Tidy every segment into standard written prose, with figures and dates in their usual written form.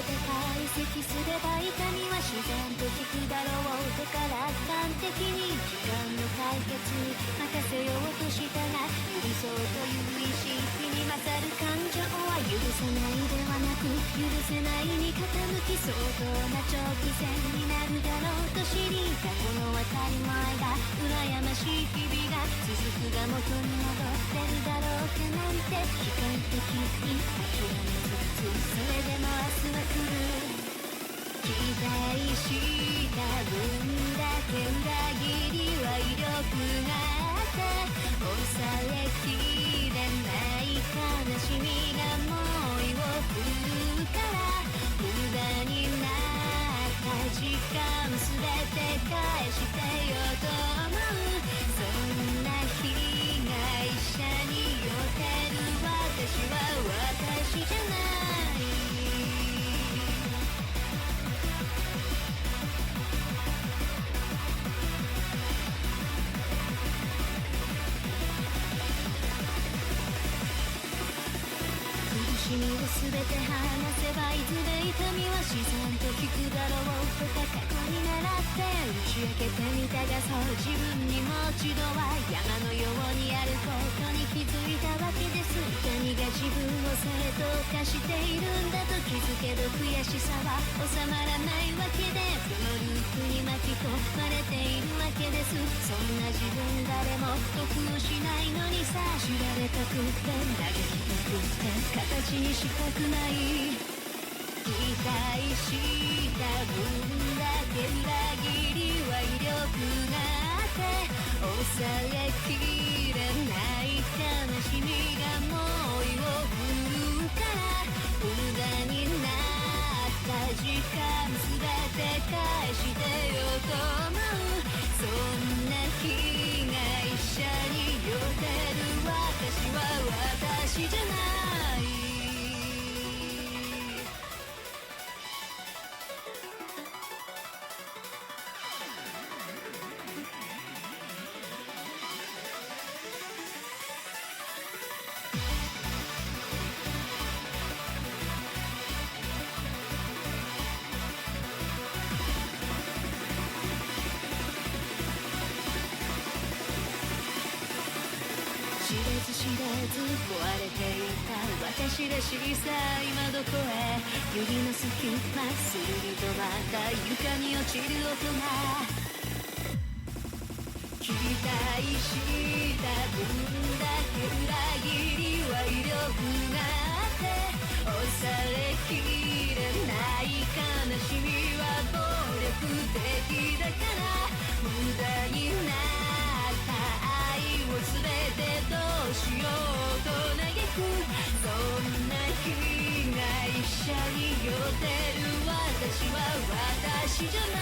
て解析すれば痛みは自然と効くだろうとか楽観的に時間の解決に任せようとしたが、理想という意識に勝る感情は許せないではなく許せないに傾き、相当な長期戦になるだろうと知り、過去の当たり前が羨ましい日々が続くが元に戻ってるだろうかなんて悲観的に諦めつつ、それでも明日は来る。期待した分だけ裏切りは威力があって抑えきれない悲しみが猛威を振るから、無駄になった時間すべて返してよと思う。そんな被害者に寄ってる私は私じゃない。苦しみを全て話せばいずれ痛みは自然と効くだろうとか過去に習って打ち明けてみたが、そう自分にもう一度は山のようにあることに気づいたわけです。何が自分を正当化しているんだと気づけど悔しさは収まらないわけで、負のループに巻き込まれているわけです。そんな自分誰も得をしないのにさ、知られたくって嘆きたくって形にしたくない。期待した分だけ裏切りは威力があって抑えきれない悲しみが猛威を振るから、無駄になった時間すべて返してよと思う。そんな被害者に寄ってる私は私じゃない。知らず壊れていた私らしさ、今どこへ。指の隙間するりとまた床に落ちる音が、期待した分だけ裏切りは威力があって抑えきれない悲しみは暴力的だから、無駄になった愛を全てどうしようと嘆く。そんな被害者に寄ってる私は私じゃない。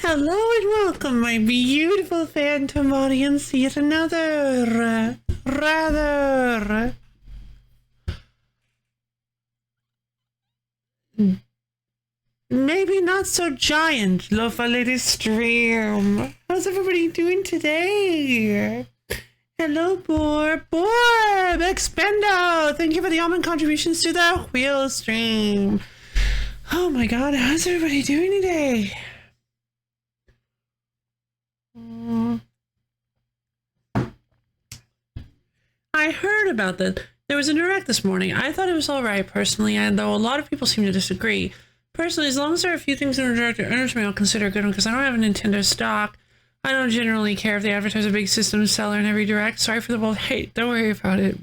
Hello and welcome, my beautiful phantom audience, yet another, rather, maybe not so giant Lo-Fi stream. How's everybody doing today? Hello, Borb. Expendo! Thank you for the almond contributions to the wheel stream. Oh my god, how's everybody doing today? I heard about that. There was a direct this morning. I thought it was alright personally, and though a lot of people seem to disagree. Personally, as long as there are a few things in the direct that interest me, I'll consider a good one because I don't have a Nintendo stock. I don't generally care if they advertise a big system seller in every direct. Sorry for the bold hate. Don't worry about it.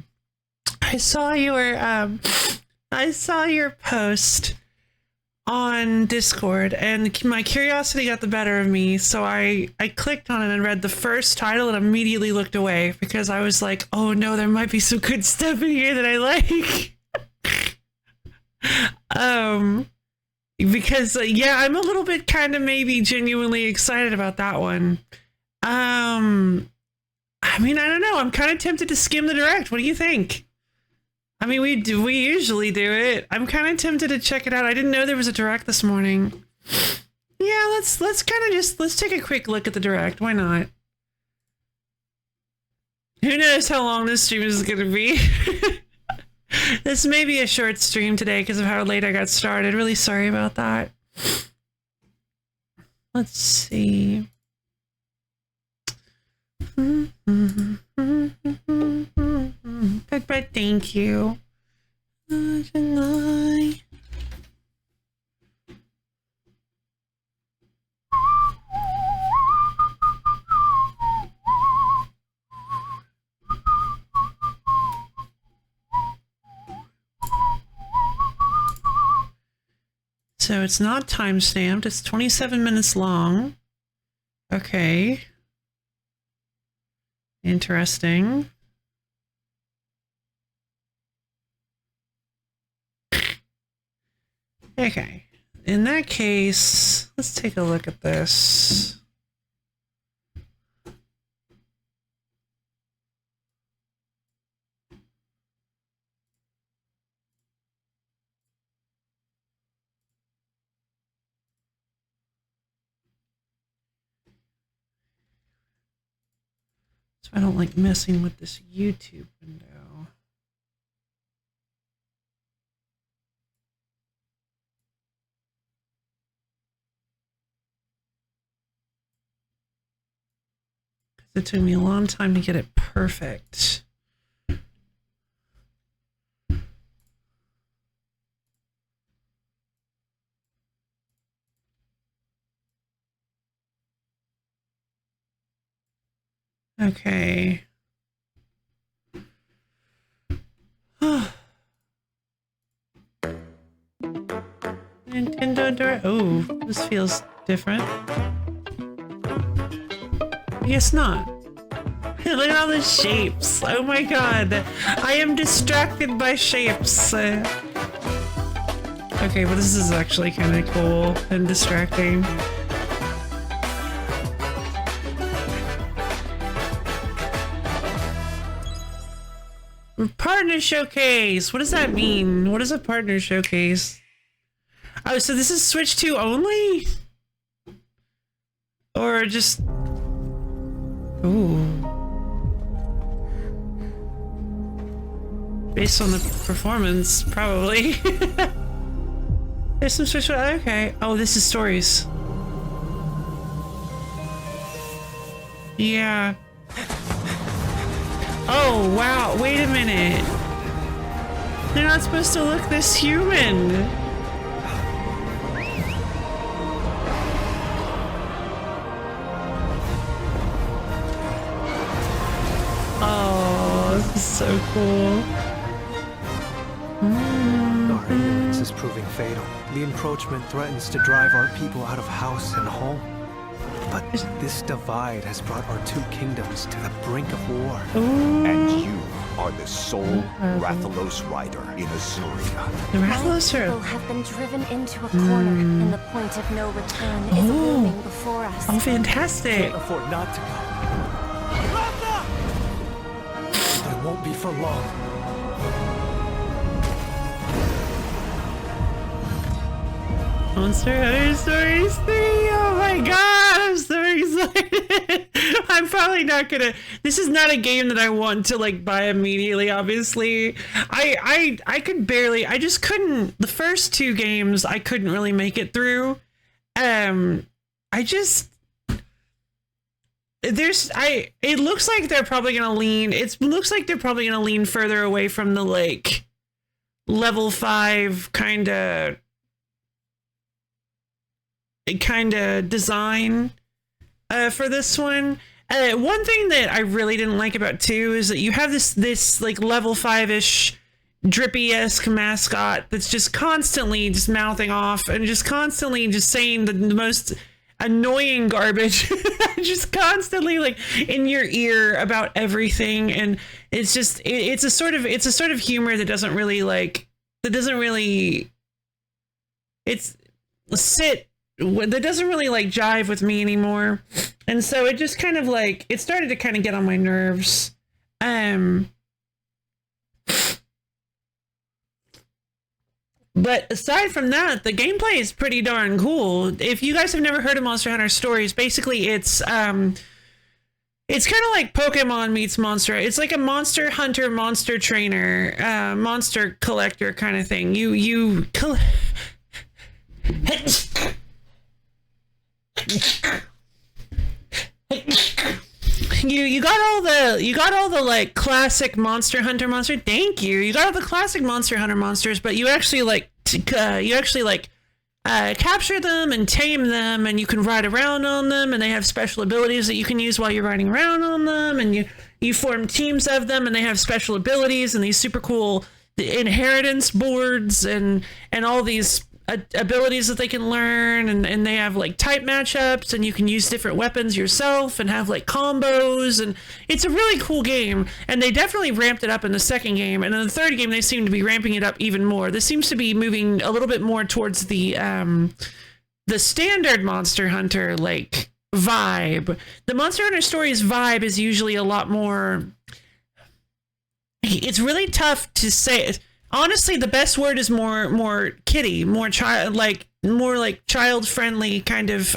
I saw your post on Discord, and my curiosity got the better of me, so I clicked on it and read the first title and immediately looked away because I was like, oh no, there might be some good stuff in here that I like. Because yeah, I'm a little bit kind of maybe genuinely excited about that one. I mean, I don't know, I'm kind of tempted to skim the direct. What do you think? I mean, we usually do it. I'm kind of tempted to check it out. I didn't know there was a direct this morning. Yeah, let's take a quick look at the direct. Why not? Who knows how long this stream is going to be? This may be a short stream today because of how late I got started. Really sorry about that. Let's see. But thank you. So it's not time stamped. It's 27 minutes long. Okay. Interesting. Okay. In that case, let's take a look at this. So I don't like messing with this YouTube window. It took me a long time to get it perfect. Okay. Nintendo Direct. Oh, this feels different. I guess not. Look at all the shapes. Oh my god. I am distracted by shapes. Okay, but this is actually kind of cool and distracting. Partner showcase. What does that mean? What is a partner showcase? Oh, so this is Switch 2 only? Or just... Ooh. Based on the performance, probably. There's some Switch... Okay. Oh, this is stories. Yeah. Oh, wow. Wait a minute. They're not supposed to look this human. Oh, this is so cool. Our ignorance is proving fatal. The encroachment threatens to drive our people out of house and home. But this divide has brought our two kingdoms to the brink of war. And you are the sole Rathalos rider in Azuria. The My Rathalos people are... have been driven into a corner, and the point of no return is looming before us. Oh, fantastic. Can't afford not to go. But it won't be for long. Monster Hunter Stories 3! Oh my god, I'm so excited! I'm probably not gonna... This is not a game that I want to, like, buy immediately, obviously. I could barely... I just couldn't... The first two games, I couldn't really make it through. I just... It looks like they're probably gonna lean... It looks like they're probably gonna lean further away from the, like, level 5 kind of design for this one. One thing that I really didn't like about 2 is that you have this like level 5-ish Drippy-esque mascot that's just constantly just mouthing off and just constantly just saying the most annoying garbage just constantly like in your ear about everything, and it's just it's a sort of humor that doesn't really like that doesn't really like jive with me anymore. And so it just kind of like it started to kind of get on my nerves. But aside from that, the gameplay is pretty darn cool. If you guys have never heard of Monster Hunter Stories, basically it's kind of like Pokemon meets Monster. It's like a Monster Hunter, Monster Trainer, Monster Collector kind of thing. You got all the like classic Monster Hunter monster. Thank you. You got all the classic Monster Hunter monsters, but you actually capture them and tame them, and you can ride around on them, and they have special abilities that you can use while you're riding around on them, and you form teams of them, and they have special abilities and these super cool inheritance boards and all these abilities that they can learn, and they have like type matchups, and you can use different weapons yourself and have like combos, and it's a really cool game. And they definitely ramped it up in the second game, and in the third game they seem to be ramping it up even more. This seems to be moving a little bit more towards the standard Monster Hunter like vibe. The Monster Hunter Stories vibe is usually a lot more, it's really tough to say. Honestly, the best word is more kiddie, more child friendly kind of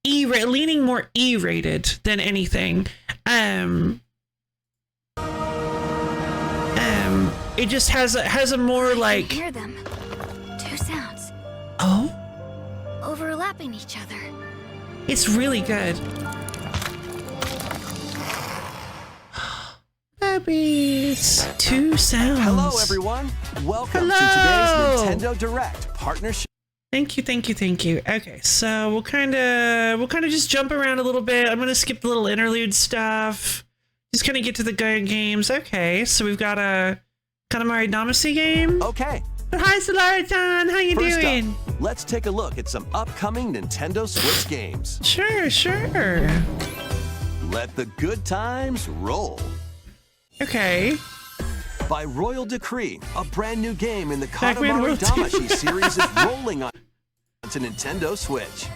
leaning more E-rated than anything. It just has a more like. I can hear them. Two sounds. Oh, Overlapping each other. it's really good. Puppies. Two sounds. Hello, everyone. Welcome Hello. to today's Nintendo Direct partnership. Thank you. Okay, so we'll kind of just jump around a little bit. I'm gonna skip the little interlude stuff. Just kind of get to the good games. Okay, so we've got a Katamari Damacy game. Okay, Hi, Solari-chan. How you first doing? up, let's take a look at some upcoming Nintendo Switch games. Sure. Let the good times roll. Okay. By royal decree, a brand new game in the Pac-Man Katamari World Damacy series is rolling on to Nintendo Switch.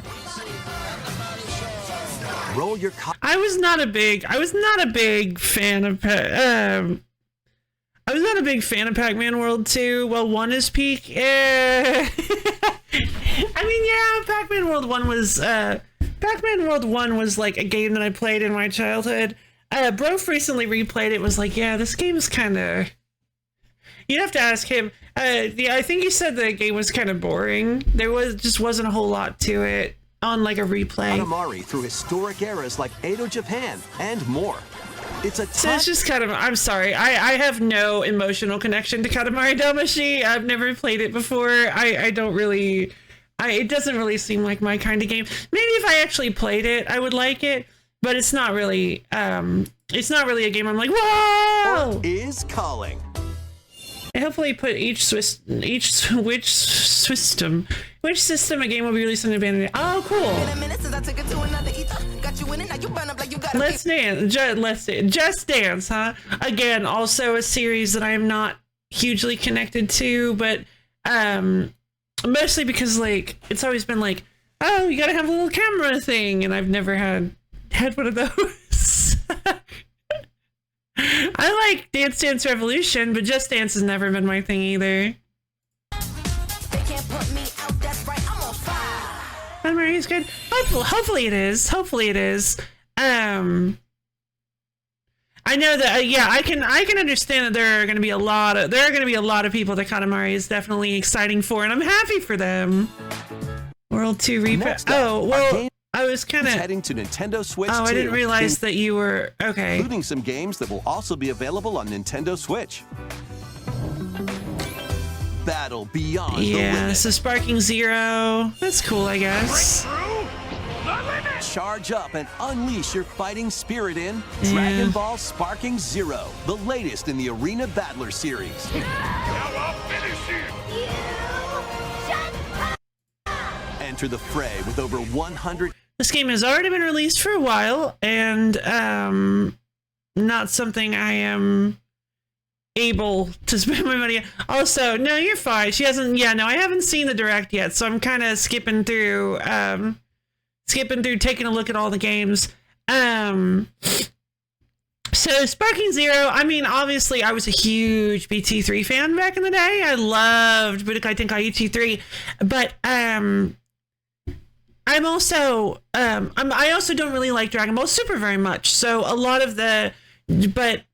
Roll your I was not a big fan of Pac-Man World 2. Well, 1 is peak. I mean, yeah, Pac-Man World 1 was like a game that I played in my childhood. Brof recently replayed it, was like, yeah, this game is kind of... You'd have to ask him. Yeah, I think he said the game was kind of boring. There wasn't a whole lot to it on like a replay. Katamari through historic eras like Edo Japan and more. It's a So it's just kind of, I'm sorry, I have no emotional connection to Katamari Damacy. I've never played it before. I don't really, it doesn't really seem like my kind of game. Maybe if I actually played it, I would like it, but it's not really a game I'm like, whoa! is calling. I hopefully put each Switch system Which system a game will be released on Abandoned? Oh, cool. Let's Dance. Just Dance, huh? Again, also a series that I'm not hugely connected to, but mostly because like it's always been like, oh, you gotta have a little camera thing, and I've never had one of those. I like Dance Dance Revolution, but Just Dance has never been my thing either. Anne Marie's good. Hopefully it is. Hopefully it is. I know that yeah, I can understand that there are going to be a lot of people that Katamari is definitely exciting for, and I'm happy for them. World 2 replay. Oh well, I was kind of heading to Nintendo Switch. Oh, I didn't realize that you were okay. Including some games that will also be available on Nintendo Switch. Battle Beyond the Limit. So Sparking Zero. That's cool, I guess. Charge up and unleash your fighting spirit in Dragon Ball Sparking Zero, the latest in the Arena Battler series. Enter the fray with over 100. This game has already been released for a while, and not something I am able to spend my money on. Also, no, you're fine. She hasn't. Yeah, no, I haven't seen the direct yet, so I'm kind of skipping through, taking a look at all the games. So Sparking Zero. I mean, obviously, I was a huge BT3 fan back in the day. I loved Budokai Tenkaichi 3, but I'm also I also don't really like Dragon Ball Super very much. So a lot of but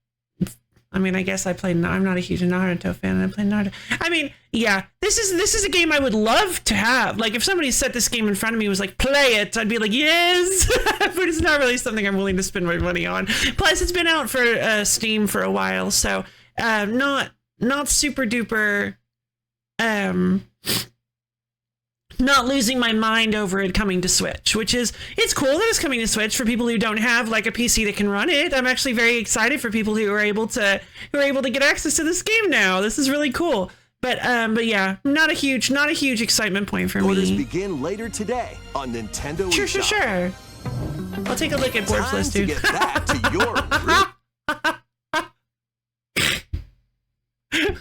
I mean, I guess I'm not a huge Naruto fan, and I play Naruto. I mean, yeah, this is a game I would love to have. Like, if somebody set this game in front of me and was like, play it, I'd be like, yes! But it's not really something I'm willing to spend my money on. Plus, it's been out for Steam for a while, so not super duper, not losing my mind over it coming to Switch, which is, it's cool that it's coming to Switch for people who don't have like a PC that can run it. I'm actually very excited for people who are able to get access to this game now. This is really cool. But yeah, not a huge excitement point for Orders me. begin later today on Nintendo eShop. Sure. I'll take a look at Board's list too. To get back to your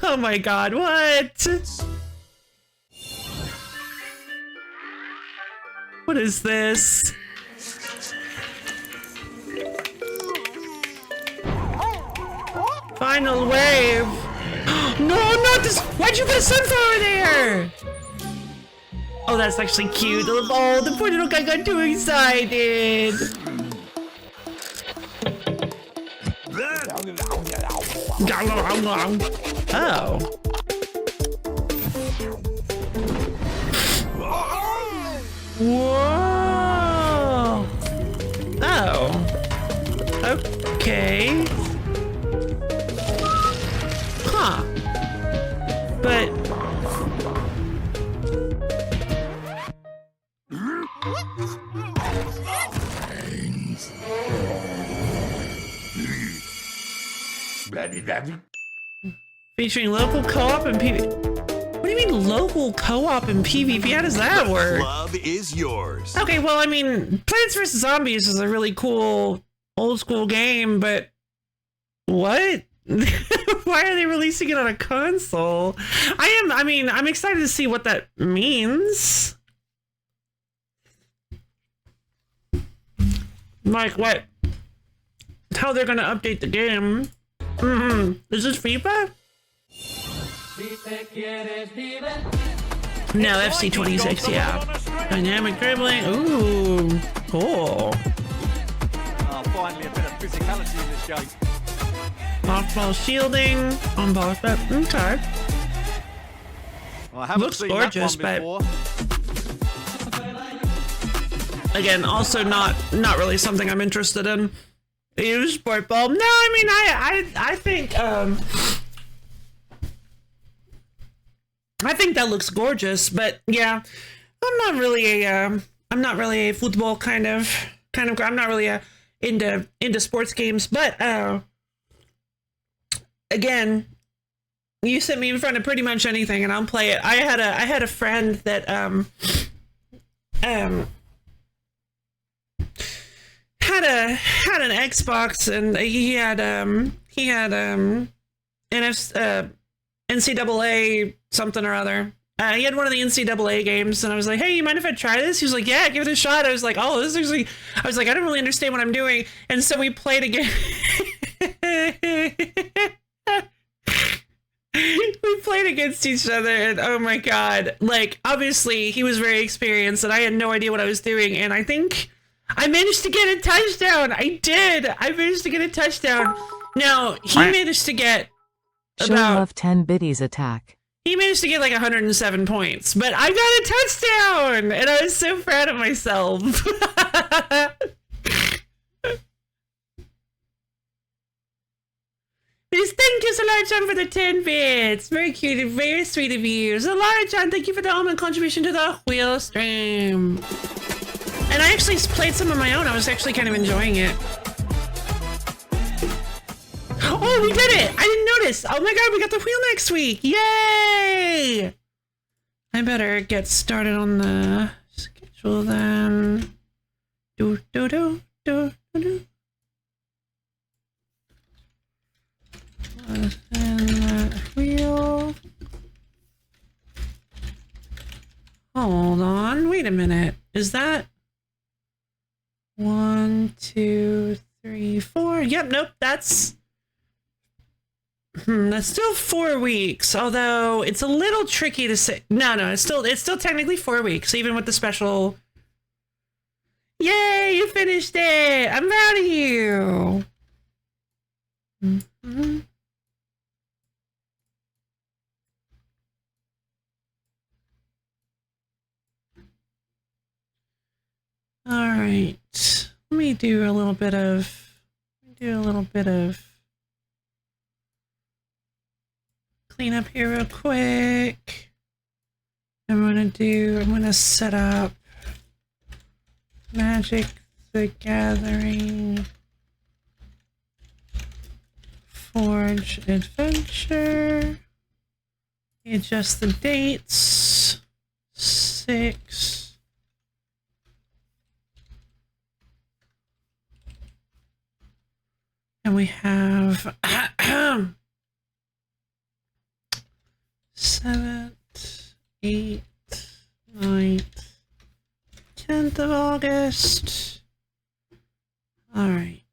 Oh my god, what? What is this? Final wave. No, not this. Why'd you put a sunflower there? Oh, that's actually cute. Oh, the poor little guy got too excited. Oh. Whoa! Oh. Okay. Huh. But... Featuring local co-op and PvP. What do you mean local co-op and PvP? How does that work? Club is yours. Okay, well, I mean, Plants vs. Zombies is a really cool old school game, but what? Why are they releasing it on a console? I'm excited to see what that means. Like what? How they're gonna update the game. Is this FIFA? No, FC26, yeah. Dynamic dribbling. Ooh, cool. Finally a bit of physicality in this game. Off-ball shielding. On-ball step. Okay. Well, I haven't Looks seen gorgeous, that one before. Again, also not really something I'm interested in. Use sport ball. No, I mean, I think I think that looks gorgeous, but yeah, I'm not really a football kind of I'm not really into sports games, but again, You set me in front of pretty much anything, and I'll play it. I had a friend that had an Xbox, and he had NCAA something or other. He had one of the NCAA games, and I was like, "Hey, you mind if I try this?" He was like, "Yeah, give it a shot." I was like, "Oh, this is like," I was like, "I don't really understand what I'm doing," and so we played a game. We played against each other, and oh my god, like, obviously he was very experienced, and I had no idea what I was doing, and I think I managed to get a touchdown. I managed to get a touchdown. Now he managed to get about 10 biddies attack. He managed to get like 107 points, but I got a touchdown, and I was so proud of myself. Please, thank you, Solara-chan, for the 10 bits. Very cute and very sweet of you. Solara-chan, thank you for the almond contribution to the wheel stream. And I actually played some of my own. I was actually kind of enjoying it. Oh, we did it! I didn't notice. Oh my god, we got the wheel next week. Yay! I better get started on the schedule then. Do do do do do. And that wheel. Hold on. Wait a minute. Is that 1, 2, 3, 4? Yep. Nope. That's still 4 weeks. Although it's a little tricky to say. No. It's still technically 4 weeks, even with the special. Yay! You finished it. I'm proud of you. Mm-hmm. All right, let me do a little bit of cleanup here real quick. I'm gonna set up Magic the Gathering Forge Adventure. Adjust the dates. 6. And we have 7th, 8th, 9th, 10th of August. All right.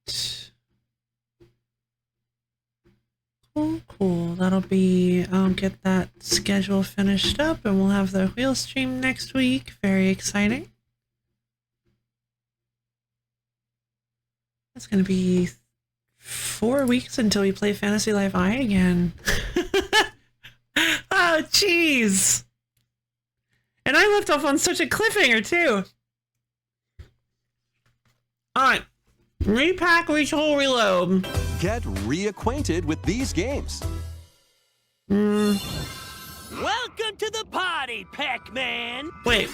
Cool. That'll be, I'll get that schedule finished up, and we'll have the wheel stream next week. Very exciting. That's going to be 4 weeks until we play Fantasy Life I again. Oh, jeez. And I left off on such a cliffhanger, too. Alright. Repack, retool, reload. Get reacquainted with these games. Welcome to the party, Pac-Man! Wait.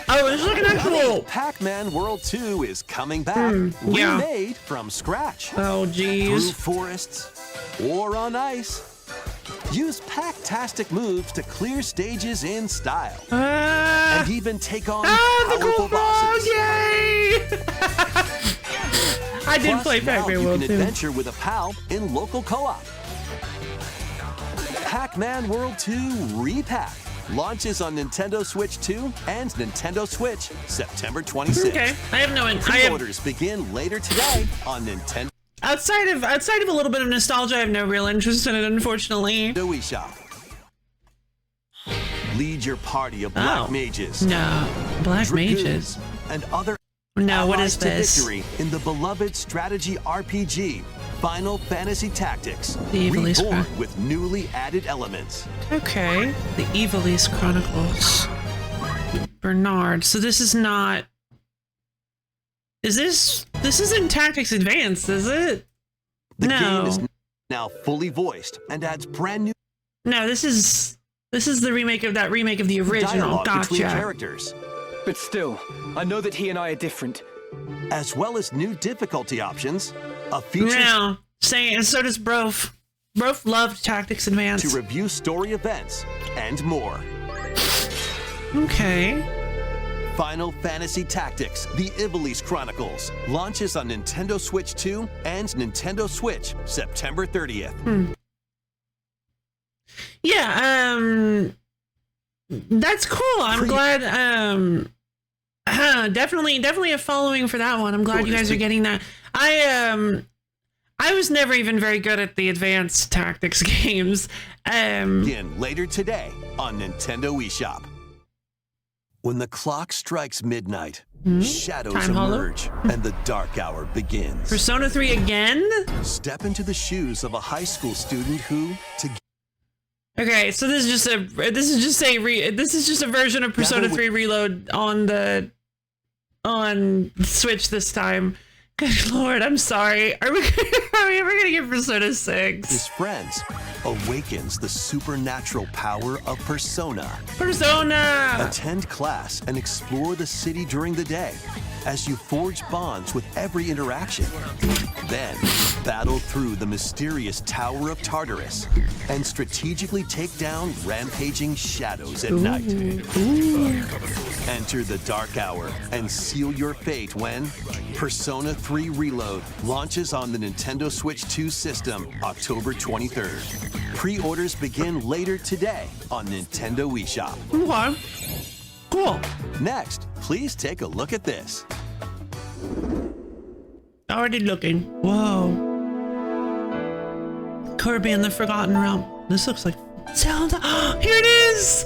Oh, it's looking actual. Pac-Man World 2 is coming back, yeah. remade from scratch. Oh, Through jeez. forests or on ice. Use Pac-tastic moves to clear stages in style. And even take on the powerful cool balls! bosses. Yay! I did play Pac-Man World you 2. can adventure with a pal in local co-op. Pac-Man World 2 Repack launches on Nintendo Switch 2 and Nintendo Switch September 26th. Okay, I have no. Pre-orders begin later today on Nintendo Outside of a little bit of nostalgia, I have no real interest in it, unfortunately. eShop. Lead your party of black mages, No, black dragoons, mages. and other No, what allies is to this? victory in the beloved strategy RPG Final Fantasy Tactics, The Evilise reborn Chron- with newly added elements. Okay, the Evilise Chronicles. Bernard. So this is not. Is this? This isn't Tactics Advanced, is it? The No. game is now fully voiced and adds brand new No, this is the remake of that remake of the original. dialogue between Gotcha. characters, But still, I know that he and I are different. as well as new difficulty options, a feature No, saying so does Brof. Brof loved Tactics Advance. To review story events and more. Okay. Final Fantasy Tactics: The Ivalice Chronicles launches on Nintendo Switch 2 and Nintendo Switch September 30th. Yeah, that's cool. I'm glad. Definitely a following for that one. I'm glad you guys are getting that. I was never even very good at the advanced tactics games. Begin later today on Nintendo eShop. When the clock strikes midnight, shadows Time Hollow? emerge and the dark hour begins. Persona 3 again? Step into the shoes of a high school student who, Okay, so this is just a version of Persona 3 Reload on Switch this time. Good lord, I'm sorry. Are we ever gonna get Persona 6? his friends, awakens the supernatural power of Persona. Persona! Attend class and explore the city during the day as you forge bonds with every interaction. Then, battle through the mysterious Tower of Tartarus and strategically take down rampaging shadows at night. Enter the dark hour and seal your fate when Persona 3 Reload launches on the Nintendo Switch 2 system October 23rd. Pre-orders begin later today on Nintendo eShop. Okay. Cool. Next, please take a look at this. Already looking. Whoa. Kirby and the Forgotten Realm. This looks like Zelda. Here it is!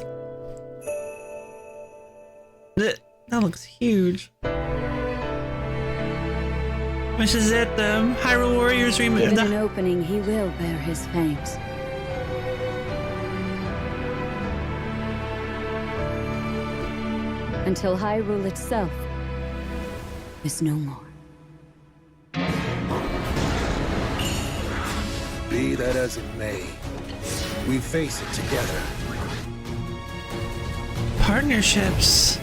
That looks huge. Which is it, the Hyrule Warriors remake? Given an opening, he will bear his fangs. Until Hyrule itself is no more. Be that as it may, we face it together. Partnerships.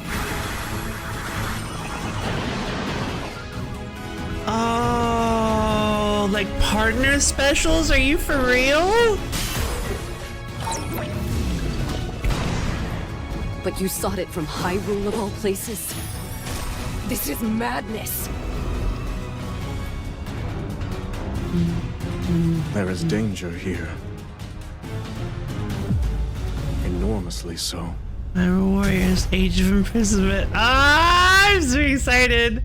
Oh, like partner specials? Are you for real? But you sought it from Hyrule of all places? This is madness! There is danger here. Enormously so. Hyrule Warriors, Age of Imprisonment. Ah, I'm so excited.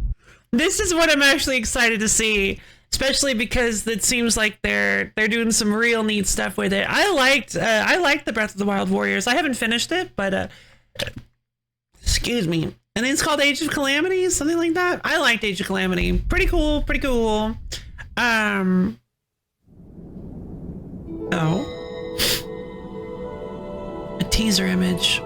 This is what I'm actually excited to see, especially because it seems like they're doing some real neat stuff with it. I liked the Breath of the Wild Warriors. I haven't finished it, but excuse me. And it's called Age of Calamity, something like that. I liked Age of Calamity. Pretty cool, pretty cool. Oh. A teaser image.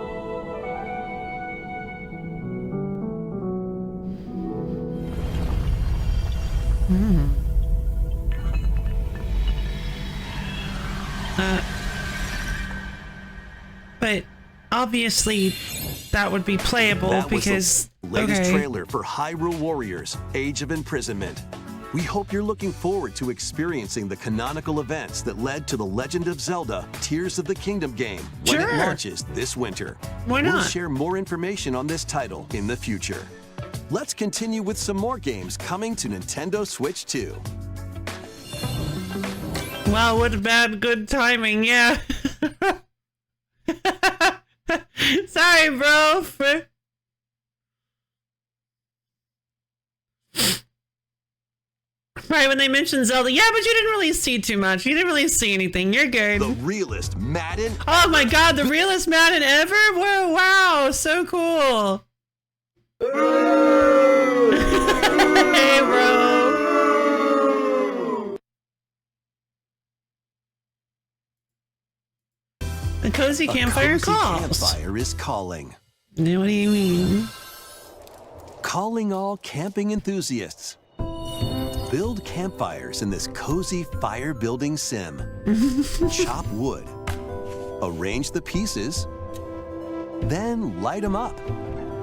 But obviously that would be playable That was because the latest trailer for Hyrule Warriors: Age of Imprisonment. We hope you're looking forward to experiencing the canonical events that led to The Legend of Zelda: Tears of the Kingdom game when it launches this winter. Why We'll not? share more information on this title in the future. Let's continue with some more games coming to Nintendo Switch 2. Wow, what bad good timing, yeah. Sorry, bro. Right, when they mentioned Zelda. Yeah, but you didn't really see too much. You didn't really see anything. You're good. The realest Madden. Oh my god, the realest Madden ever? Whoa, wow, so cool. Hey, bro. A cozy campfire calls. Campfire is calling. What do you mean? Calling all camping enthusiasts. Build campfires in this cozy fire building sim. Chop wood. Arrange the pieces. Then light them up.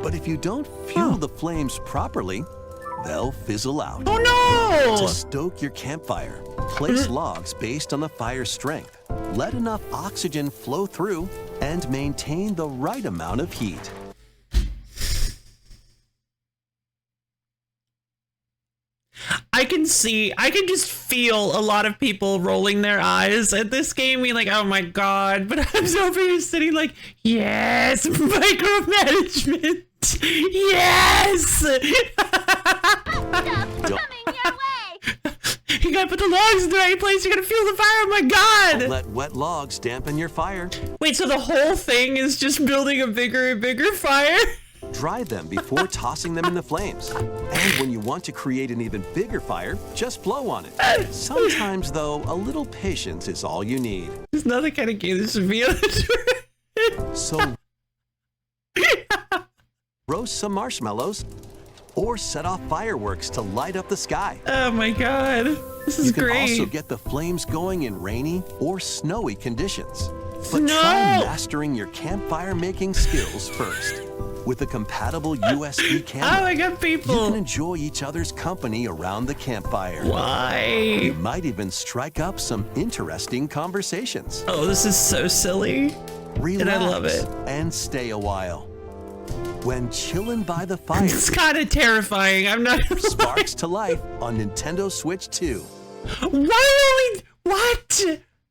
But if you don't fuel the flames properly, they'll fizzle out. Oh no! To stoke your campfire, Place logs based on the fire's strength. Let enough oxygen flow through and maintain the right amount of heat. I can just feel a lot of people rolling their eyes at this game, being like, oh my god, but I'm so here sitting like, yes, micromanagement, yes! Coming your way! You gotta put the logs in the right place, you're gonna feel the fire, oh my god! Don't let wet logs dampen your fire. Wait, so the whole thing is just building a bigger and bigger fire? Dry them before tossing them in the flames. And when you want to create an even bigger fire, just blow on it. Sometimes, though, a little patience is all you need. There's another kind of game that should be on the So, roast some marshmallows or set off fireworks to light up the sky. Oh my god, this is You can great. also get the flames going in rainy or snowy conditions. But Snow! try mastering your campfire making skills first. With a compatible USB Oh camera, my god, you people. can enjoy each other's company around the campfire. You Why? might even strike up some interesting conversations. Oh, this is so silly. Relax And I love it. and stay a while. When chilling by the fire, It's kind of terrifying. I'm not gonna lie. sparks to life on Nintendo Switch 2. Why only? What?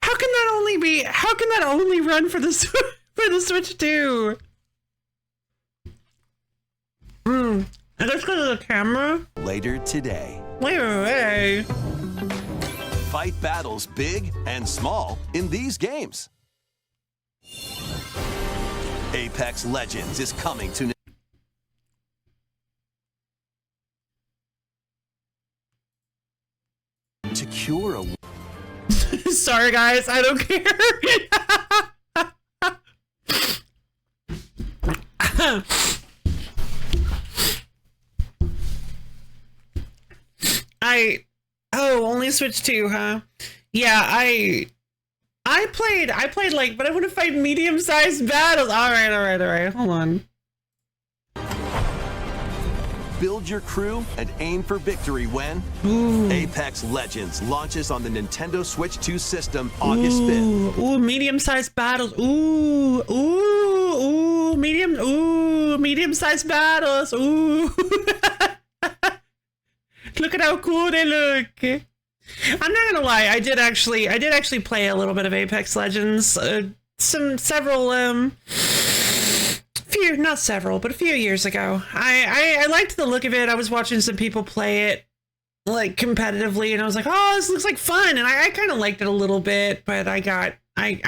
How can that only be? How can that only run for the for the Switch 2? And that's because of the camera. Later today. Wait. Fight battles big and small in these games. Apex Legends is coming to cure a Sorry, guys. I don't care. Only Switch 2, huh? Yeah, I played like, but I want to fight medium-sized battles. All right. Hold on. build your crew and aim for victory when Apex Legends launches on the Nintendo Switch 2 system August 5th. Ooh, medium-sized battles. Medium-sized battles. Ooh. Look at how cool they look. I'm not gonna lie, I did actually play a little bit of Apex Legends. Not several, but a few years ago. I liked the look of it. I was watching some people play it like competitively, and I was like, oh, this looks like fun. And I kind of liked it a little bit, but I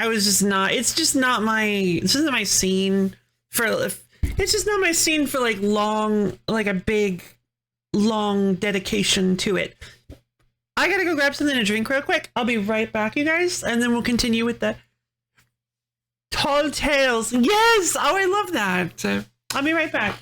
was just not. It's just not my. This isn't my scene for. It's just not my scene for like long, like a big, long dedication to it. I gotta go grab something to drink real quick. I'll be right back, you guys, and then we'll continue with the Tall Tales. Yes! Oh, I love that. I'll be right back.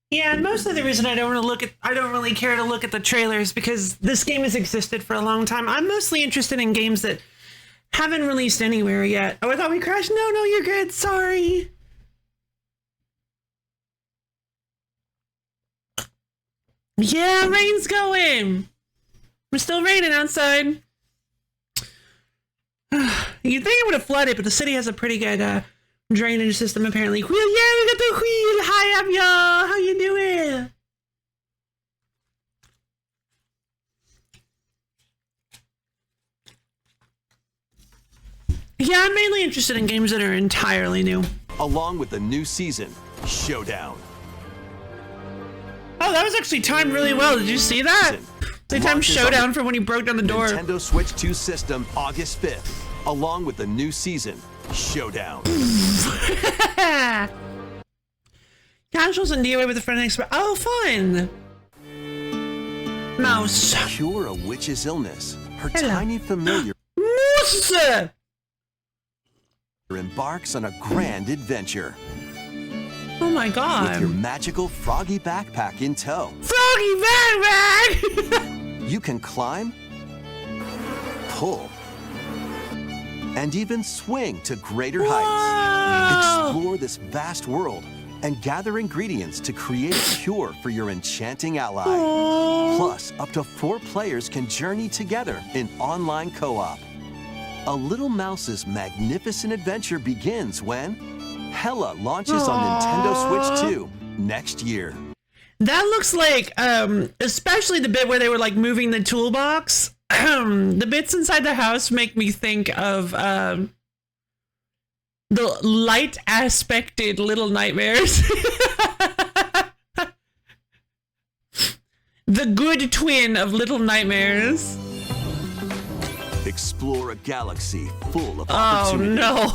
Yeah, and mostly the reason I don't really care to look at the trailers because this game has existed for a long time. I'm mostly interested in games that haven't released anywhere yet. Oh, I thought we crashed. No, you're good. Sorry. Yeah, rain's going. We're still raining outside. You'd think it would have flooded, but the city has a pretty good drainage system apparently. Wheel, yeah, we got the wheel. Hi up, y'all. How you doing? Yeah, I'm mainly interested in games that are entirely new. Along with the new season, Showdown. Oh, that was actually timed really well. Did you see that? They timed Launches Showdown on from when he broke down the door. Nintendo Switch 2 system August 5th, along with the new season, Showdown. Casuals and DOA with a friend and expert. Oh, fun. Mouse. Cure a witch's illness. Her Hello. tiny familiar Moose. embarks on a grand adventure. Oh my god. With your magical froggy backpack in tow, Froggy backpack. you can climb, pull, and even swing to greater heights. Explore this vast world and gather ingredients to create a cure for your enchanting ally. Plus, up to 4 players can journey together in online co-op. A little mouse's magnificent adventure begins when Hella launches on Nintendo Switch 2 next year. That looks like, especially the bit where they were like moving the toolbox. The bits inside the house make me think of the light aspected Little Nightmares. The good twin of Little Nightmares. Explore a galaxy full of Oh opportunity. no.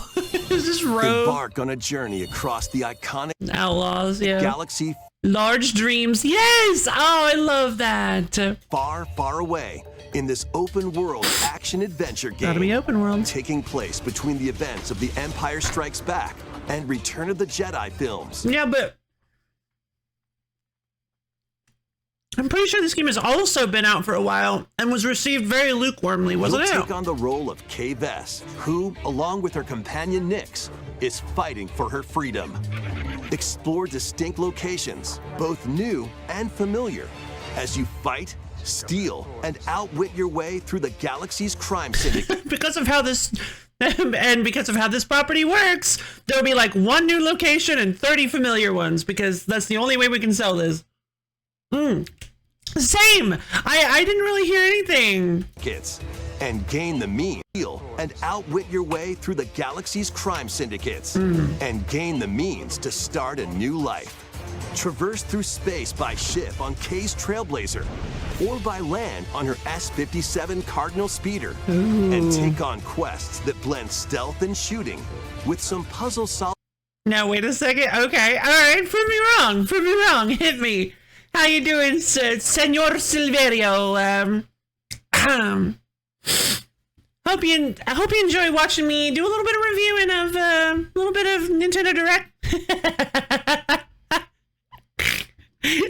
Is this Rogue? Embark on a journey across the iconic Outlaws, yeah. galaxy Large dreams. Yes! Oh, I love that. far, far away in this open world action adventure game. Gotta be open world. Taking place between the events of The Empire Strikes Back and Return of the Jedi films. Yeah, but I'm pretty sure this game has also been out for a while and was received very lukewarmly, wasn't You'll it? take on the role of Kay Vess, who, along with her companion Nyx, is fighting for her freedom. Explore distinct locations, both new and familiar, as you fight, steal, and outwit your way through the galaxy's crime syndicate. Because of how this and because of how this property works, there'll be like 1 new location and 30 familiar ones, because that's the only way we can sell this. Same. I didn't really hear anything. And gain the means, steal, and outwit your way through the galaxy's crime syndicates. And gain the means to start a new life. Traverse through space by ship on Kay's Trailblazer, or by land on her S-57 Cardinal Speeder. And take on quests that blend stealth and shooting with some puzzle solving. Now wait a second. Okay, all right. Prove me wrong. Prove me wrong. Hit me. How you doing, Senor Silverio? I hope you enjoy watching me do a little bit of reviewing of a little bit of Nintendo Direct.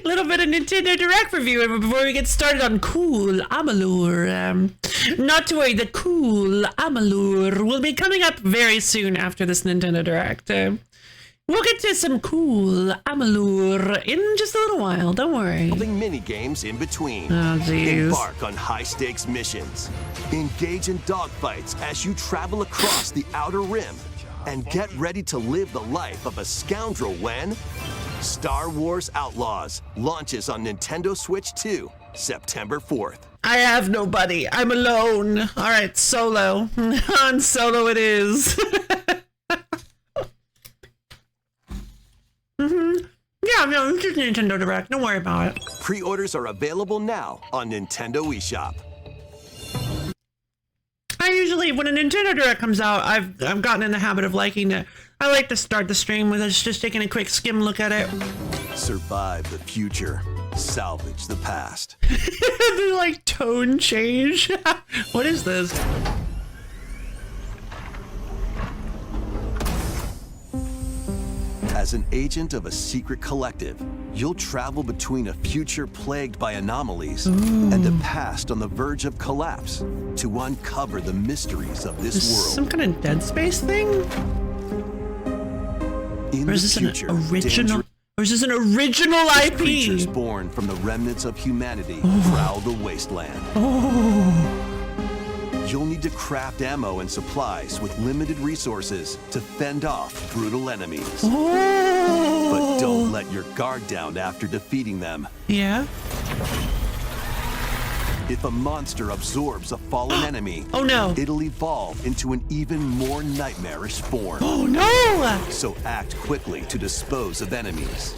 Little bit of Nintendo Direct reviewing before we get started on cool Amalur. Not to worry, the cool Amalur will be coming up very soon after this Nintendo Direct. We'll get to some cool Amalur in just a little while, don't worry. Mini games in between. Oh, jeez. Embark on high-stakes missions. Engage in dogfights as you travel across the Outer Rim. And get ready to live the life of a scoundrel when Star Wars Outlaws launches on Nintendo Switch 2, September 4th. I have nobody. I'm alone. All right, Solo. On Solo it is. Yeah, no, it's just Nintendo Direct. Don't worry about it. Pre-orders are available now on Nintendo eShop. I usually, when a Nintendo Direct comes out, I've gotten in the habit of liking it. I like to start the stream with us just taking a quick skim look at it. Survive the future. Salvage the past. The like tone change. What is this? As an agent of a secret collective, you'll travel between a future plagued by anomalies and a past on the verge of collapse to uncover the mysteries of this Is world. some kind of Dead Space thing? In Or is the this future, an original? Or is this an original IP? creatures born from the remnants of humanity prowl the wasteland. You'll need to craft ammo and supplies with limited resources to fend off brutal enemies. But don't let your guard down after defeating them. Yeah. If a monster absorbs a fallen enemy, Oh no. it'll evolve into an even more nightmarish form. Oh no! So act quickly to dispose of enemies.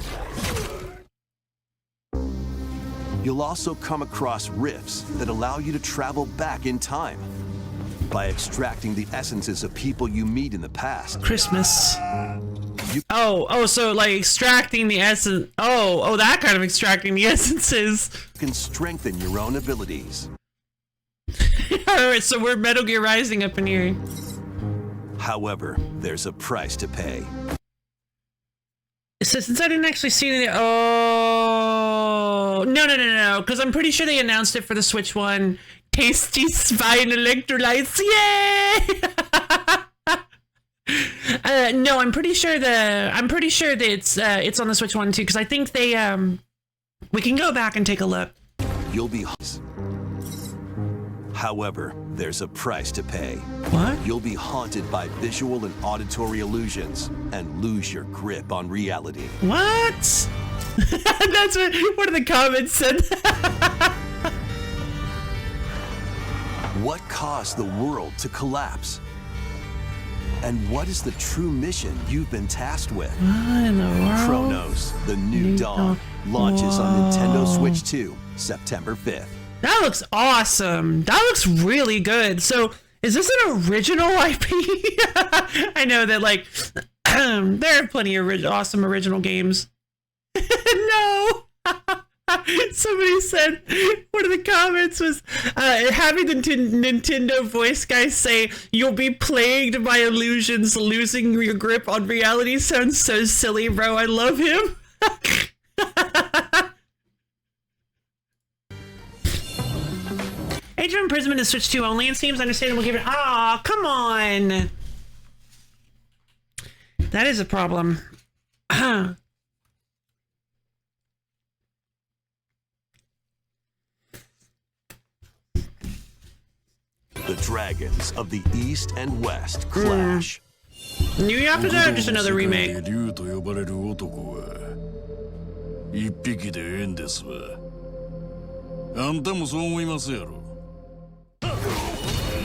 You'll also come across rifts that allow you to travel back in time by extracting the essences of people you meet in the past. Christmas. So like extracting the essence. Oh, that kind of extracting the essences. You can strengthen your own abilities. Alright, so we're Metal Gear Rising up in here. However, there's a price to pay. So since I didn't actually see anything. Oh no, because I'm pretty sure they announced it for the Switch one. Tasty spine electrolytes, yay! No, I'm pretty sure that it's on the Switch one too, because I think they we can go back and take a look. You'll be. However, there's a price to pay. What? You'll be haunted by visual and auditory illusions and lose your grip on reality. What? That's what one of the comments said. What caused the world to collapse? And what is the true mission you've been tasked with? What in the world? Chronos, the New Dawn, launches on Nintendo Switch 2, September 5th. That looks awesome. That looks really good. So, is this an original IP? I know that, like, there are plenty of awesome original games. No! Somebody said, one of the comments was, having the Nintendo voice guy say, "You'll be plagued by illusions, losing your grip on reality" sounds so silly, bro. I love him. Age of Imprisonment is Switch 2 only. It seems understandable given. Aw, come on. That is a problem. The dragons of the East and West clash. New Yakuza or just another remake?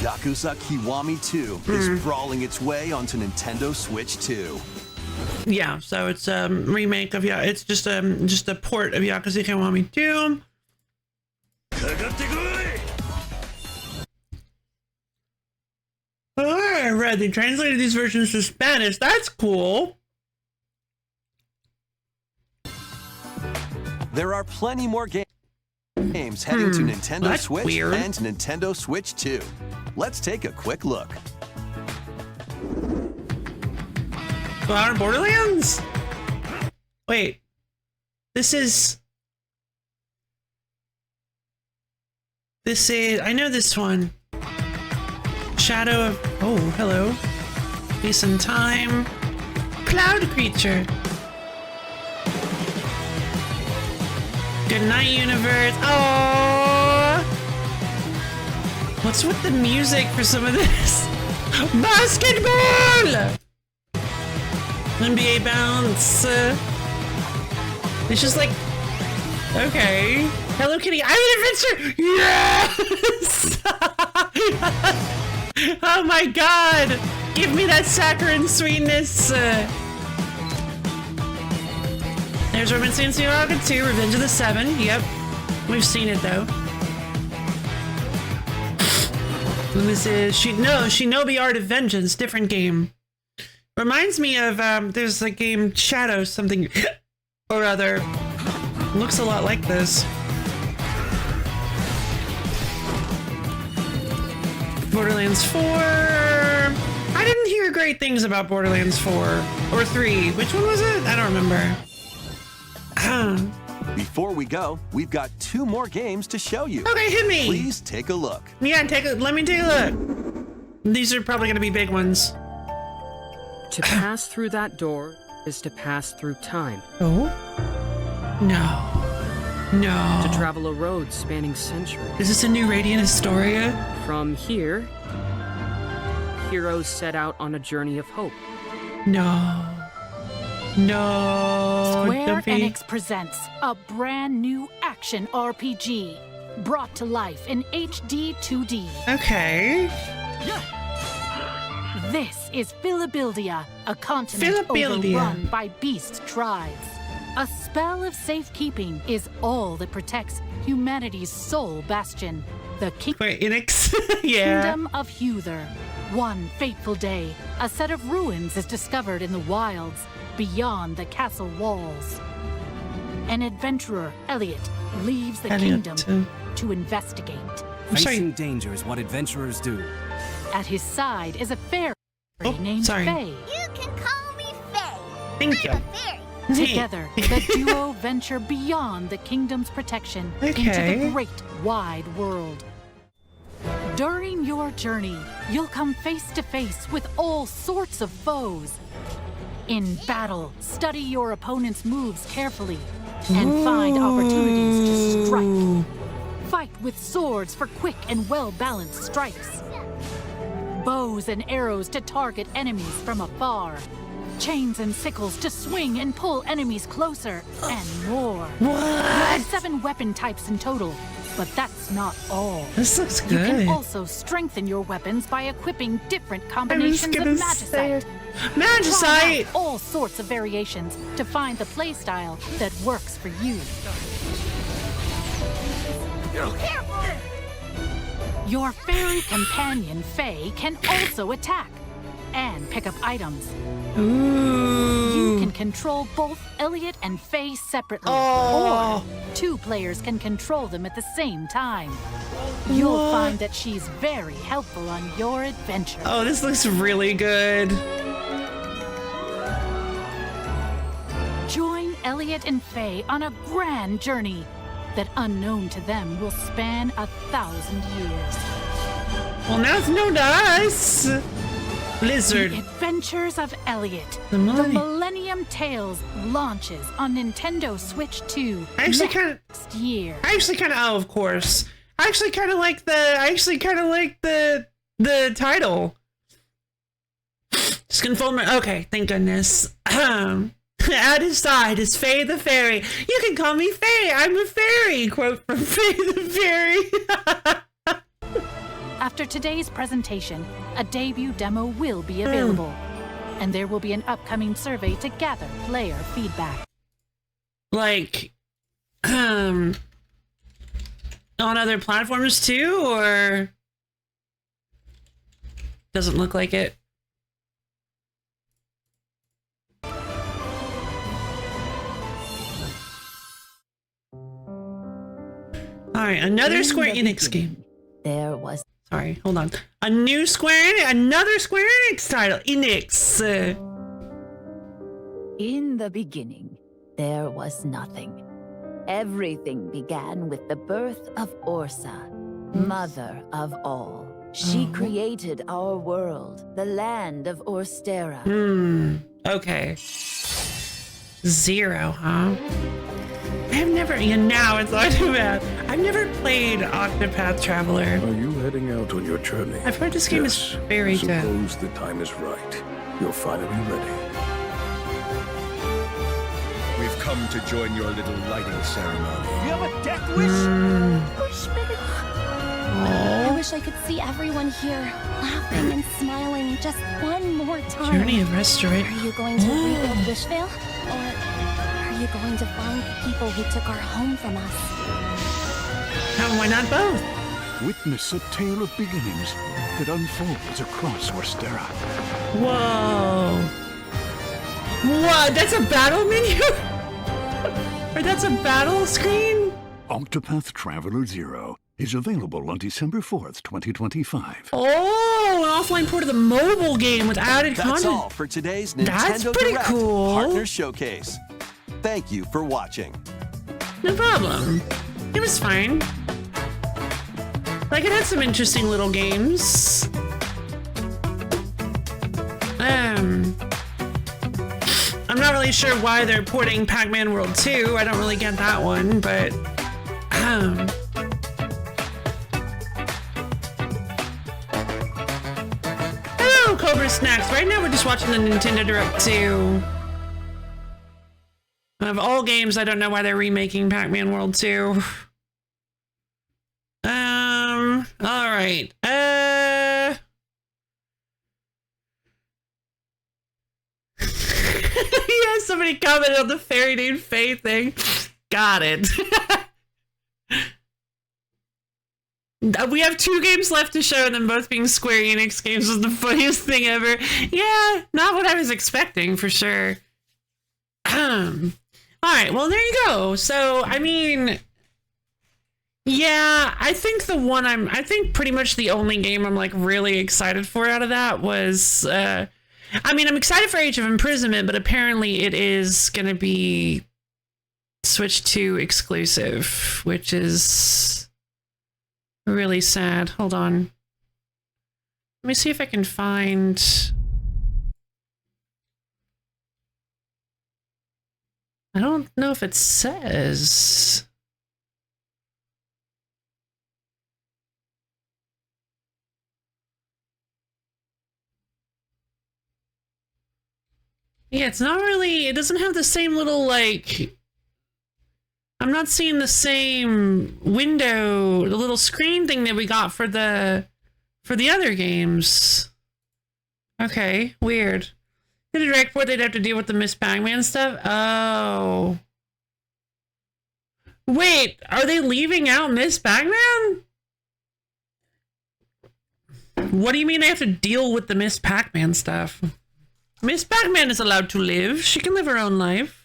Yakuza Kiwami 2 is brawling its way onto Nintendo Switch 2. Yeah, so it's a remake of it's just a port of Yakuza Kiwami 2. Oh, I read they translated these versions to Spanish. That's cool. There are plenty more games heading to Nintendo That's Switch weird. and Nintendo Switch 2. Let's take a quick look. Flower Borderlands? Wait. This is... I know this one. Shadow of... Oh, hello. Peace and Time. Cloud Creature. Good Night Universe. Oh! What's with the music for some of this? Basketball! NBA Bounce. It's just like... Okay. Hello Kitty Island Adventure! Yes! Oh my god! Give me that saccharine sweetness! There's Romance Saints 2, Revenge of the Seven. Yep. We've seen it though. And this is Shinobi Art of Vengeance, different game. Reminds me of there's a game Shadow something or other. Looks a lot like this. Borderlands 4. I didn't hear great things about Borderlands 4 or 3. Which one was it? I don't remember. Before we go, we've got 2 more games to show you. Okay, hit me. Please take a look. Yeah, let me take a look. These are probably going to be big ones. To pass through that door is to pass through time. Oh? No. No. To travel a road spanning centuries. Is this a new Radiant Historia? From here, heroes set out on a journey of hope. No. No. Square Enix presents a brand new action RPG. brought to life in HD 2D. Okay. This is Philabildia, a continent overrun by beast tribes. A spell of safekeeping is all that protects humanity's sole bastion, the Kingdom of Huther. One fateful day, a set of ruins is discovered in the wilds beyond the castle walls. An adventurer, Elliot, leaves the kingdom to investigate. Facing danger is what adventurers do. At his side is a fairy named Faye. You can call me Faye. Thank you. I'm a fairy. Together, the duo venture beyond the kingdom's protection into the great wide world. During your journey, you'll come face to face with all sorts of foes. In battle, study your opponent's moves carefully and find opportunities to strike. Fight with swords for quick and well-balanced strikes. Bows and arrows to target enemies from afar. Chains and sickles to swing and pull enemies closer, and more. There are 7 weapon types in total, but that's not all. This looks good. You can also strengthen your weapons by equipping different combinations of magicite. Try out all sorts of variations to find the playstyle that works for you. Careful! Your fairy companion, Faye, can also attack and pick up items. You can control both Elliot and Faye separately, or 2 players can control them at the same time. You'll find that she's very helpful on your adventure. Oh, this looks really good. Join Elliot and Faye on a grand journey that, unknown to them, will span 1,000 years. Well, now it's known to us. Blizzard. The Adventures of Elliot. The Millennium Tales launches on Nintendo Switch 2 next year. I actually kind of, oh, of course. I actually kind of like the title. Just confirm it. Okay, thank goodness. At his side is Faye the Fairy. You can call me Faye. I'm a fairy. Quote from Faye the Fairy. After today's presentation, a debut demo will be available, and there will be an upcoming survey to gather player feedback. Like, on other platforms too, or doesn't look like it. All right, another Square Enix game. There was. Sorry, hold on. Another Square Enix title. Enix. In the beginning, there was nothing. Everything began with the birth of Orsa, mother of all. She created our world, the land of Orstera. Okay. 0, huh? I've never, now it's not too bad. I've never played Octopath Traveler. Are you heading out on your journey? I've heard this game is very good. Suppose the time is right. You're finally ready. We've come to join your little lighting ceremony. You have a death wish? I wish I could see everyone here laughing and smiling just one more time. Journey of Restoration. Are you going to rebuild Wishvale? Or are you going to find the people who took our home from us? No, why not both? Witness a tale of beginnings that unfolds across Orstera. Whoa. What? That's a battle menu? Or that's a battle screen? Octopath Traveler 0 is available on December 4th, 2025. Oh, an offline port of the mobile game with added content. That's all for today's Nintendo That's pretty Direct cool. Partner Showcase. Thank you for watching. No problem. It was fine. Like, it had some interesting little games. I'm not really sure why they're porting Pac-Man World 2. I don't really get that one, but hello, Cobra Snacks. Right now we're just watching the Nintendo Direct 2. Of all games, I don't know why they're remaking Pac-Man World 2. right. Yeah, somebody commented on the fairy named Faye thing. Got it. We have 2 games left to show, and them both being Square Enix games was the funniest thing ever. Yeah, not what I was expecting, for sure. Alright, well, there you go. So, I mean... Yeah, I think I think pretty much the only game I'm, like, really excited for out of that was... I mean, I'm excited for Age of Imprisonment, but apparently it is going to be Switch 2 exclusive, which is... really sad. Hold on. Let me see if I can find... I don't know if it says... Yeah, it's not really... It doesn't have the same little, like... I'm not seeing the same window, the little screen thing that we got for the other games. Okay, weird. In the direct port, they'd have to deal with the Miss Pac-Man stuff. Oh. Wait, are they leaving out Miss Pac-Man? What do you mean they have to deal with the Miss Pac-Man stuff? Miss Pac-Man is allowed to live. She can live her own life.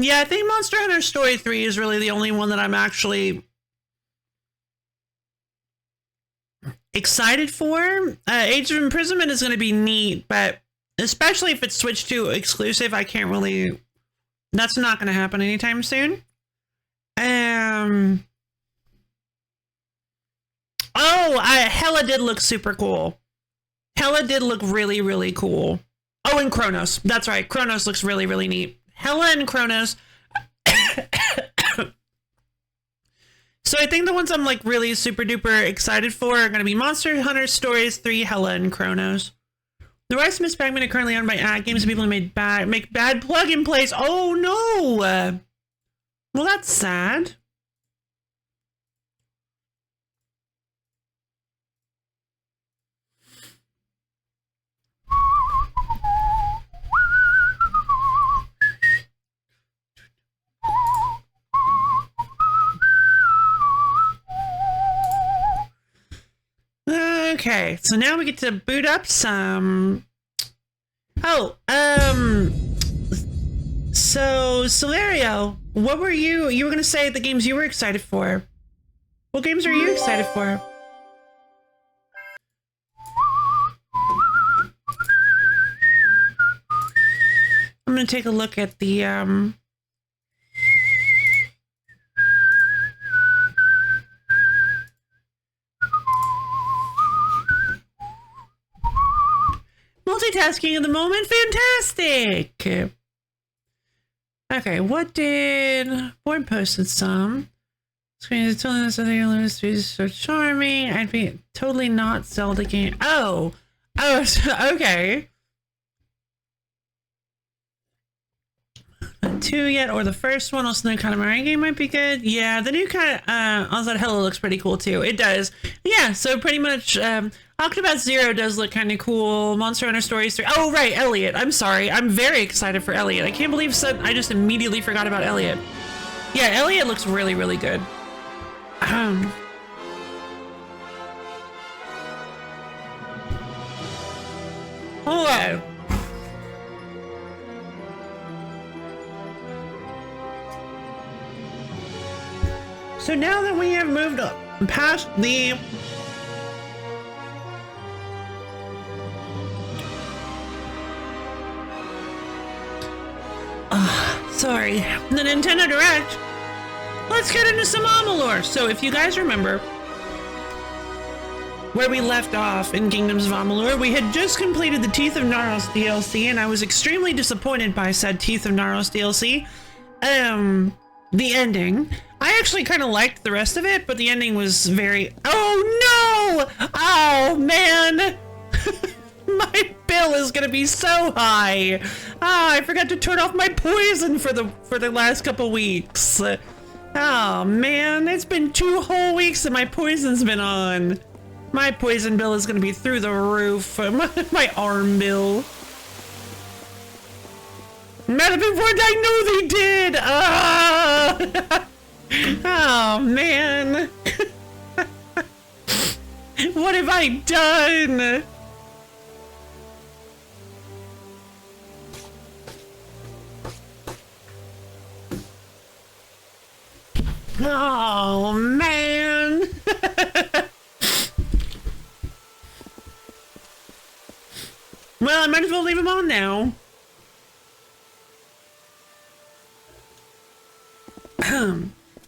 Yeah, I think Monster Hunter Story 3 is really the only one that I'm actually excited for. Age of Imprisonment is going to be neat, but especially if it's Switch 2 exclusive, I can't really... That's not going to happen anytime soon. Hella did look super cool. Hella did look really, really cool. Oh, and Chronos. That's right. Chronos looks really, really neat. Hella and Chronos. So I think the ones I'm like really super duper excited for are going to be Monster Hunter Stories 3, Hella, and Chronos. The rest of Miss Pac-Man are currently owned by ad games and people who make bad plug-in plays. Oh no! Well, that's sad. Okay, so now we get to boot up some... Oh, so, Celerio, what were you were going to say the games you were excited for. What games are you excited for? I'm going to take a look at the, multitasking at the moment. Fantastic. Okay, what did Boyd posted some screen is telling us something is so charming. I'd be totally not Zelda game. Oh, okay. Not 2 yet, or the first one. Also, the new Katamari game might be good. Yeah, the new kind of also Hello looks pretty cool too. It does. Yeah, so pretty much Octopath Zero does look kind of cool. Monster Hunter Stories 3. Oh right, Elliot. I'm sorry. I'm very excited for Elliot. I can't believe I just immediately forgot about Elliot. Yeah, Elliot looks really, really good. Hello. So now that we have moved up past the sorry, the Nintendo Direct, let's get into some Amalur. So if you guys remember where we left off in Kingdoms of Amalur, we had just completed the Teeth of Naros DLC, and I was extremely disappointed by said Teeth of Naros DLC. The ending. I actually kind of liked the rest of it, but the ending was very... Oh no! Oh man! bill is gonna be so high. Ah, I forgot to turn off my poison for the last couple weeks. Oh man, it's been 2 whole weeks that my poison's been on. My poison bill is gonna be through the roof. My arm bill. Medical report, I know they did! Ah! Oh man. What have I done? Oh man. Well, I might as well leave him on now.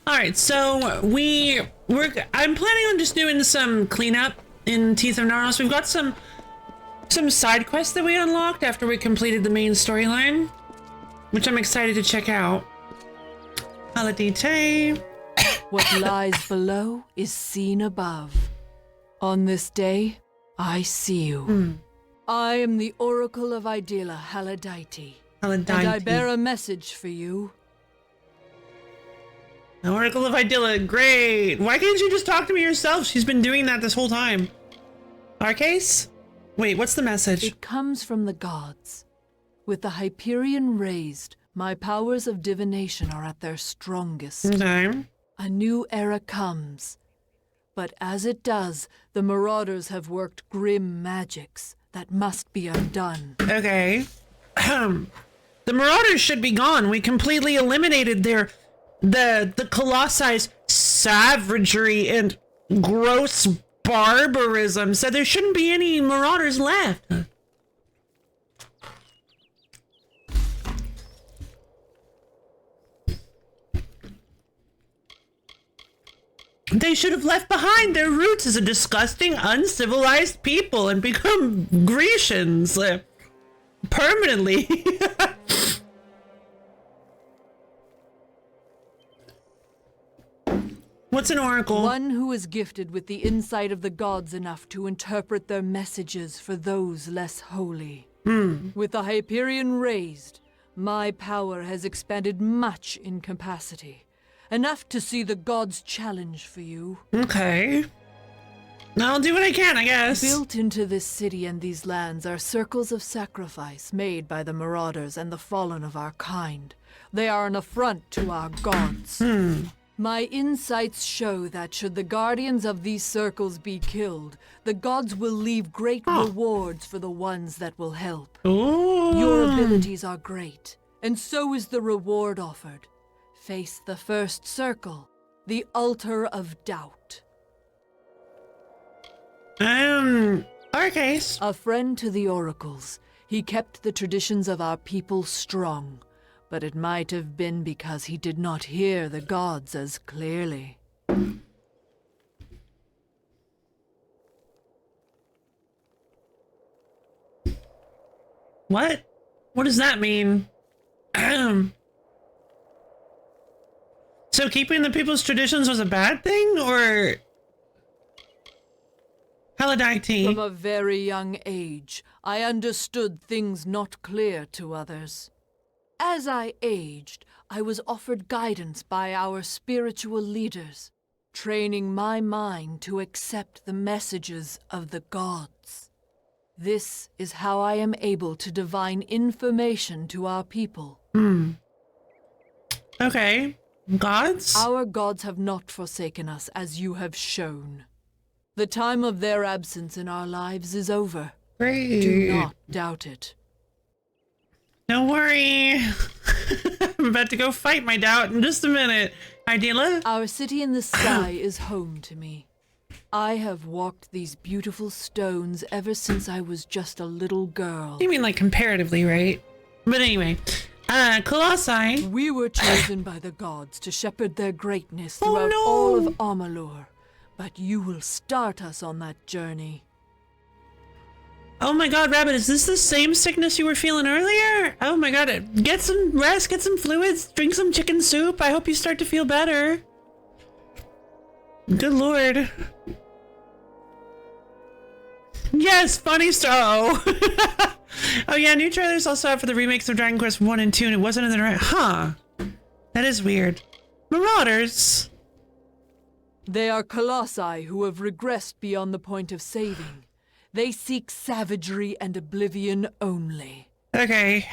All right, so I'm planning on just doing some cleanup in Teeth of Naros. We've got some side quests that we unlocked after we completed the main storyline, which I'm excited to check out. Haladite. What lies below is seen above. On this day, I see you. I am the Oracle of Idila, Haladite. And I bear a message for you. The Oracle of Idila, great. Why can't you just talk to me yourself? She's been doing that this whole time. Arcase? Wait, what's the message? It comes from the gods. With the Hyperion raised, my powers of divination are at their strongest. Okay. A new era comes. But as it does, the Marauders have worked grim magics that must be undone. Okay. The Marauders should be gone. We completely eliminated the Colossi savagery and gross barbarism, so there shouldn't be any Marauders left. They should have left behind their roots as a disgusting, uncivilized people and become Grecians permanently. What's an oracle? One who is gifted with the insight of the gods enough to interpret their messages for those less holy. With the Hyperion raised, my power has expanded much in capacity. Enough to see the gods challenge for you. Okay. I'll do what I can, I guess. Built into this city and these lands are circles of sacrifice made by the Marauders and the fallen of our kind. They are an affront to our gods. My insights show that should the guardians of these circles be killed, the gods will leave great rewards for the ones that will help. Ooh. Your abilities are great, and so is the reward offered. Face the first circle, the altar of doubt. Arcase. A friend to the oracles, he kept the traditions of our people strong. But it might have been because he did not hear the gods as clearly. What? What does that mean? So keeping the people's traditions was a bad thing, or? Haladite. From a very young age, I understood things not clear to others. As I aged, I was offered guidance by our spiritual leaders, training my mind to accept the messages of the gods. This is how I am able to divine information to our people. Okay. Gods? Our gods have not forsaken us, as you have shown. The time of their absence in our lives is over. Great. Do not doubt it. Don't worry. I'm about to go fight my doubt in just a minute. Idila? Our city in the sky is home to me. I have walked these beautiful stones ever since I was just a little girl. You mean like comparatively, right? But anyway, Colossi. We were chosen by the gods to shepherd their greatness throughout all of Amalur. But you will start us on that journey. Oh my god, Rabbit, is this the same sickness you were feeling earlier? Oh my god, get some rest, get some fluids, drink some chicken soup. I hope you start to feel better. Good lord. Yes, funny stuff. Oh yeah, new trailers also out for the remakes of Dragon Quest 1 and 2, and it wasn't in the right. Huh. That is weird. Marauders. They are colossi who have regressed beyond the point of saving. They seek savagery and oblivion only. Okay.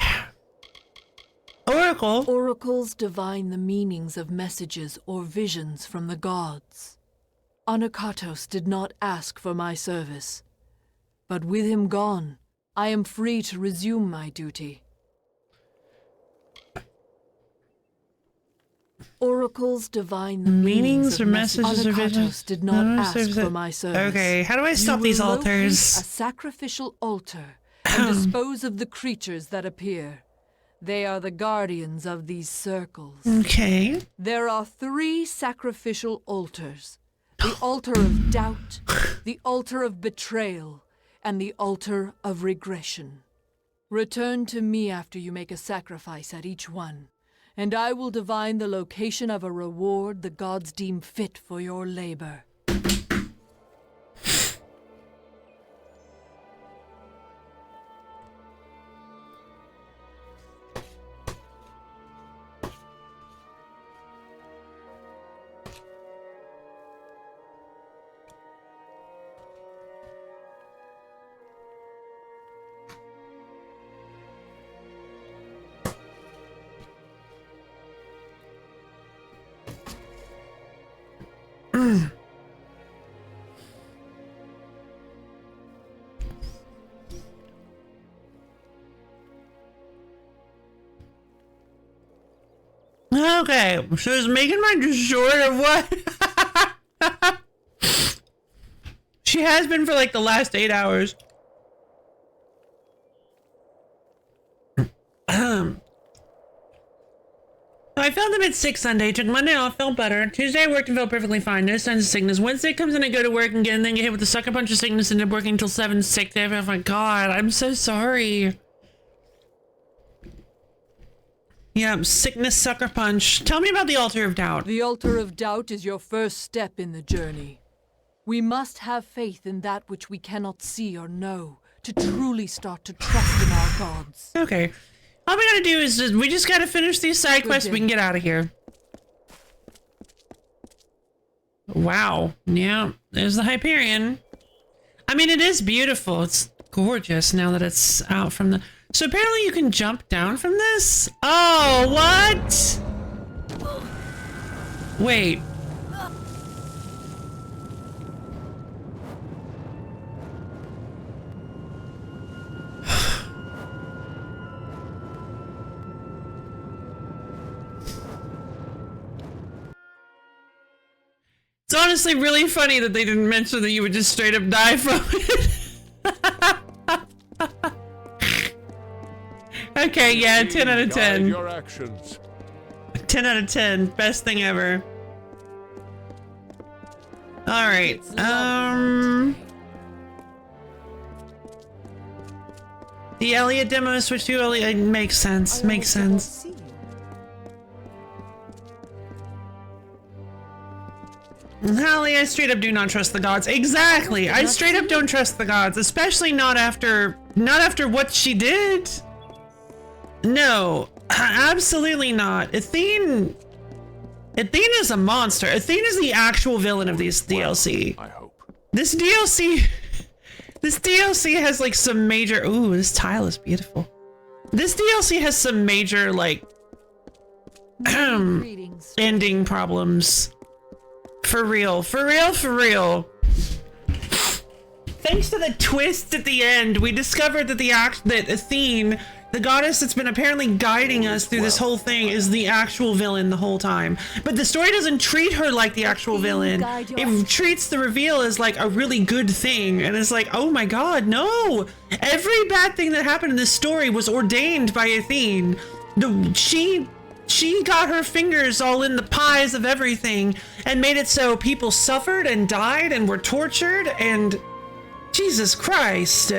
Oracle. Oracles divine the meanings of messages or visions from the gods. Anakatos did not ask for my service, but with him gone, I am free to resume my duty. Oracles divine the meanings or messages or visions. Did not ask for my service. Okay, how do I stop these altars? A sacrificial altar and dispose of the creatures that appear. They are the guardians of these circles. Okay. There are 3 sacrificial altars. The altar of doubt, the altar of betrayal, and the altar of regression. Return to me after you make a sacrifice at each one, and I will divine the location of a reward the gods deem fit for your labor. Okay, so it's making mine short of what? She has been for like the last 8 hours. I felt a bit sick Sunday, took Monday off, felt better. Tuesday I worked and felt perfectly fine, no signs of sickness. Wednesday comes in, I go to work and then get hit with a sucker punch of sickness and end up working until 7 sick day. Oh my god, I'm so sorry. Yeah, sickness sucker punch. Tell me about the altar of doubt. The altar of doubt is your first step in the journey. We must have faith in that which we cannot see or know to truly start to trust in our gods. Okay. All we gotta do is we just gotta finish these side quests. We can get out of here. Wow. Yeah, there's the Hyperion. I mean, it is beautiful. It's gorgeous now that it's out from the... So apparently you can jump down from this? Oh, what? Wait. It's honestly really funny that they didn't mention that you would just straight up die from it. Okay, yeah, 10 out of 10. Your actions. 10 out of 10. Best thing ever. Alright, the Elliot demo switch to Elliot makes sense. Makes sense. Hallie, I straight up do not trust the gods. Exactly. I straight up don't trust the gods, especially not after what she did. No, absolutely not. Athene is a monster. Athene is the actual villain of this DLC. I hope. This DLC has like some major, ooh, this tile is beautiful. This DLC has some major like ending problems. For real, for real, for real. Thanks to the twist at the end, we discovered that that Athene, the goddess that's been apparently guiding us through this whole thing, is the actual villain the whole time. But the story doesn't treat her like the actual villain. It treats the reveal as like a really good thing. And it's like, oh my god, no! Every bad thing that happened in this story was ordained by Athene. She got her fingers all in the pies of everything and made it so people suffered and died and were tortured and... Jesus Christ.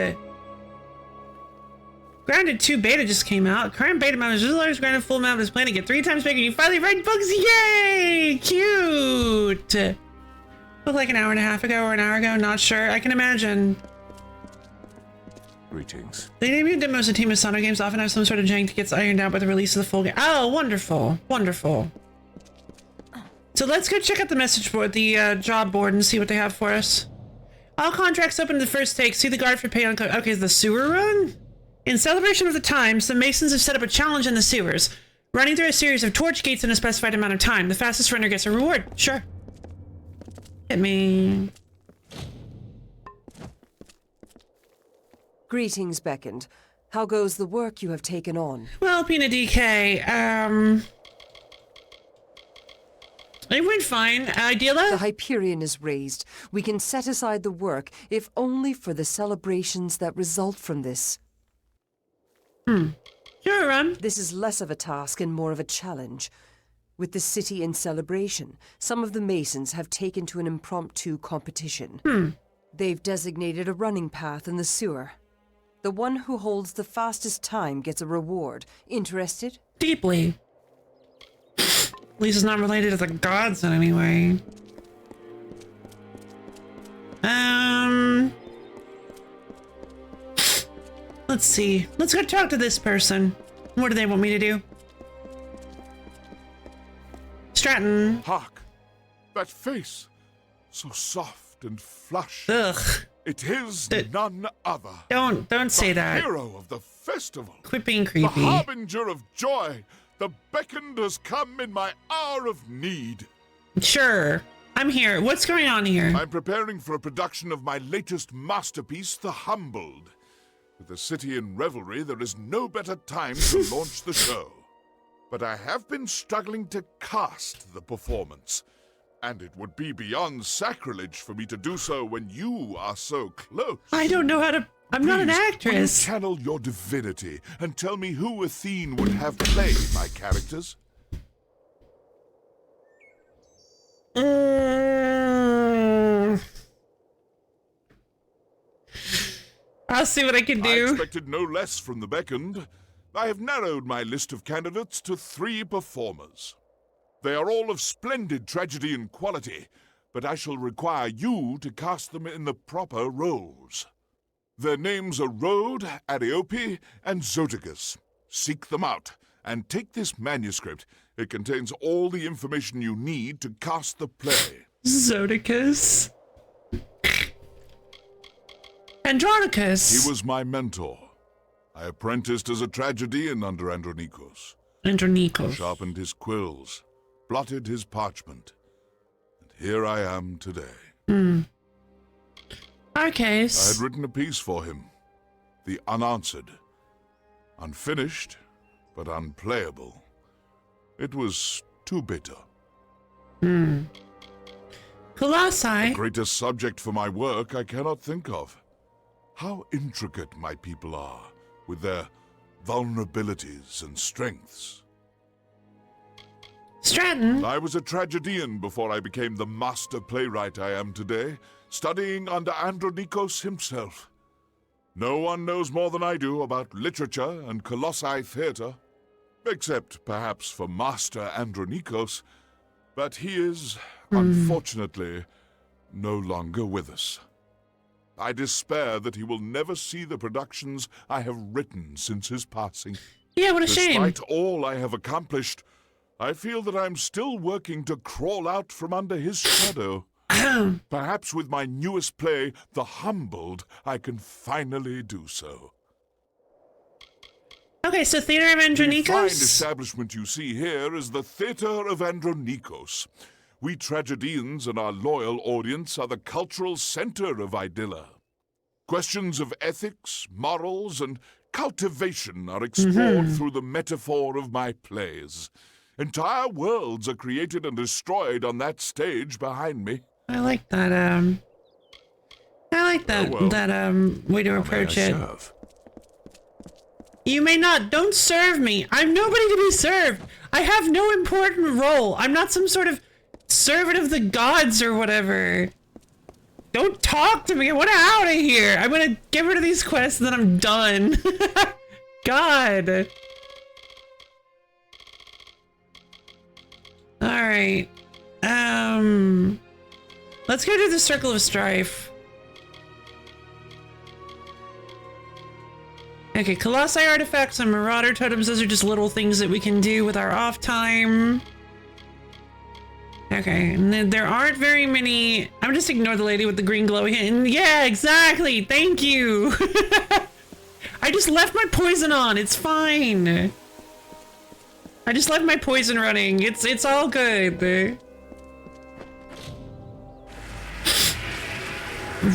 Grounded 2 beta just came out. Current beta mount is just grounded full mount of this planet. Get 3 times bigger. You finally write books. Yay! Cute! Looked like an hour and a half ago or an hour ago. Not sure. I can imagine. Greetings. They debuted demos of Team Asano games often have some sort of jank that gets ironed out by the release of the full game. Oh, wonderful. Wonderful. So let's go check out the message board, the job board, and see what they have for us. All contracts open to the first take. See the guard for pay on... Okay, the sewer run? In celebration of the times, the Masons have set up a challenge in the sewers. Running through a series of torch gates in a specified amount of time. The fastest runner gets a reward. Sure. Hit me. Greetings, Beckoned. How goes the work you have taken on? Well, Pina DK, it went fine. Dila? The Hyperion is raised. We can set aside the work, if only for the celebrations that result from this. Sure, Ron. This is less of a task and more of a challenge. With the city in celebration, some of the Masons have taken to an impromptu competition. They've designated a running path in the sewer. The one who holds the fastest time gets a reward. Interested? Deeply. At least it's not related to the gods in any way. Let's see. Let's go talk to this person. What do they want me to do? Stratton. Hark! That face! So soft and flush. Ugh. It is none other. Don't say that. The hero of the festival. Quit being creepy. The harbinger of joy. The beckoned has come in my hour of need. Sure. I'm here. What's going on here? I'm preparing for a production of my latest masterpiece, The Humbled. With the city in revelry, there is no better time to launch the show. But I have been struggling to cast the performance. And it would be beyond sacrilege for me to do so when you are so close. I don't know how to... I'm not an actress. Will you channel your divinity and tell me who Athene would have play my characters? I'll see what I can do. I expected no less from the beckoned. I have narrowed my list of candidates to 3 performers. They are all of splendid tragedy and quality, but I shall require you to cast them in the proper roles. Their names are Rhode, Ariope, and Zoticus. Seek them out, and take this manuscript. It contains all the information you need to cast the play. Zoticus. Andronicus. He was my mentor. I apprenticed as a tragedian under Andronikos. Andronikos. Sharpened his quills, blotted his parchment, and here I am today. Okay. I had written a piece for him, The Unanswered. Unfinished, but unplayable. It was too bitter. Colossi. The greatest subject for my work I cannot think of. How intricate my people are, with their vulnerabilities and strengths. Stratton. I was a tragedian before I became the master playwright I am today, studying under Andronikos himself. No one knows more than I do about literature and Colossi theater, except perhaps for Master Andronikos, but he is, unfortunately, no longer with us. I despair that he will never see the productions I have written since his passing. Yeah, what a shame. Despite all I have accomplished, I feel that I'm still working to crawl out from under his shadow. Perhaps with my newest play, The Humbled, I can finally do so. Okay, so Theater of Andronikos? The fine establishment you see here is the Theater of Andronikos. We tragedians and our loyal audience are the cultural center of Idylla. Questions of ethics, morals, and cultivation are explored through the metaphor of my plays. Entire worlds are created and destroyed on that stage behind me. I like that, way to approach it. Serve? You may not. Don't serve me. I'm nobody to be served. I have no important role. I'm not some sort of servant of the gods or whatever. Don't talk to me. I want out of here. I'm gonna get rid of these quests and then I'm done. God. Alright. Let's go to the Circle of Strife. Okay, Colossi artifacts and Marauder totems, those are just little things that we can do with our off time. Okay, and then there aren't very many. I'm just ignore the lady with the green glowy hand. Yeah, exactly. Thank you. I just left my poison on. It's fine. I just left my poison running. It's all good.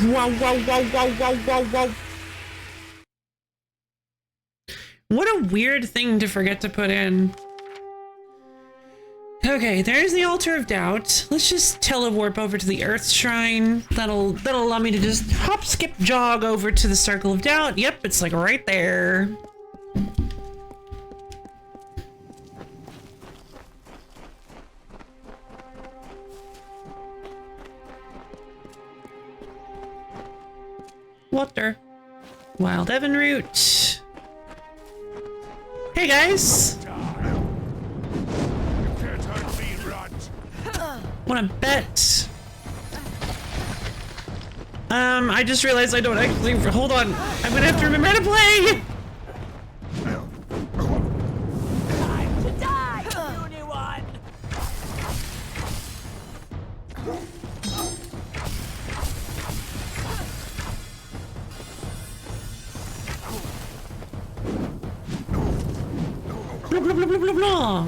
Wow, wow, wow, wow, wow, wow, wow. What a weird thing to forget to put in. Okay, there's the Altar of Doubt. Let's just telewarp over to the Earth Shrine. That'll allow me to just hop, skip, jog over to the Circle of Doubt. Yep, it's like right there. Water. Wild Evan root. Hey guys! Wanna bet? I just realized I don't actually. Hold on. I'm gonna have to remember how to play! Time to die, puny one! Blah, blah, blah, blah, blah, blah.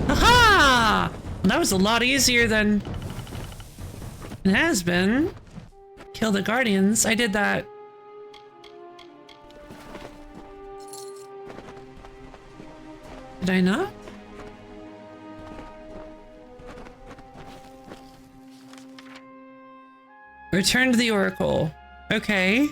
Aha! That was a lot easier than it has been. Kill the Guardians. I did that. Did I not? Return to the Oracle. Okay.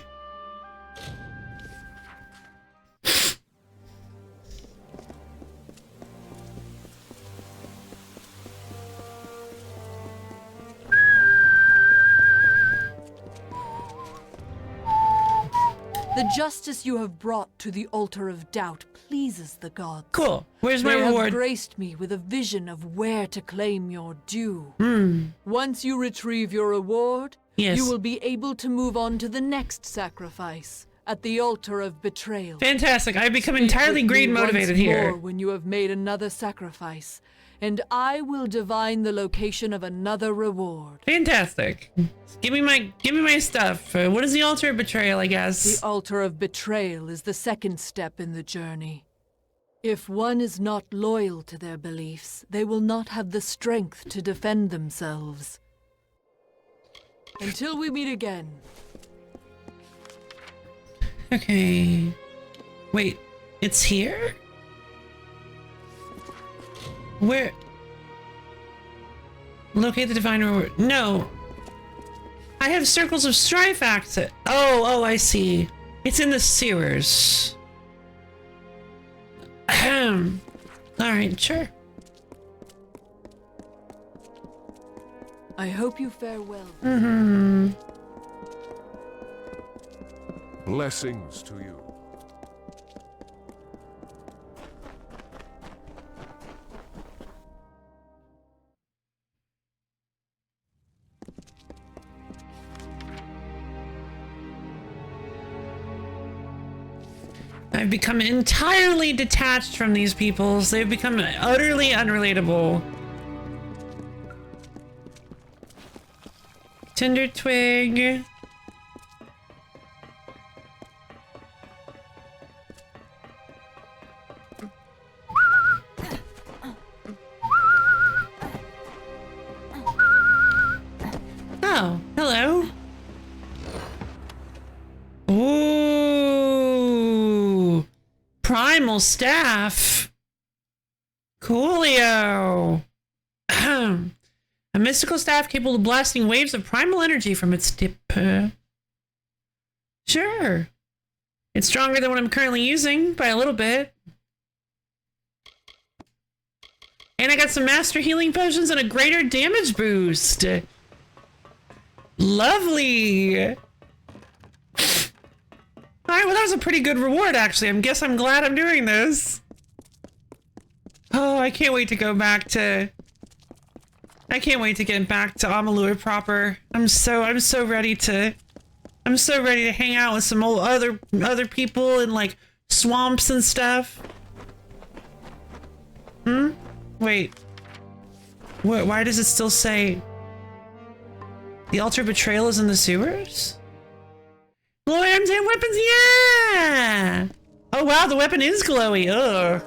The justice you have brought to the Altar of Doubt pleases the gods. Cool. Where's my They reward? have graced me with a vision of where to claim your due. Once you retrieve your reward, yes, you will be able to move on to the next sacrifice at the Altar of Betrayal. Fantastic. I've become entirely greed motivated here. More when you have made another sacrifice, and I will divine the location of another reward. Fantastic. Give me my stuff. What is the Altar of Betrayal, I guess? The Altar of Betrayal is the second step in the journey. If one is not loyal to their beliefs, they will not have the strength to defend themselves. Until we meet again. Okay. Wait, it's here? Where? Locate the divine reward. No. I have circles of strife access. Oh, I see. It's in the sewers. Ahem. Alright, sure. I hope you fare well. Blessings to you. I've become entirely detached from these peoples. They've become utterly unrelatable. Tinder twig. Oh, hello. Ooh. Primal staff. Coolio. A mystical staff capable of blasting waves of primal energy from its tip. Sure. It's stronger than what I'm currently using by a little bit. And I got some master healing potions and a greater damage boost. Lovely. Alright, well that was a pretty good reward actually. I'm glad I'm doing this. Oh, I can't wait to go back to... I can't wait to get back to Amalur proper. I'm so ready to I'm so ready to hang out with some old other people in like swamps and stuff. Wait. Why does it still say the altar of betrayal is in the sewers? Glow arms and weapons, yeah! Oh wow, the weapon is glowy. Ugh.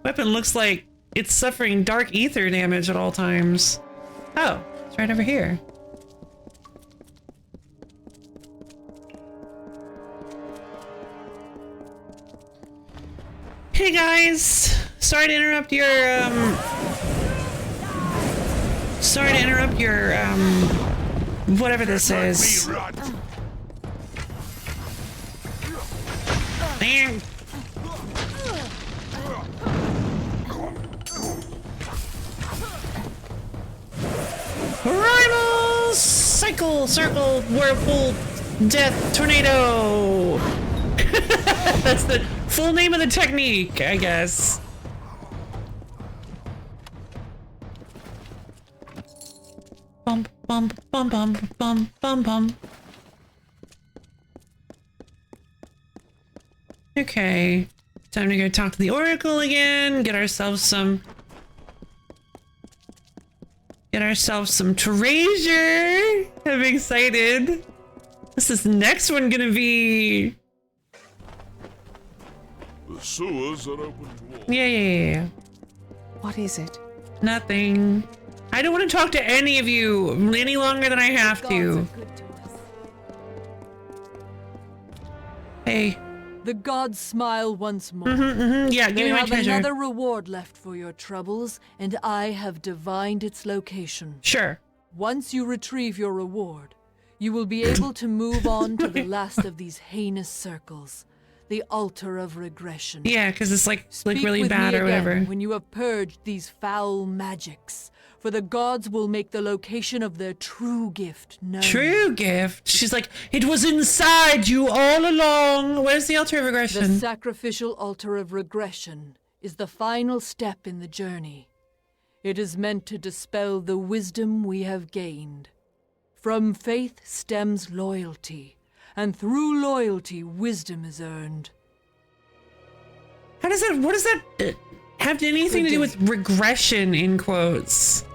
Weapon looks like it's suffering dark ether damage at all times. Oh, it's right over here. Hey guys, sorry to interrupt your whatever this is. Man. Rivals! Cycle, circle, whirlpool, death, tornado! That's the full name of the technique, I guess. Bump, bump, bump, bump, bump, bump, bump. Okay. Time to go talk to the Oracle again, get ourselves some treasure. I'm excited. What's this next one gonna be? The sewers are open to all. Yeah. What is it? Nothing. I don't want to talk to any of you any longer than I have to. Hey. The gods smile once more. Yeah, give me my treasure. They have another reward left for your troubles, and I have divined its location. Sure. Once you retrieve your reward, you will be able to move on to the last of these heinous circles, the altar of regression. Yeah, because it's like really Speak bad with or me whatever. again when you have purged these foul magics, for the gods will make the location of their true gift known. True gift? She's like, it was inside you all along. Where's the altar of regression? The sacrificial altar of regression is the final step in the journey. It is meant to dispel the wisdom we have gained. From faith stems loyalty, and through loyalty, wisdom is earned. What does that have anything to do with regression, in quotes?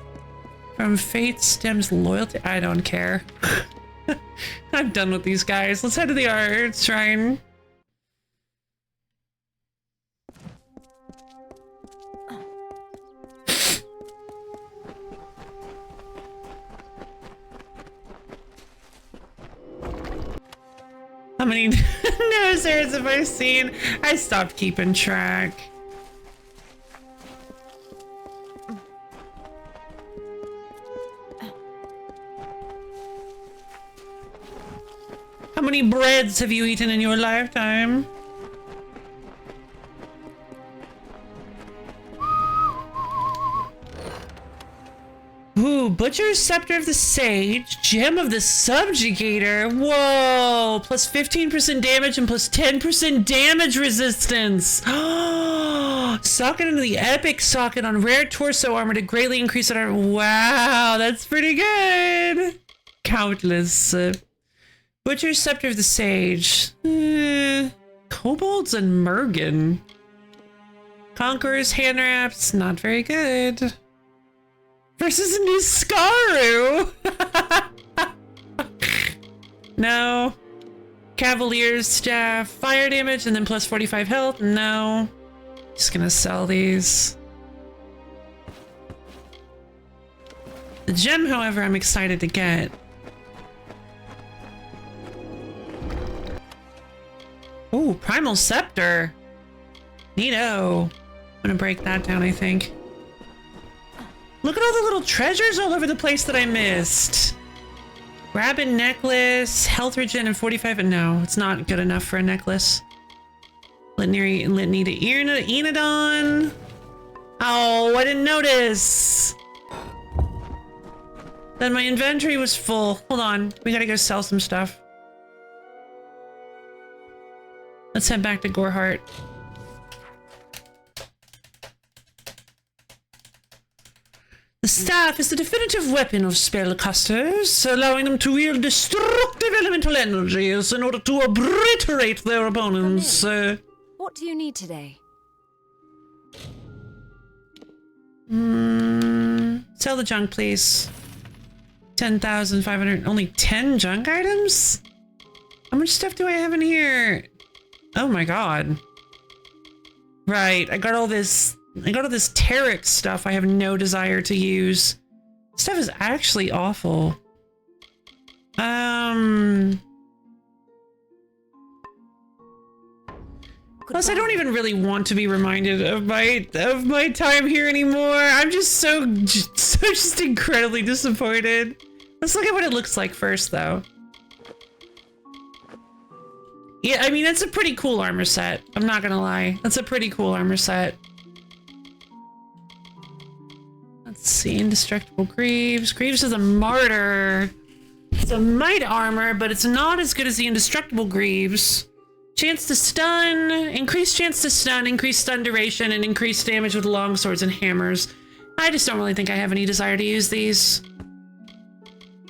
From faith stems loyalty? I don't care. I'm done with these guys. Let's head to the art shrine. How many nosers have I seen? I stopped keeping track. How many breads have you eaten in your lifetime? Ooh, Butcher's Scepter of the Sage, Gem of the Subjugator. Whoa, plus 15% damage and plus 10% damage resistance. Socket into the epic socket on rare torso armor to greatly increase it. Wow, that's pretty good. Countless. Butcher's Scepter of the Sage. Kobolds and Mergen. Conqueror's Hand Wraps, not very good. Versus a new Niskaru! No. Cavalier's Staff, fire damage, and then plus 45 health. No. Just gonna sell these. The gem, however, I'm excited to get. Ooh, Primal Scepter. Neato. I'm gonna break that down, I think. Look at all the little treasures all over the place that I missed. Rabbit necklace, health regen, and 45. No, it's not good enough for a necklace. Litany to Enodon. Oh, I didn't notice. Then my inventory was full. Hold on, we gotta go sell some stuff. Let's head back to Goreheart. The staff is the definitive weapon of spellcasters, allowing them to wield destructive elemental energies in order to obliterate their opponents. What do you need today? Sell the junk, please. 10,500. Only 10 junk items? How much stuff do I have in here? Oh my god. Right, I got all this Tarek stuff I have no desire to use. Stuff is actually awful. Plus, I don't even really want to be reminded of my time here anymore. I'm just just incredibly disappointed. Let's look at what it looks like first, though. Yeah, I mean, that's a pretty cool armor set. I'm not gonna lie. That's a pretty cool armor set. Let's see, Indestructible Greaves. Greaves is a martyr. It's a might armor, but it's not as good as the Indestructible Greaves. Chance to stun, increased chance to stun, increased stun duration, and increased damage with long swords and hammers. I just don't really think I have any desire to use these.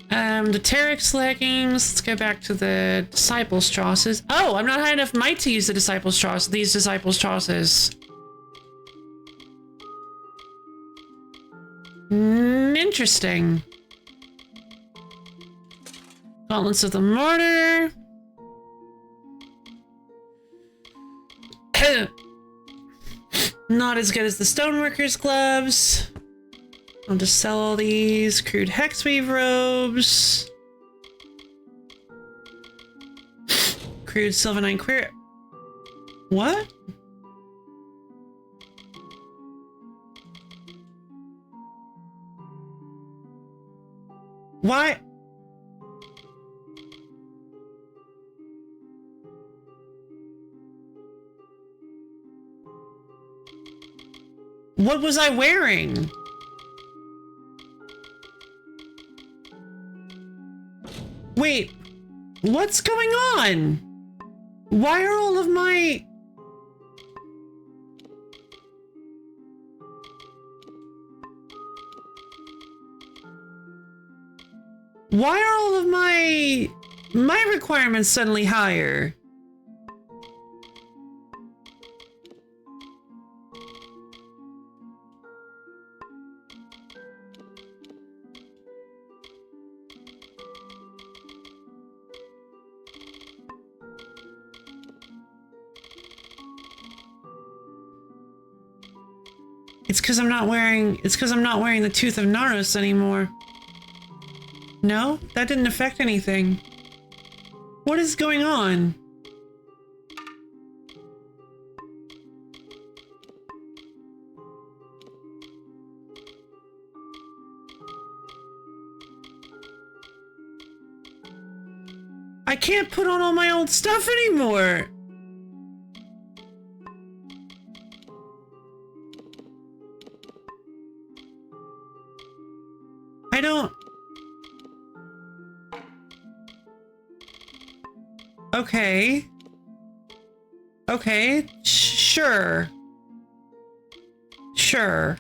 The Terex leggings. Let's go back to the Disciples' Trosses. Oh, I'm not high enough might to use the Disciples' Tross. These Disciples' Trosses. Interesting. Gauntlets of the Martyr. Not as good as the Stoneworker's gloves. I'll just sell all these. Crude Hexweave robes. Crude Sylvanite Queer. What? Why? What was I wearing? Wait, what's going on? Why are all of my... Why are all of my requirements suddenly higher? It's because I'm not wearing the Tooth of Naros anymore. No, that didn't affect anything. What is going on? I can't put on all my old stuff anymore. I don't... Okay. Okay, sure. Sure.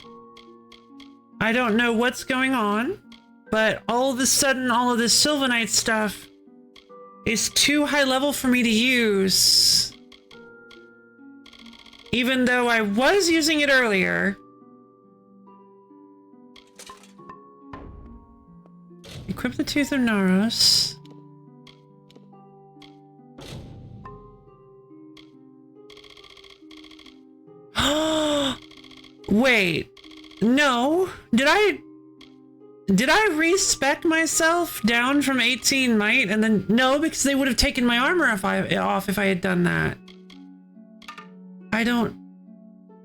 I don't know what's going on, but all of a sudden all of this Sylvanite stuff is too high level for me to use. Even though I was using it earlier. Equip the Tooth of Naros. Wait, no. Did I respec myself down from 18 might and then no, because they would have taken my armor off if I had done that. I don't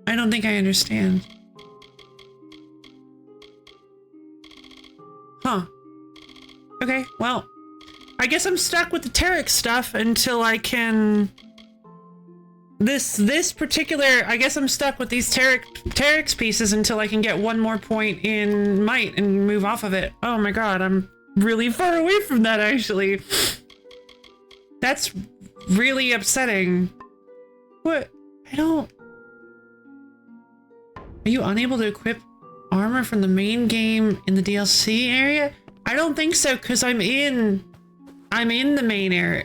think I understand. Huh. Okay, well, I guess I'm stuck with the Terex stuff until I can... This particular... I guess I'm stuck with these Terex pieces until I can get one more point in might and move off of it. Oh my god, I'm really far away from that, actually. That's really upsetting. What? I don't... Are you unable to equip armor from the main game in the DLC area? I don't think so, because I'm in the main area.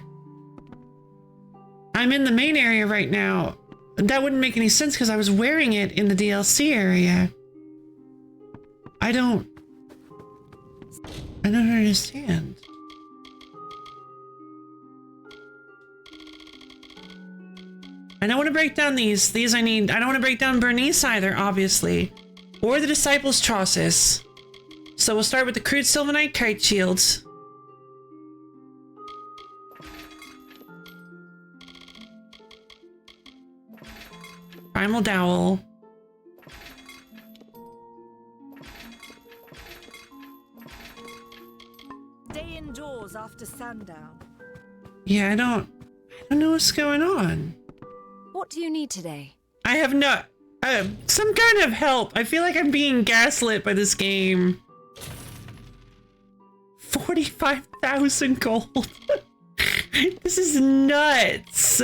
I'm in the main area right now. That wouldn't make any sense because I was wearing it in the DLC area. I don't understand. I don't want to break down these. I don't want to break down Bernice either, obviously. Or the Disciples' Trosses. So we'll start with the crude Sylvanite kite shields. Primal Dowel. Stay indoors after sundown. Yeah, I don't know what's going on. What do you need today? I have no... some kind of help. I feel like I'm being gaslit by this game. 45,000 gold. This is nuts.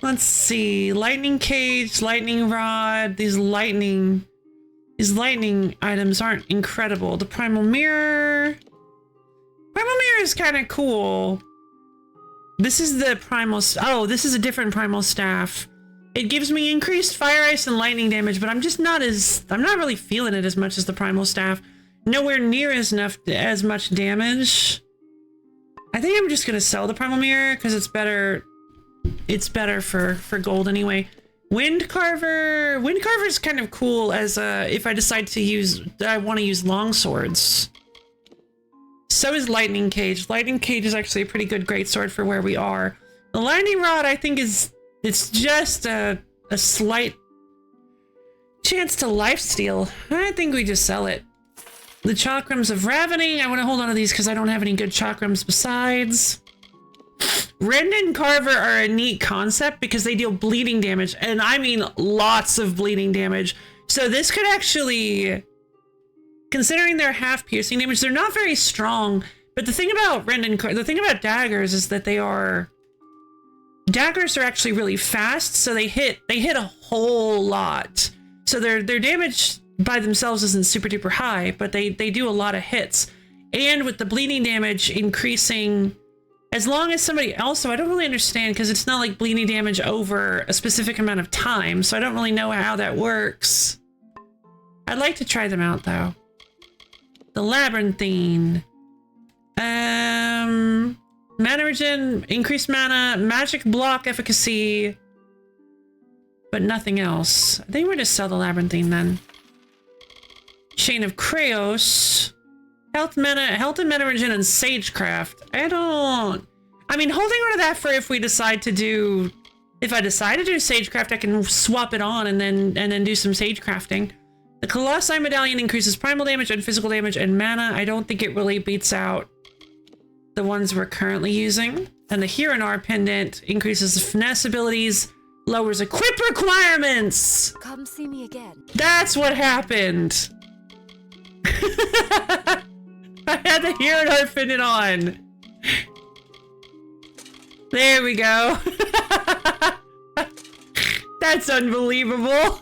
Let's see. Lightning cage, lightning rod. These lightning items aren't incredible. The primal mirror. Primal mirror is kind of cool. This is the primal... Oh, this is a different primal staff. It gives me increased fire, ice, and lightning damage, but I'm not really feeling it as much as the primal staff. Nowhere near as much damage. I think I'm just gonna sell the primal mirror because it's better. It's better for gold anyway. Wind carver. Wind carver is kind of cool as if I decide to use. I want to use long swords. So is lightning cage. Lightning cage is actually a pretty good greatsword for where we are. The lightning rod, I think, it's just a slight chance to lifesteal. I think we just sell it. The chakrams of ravening. I want to hold on to these because I don't have any good chakrams besides. Rend and Carver are a neat concept because they deal bleeding damage, and I mean lots of bleeding damage. So this could actually, considering they're half piercing damage, they're not very strong. But the thing about the thing about daggers is that daggers are actually really fast, so they hit a whole lot. So their damage by themselves isn't super duper high, but they do a lot of hits. And with the bleeding damage increasing, as long as somebody else, so I don't really understand because it's not like bleeding damage over a specific amount of time, so I don't really know how that works. I'd like to try them out though. The Labyrinthine. Mana regen, increased mana, magic block efficacy, but nothing else. I think we're gonna sell the Labyrinthine then. Chain of Kraos. Health and mana regen, and Sagecraft. I mean, holding on to that for if I decide to do Sagecraft, I can swap it on and then do some Sagecrafting. The Colossi Medallion increases primal damage and physical damage and mana. I don't think it really beats out the ones we're currently using. And the Hiranar Pendant increases the finesse abilities, lowers equip requirements. Come see me again. That's what happened. I had the Hiranar Pendant on. There we go. That's unbelievable.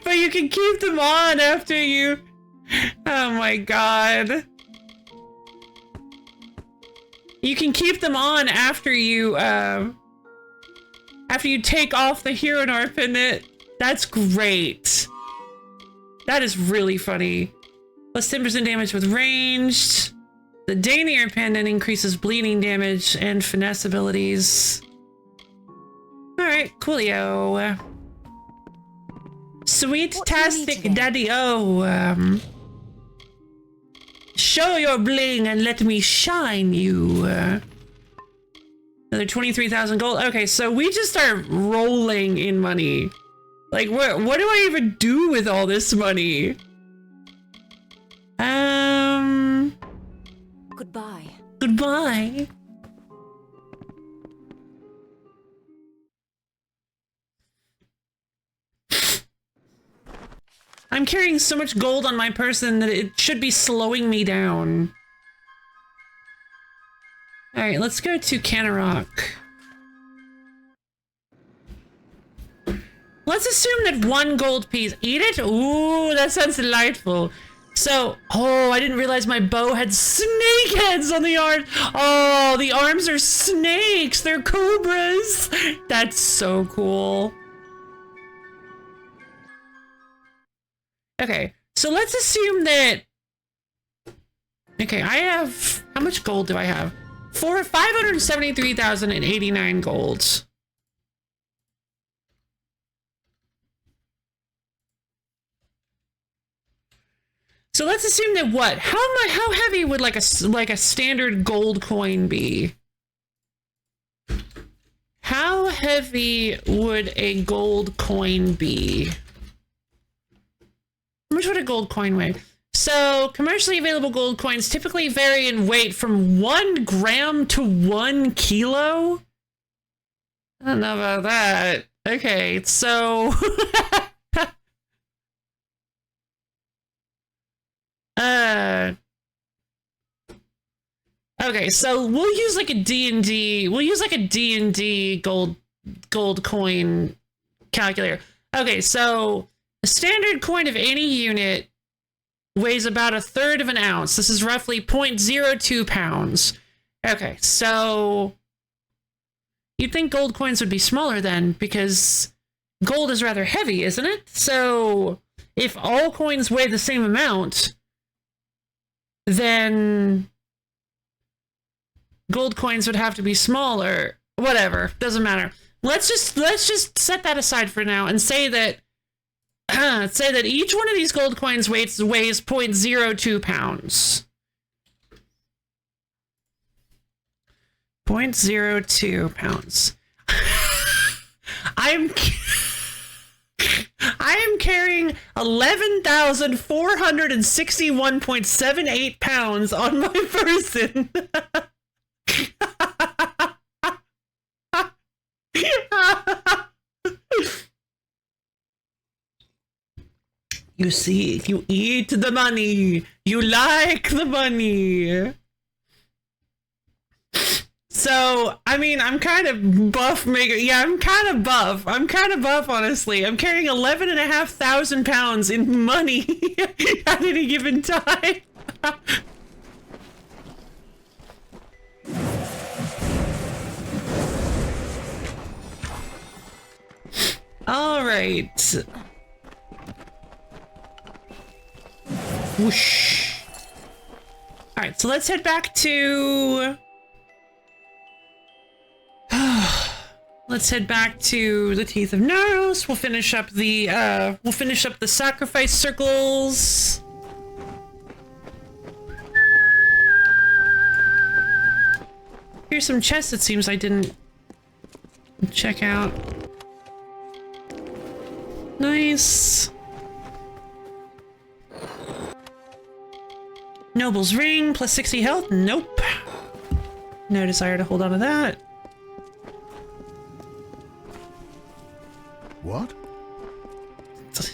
But you can keep them on after you... Oh my god. You can keep them on after you take off the Hiranar Pendant. That's great. That is really funny. Plus 10% damage with ranged. The Danier Pendant increases bleeding damage and finesse abilities. Alright, coolio. Sweet-tastic daddy-o. Show your bling and let me shine you. Another 23,000 gold. Okay, so we just start rolling in money. Like, what do I even do with all this money? Goodbye. Goodbye. I'm carrying so much gold on my person that it should be slowing me down. Alright, let's go to Canarok. Let's assume that 1 gold piece. Eat it? Ooh, that sounds delightful. So, oh, I didn't realize my bow had snake heads on the arm. Oh, the arms are snakes. They're cobras. That's so cool. Okay, so let's assume that... Okay, I have... How much gold do I have? 573,089 golds. So let's assume that what? How heavy would like a standard gold coin be? How heavy would a gold coin be? How much would a gold coin weigh? So commercially available gold coins typically vary in weight from 1 gram to 1 kilo. I don't know about that. Okay, so okay, so we'll use like a D&D. We'll use like a D&D gold coin calculator. Okay, so a standard coin of any unit weighs about 1/3 of an ounce. This is roughly 0.02 pounds. Okay, so you'd think gold coins would be smaller then, because gold is rather heavy, isn't it? So if all coins weigh the same amount, then gold coins would have to be smaller. Whatever, doesn't matter. Let's just set that aside for now and say that each one of these gold coins weighs 0.02 pounds. 0.02 pounds. I am carrying 11,461.78 pounds on my person. You see, you eat the money. You like the money. So, I mean, I'm kind of buff, yeah, I'm kind of buff, honestly. I'm carrying 11,500 pounds in money at any given time. All right. Whoosh. All right, so let's head back to... Let's head back to the Teeth of Naros. We'll finish up the sacrifice circles. Here's some chests it seems I didn't check out. Nice. Noble's ring, plus 60 health. Nope. No desire to hold on to that. What?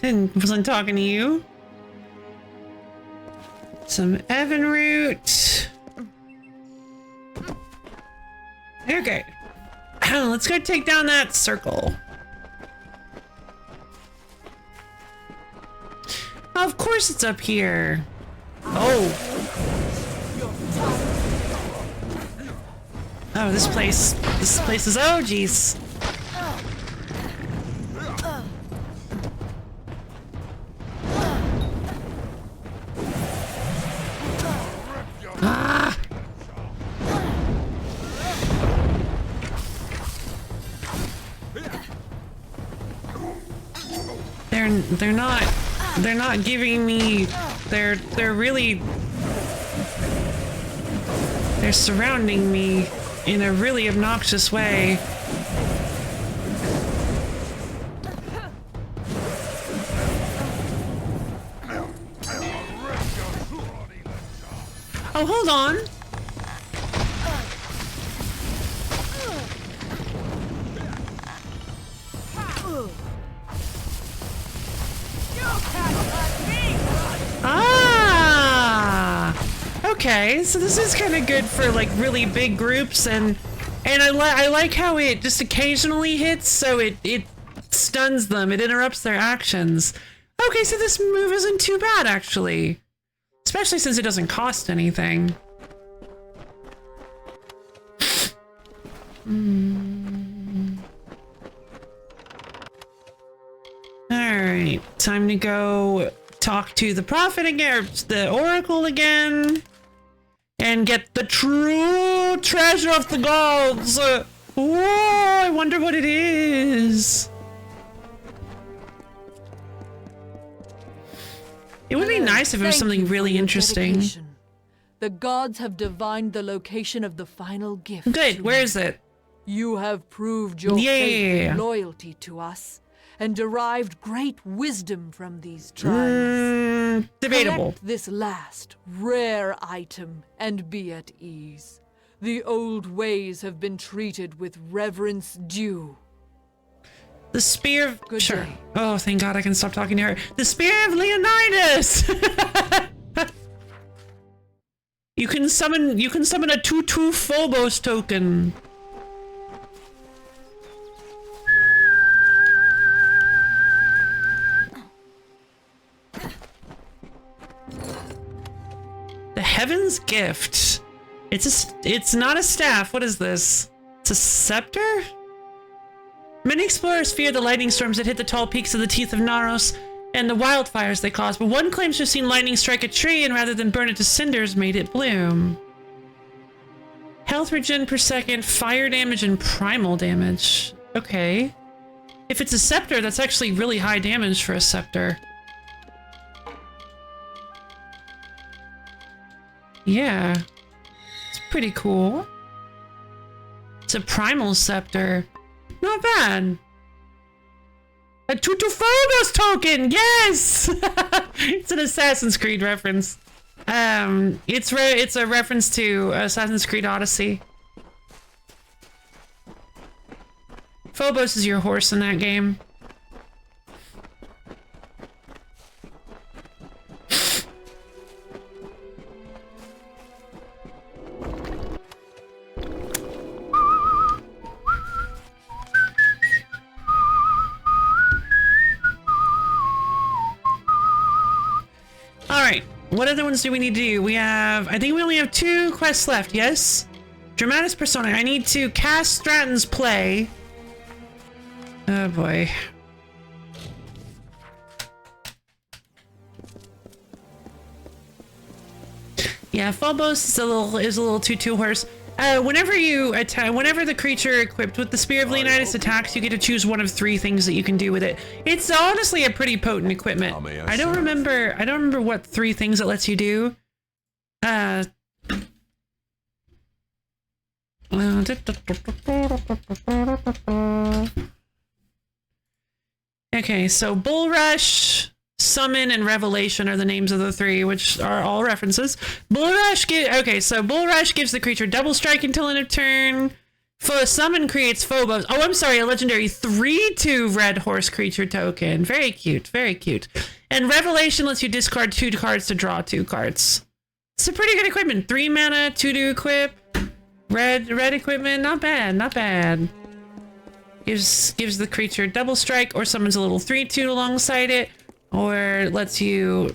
Wasn't talking to you. Some Evan root. Okay. Let's go take down that circle. Of course it's up here. Oh. Oh, this place is, oh geez. Ah. They're not giving me, they're surrounding me in a really obnoxious way. Oh, hold on. Ah! Okay, so this is kind of good for like really big groups, and I like how it just occasionally hits, so it stuns them. It interrupts their actions. Okay, so this move isn't too bad, actually. Especially since it doesn't cost anything. Alright, time to go talk to the prophet again, or the oracle again, and get the true treasure of the gods. Whoa, I wonder what it is. It would be nice if it was something really interesting. Dedication. The gods have divined the location of the final gift. Good, where is it? You have proved your faith and loyalty to us, and derived great wisdom from these trials. Debatable. Collect this last, rare item and be at ease. The old ways have been treated with reverence due. The spear of... Good sure. day. Oh, thank God I can stop talking to her. The spear of Leonidas! You can summon a 2/2 Phobos token. The Heaven's Gift. It's not a staff. What is this? It's a scepter? Many explorers fear the lightning storms that hit the tall peaks of the Teeth of Naros and the wildfires they cause, but one claims to have seen lightning strike a tree and rather than burn it to cinders, made it bloom. Health regen per second, fire damage, and primal damage. Okay. If it's a scepter, that's actually really high damage for a scepter. Yeah. It's pretty cool. It's a primal scepter. Not bad. A 2/2 Phobos token, yes! It's an Assassin's Creed reference. It's a reference to Assassin's Creed Odyssey. Phobos is your horse in that game. Alright, what other ones do we need to do? I think we only have 2 quests left, yes? Dramatis Persona. I need to cast Stratton's play. Oh boy. Yeah, Phobos is a little 2/2 horse. Whenever the creature equipped with the Spear of Leonidas attacks, you get to choose one of 3 things that you can do with it. It's honestly a pretty potent equipment. I don't remember what 3 things it lets you do. Okay, so Bull Rush, Summon, and Revelation are the names of the 3, which are all references. Bull Rush gives the creature double strike until end of turn. Summon creates Phobos. Oh, I'm sorry, a legendary 3/2 red horse creature token. Very cute, very cute. And Revelation lets you discard 2 cards to draw 2 cards. It's a pretty good equipment. 3 mana, 2 to equip. Red equipment, not bad, not bad. Gives the creature double strike, or summons a little 3/2 alongside it. Or lets you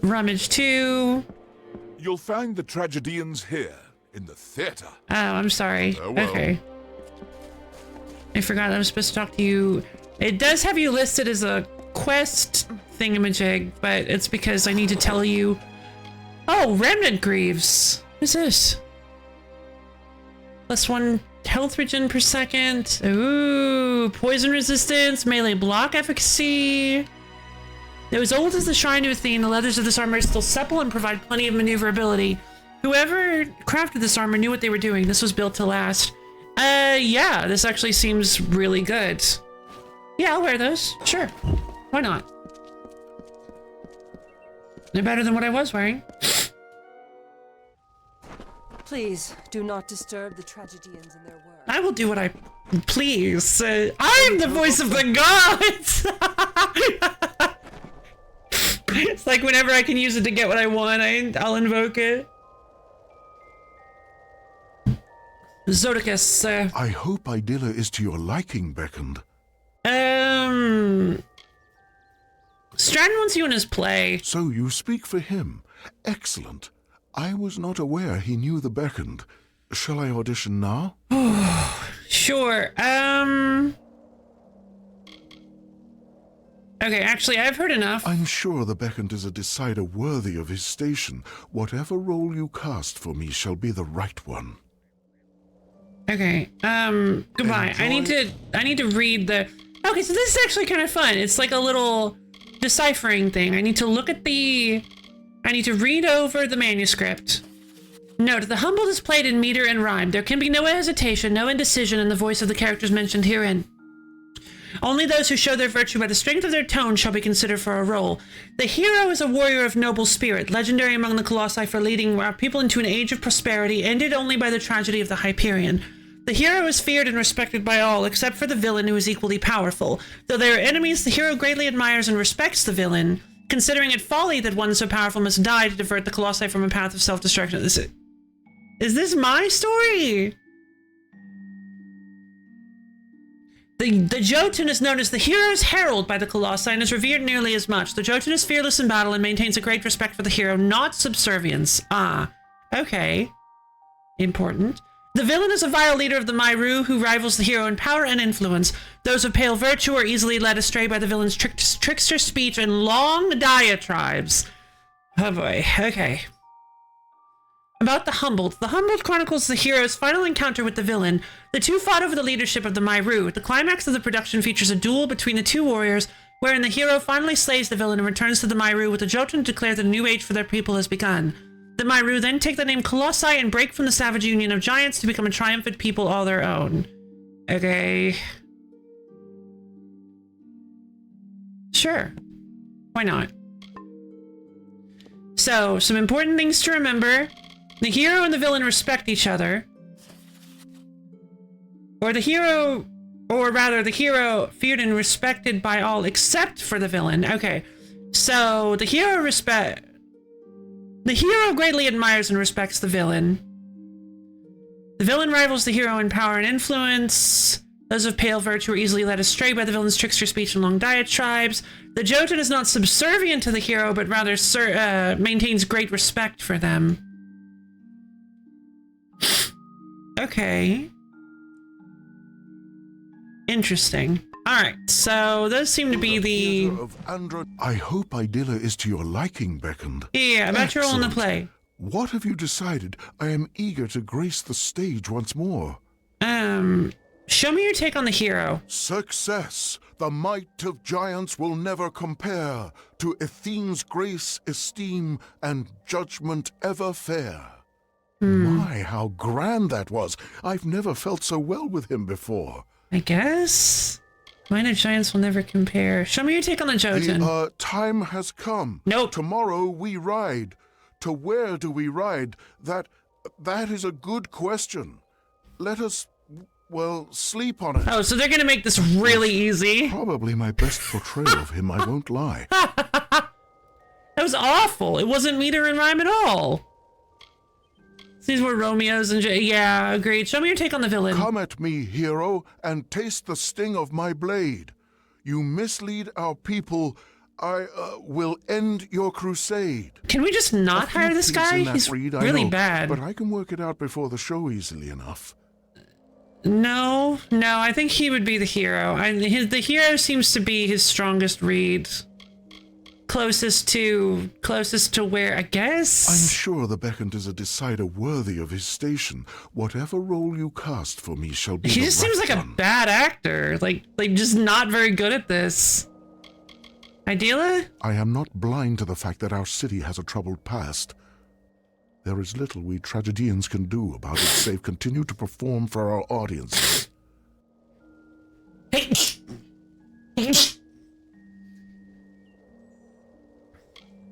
rummage 2. You'll find the tragedians here, in the theater. Oh, I'm sorry. Farewell. Okay. I forgot I was supposed to talk to you. It does have you listed as a quest thingamajig, but it's because I need to tell you... Oh, Remnant Greaves. What is this? +1 health regen per second. Ooh, poison resistance, melee block efficacy. Though as old as the Shrine to Athene, the leathers of this armor are still supple and provide plenty of maneuverability. Whoever crafted this armor knew what they were doing. This was built to last. Yeah, this actually seems really good. Yeah, I'll wear those. Sure. Why not? They're better than what I was wearing. Please, do not disturb the tragedians in their work. I will do what I please. I'm the voice of the gods! It's like whenever I can use it to get what I want, I'll invoke it. Zodicus, I hope Idilla is to your liking, Beckoned. Dryden wants you in his play. So you speak for him. Excellent. I was not aware he knew the Beckoned. Shall I audition now? Sure. Okay, actually, I've heard enough. I'm sure the Beckoned is a decider worthy of his station. Whatever role you cast for me shall be the right one. Okay, goodbye. I need to read the... Okay, so this is actually kind of fun. It's like a little deciphering thing. I need to look at the... I need to read over the manuscript. Note, the humbled is played in meter and rhyme. There can be no hesitation, no indecision in the voice of the characters mentioned herein. Only those who show their virtue by the strength of their tone shall be considered for a role. The hero is a warrior of noble spirit, legendary among the Colossi for leading our people into an age of prosperity, ended only by the tragedy of the Hyperion. The hero is feared and respected by all, except for the villain, who is equally powerful. Though they are enemies, the hero greatly admires and respects the villain, considering it folly that one so powerful must die to divert the Colossi from a path of self-destruction. Is this my story? The Jotun is known as the hero's herald by the Colossi and is revered nearly as much. The Jotun is fearless in battle and maintains a great respect for the hero, not subservience. Ah, okay. Important. The villain is a vile leader of the Myru who rivals the hero in power and influence. Those of pale virtue are easily led astray by the villain's trickster speech and long diatribes. Oh boy, okay. About the Humbled. The Humbled chronicles the hero's final encounter with the villain. The two fought over the leadership of the Myru. The climax of the production features a duel between the two warriors, wherein the hero finally slays the villain and returns to the Myru with the Jotun to declare that a new age for their people has begun. The Myru then take the name Colossi and break from the savage union of giants to become a triumphant people all their own. Okay. Sure. Why not? So, some important things to remember. The hero and the villain respect each other. Or the hero feared and respected by all except for the villain. Okay. So, the hero greatly admires and respects the villain. The villain rivals the hero in power and influence. Those of pale virtue are easily led astray by the villain's trickster speech and long diatribes. The Jotun is not subservient to the hero, but rather maintains great respect for them. Okay. Interesting. Alright, so those seem to be the... I hope Idilla is to your liking, Beckoned. Yeah, about your role in the play. What have you decided? I am eager to grace the stage once more. Show me your take on the hero. Success! The might of giants will never compare to Athene's grace, esteem, and judgment ever fair. My, how grand that was! I've never felt so well with him before. I guess? Might of giants will never compare. Show me your take on the Jotun. The time has come. Nope. Tomorrow we ride. To where do we ride? That is a good question. Let us, well, sleep on it. Oh, so they're gonna make this really easy. Probably my best portrayal of him, I won't lie. That was awful. It wasn't meter and rhyme at all. These were Romeos and yeah, agreed. Show me your take on the villain. Come at me, hero, and taste the sting of my blade. You mislead our people. I will end your crusade. Can we just not hire this guy? He's really bad. But I can work it out before the show easily enough. No, I think he would be the hero. The hero seems to be his strongest read. Closest to where, I guess? I'm sure the Beckoned is a decider worthy of his station. Whatever role you cast for me shall be He just seems like a bad actor. Like just not very good at this. Idilla? I am not blind to the fact that our city has a troubled past. There is little we tragedians can do about it save continue to perform for our audiences. Hey!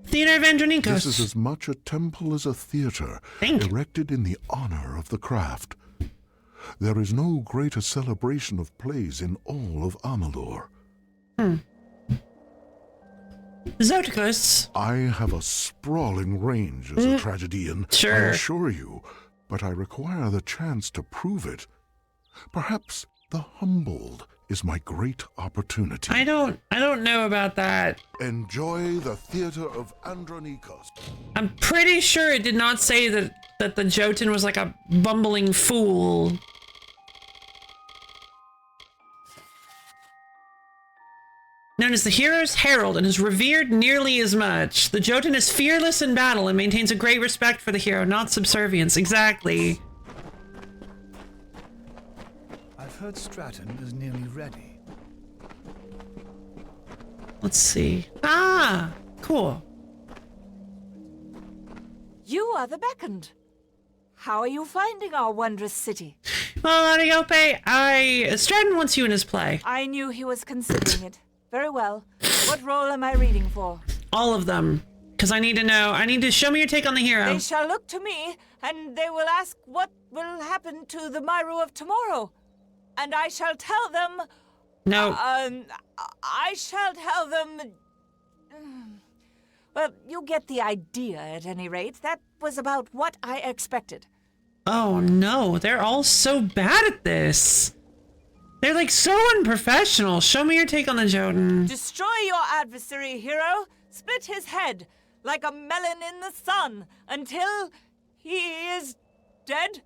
Theater of Andronikos. This is as much a temple as a theater, erected in the honor of the craft. There is no greater celebration of plays in all of Amalur. Zoticus. I have a sprawling range as a tragedian, sure. I assure you, but I require the chance to prove it. Perhaps the Humbled is my great opportunity. I don't know about that. Enjoy the theater of Andronikos. I'm pretty sure it did not say that the Jotun was like a bumbling fool. Known as the hero's herald and is revered nearly as much. The Jotun is fearless in battle and maintains a great respect for the hero, not subservience. Exactly. I've heard Stratton is nearly ready. Let's see. Ah, cool. You are the beckoned. How are you finding our wondrous city? Well, Ariope, Stratton wants you in his play. I knew he was considering it. Very well. What role am I reading for? All of them. Because I need to know. I need to show me your take on the hero. They shall look to me, and they will ask what will happen to the Myru of tomorrow. And I shall tell them... No. I shall tell them... Well, you get the idea at any rate. That was about what I expected. Oh no, they're all so bad at this. They're like so unprofessional. Show me your take on the Jotun. Destroy your adversary, hero. Split his head like a melon in the sun until he is dead.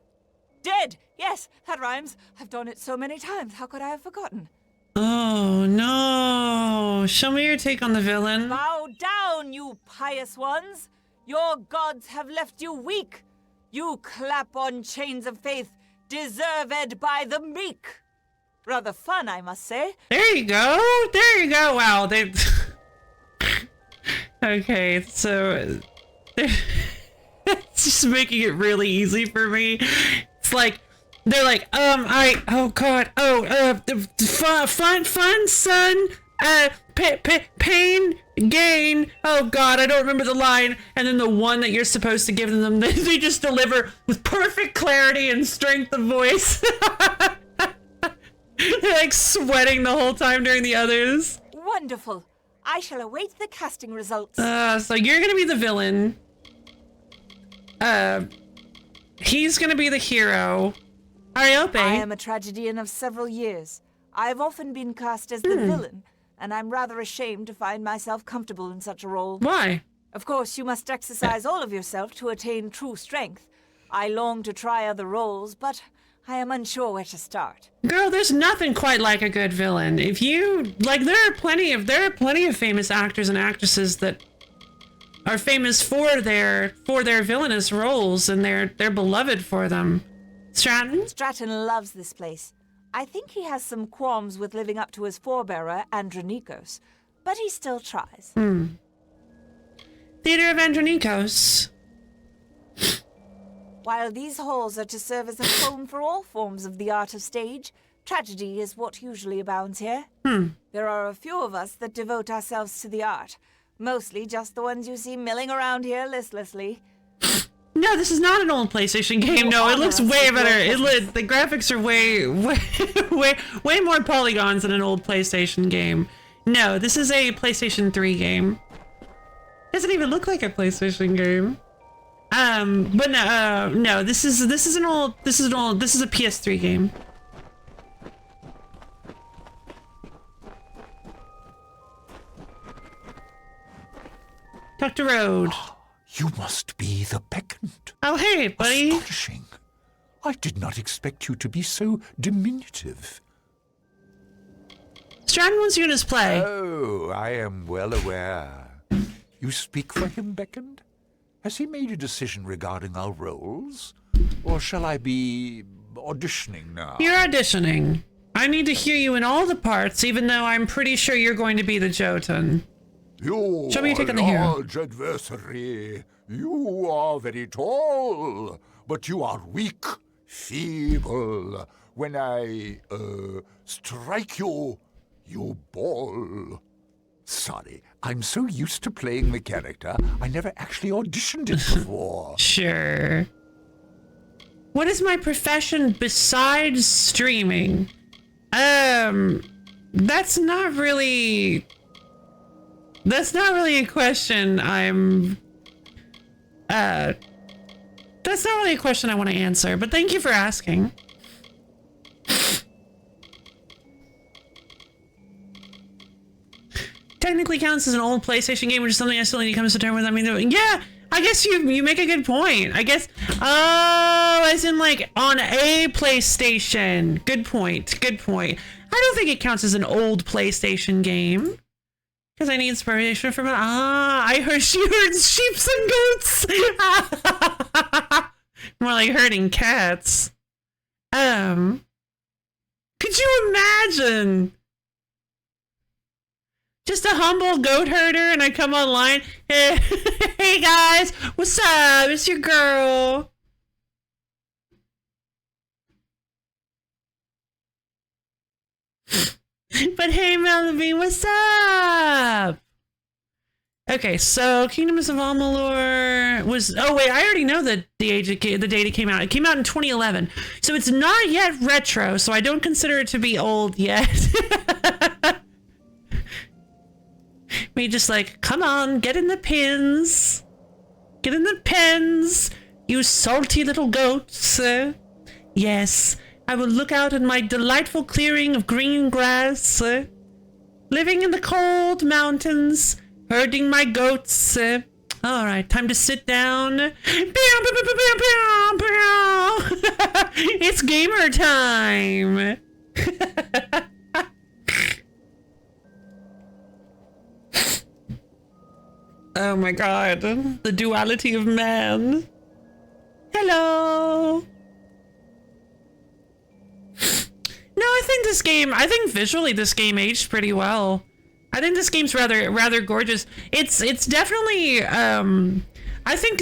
Dead. Yes, that rhymes. I've done it so many times. How could I have forgotten? Oh no. Show me your take on the villain. Bow down, you pious ones. Your gods have left you weak. You clap on chains of faith, deserved by the meek. Rather fun, I must say. There you go. There you go. Wow. They. Okay, so it's just making it really easy for me. It's like they're like, oh god, fun, son, pain, gain. Oh god, I don't remember the line. And then the one that you're supposed to give them, they just deliver with perfect clarity and strength of voice. They're like sweating the whole time during the others. Wonderful. I shall await the casting results. So you're gonna be the villain. He's gonna be the hero. Ariope. I am a tragedian of several years. I've often been cast as the villain, and I'm rather ashamed to find myself comfortable in such a role. Why? Of course, you must exercise all of yourself to attain true strength. I long to try other roles, but I am unsure where to start. Girl, there's nothing quite like a good villain. If you like, there are plenty of famous actors and actresses that are famous for their villainous roles, and they're beloved for them. Stratton? Stratton loves this place. I think he has some qualms with living up to his forebearer, Andronikos, but he still tries. Theater of Andronikos. While these halls are to serve as a home for all forms of the art of stage, tragedy is what usually abounds here. There are a few of us that devote ourselves to the art, mostly just the ones you see milling around here listlessly. No, this is not an old PlayStation game. No, it looks way better. The graphics are way more polygons than an old PlayStation game. No, this is a PlayStation 3 game. Doesn't even look like a PlayStation game. But no, this is a PS3 game. Dr. Road. You must be the beckoned. Oh, hey, buddy. Astonishing. I did not expect you to be so diminutive. Stratton wants you in his play. Oh, I am well aware. You speak for him, beckoned? Has he made a decision regarding our roles? Or shall I be auditioning now? You're auditioning. I need to hear you in all the parts, even though I'm pretty sure you're going to be the Jotun. You Show me your take on the hero. large adversary. You are very tall, but you are weak, feeble. When I, strike you, you bawl. Sorry, I'm so used to playing the character, I never actually auditioned it before. Sure. What is my profession besides streaming? That's not really a question that's not really a question I want to answer, but thank you for asking. technically counts as an old PlayStation game, which is something I still need to come to terms with. I mean, yeah, I guess you make a good point. I guess, as in like on a PlayStation. Good point. Good point. I don't think it counts as an old PlayStation game. Because I need inspiration from it. I heard she herds sheep and goats. More like herding cats. Could you imagine? Just a humble goat herder and I come online. Hey guys, what's up? It's your girl. But hey, Melody, what's up? Okay, so Kingdoms of Amalur was... Oh, wait, I already know that the data came out. It came out in 2011. So it's not yet retro, so I don't consider it to be old yet. We just like, come on, get in the pins. Get in the pens, you salty little goats. Yes, I will look out in my delightful clearing of green grass, living in the cold mountains, herding my goats. All right, time to sit down. It's gamer time. Oh my god, the duality of man. Hello. No, I think visually this game aged pretty well. I think this game's rather gorgeous. It's definitely I think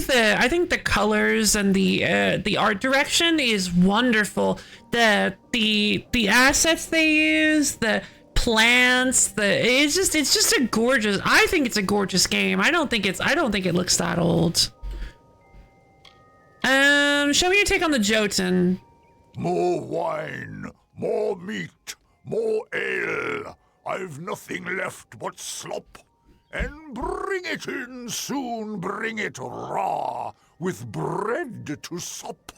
the colors and the art direction is wonderful. The assets they use, the plants, it's just a gorgeous. I think it's a gorgeous game. I don't think it looks that old. Show me your take on the Jotun. More wine, more meat, more ale. I've nothing left but slop. And bring it in soon, bring it raw, with bread to sup.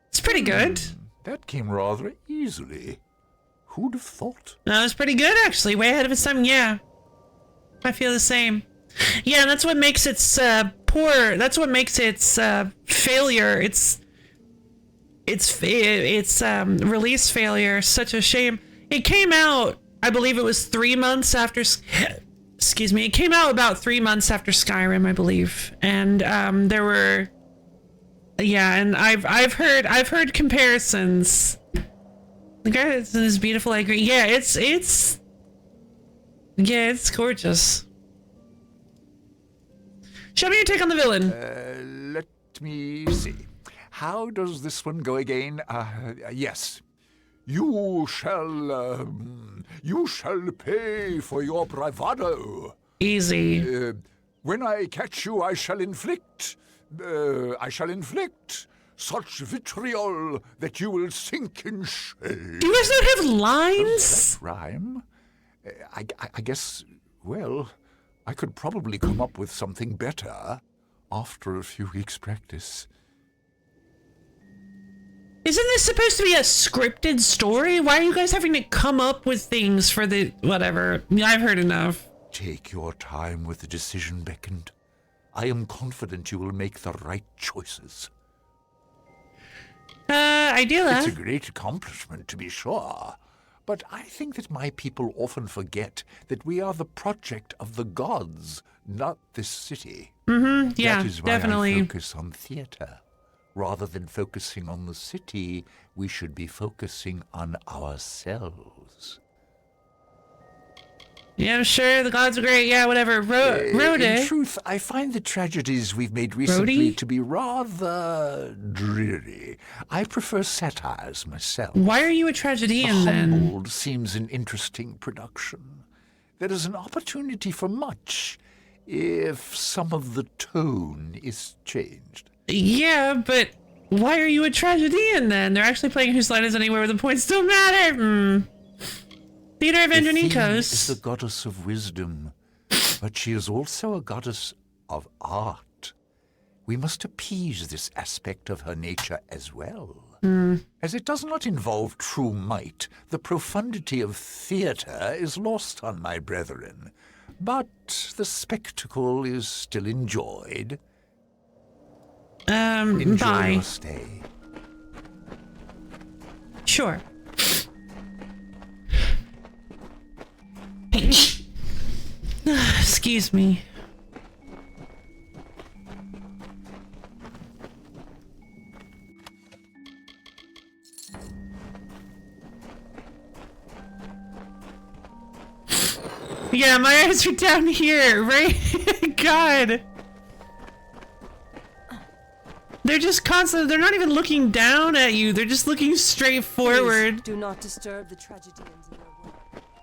It's pretty good. That came rather easily. Who'd have thought? No, it's pretty good actually. Way ahead of its time. Yeah, I feel the same. Yeah, that's what makes its poor. That's what makes its failure. Its release failure such a shame. It came out, I believe it was 3 months after. Excuse me. It came out about 3 months after Skyrim, I believe, and there were. Yeah, and I've heard comparisons. The guy is beautiful. I agree. Yeah, it's gorgeous. Show me your take on the villain. Let me see. How does this one go again? Yes. You shall pay for your bravado. Easy. When I catch you, I shall inflict such vitriol that you will sink in shame. Do you guys not have lines? Does that rhyme? I guess, well, I could probably come up with something better after a few weeks' practice. Isn't this supposed to be a scripted story? Why are you guys having to come up with things for the whatever? I've heard enough. Take your time with the decision, Beckend. I am confident you will make the right choices. Ideally. It's a great accomplishment, to be sure. But I think that my people often forget that we are the project of the gods, not this city. Mm-hmm. Yeah, that is why definitely. I focus on theater. Rather than focusing on the city, we should be focusing on ourselves. Yeah, I'm sure the gods are great. Yeah, whatever. Rode In truth, I find the tragedies we've made recently to be rather dreary. I prefer satires myself. Why are you a tragedian then? Humboldt seems an interesting production. There is an opportunity for much if some of the tone is changed. Yeah, but why are you a tragedian then? They're actually playing Whose Line Is Anywhere where the points don't matter. Theater of Andronikos is the goddess of wisdom, but she is also a goddess of art. We must appease this aspect of her nature as well. As it does not involve true might, the profundity of theater is lost on my brethren. but the spectacle is still enjoyed. Enjoy Bye. Your stay. Sure. Excuse me. Yeah, my eyes are down here, right? God. They're just constantly, they're not even looking down at you, they're just looking straight forward. Please do not disturb the tragedians in their work.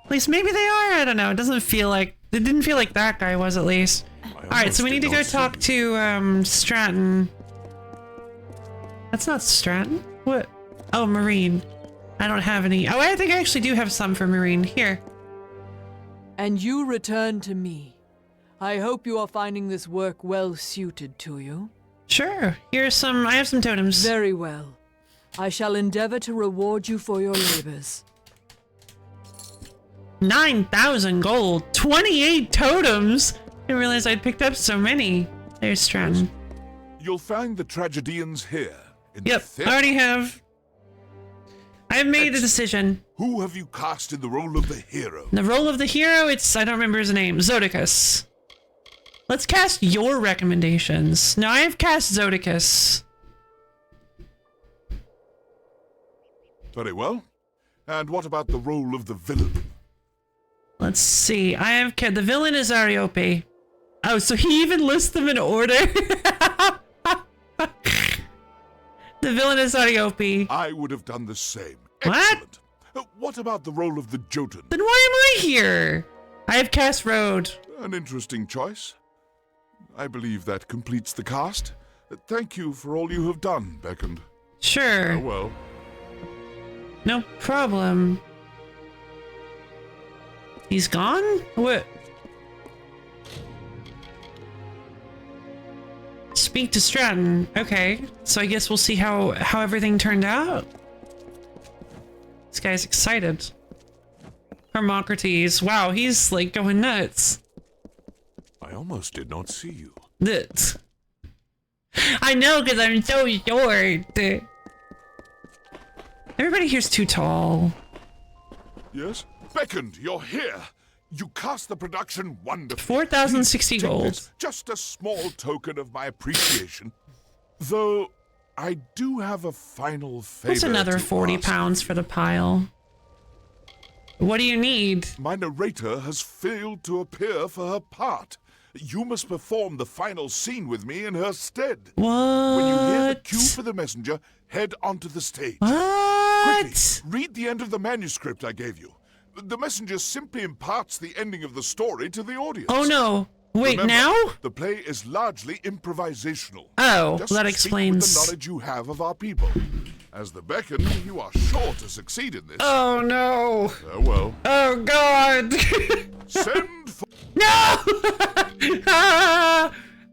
At least maybe they are, I don't know. It didn't feel like that guy was, at least. Alright, so we need to go talk to Stratton. That's not Stratton. What? Oh, Marine. I don't have any. Oh, I think I actually do have some for Marine. Here. And you return to me. I hope you are finding this work well suited to you. Sure. Here's some. I have some totems. Very well. I shall endeavor to reward you for your labors. 9,000 gold. 28 totems. I didn't realize I'd picked up so many. There's Stratton. You'll find the tragedians here. Yep, I already have. I have made a decision. Who have you cast in the role of the hero? The role of the hero, I don't remember his name. Zodicus. Let's cast your recommendations. Now I have cast Zodicus. Very well. And what about the role of the villain? Let's see. I have the villain is Ariope. Oh, so he even lists them in order? The villain is Ariope. I would have done the same. What? Excellent. What about the role of the Jotun? Then why am I here? I have cast Road. An interesting choice. I believe that completes the cast. Thank you for all you have done, Beckond. Sure. Well. No problem. He's gone? What? Speak to Stratton. Okay, so I guess we'll see how everything turned out. This guy's excited. Hermocrates. Wow, he's like going nuts. I almost did not see you. That. I know, because I'm so short. Everybody here's too tall. Yes? Beckond, you're here. You cast the production wonderfully. 4,060 gold. Just a small token of my appreciation. Though, I do have a final favor. What's another 40 pounds for the pile? What do you need? My narrator has failed to appear for her part. You must perform the final scene with me in her stead. What? When you hear the cue for the messenger, head onto the stage. What? Quickly, read the end of the manuscript I gave you. The messenger simply imparts the ending of the story to the audience. Oh no. Wait, Remember, now? The play is largely improvisational. Oh, Just that speak explains. with the knowledge you have of our people. As the Beckon, you are sure to succeed in this. Oh no. Farewell. Oh god. Send for... No!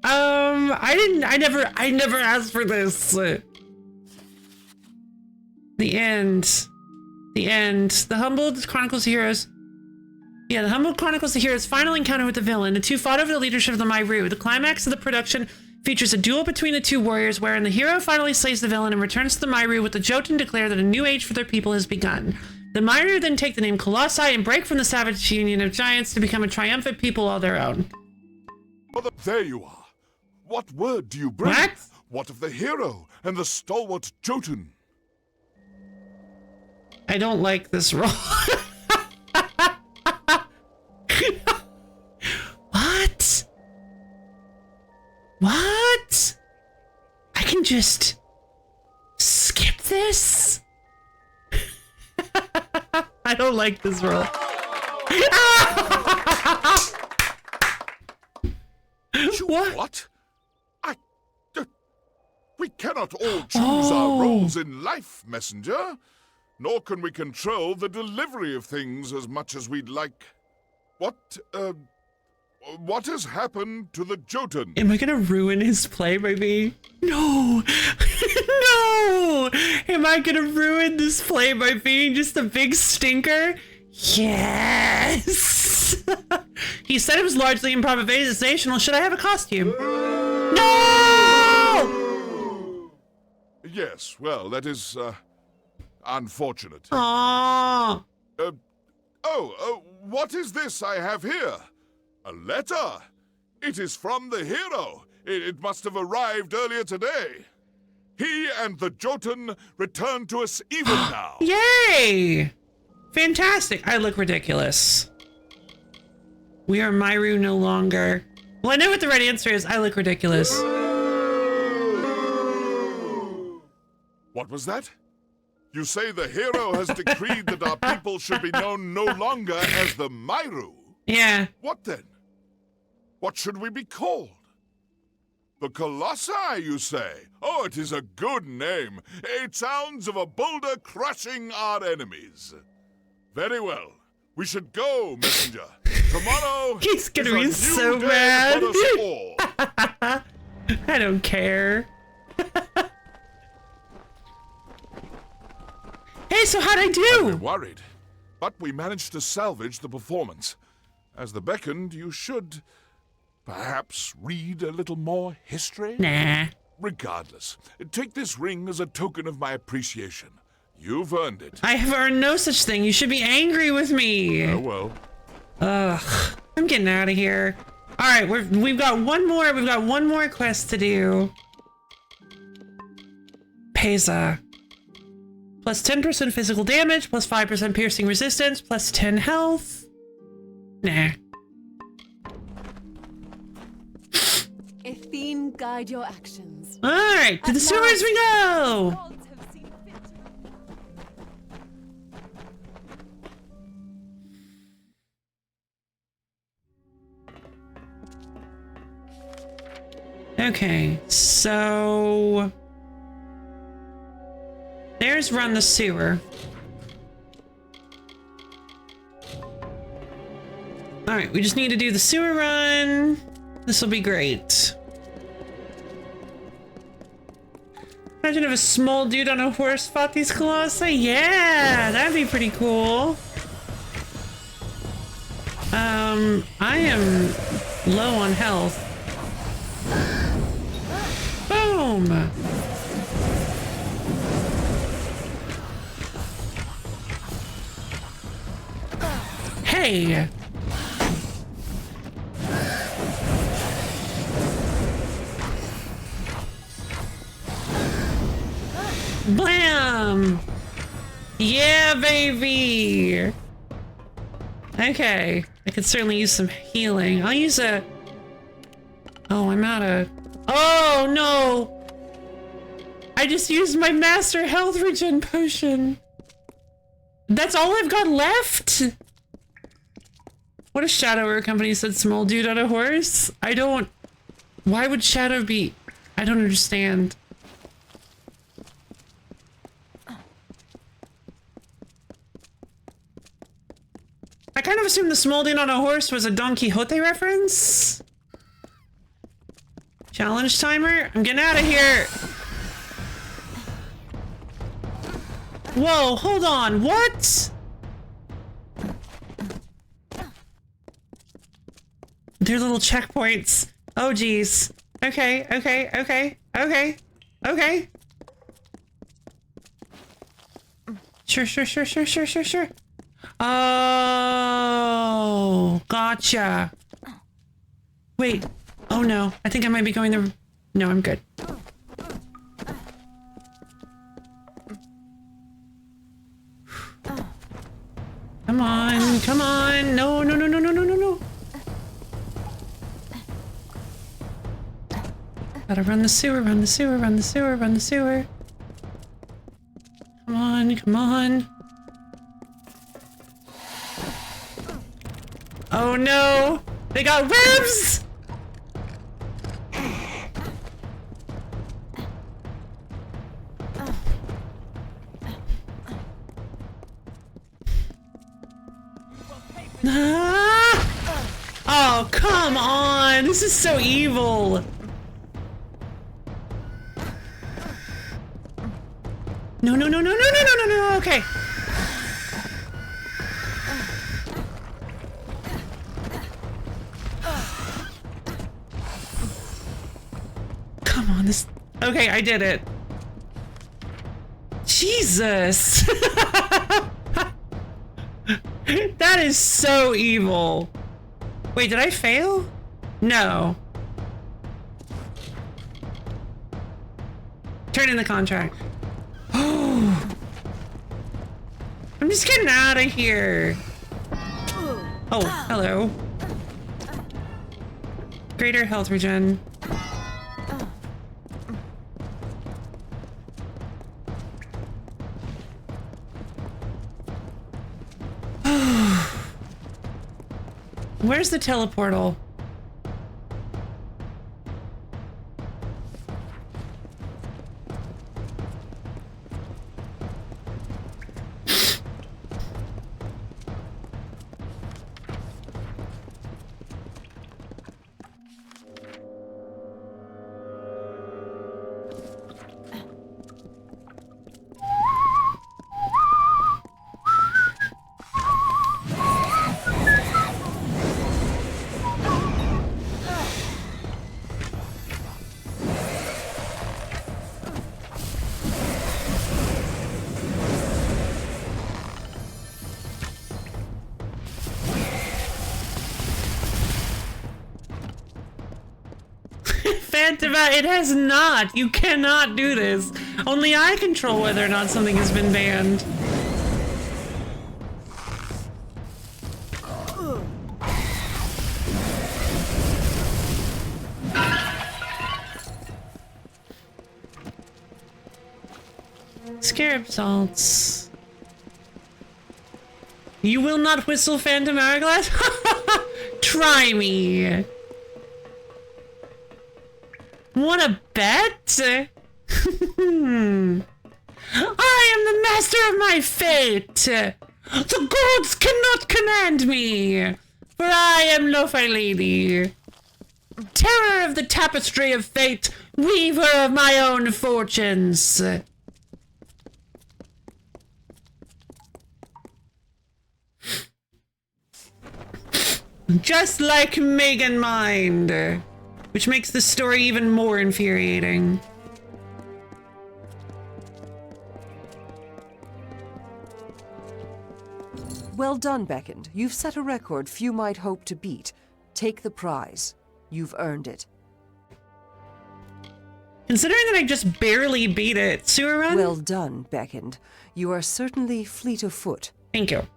I never asked for this. The end. The end. The Humbled Chronicles the Heroes. Yeah, the Humbled Chronicles the Heroes' final encounter with the villain. The two fought over the leadership of the Myru. The climax of the production features a duel between the two warriors wherein the hero finally slays the villain and returns to the Myru with the Jotun declare that a new age for their people has begun. The Myru then take the name Colossi and break from the savage union of giants to become a triumphant people all their own. There you are. What word do you bring? What? What of the hero and the stalwart Jotun? I don't like this role. What? What? I can just skip this? I don't like this role. What? We cannot all choose our roles in life, messenger. Nor can we control the delivery of things as much as we'd like. What has happened to the Jotun? Am I gonna ruin his play by being... No! No! Am I gonna ruin this play by being just a big stinker? Yes! He said it was largely improvisational. Should I have a costume? No! Yes, well, that is, unfortunate. Aww. What is this I have here? A letter. It is from the hero. It must have arrived earlier today. He and the Jotun return to us even now. Yay! Fantastic. I look ridiculous. We are Myru no longer. Well, I know what the right answer is. I look ridiculous. What was that? You say the hero has decreed that our people should be known no longer as the Myru? Yeah. What then? What should we be called? The Colossi, you say? Oh, it is a good name. It sounds of a boulder crushing our enemies. Very well. We should go, messenger. Tomorrow He's gonna is a be new so day mad. for us all. I don't care. Hey, so how'd I do? I'm worried, but we managed to salvage the performance. As the beckoned, you should perhaps read a little more history? Nah. Regardless, take this ring as a token of my appreciation. You've earned it. I have earned no such thing. You should be angry with me. Oh well. Ugh. I'm getting out of here. All right, we've got one more. We've got one more quest to do. Pesa. Plus 10% physical damage, plus 5% piercing resistance, plus 10 health. Nah. Athene, guide your actions. All right, to the sewers we go. Okay, so there's run the sewer. All right, we just need to do the sewer run. This will be great. Imagine if a small dude on a horse fought these colossi. Yeah, that'd be pretty cool. I am low on health. Boom! Hey! Blam! Yeah, baby! Okay, I could certainly use some healing. I'll use a... Oh, I'm out of... Oh, no! I just used my master health regen potion. That's all I've got left? What if Shadow Company said small dude on a horse? I don't... Why would Shadow be... I don't understand. I kind of assumed the small dude on a horse was a Don Quixote reference. Challenge timer? I'm getting out of here. Whoa, hold on. What? They're little checkpoints. Oh, geez. Okay, okay, okay, okay, okay. Sure, sure, sure, sure, sure, sure, sure. Oh, gotcha. Wait. Oh no, I think I might be going the... No, I'm good. Come on, come on. No, no, no, no, no, no, no, no. Gotta run the sewer, run the sewer, run the sewer, run the sewer. Come on, come on. Oh no! They got webs! Ah! Oh, come on! This is so evil! No, no, no, no, no, no, no, no, no, okay. come on, this... Okay, I did it. Jesus! That is so evil. Wait, did I fail? No. Turn in the contract. Oh. I'm just getting out of here. Oh, hello. Greater health regen. Where's the teleportal? It has not. You cannot do this. Only I control whether or not something has been banned. Scarab salts. You will not whistle Phantom Hourglass? Try me. What a bet! I am the master of my fate! The gods cannot command me! For I am Lo-Fi Lady, terror of the tapestry of fate, weaver of my own fortunes! Just like Megan Mind! Which makes the story even more infuriating. Well done, Beckend. You've set a record few might hope to beat. Take the prize. You've earned it. Considering that I just barely beat it, sewer run? Well done, Beckend. You are certainly fleet of foot. Thank you.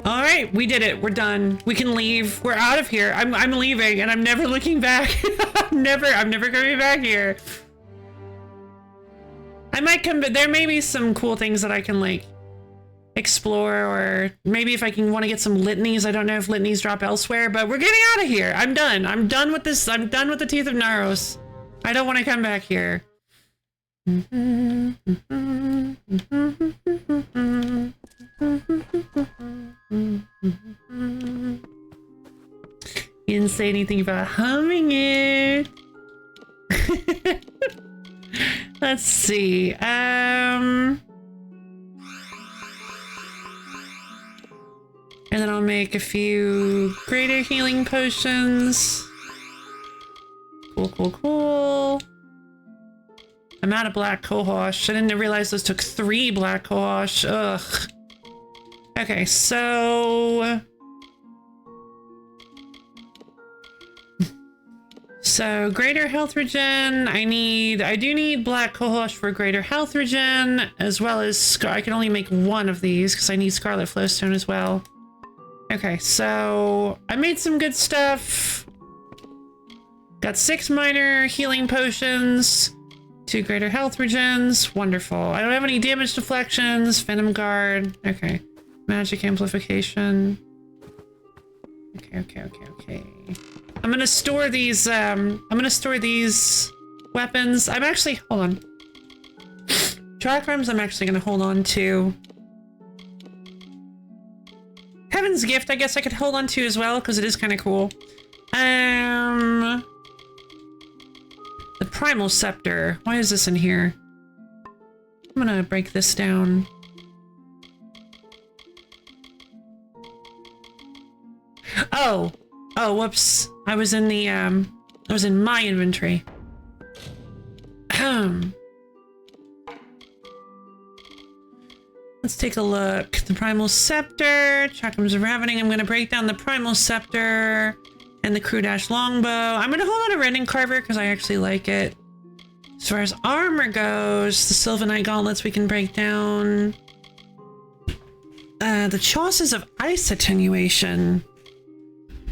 All right, we did it. We're done. We can leave. We're out of here. I'm leaving, and I'm never looking back. I'm never coming back here. I might come, but there may be some cool things that I can like explore, or maybe if I can want to get some litanies. I don't know if litanies drop elsewhere, but we're getting out of here. I'm done. I'm done with this. I'm done with the Teeth of Naros. I don't want to come back here. You didn't say anything about humming it. Let's see. And then I'll make a few greater healing potions. Cool. I'm out of black cohosh. I didn't realize those took 3 black cohosh. Ugh. Okay, so... So, greater health regen. I do need black cohosh for greater health regen, as well as I can only make 1 of these because I need scarlet flowstone as well. Okay, so I made some good stuff. Got 6 minor healing potions, 2 greater health regens. Wonderful. I don't have any damage deflections. Venom guard. Okay. Magic amplification. Okay. I'm gonna store these, weapons. I'm actually, hold on. Chakrams I'm actually gonna hold on to. Heaven's Gift, I guess I could hold on to as well, because it is kind of cool. The Primal Scepter. Why is this in here? I'm gonna break this down. Oh, whoops. I was in the, It was in my inventory. Let's take a look. The Primal Scepter, Chakrams of Ravening. I'm going to break down the Primal Scepter and the Crew Dash Longbow. I'm going to hold on to Rending Carver because I actually like it. As far as armor goes, the Sylvanite Gauntlets we can break down. The Chalices of Ice Attenuation.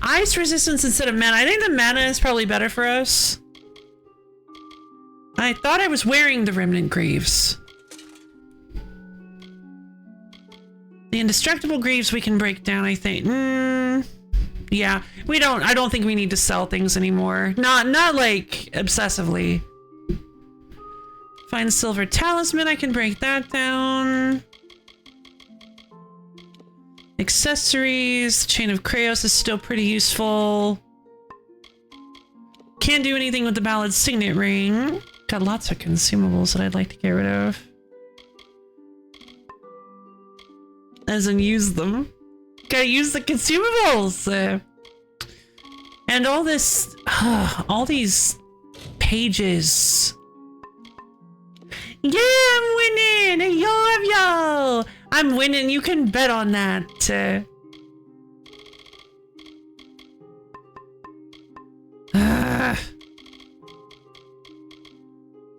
Ice resistance instead of mana. I think the mana is probably better for us. I thought I was wearing the Remnant Greaves. The Indestructible Greaves we can break down, I think. Yeah, I don't think we need to sell things anymore. Not like obsessively. Fine Silver Talisman, I can break that down. Accessories, Chain of Kraos is still pretty useful. Can't do anything with the Ballad Signet Ring. Got lots of consumables that I'd like to get rid of. As in use them. Gotta use the consumables! And all this... all these pages. Yeah, I'm winning! Yo! I'm winning, you can bet on that.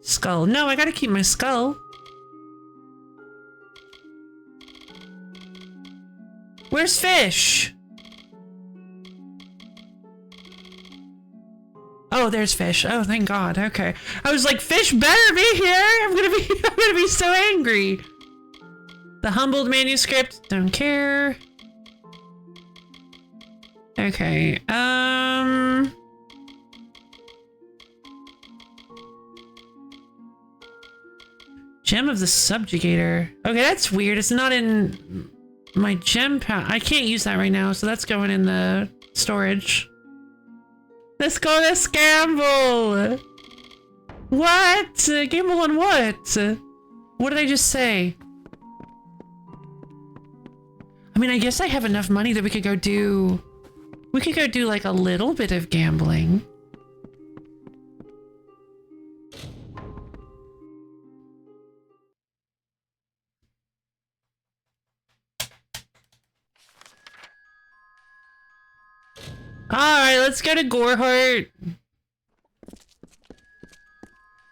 Skull. No, I gotta keep my skull. Where's Fish? Oh, there's Fish. Oh, thank God. Okay. I was like, Fish better be here. I'm gonna be so angry. The Humbled Manuscript. Don't care. Okay. Gem of the Subjugator. Okay, that's weird. It's not in my gem pack. I can't use that right now, so that's going in the storage. Let's go, let's gamble! What? Gamble on what? What did I just say? I mean, I guess I have enough money that we could go do... We could go do like a little bit of gambling. Alright, let's go to Goreheart.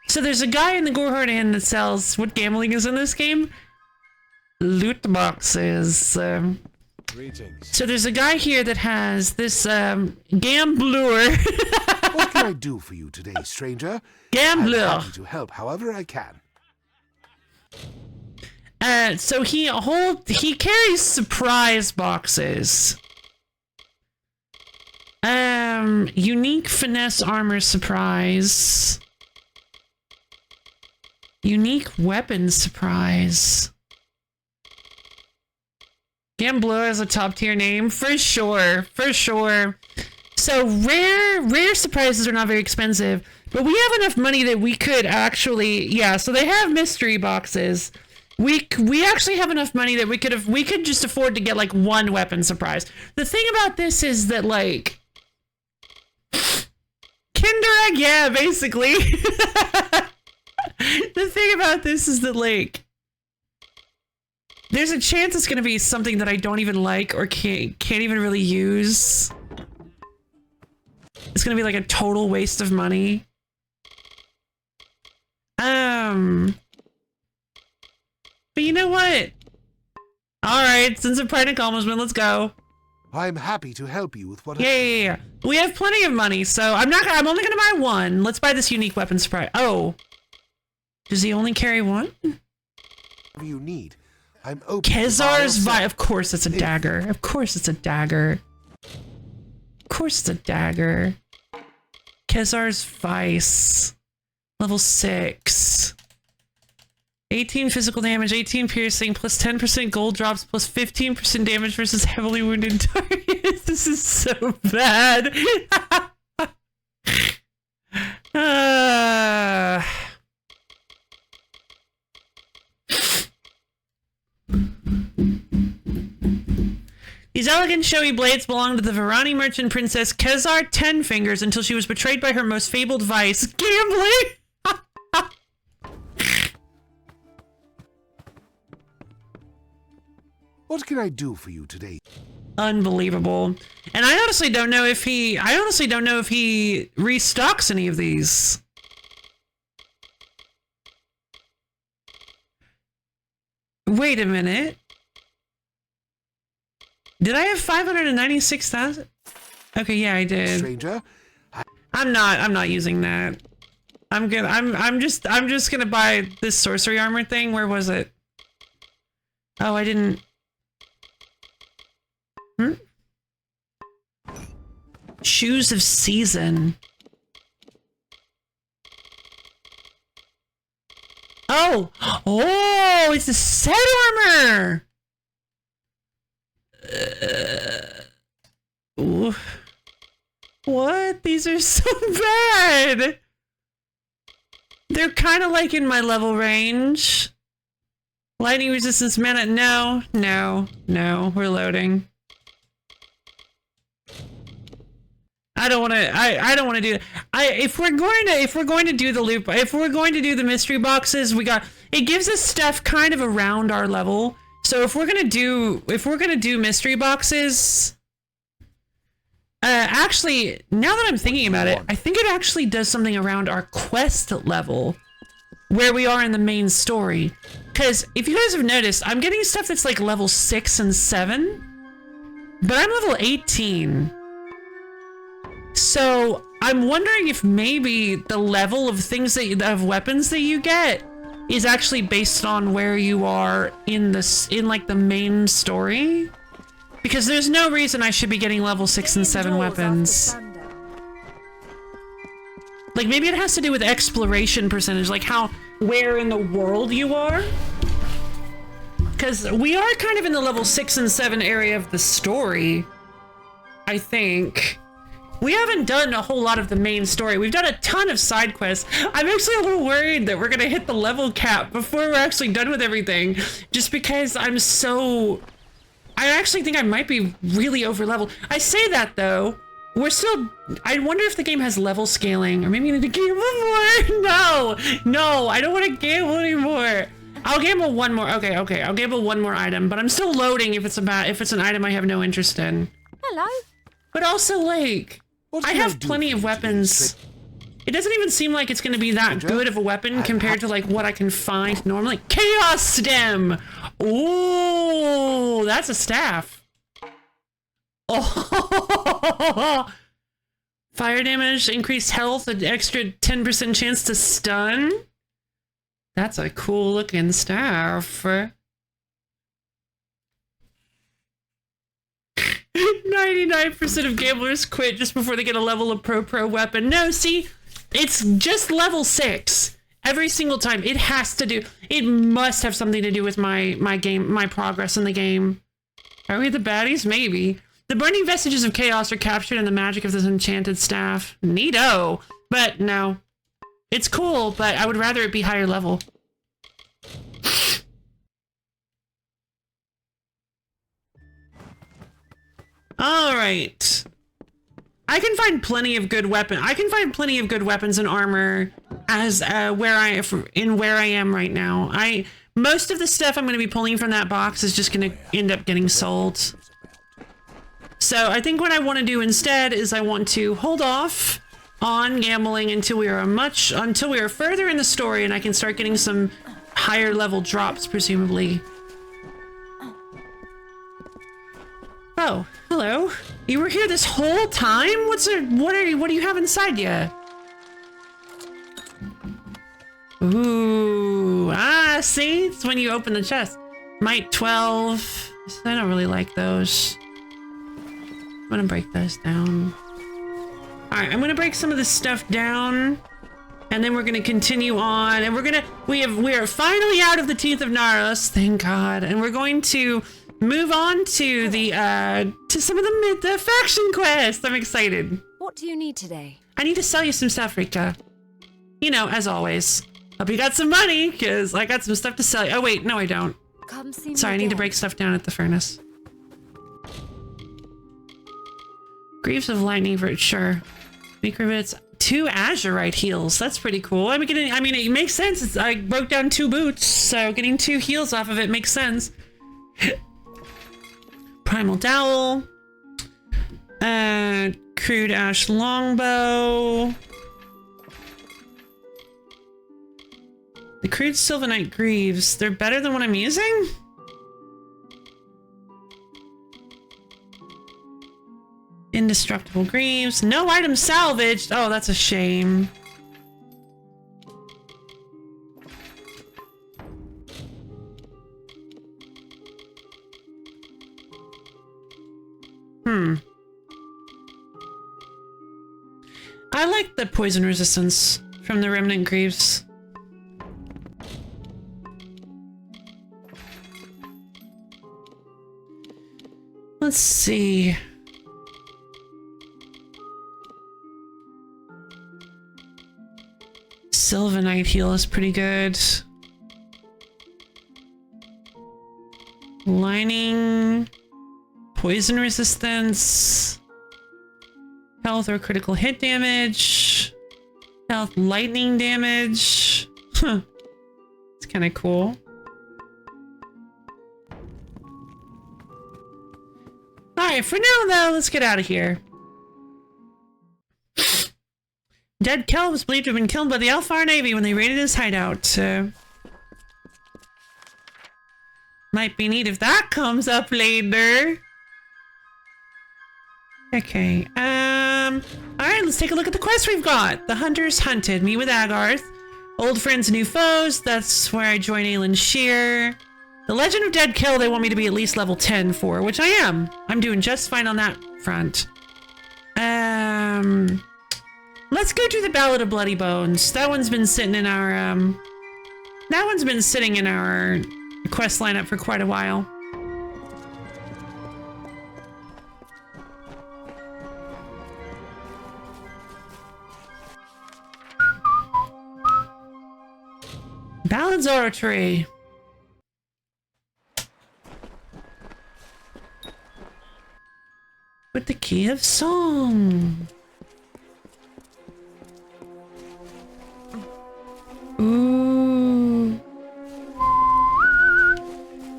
So there's a guy in the Goreheart Inn that sells... What gambling is in this game? Loot boxes. Greetings. So there's a guy here that has this Gambler. What can I do for you today, stranger? Gambler. I'm happy to help however I can. So he carries surprise boxes. Unique finesse armor surprise. Unique weapon surprise. Gambler is a top tier name for sure, for sure. So rare surprises are not very expensive, but we have enough money that we could actually, yeah. So they have mystery boxes. We actually have enough money that we could just afford to get like one weapon surprise. The thing about this is that like Kinder Egg, yeah, basically. The thing about this is that like there's a chance it's gonna be something that I don't even like or can't even really use. It's gonna be like a total waste of money. But you know what? Alright, since the Pride accomplishment, let's go. I'm happy to help you with what Yeah. We have plenty of money, so I'm only gonna buy one. Let's buy this unique weapon surprise. Oh. Does he only carry one? Whatever you need. I'm open. Kezar's Vi. Of course it's a dagger. Of course it's a dagger. Of course it's a dagger. Kezar's Vice. Level 6. 18 physical damage, 18 piercing, plus 10% gold drops, plus 15% damage versus heavily wounded targets. This is so bad. These elegant, showy blades belonged to the Varani merchant princess Kezar Tenfingers until she was betrayed by her most fabled vice, gambling. What can I do for you today? Unbelievable. And I honestly don't know if he restocks any of these. Wait a minute. Did I have 596,000? Okay, yeah, I did. Stranger, I'm not using that. I'm good. I'm just gonna buy this sorcery armor thing. Where was it? Oh, I didn't. Shoes of Season. Oh! Oh! It's a set armor! Ooh. What? These are so bad! They're kind of like in my level range. Lightning resistance mana. No. We're loading. I don't want to do that. If we're going to do the loop, if we're going to do the mystery boxes, it gives us stuff kind of around our level. So if we're gonna do mystery boxes, actually, now that I'm thinking about it, I think it actually does something around our quest level, where we are in the main story. Because if you guys have noticed, I'm getting stuff that's like level 6 and 7, but I'm level 18. So I'm wondering if maybe the level of weapons that you get is actually based on where you are in like the main story, because there's no reason I should be getting level 6 and 7 weapons. Like maybe it has to do with exploration percentage, like where in the world you are. Because we are kind of in the level 6 and 7 area of the story, I think. We haven't done a whole lot of the main story. We've done a ton of side quests. I'm actually a little worried that we're gonna hit the level cap before we're actually done with everything, just because I actually think I might be really over leveled. I say that though, I wonder if the game has level scaling, or maybe you need to gamble more. No, I don't want to gamble anymore. I'll gamble one more. Okay, I'll gamble one more item, but I'm still loading if it's an item I have no interest in. Hello. But also, like, I have plenty of weapons. It doesn't even seem like it's going to be that good of a weapon compared to, like, what I can find normally. Chaos Stem! Ooh, that's a staff. Oh! Fire damage, increased health, an extra 10% chance to stun. That's a cool looking staff. 99% of gamblers quit just before they get a level of pro weapon. No, see, it's just level 6 every single time. It must have something to do with my progress in the game. Are we the baddies? Maybe. The burning vestiges of chaos are captured in the magic of this enchanted staff. Neato. But no. It's cool, but I would rather it be higher level. All right. I can find plenty of good weapons and armor as where I am right now. Most of the stuff I'm going to be pulling from that box is just going to end up getting sold. So I think what I want to do instead is I want to hold off on gambling until we are further in the story and I can start getting some higher level drops, presumably. Oh, hello. You were here this whole time? What do you have inside you? Ooh, see? It's when you open the chest. Might 12. I don't really like those. I'm gonna break those down. Alright, I'm gonna break some of this stuff down. And then we're gonna continue on. And we are finally out of the Teeth of Naros, thank God. And we're going to move on to some of the faction quests. I'm excited. What do you need today? I need to sell you some stuff, Rika. You know, as always. Hope you got some money, because I got some stuff to sell you. Oh wait, no I don't. Come see me Sorry, I need to again. break stuff down at the furnace. Greaves of Lightning for sure. Weak rivets. 2 azurite heals. That's pretty cool. I mean, it makes sense. I broke down 2 boots, so getting 2 heals off of it makes sense. Primal Dowel. Crude Ash Longbow. The Crude Sylvanite Greaves. They're better than what I'm using? Indestructible Greaves. No item salvaged. Oh, that's a shame. I like the poison resistance from the Remnant Greaves. Let's see. Sylvanite heal is pretty good. Lining. Poison resistance. Health or critical hit damage. Health lightning damage. Huh. It's kind of cool. Alright, for now though, let's get out of here. Dead Kel was believed to have been killed by the Alfar Navy when they raided his hideout, so... might be neat if that comes up later. Okay, alright, let's take a look at the quest we've got. The Hunters Hunted. Meet with Agarth. Old friends, new foes. That's where I join Aelin Shear. The Legend of Dead Kel they want me to be at least level 10 for, which I am. I'm doing just fine on that front. Let's go to the Ballad of Bloody Bones. That one's been sitting in our, that one's been sitting in our quest lineup for quite a while. Ballads Oratory. With the key of song. Ooh.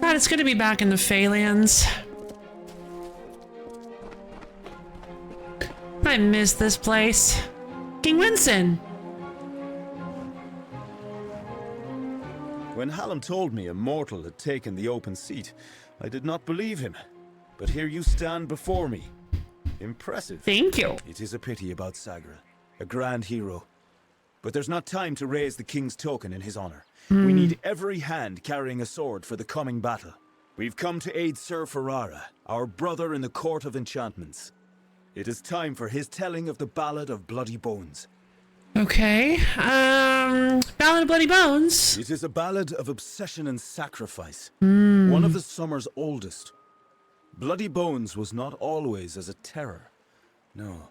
God, it's good to be back in the Phalanx. I miss this place. King Winston. When Hallam told me a mortal had taken the open seat, I did not believe him. But here you stand before me. Impressive. Thank you. It is a pity about Sagra, a grand hero. But there's not time to raise the king's token in his honor. We need every hand carrying a sword for the coming battle. We've come to aid Sir Ferrara, our brother in the Court of Enchantments. It is time for his telling of the Ballad of Bloody Bones. Okay, Ballad of Bloody Bones. It is a ballad of obsession and sacrifice. One of the summer's oldest. Bloody Bones was not always as a terror. No,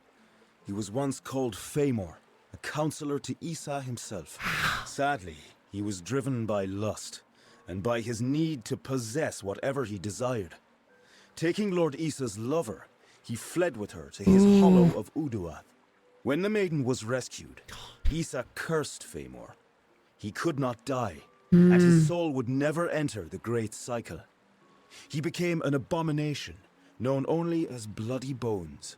he was once called Famor, a counselor to Issa himself. Sadly, he was driven by lust, and by his need to possess whatever he desired. Taking Lord Issa's lover, he fled with her to his hollow of Uduath. When the maiden was rescued, Issa cursed Famor. He could not die, and his soul would never enter the great cycle. He became an abomination, known only as Bloody Bones.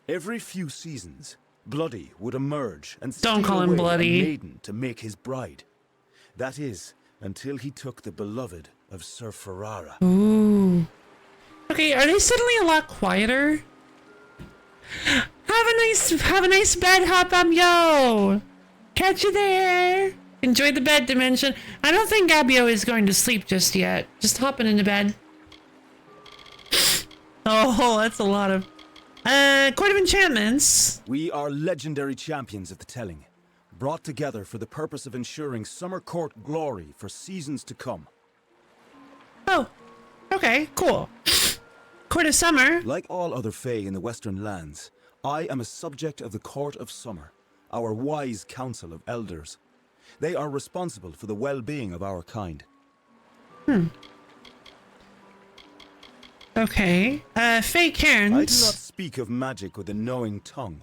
Every few seasons, Bloody would emerge and steal away a maiden to make his bride. That is, until he took the beloved of Sir Ferrara. Ooh. Okay, are they suddenly a lot quieter? Have a nice bed hop, yo! Catch you there! Enjoy the bed dimension. I don't think Gabio is going to sleep just yet. Just hopping into bed. Oh, that's a lot of... Court of Enchantments. We are legendary champions of the telling, brought together for the purpose of ensuring Summer Court glory for seasons to come. Oh, okay, cool. Court of Summer. Like all other Fae in the Western lands, I am a subject of the Court of Summer, our wise council of elders. They are responsible for the well-being of our kind. Okay. Fae Cairns. I do not speak of magic with a knowing tongue,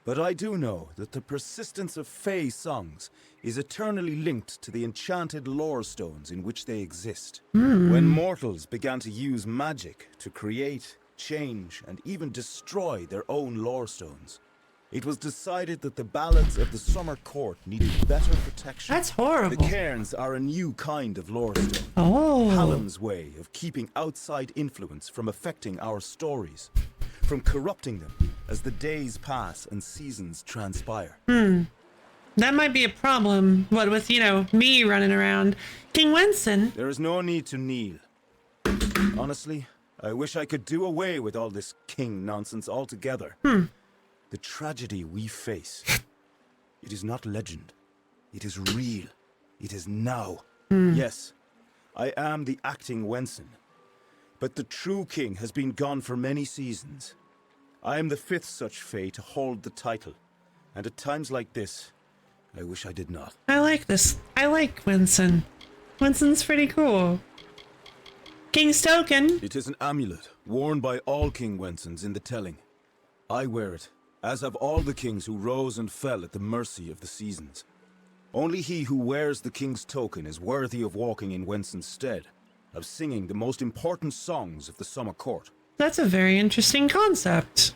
but I do know that the persistence of Fey songs is eternally linked to the enchanted lore stones in which they exist. When mortals began to use magic to create, change, and even destroy their own lore stones, it was decided that the ballads of the Summer Court needed better protection. That's horrible. The cairns are a new kind of lore stone. Oh. Hallam's way of keeping outside influence from affecting our stories, from corrupting them as the days pass and seasons transpire. That might be a problem, what with, you know, me running around. King Wenson. There is no need to kneel. Honestly, I wish I could do away with all this king nonsense altogether. The tragedy we face, it is not legend. It is real. It is now. Yes, I am the acting Wenson, but the true king has been gone for many seasons. I am the 5th such Fae to hold the title, and at times like this, I wish I did not. I like this. I like Wenson. Wenson's pretty cool. King's token. It is an amulet worn by all King Wensons in the telling. I wear it, as have all the kings who rose and fell at the mercy of the seasons. Only he who wears the king's token is worthy of walking in Wenson's stead, of singing the most important songs of the Summer Court. That's a very interesting concept.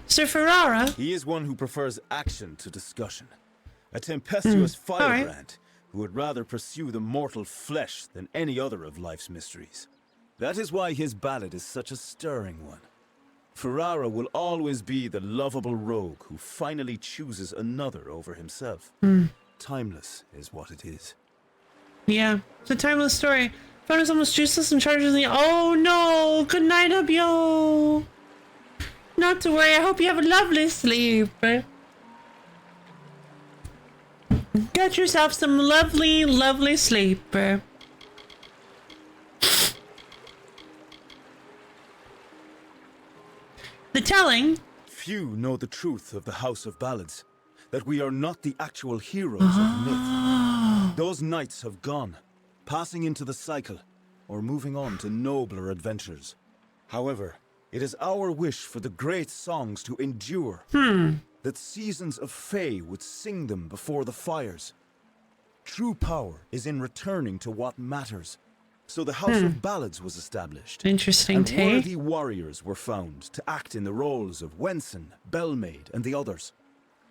Sir Ferrara? He is one who prefers action to discussion. A tempestuous firebrand who would rather pursue the mortal flesh than any other of life's mysteries. That is why his ballad is such a stirring one. Ferrara will always be the lovable rogue who finally chooses another over himself. Timeless is what it is. Yeah, it's a timeless story. Phone is almost useless and charges the. Oh no! Good night, Abio. Not to worry. I hope you have a lovely sleep. Get yourself some lovely, lovely sleep. The telling. Few know the truth of the House of Ballads, that we are not the actual heroes of myth. Those knights have gone, passing into the cycle, or moving on to nobler adventures. However, it is our wish for the great songs to endure, that seasons of Fae would sing them before the fires. True power is in returning to what matters. So the House of Ballads was established. Interesting and take. worthy warriors were found to act in the roles of Wenson, Bellmaid, and the others.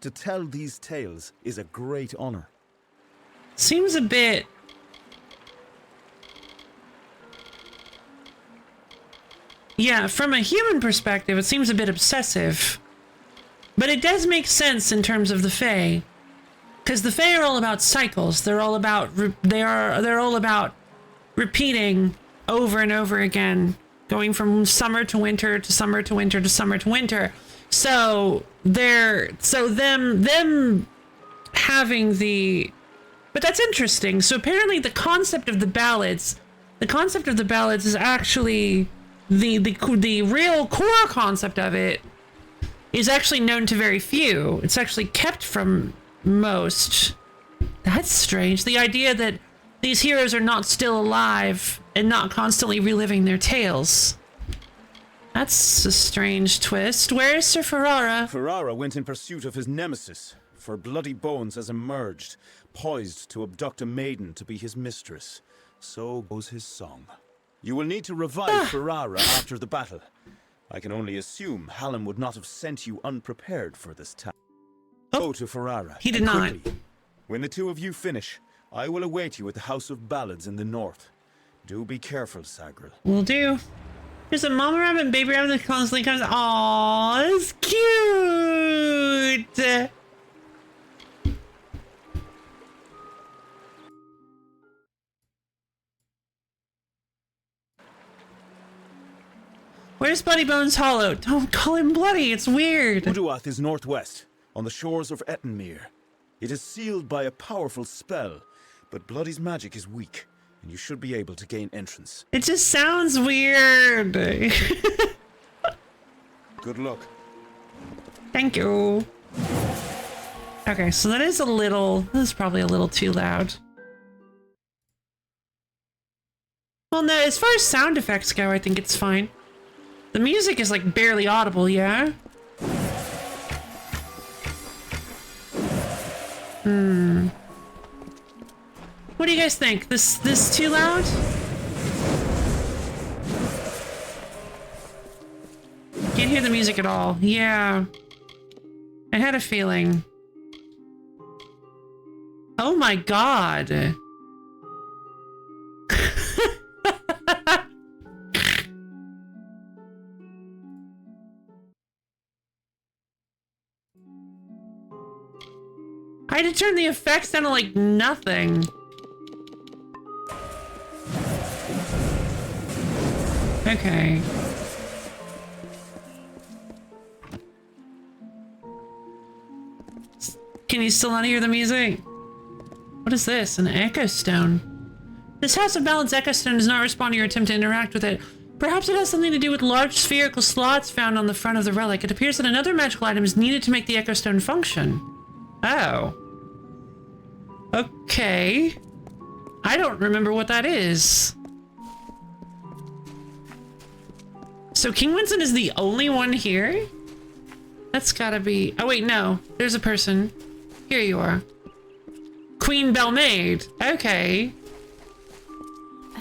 To tell these tales is a great honor. Seems a bit. Yeah, from a human perspective, it seems a bit obsessive. But it does make sense in terms of the Fae. Because the Fae are all about cycles. They're all about they're all about repeating over and over again, going from summer to winter to summer to winter to summer to winter. So them having the. But that's interesting. So apparently the concept of the ballads is actually the real core concept of it is actually known to very few. It's actually kept from most. That's strange. The idea that these heroes are not still alive and not constantly reliving their tales. That's a strange twist. Where is Sir Ferrara? Ferrara went in pursuit of his nemesis, for Bloody Bones has emerged, poised to abduct a maiden to be his mistress. So goes his song. You will need to revive Ferrara after the battle. I can only assume Hallam would not have sent you unprepared for this task. Go to Ferrara. He did not. Quickly. When the two of you finish, I will await you at the House of Ballads in the north. Do be careful, Sagril. Will do. There's a mama rabbit and baby rabbit that constantly comes. Aww, it's cute. Where's Bloody Bones Hollow? Don't call him Bloody, it's weird. Uduath is northwest, on the shores of Ettenmere. It is sealed by a powerful spell, but Bloody's magic is weak, and you should be able to gain entrance. It just sounds weird. Good luck. Thank you. Okay, so that is probably a little too loud. Well, no, as far as sound effects go, I think it's fine. The music is like barely audible, yeah? What do you guys think? This too loud? Can't hear the music at all. Yeah. I had a feeling. Oh my god. I had to turn the effects down to like nothing. Okay. Can you still not hear the music? What is this? An echo stone. This House of Balance echo stone does not respond to your attempt to interact with it. Perhaps it has something to do with large spherical slots found on the front of the relic. It appears that another magical item is needed to make the echo stone function. Oh. Okay. I don't remember what that is. So King Winston is the only one here? That's gotta be... Oh wait, no. There's a person. Here you are. Queen Belmaid. Okay.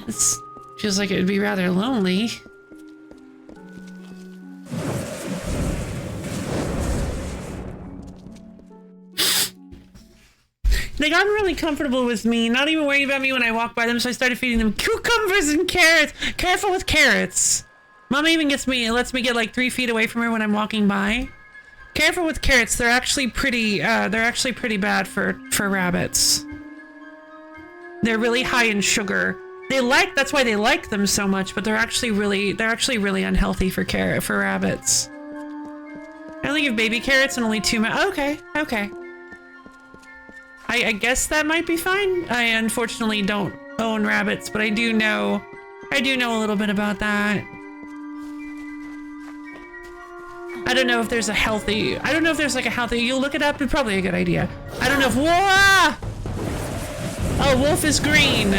This feels like it would be rather lonely. They got really comfortable with me, not even worrying about me when I walk by them, so I started feeding them cucumbers and carrots. Careful with carrots. Mama even lets me get like 3 feet away from her when I'm walking by. Careful with carrots. They're actually pretty bad for rabbits. They're really high in sugar. That's why they like them so much, but they're actually really unhealthy for rabbits. I only give baby carrots and only 2 okay. I guess that might be fine. I unfortunately don't own rabbits, but I do know a little bit about that. I don't know if there's like a healthy, you'll look it up, it's probably a good idea. I don't know if, whoa! Oh, wolf is green.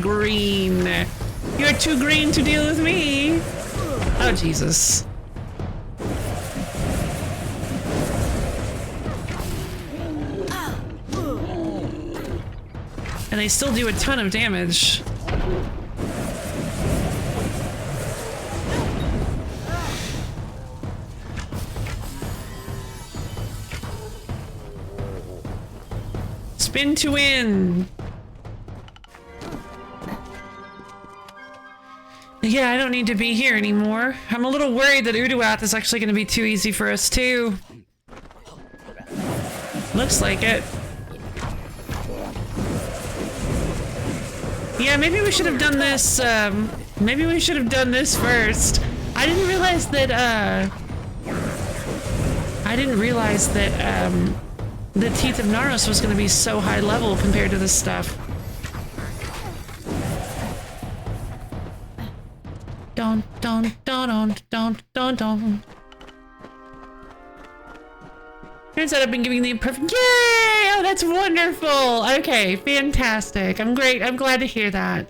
Green. You're too green to deal with me. Oh, Jesus. And they still do a ton of damage. Spin to win. Yeah, I don't need to be here anymore. I'm a little worried that Uduath is actually going to be too easy for us too. Looks like it. Yeah, maybe we should have done this, maybe we should have done this first. I didn't realize that, the Teeth of Naros was gonna be so high level compared to this stuff. Don't. Turns out I've been giving the imperfect. Yay! Oh, that's wonderful. Okay, fantastic. I'm glad to hear that.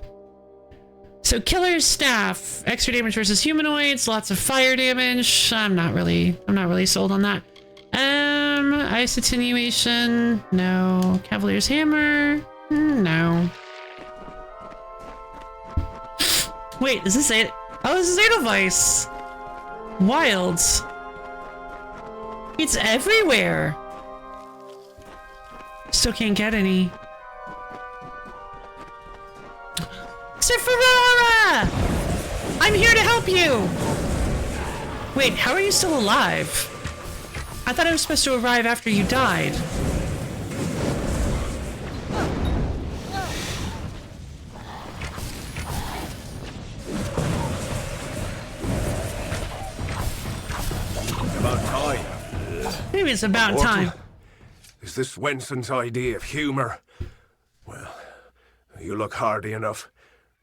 So, Killer's Staff, extra damage versus humanoids, lots of fire damage. I'm not really sold on that. Ice attenuation, no. Cavalier's Hammer, no. Wait, is this it? Oh, this is Edelweiss. Wilds. It's everywhere. Still can't get any. Sir Ferrara! I'm here to help you! Wait, how are you still alive? I thought I was supposed to arrive after you died. About time. Maybe it's about time. Is this Wenson's idea of humor? Well, you look hardy enough.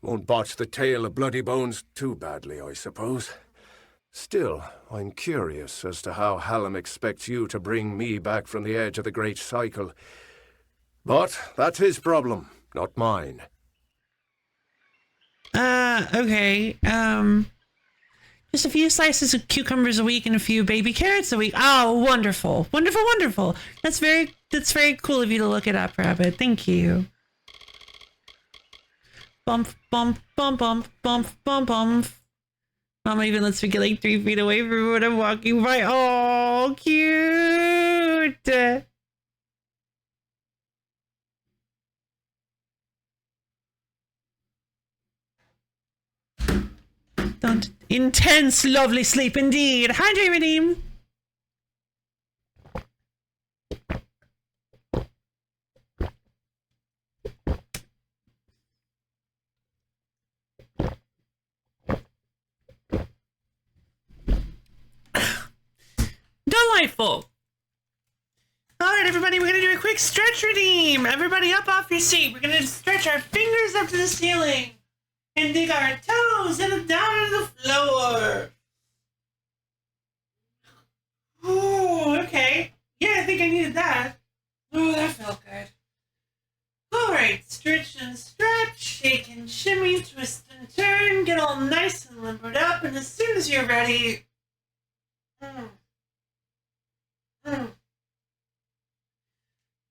Won't botch the tale of Bloody Bones too badly, I suppose. Still, I'm curious as to how Hallam expects you to bring me back from the edge of the Great Cycle. But that's his problem, not mine. Okay, Just a few slices of cucumbers a week and a few baby carrots a week. Oh, wonderful. Wonderful, wonderful. That's very cool of you to look it up, Rabbit. Thank you. Bump, bump, bump, bump, bump, bump, bump. Mama even lets me get like 3 feet away from when I'm walking by. Oh, cute. Intense, lovely sleep indeed. Hi, Dream Redeem. Delightful. All right, everybody, we're going to do a quick stretch redeem. Everybody up off your seat. We're going to stretch our fingers up to the ceiling and dig our toes and down to the floor. Ooh, okay. Yeah, I think I needed that. Oh, that felt good. All right, stretch and stretch, shake and shimmy, twist and turn, get all nice and limbered up, and as soon as you're ready, go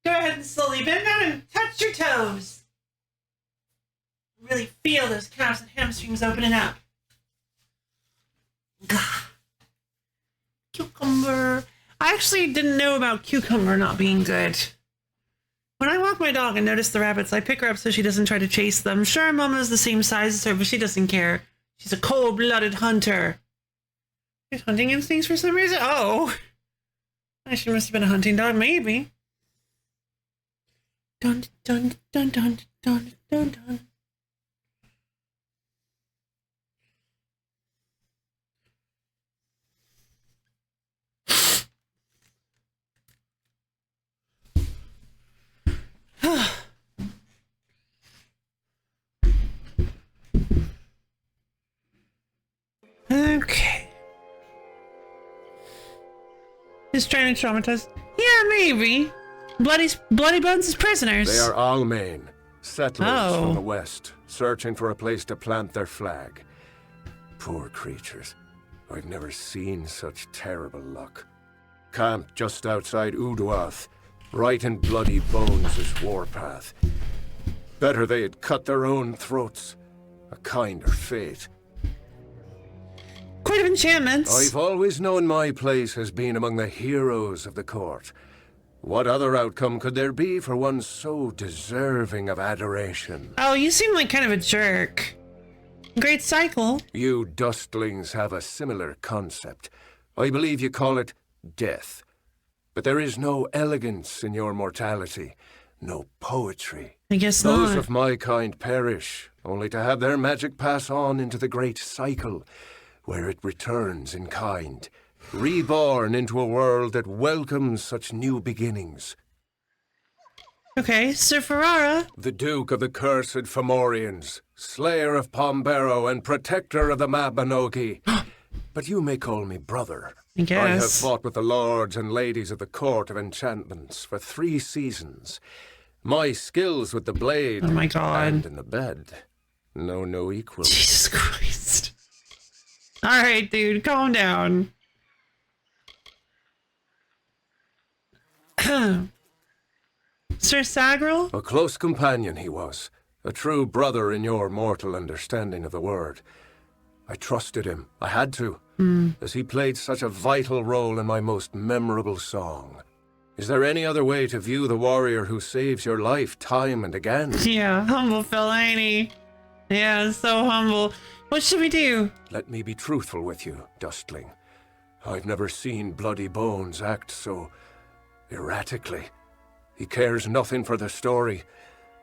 ahead and slowly bend down and touch your toes. Really feel those calves and hamstrings opening up. Cucumber. I actually didn't know about cucumber not being good. When I walk my dog and notice the rabbits, I pick her up so she doesn't try to chase them. Sure, Mama's the same size as her, but she doesn't care. She's a cold-blooded hunter. She's hunting instincts for some reason? Oh. She must have been a hunting dog, maybe. Dun, dun, dun, dun, dun, dun, dun. Okay. Is training traumatized? Yeah, maybe. Bloody Bones is prisoners. They are Almain, settlers from the west, searching for a place to plant their flag. Poor creatures. I've never seen such terrible luck. Camped just outside Uduath, right in Bloody Bones' warpath. Better they had cut their own throats. A kinder fate. Court of Enchantments. I've always known my place has been among the heroes of the court. What other outcome could there be for one so deserving of adoration? Oh, you seem like kind of a jerk. Great cycle. You dustlings have a similar concept. I believe you call it death. But there is no elegance in your mortality, no poetry. I guess Those not. of my kind perish, only to have their magic pass on into the great cycle, where it returns in kind, reborn into a world that welcomes such new beginnings. Okay, Sir Ferrara. The Duke of the Cursed Fomorians, Slayer of Pombero and Protector of the Mabinogi. But you may call me brother. I guess. I have fought with the lords and ladies of the Court of Enchantments for 3 seasons. My skills with the blade oh my God. and in the bed, no equal. Jesus Christ. All right, dude, calm down. Sir Sagril? A close companion he was, a true brother in your mortal understanding of the word. I trusted him, I had to, as he played such a vital role in my most memorable song. Is there any other way to view the warrior who saves your life time and again? Yeah, humble fella, ain't he? Yeah, so humble. What should we do? Let me be truthful with you, Dustling. I've never seen Bloody Bones act so erratically. He cares nothing for the story,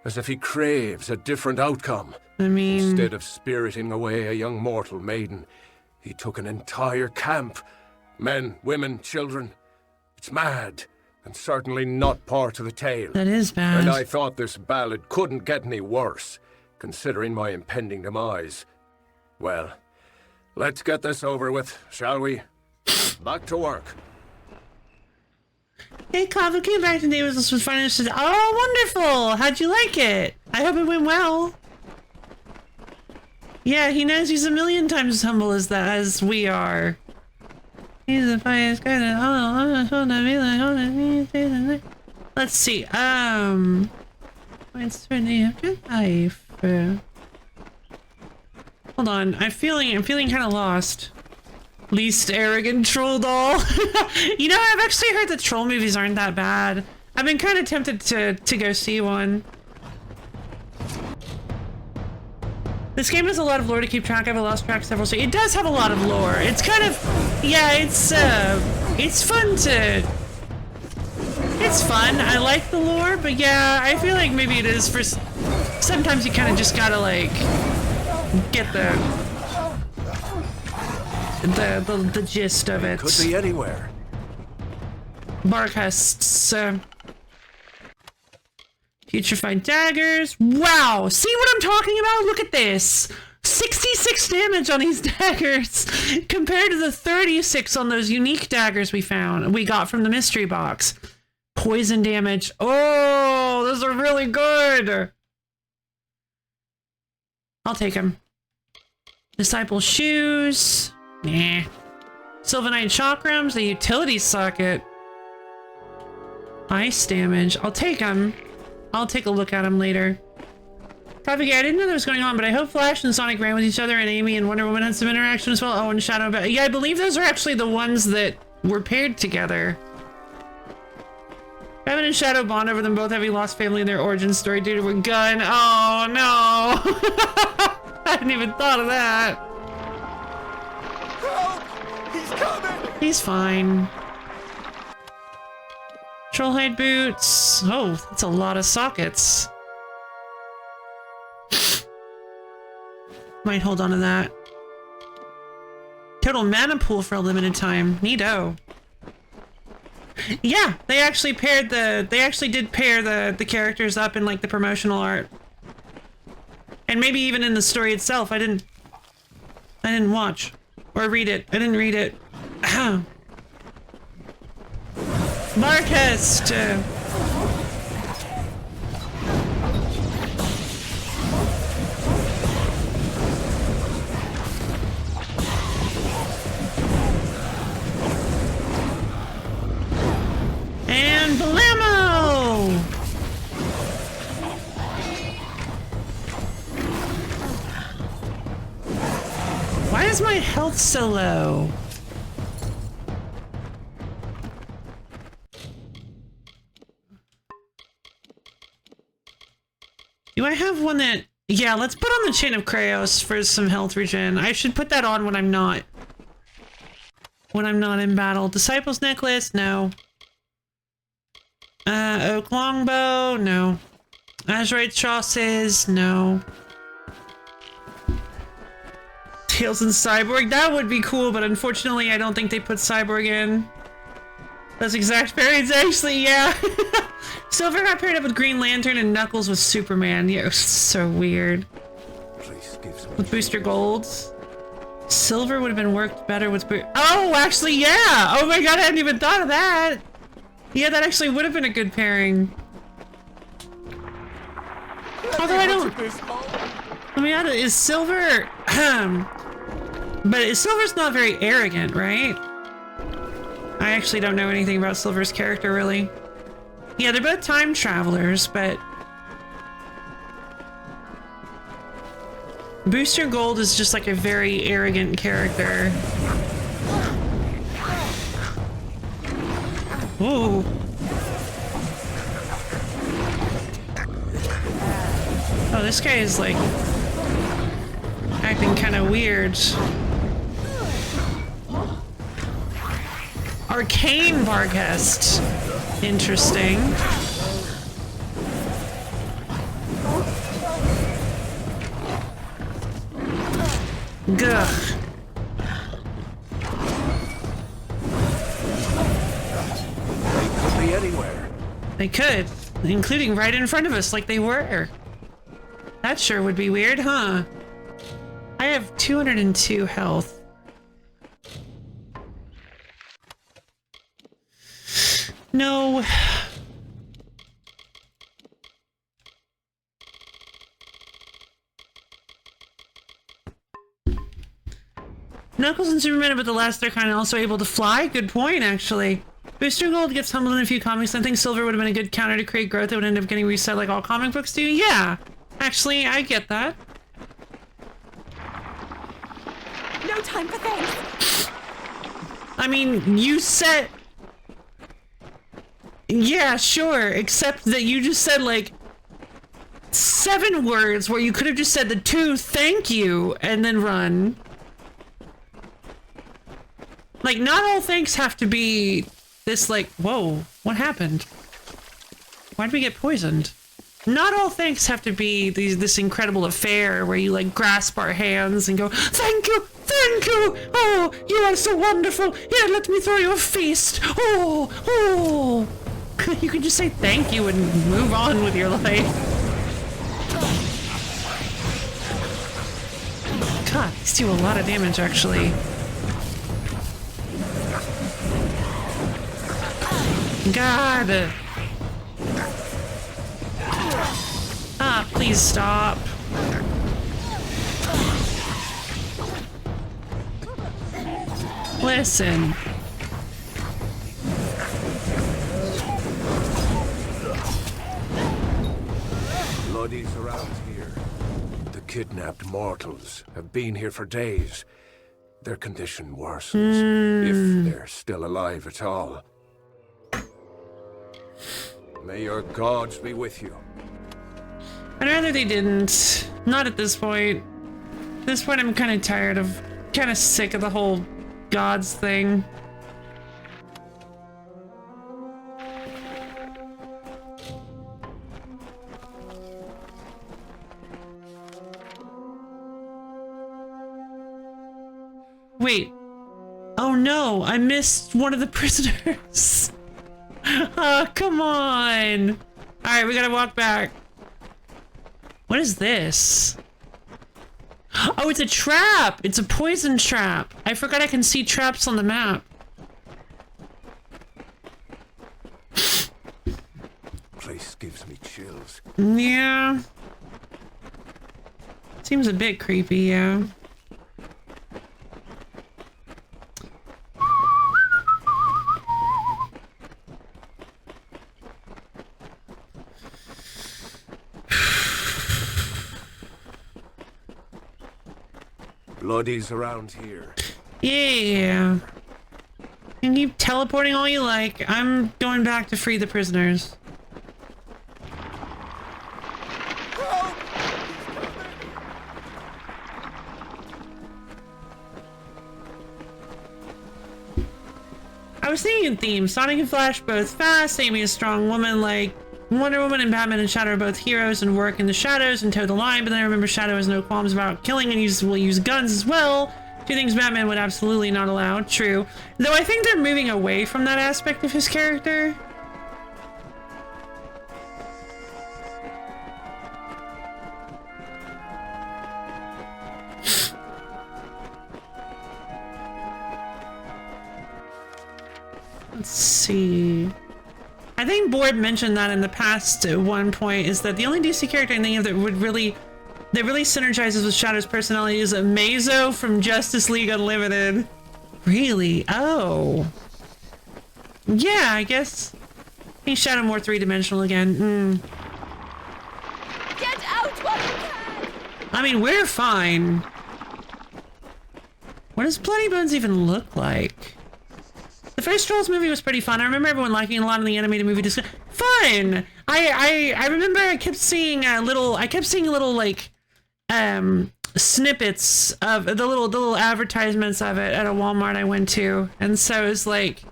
as if he craves a different outcome. I mean... Instead of spiriting away a young mortal maiden, he took an entire camp. Men, women, children. It's mad, and certainly not part of the tale. That is bad. And I thought this ballad couldn't get any worse, considering my impending demise. Well, let's get this over with, shall we? Back to work. Hey, Clavo came back today was finished. Oh, wonderful! How'd you like it? I hope it went well. Yeah, he knows he's a million times as humble as we are. He's the finest guy that let's see. What's for the afterlife? Hold on, I'm feeling kind of lost. Least arrogant troll doll. You know, I've actually heard that troll movies aren't that bad. I've been kind of tempted to go see one. This game has a lot of lore to keep track of. I lost track several. So it does have a lot of lore. It's kind of, yeah, it's fun to. It's fun. I like the lore, but yeah, I feel like maybe it is for. Sometimes you kind of just gotta like get the gist of it. Could be anywhere. Barkhusts. Putrefied daggers. Wow! See what I'm talking about? Look at this! 66 damage on these daggers compared to the 36 on those unique daggers we got from the mystery box. Poison damage. Oh, those are really good! I'll take them. Disciple shoes. Nah. Sylvanite chakrams, a utility socket. Ice damage. I'll take them. I'll take a look at them later. Topic, I didn't know that was going on, but I hope Flash and Sonic ran with each other, and Amy and Wonder Woman had some interaction as well. Oh, and Shadow. Yeah, I believe those are actually the ones that were paired together. Batman and Shadow bond over them both having lost family in their origin story due to a gun. Oh, no. I hadn't even thought of that. Help! He's coming! He's fine. Trollhide boots. Oh, that's a lot of sockets. Might hold on to that. Total mana pool for a limited time. Neato. Yeah, they actually paired they actually did pair the characters up in like the promotional art. And maybe even in the story itself. I didn't watch or read it. I didn't read it. Marcus! And blammo! Why is my health so low? Do I have one that... Yeah, let's put on the Chain of Kraos for some health regen. I should put that on when I'm not... in battle. Disciples Necklace? No. Oak Longbow? No. Azurite Chauces? No. Tails and Cyborg? That would be cool, but unfortunately I don't think they put Cyborg in. Those exact pairings, actually, yeah. Silver got paired up with Green Lantern and Knuckles with Superman. Yeah, it was so weird. With Booster Golds. Silver would have been worked better with oh, actually, yeah! Oh my god, I hadn't even thought of that! Yeah, that actually would have been a good pairing. Although I don't... I mean, is Silver... but Silver's not very arrogant, right? I actually don't know anything about Silver's character, really. Yeah, they're both time travelers, but... Booster Gold is just like a very arrogant character. Ooh. Oh, this guy is like... acting kind of weird. Arcane Barghest. Interesting. Gugh. They could be anywhere. They could, including right in front of us like they were. That sure would be weird, huh? I have 202 health. No. Knuckles and Superman, but the last they're kind of also able to fly. Good point, actually. Booster Gold gets humbled in a few comics. I think Silver would have been a good counter to create growth that would end up getting reset like all comic books do. Yeah, actually, I get that. No time for thanks. I mean, you said... Yeah, sure, except that you just said, like, 7 words where you could have just said the 2 thank you and then run. Like, not all thanks have to be this, like, whoa, what happened? Why'd we get poisoned? Not all thanks have to be this incredible affair where you, like, grasp our hands and go, thank you, thank you, oh, you are so wonderful, here, let me throw you a feast, oh, oh. You can just say thank you and move on with your life. God, these do a lot of damage, actually. God. Ah, please stop. Listen. Bloodies around here. The kidnapped mortals have been here for days. Their condition worsens, if they're still alive at all. May your gods be with you. I'd rather they didn't. Not at this point. At this point, I'm kind of tired of, kind of sick of the whole gods thing. Wait. Oh no, I missed one of the prisoners. Oh, come on. Alright, we gotta walk back. What is this? Oh, it's a trap! It's a poison trap. I forgot I can see traps on the map. Place gives me chills. Yeah. Seems a bit creepy, yeah. Bloodies around here. Yeah. You can keep teleporting all you like. I'm going back to free the prisoners. I was thinking in themes. Sonic and Flash both fast, Amy a strong woman like Wonder Woman, and Batman and Shadow are both heroes and work in the shadows and toe the line, but then I remember Shadow has no qualms about killing and will use guns as well. 2 things Batman would absolutely not allow. True. Though I think they're moving away from that aspect of his character. Let's see. I think Board mentioned that in the past at one point, is that the only DC character I think of that really synergizes with Shadow's personality is Amazo from Justice League Unlimited. Really? Oh. Yeah, I guess. I think Shadow more 3-dimensional again. Get out while you can! I mean, we're fine. What does Bloody Bones even look like? The first Trolls movie was pretty fun. I remember everyone liking a lot of the animated movie. Fun! I remember I kept seeing little like snippets of the little advertisements of it at a Walmart I went to, and so it was like,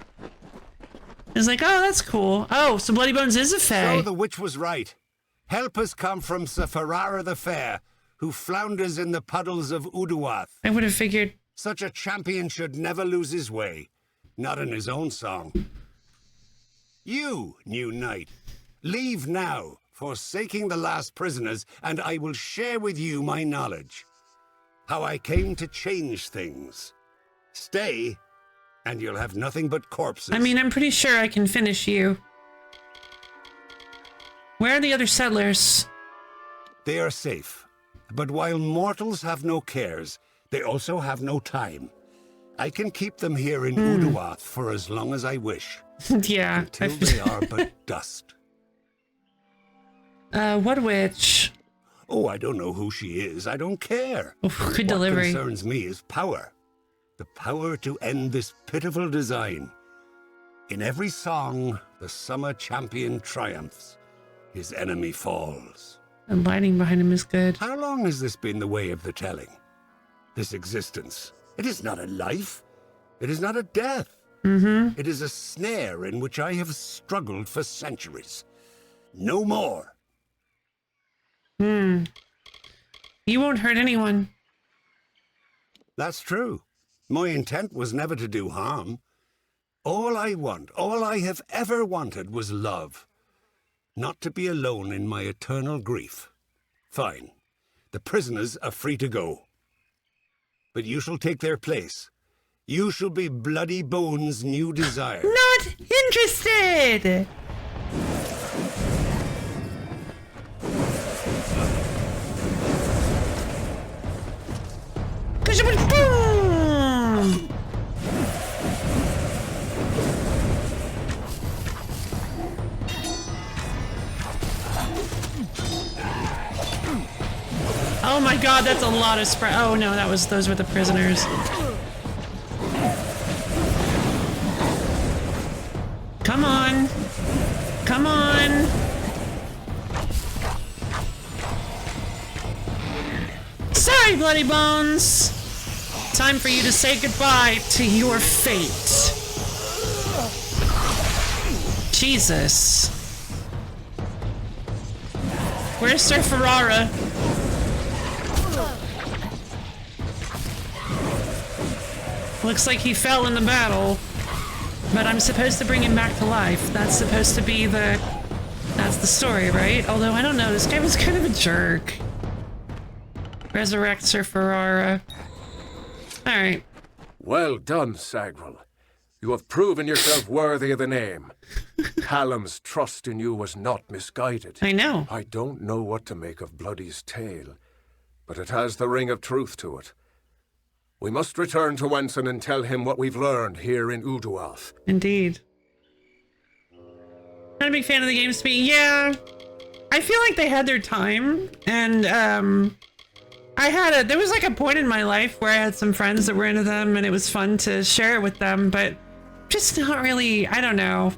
oh, that's cool. Oh, so Bloody Bones is a fae. So the witch was right. Help has come from Sir Ferrara the Fair, who flounders in the puddles of Uduath. I would have figured. Such a champion should never lose his way. Not in his own song. You, new knight, leave now, forsaking the last prisoners, and I will share with you my knowledge. How I came to change things. Stay, and you'll have nothing but corpses. I mean, I'm pretty sure I can finish you. Where are the other settlers? They are safe. But while mortals have no cares, they also have no time. I can keep them here in Uduath for as long as I wish. Yeah. Until they are but dust. What witch? Oh, I don't know who she is. I don't care. Good delivery. What concerns me is power. The power to end this pitiful design. In every song, the summer champion triumphs. His enemy falls. The lighting behind him is good. How long has this been the way of the telling? This existence. It is not a life. It is not a death. It is a snare in which I have struggled for centuries. No more. You won't hurt anyone. That's true. My intent was never to do harm. All I want, all I have ever wanted was love. Not to be alone in my eternal grief. Fine. The prisoners are free to go. But you shall take their place. You shall be Bloody Bones' new desire. Not interested! Boom! Oh my god, that's a lot of spray. Oh no, those were the prisoners. Come on. Come on. Sorry, Bloody Bones. Time for you to say goodbye to your fate. Jesus. Where's Sir Ferrara? Looks like he fell in the battle. But I'm supposed to bring him back to life. That's supposed to be that's the story, right? Although, I don't know, this guy was kind of a jerk. Resurrect Sir Ferrara. Alright. Well done, Sagril. You have proven yourself worthy of the name. Callum's trust in you was not misguided. I know. I don't know what to make of Bloody's tale, but it has the ring of truth to it. We must return to Wenson and tell him what we've learned here in Uduath. Indeed. Not a big fan of the game speed. Yeah. I feel like they had their time, and there was like a point in my life where I had some friends that were into them and it was fun to share it with them, but just not really, I don't know.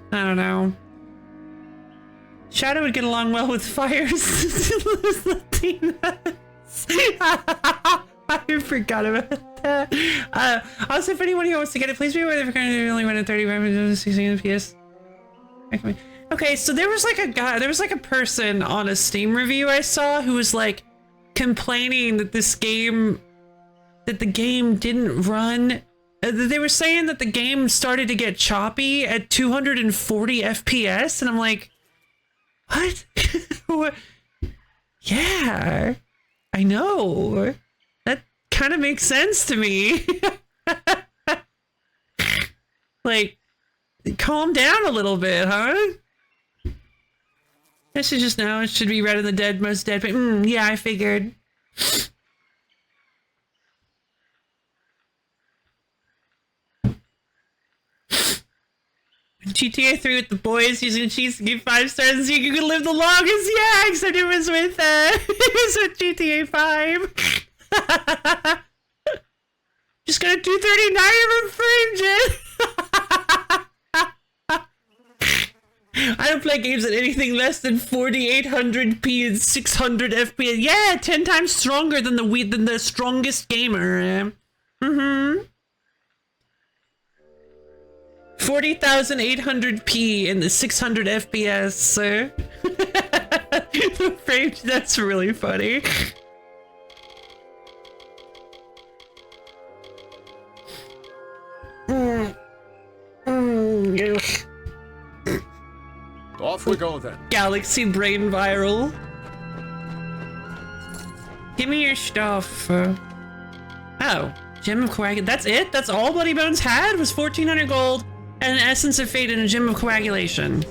Shadow would get along well with Fires. I forgot about that. Also, if anyone here wants to get it, please be aware that we're currently only running 30 frames 16 FPS. Okay, so there was like a person on a Steam review I saw who was like complaining that the game didn't run. They were saying that the game started to get choppy at 240 FPS, and I'm like, what? What? Yeah, I know. That kind of makes sense to me. Like, calm down a little bit, huh? This is just now. It should be Red in the Dead, Most Dead. But yeah, I figured. GTA 3 with the boys using cheats to give 5 stars so you could live the longest. Yeah, except it was with GTA 5. Just got a 239 frame, Jen. I don't play games at anything less than 4800p and 600 FPS. Yeah, 10 times stronger than the strongest gamer. 40,800p and the 600 FPS, sir. The frame, that's really funny. Off we go then. Galaxy Brain Viral. Give me your stuff. Oh, Gem of Coagulation. That's it? That's all Bloody Bones had? Was 1,400 gold and an Essence of Fate and a Gem of Coagulation.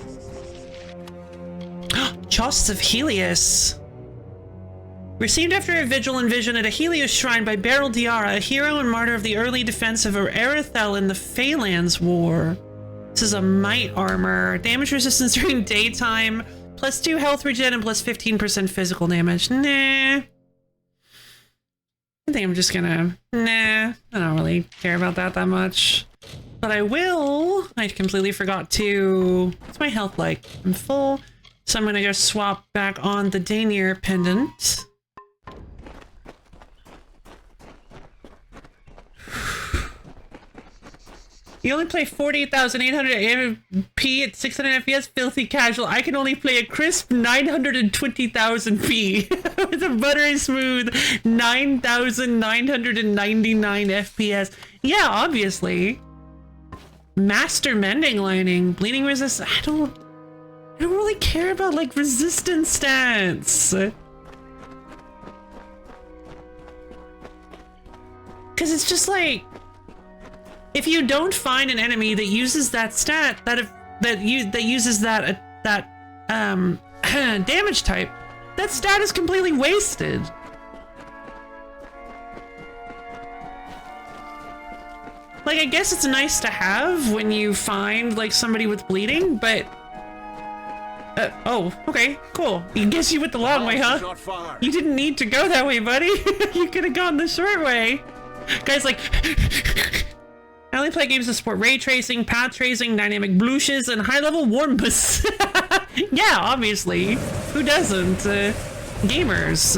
Josts of Helios. Received after a vigil and vision at a Helios shrine by Beryl Diara, a hero and martyr of the early defense of Erethel in the Phalanx War. This is a might armor. Damage resistance during daytime. +2 health regen and +15% physical damage. Nah. I think I'm just gonna... Nah. I don't really care about that much. But I will... I completely forgot to... What's my health like? I'm full. So I'm gonna go swap back on the Denier pendant. You only play 48,800p at 600 FPS, filthy casual. I can only play a crisp 920,000p with a buttery smooth 9,999 FPS. Yeah, obviously. Master mending lining, bleeding resist. I don't really care about like resistance stats. Cause it's just like, if you don't find an enemy that uses that stat, that uses that damage type, that stat is completely wasted. Like, I guess it's nice to have when you find like somebody with bleeding, but oh, okay, cool. I guess you went the long way, huh? You didn't need to go that way, buddy. You could have gone the short way. Guys, like. I only play games that support ray tracing, path tracing, dynamic blushes, and high-level warmbus. Yeah, obviously. Who doesn't? Gamers.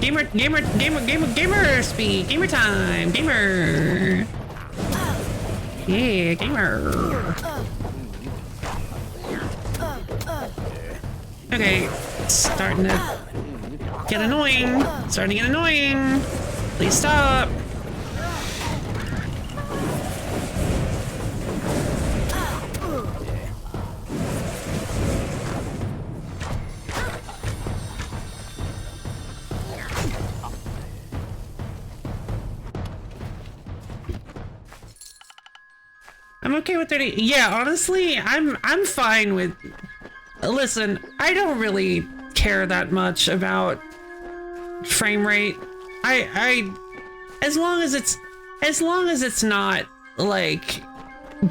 Gamer speed. Gamer time. Gamer. Yeah, gamer. Okay, starting to get annoying. Starting to get annoying. Please stop. I'm okay with 30. Yeah, honestly, I'm fine with. Listen, I don't really care that much about frame rate. I as long as it's not like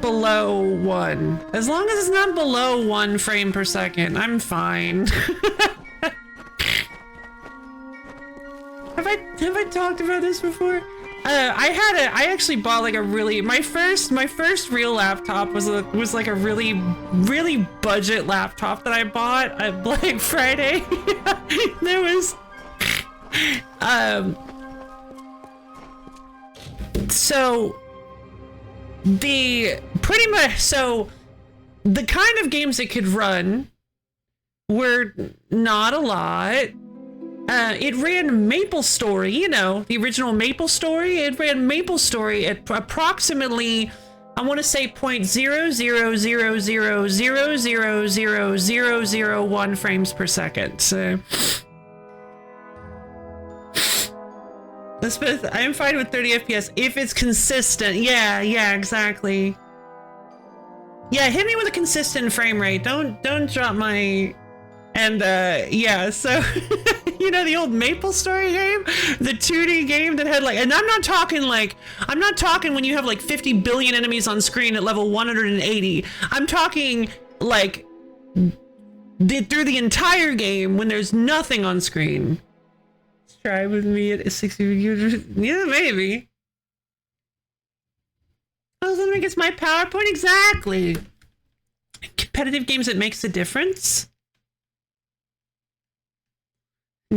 below 1. As long as it's not below 1 frame per second, I'm fine. Have I talked about this before? I actually bought like a really, my first real laptop was like a really budget laptop that I bought at Black Friday. There was, so the kind of games it could run were not a lot. It ran MapleStory, you know, the original MapleStory. It ran MapleStory at approximately, I want to say 0.00000000001 frames per second. So, Elizabeth, I'm fine with 30 FPS if it's consistent. Yeah, exactly. Yeah, hit me with a consistent frame rate. Don't drop my. And yeah, so you know the old MapleStory game, the 2D game that had like, and I'm not talking when you have like 50 billion enemies on screen at level 180. I'm talking like through the entire game when there's nothing on screen. Try with me at 60. Yeah, maybe. Oh, let me get my PowerPoint exactly. Competitive games, it makes a difference.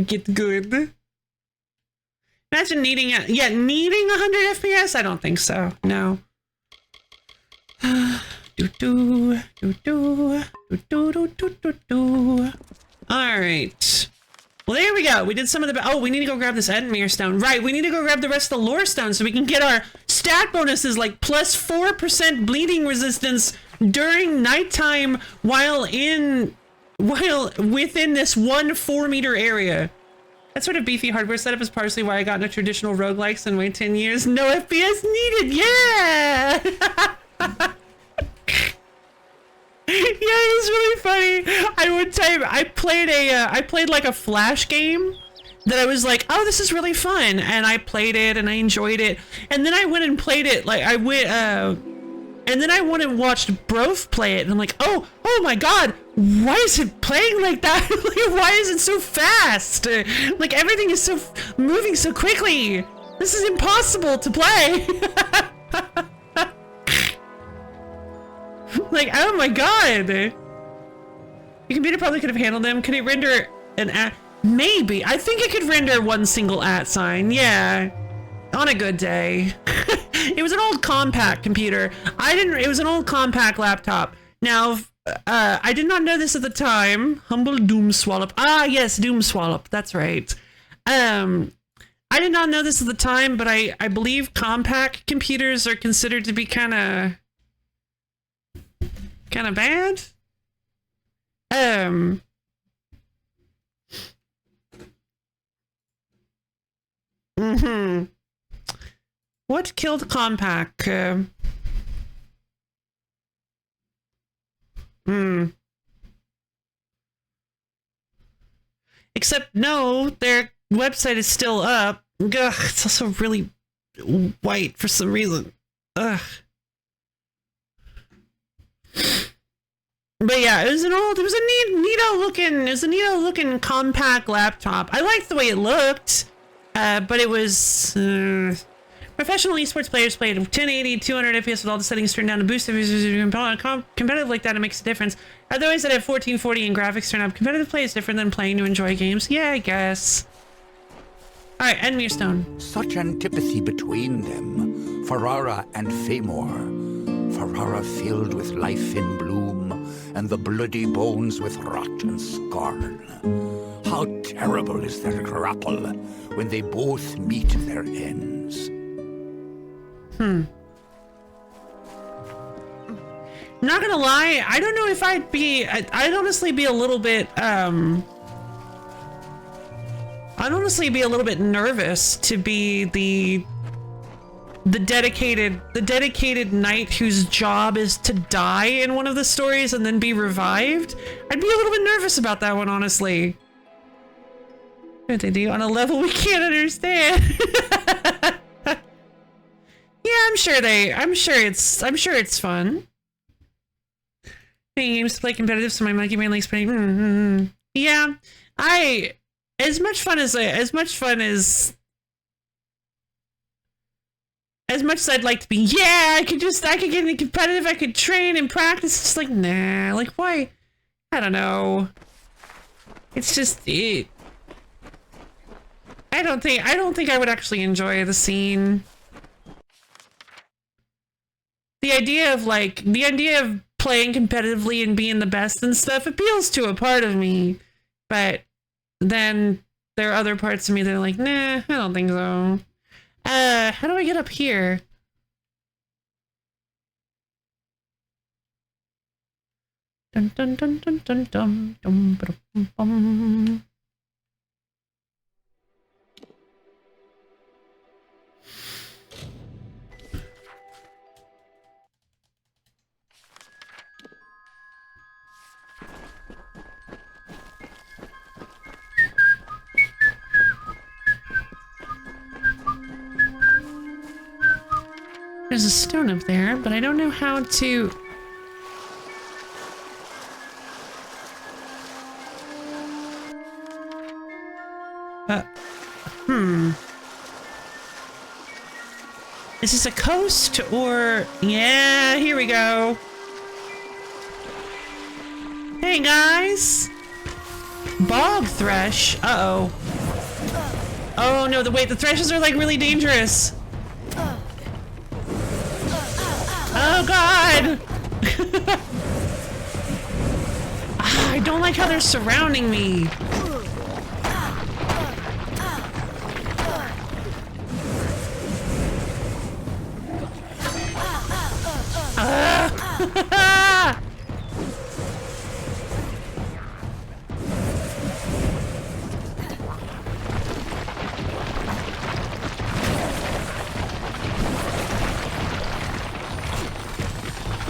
Get good. Imagine needing 100 FPS? I don't think so. No. Alright. Well, there we go. We did some of the... Oh, we need to go grab this Edmere stone. Right, we need to go grab the rest of the lore stone so we can get our stat bonuses like plus 4% bleeding resistance during nighttime while within this 1 4-meter area. That sort of beefy hardware setup is partially why I got into traditional roguelikes and wait 10 years. No FPS needed. Yeah. Yeah, it was really funny. I played like a Flash game that I was like, oh, this is really fun, and I played it and I enjoyed it, and then I went and played it, like I went, and then I went and watched Brof play it, and I'm like, oh my god, why is it playing like that? Like, why is it so fast? Like, everything is so moving so quickly. This is impossible to play. Like, oh my god. The computer probably could have handled them. Could it render an at? Maybe. I think it could render one single at sign. Yeah. On a good day. It was an old compact computer. It was an old compact laptop. Now, I did not know this at the time. Humble Doom Swallop. Ah, yes, Doom Swallop. That's right. I did not know this at the time, but I believe compact computers are considered to be kind of bad. What killed compact? Except no, their website is still up. Ugh, it's also really white for some reason. Ugh. But yeah, it was a neato looking compact laptop. I liked the way it looked, but it was professional esports players played 1080, 200 FPS with all the settings turned down to boost. If it's competitive like that, it makes a difference. Otherwise, that have 1440 and graphics turned up. Competitive play is different than playing to enjoy games. Yeah, I guess. All right, Enmere Stone. Such antipathy between them, Ferrara and Famor. Ferrara filled with life in bloom, and the bloody bones with rot and scorn. How terrible is their grapple when they both meet their ends. Not gonna lie, I don't know if I'd honestly be a little bit, I'd honestly be a little bit nervous to be the dedicated knight whose job is to die in one of the stories and then be revived. I'd be a little bit nervous about that one, honestly. What they do on a level we can't understand. Yeah, I'm sure it's fun. Any games to play competitive, so my monkey man likes playing. Yeah, as much as I'd like to be, yeah, I could get into competitive, I could train and practice. It's just like, nah, like, why? I don't know. It's just it. I don't think I would actually enjoy the scene. The idea of playing competitively and being the best and stuff appeals to a part of me, but then there are other parts of me that are like, nah, I don't think so. How do I get up here? Dun dun dun dun dun dun dum ba bum. There's a stone up there, but I don't know how to... Is this a coast or... Yeah, here we go. Hey guys! Bog thresh. Uh-oh. Oh no, the thrushes are like really dangerous. Oh god! I don't like how they're surrounding me.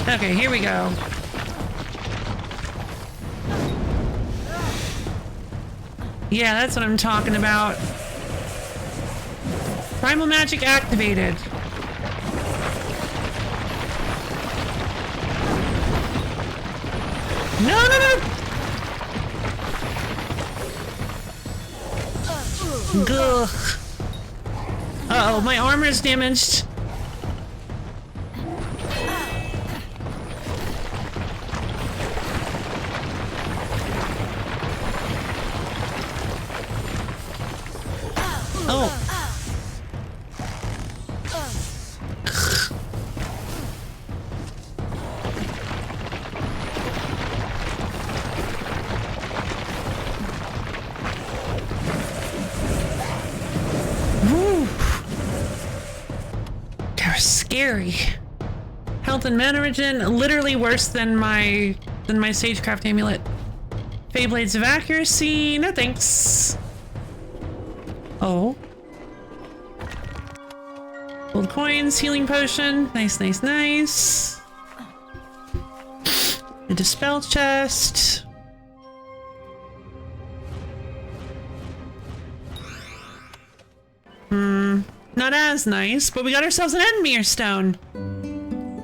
Okay, here we go. Yeah, that's what I'm talking about. Primal magic activated. No, no, no! Gugh. Uh-oh, my armor is damaged. Oh. Woo. They're scary. Health and mana regen, literally worse than my Sagecraft amulet. Fey Blades of Accuracy, no thanks. Oh. Gold coins, healing potion. Nice, nice, nice. The dispel chest. Not as nice, but we got ourselves an Endmere stone.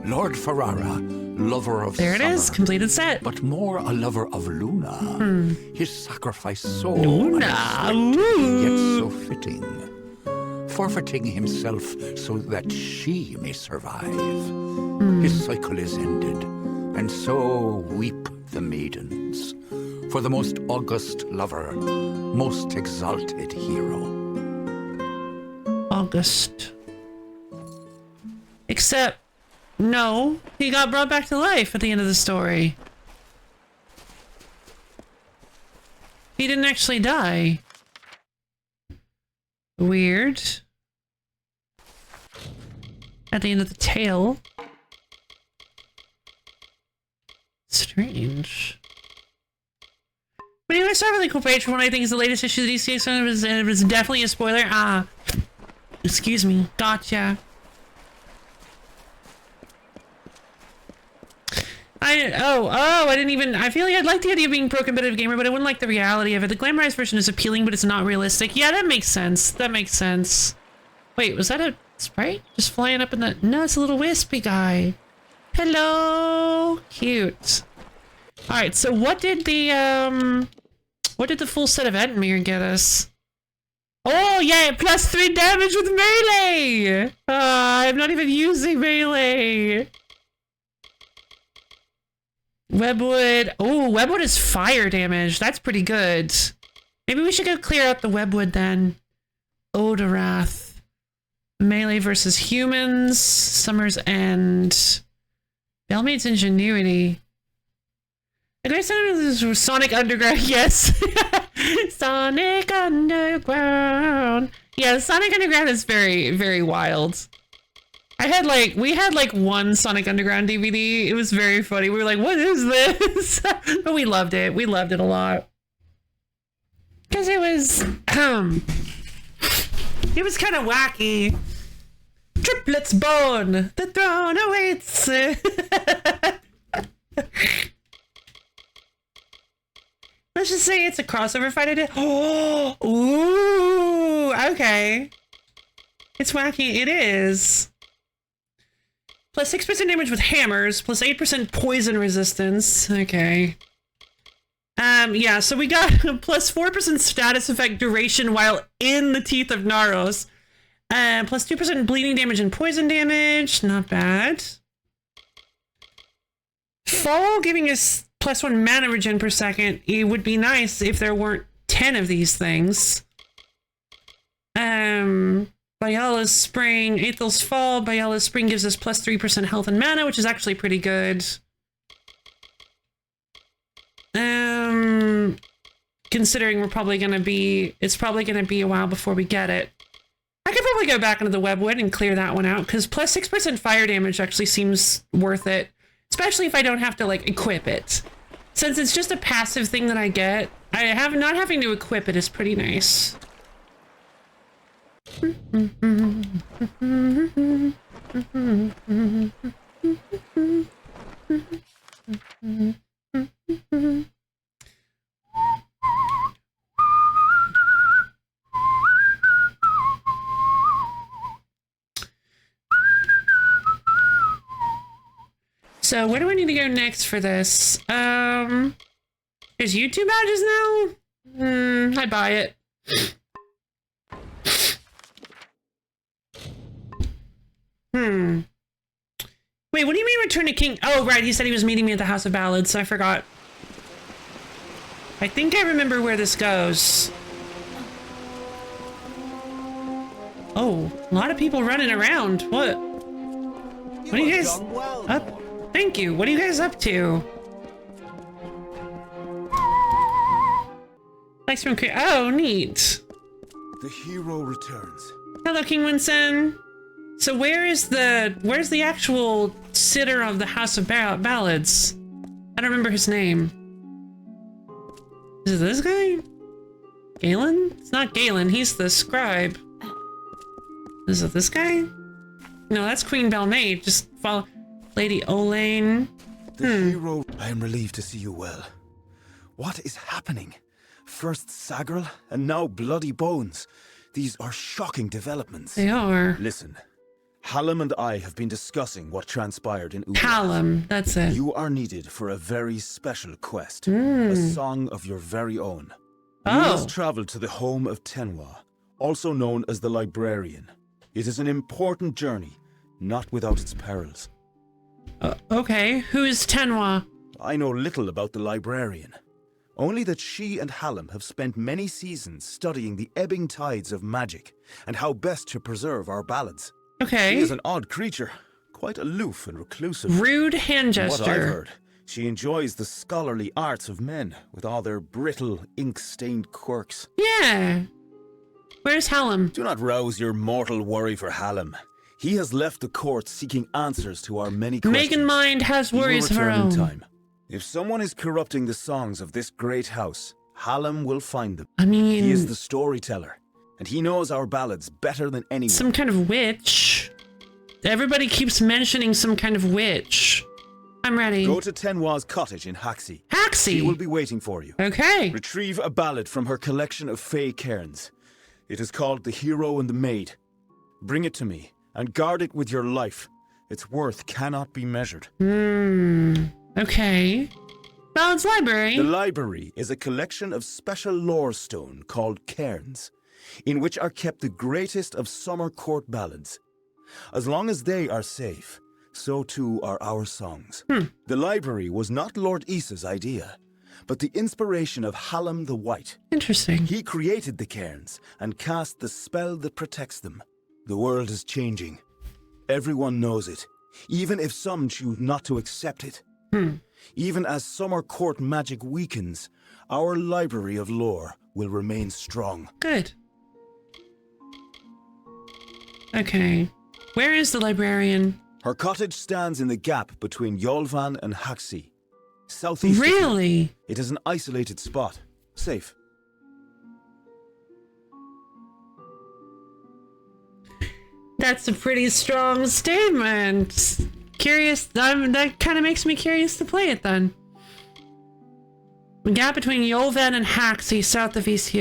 Lord Ferrara, lover of There it summer, is, completed set. but more a lover of Luna. His sacrifice so Luna, unexpected, yet so fitting. Forfeiting himself so that she may survive. His cycle is ended, and so weep the maidens for the most august lover, most exalted hero. August. Except, no, he got brought back to life at the end of the story. He didn't actually die. Weird. At the end of the tale. Strange. But anyway, I saw a really cool page for what I think is the latest issue of the DCX, and it was definitely a spoiler. Ah. Excuse me. Gotcha. I didn't even, I feel like I'd like the idea of being pro-competitive gamer, but I wouldn't like the reality of it. The glamorized version is appealing, but it's not realistic. Yeah, that makes sense. That makes sense. Wait, was that a sprite? Just flying up in the, no, it's a little wispy guy. Hello. Cute. All right, so what did the full set of Endmere get us? Oh, yeah, +3 damage with melee! I'm not even using melee. Webwood. Oh, Webwood is fire damage. That's pretty good. Maybe we should go clear out the Webwood then. Odorath. Melee versus humans. Summer's End. Bellmaid's Ingenuity. I guess this was Sonic Underground. Yes. Sonic Underground. Yeah, Sonic Underground is very, very wild. We had like one Sonic Underground DVD. It was very funny. We were like, what is this? But we loved it. We loved it a lot. Because it was kind of wacky. Triplets born, the throne awaits. Let's just say it's a crossover fight I did. Oh, ooh, okay. It's wacky. It is. Plus 6% damage with hammers, plus 8% poison resistance. Okay. Yeah, so we got plus 4% status effect duration while in the teeth of Naros. Plus 2% bleeding damage and poison damage. Not bad. Fall giving us +1 mana regen per second. It would be nice if there weren't 10 of these things. Biala's Spring, Aethel's Fall. Biala's Spring gives us plus 3% health and mana, which is actually pretty good. Considering it's probably gonna be a while before we get it. I could probably go back into the Webwood and clear that one out, because plus 6% fire damage actually seems worth it. Especially if I don't have to, like, equip it. Since it's just a passive thing that I get, not having to equip it is pretty nice. need to go next for this? There's YouTube badges now? I buy it. Wait, what do you mean Return to King? Oh, right, he said he was meeting me at the House of Ballads, so I forgot. I think I remember where this goes. Oh, a lot of people running around. What? What are you guys up? Thank you. What are you guys up to? Thanks from oh, neat. The hero returns. Hello, King Winston. So where's the actual sitter of the House of Ballads? I don't remember his name. Is it this guy? Galen? It's not Galen, he's the scribe. Is it this guy? No, that's Queen Belmaid. Just follow Lady Olaine. The hero. I am relieved to see you well. What is happening? First Sagril, and now Bloody Bones. These are shocking developments. They are. Listen, Hallam and I have been discussing what transpired in Uber. Hallam, that's it. You are needed for a very special quest. A song of your very own. You must travel to the home of Tenwa, also known as the Librarian. It is an important journey, not without its perils. Okay, who is Tenwa? I know little about the Librarian. Only that she and Hallam have spent many seasons studying the ebbing tides of magic and how best to preserve our ballads. Okay. She is an odd creature, quite aloof and reclusive. Rude hand gesture. What I've heard, she enjoys the scholarly arts of men with all their brittle, ink-stained quirks. Yeah. Where's Hallam? Do not rouse your mortal worry for Hallam. He has left the court seeking answers to our many questions. Megan Mind has worries of her own. Time. If someone is corrupting the songs of this great house, Hallam will find them. I mean... He is the storyteller, and he knows our ballads better than anyone. Some kind of witch. Everybody keeps mentioning some kind of witch. I'm ready. Go to Tenwa's cottage in Haxi. Haxi? She will be waiting for you. Okay. Retrieve a ballad from her collection of fey cairns. It is called The Hero and the Maid. Bring it to me, and guard it with your life. Its worth cannot be measured. Okay. Ballad's Library. The library is a collection of special lore stone called cairns, in which are kept the greatest of summer court ballads. As long as they are safe, so too are our songs. The library was not Lord Issa's idea, but the inspiration of Hallam the White. Interesting. He created the cairns and cast the spell that protects them. The world is changing. Everyone knows it, even if some choose not to accept it. Even as summer court magic weakens, our library of lore will remain strong. Good. Okay. Where is the librarian? Her cottage stands in the gap between Yolvan and Haxi. Southeast. Really? It is an isolated spot. Safe. That's a pretty strong statement. Curious. That kind of makes me curious to play it then. The gap between Yolvan and Haxi, southeast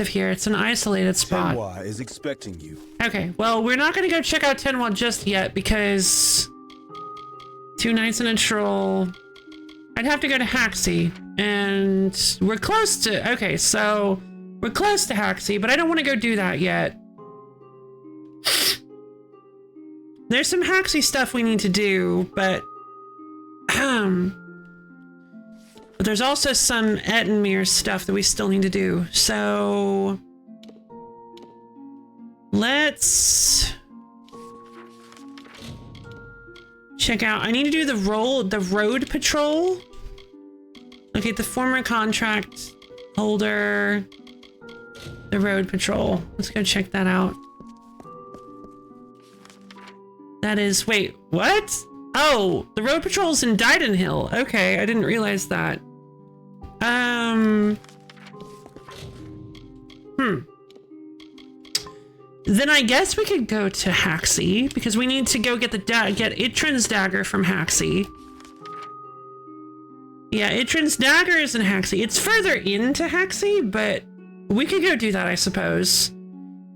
of here. It's an isolated spot. Tenwa is expecting you. Okay, well, we're not going to go check out Tenwa just yet because 2 nights in a troll. I'd have to go to Haxi, and we're close to. Okay, so we're close to Haxi, but I don't want to go do that yet. There's some Haxi stuff we need to do, but there's also some Ettenmere stuff that we still need to do. So let's check out. I need to do the road patrol. Okay, the former contract holder, the road patrol. Let's go check that out. That is, wait, what? Oh, the road patrol's in Didenhill. Okay, I didn't realize that. Then I guess we could go to Haxi because we need to go get get Itrin's dagger from Haxi. Yeah, Itrin's dagger is in Haxi. It's further into Haxi, but we could go do that, I suppose.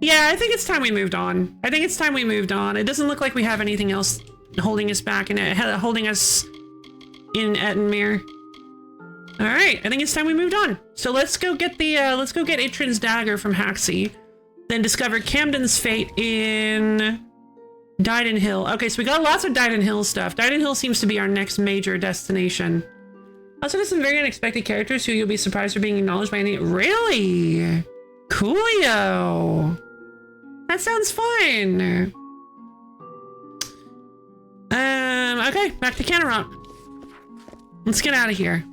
Yeah, I think it's time we moved on. It doesn't look like we have anything else holding us back and holding us in Ettenmere. All right, I think it's time we moved on. So let's go get the let's go get Itrin's dagger from Haxie, then discover Camden's fate in Dyden Hill. Okay, so we got lots of Dyden Hill stuff. Dyden Hill seems to be our next major destination. Also, there's some very unexpected characters who you'll be surprised are being acknowledged by any. Really? Coolio. That sounds fun. Okay, back to Canterot. Let's get out of here.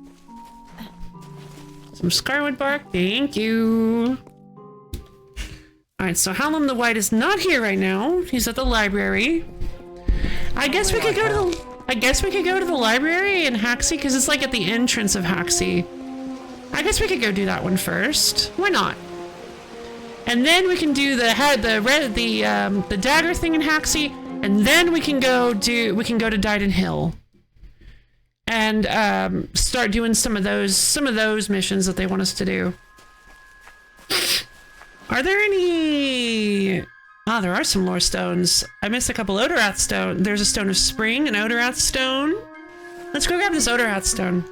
Some Scarwood bark, thank you. Alright, so Hallam the White is not here right now. He's at the library. I guess we could go to the library in Haxie, because it's like at the entrance of Haxie. I guess we could go do that one first. Why not? And then we can do the dagger thing in Haxie, and then we can go to Dyden Hill. And start doing some of those missions that they want us to do. Are there any? Ah, there are some lore stones. I missed a couple Odorath stone. There's a stone of spring, an Odorath stone. Let's go grab this Odorath stone.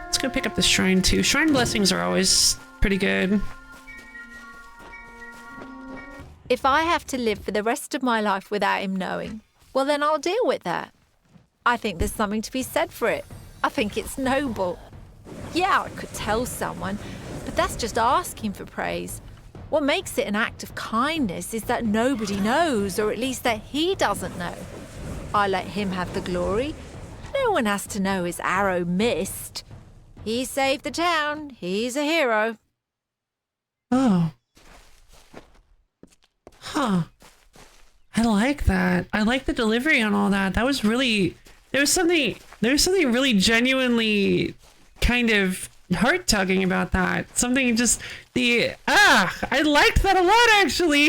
Let's go pick up the shrine too. Shrine blessings are always pretty good. If I have to live for the rest of my life without him knowing, well then I'll deal with that. I think there's something to be said for it. I think it's noble. Yeah, I could tell someone, but that's just asking for praise. What makes it an act of kindness is that nobody knows, or at least that he doesn't know. I let him have the glory. No one has to know his arrow missed. He saved the town. He's a hero. Oh. Huh. I like that. I like the delivery on all that. That was really... There was something really genuinely kind of heart-tugging about that. Something just... I liked that a lot, actually.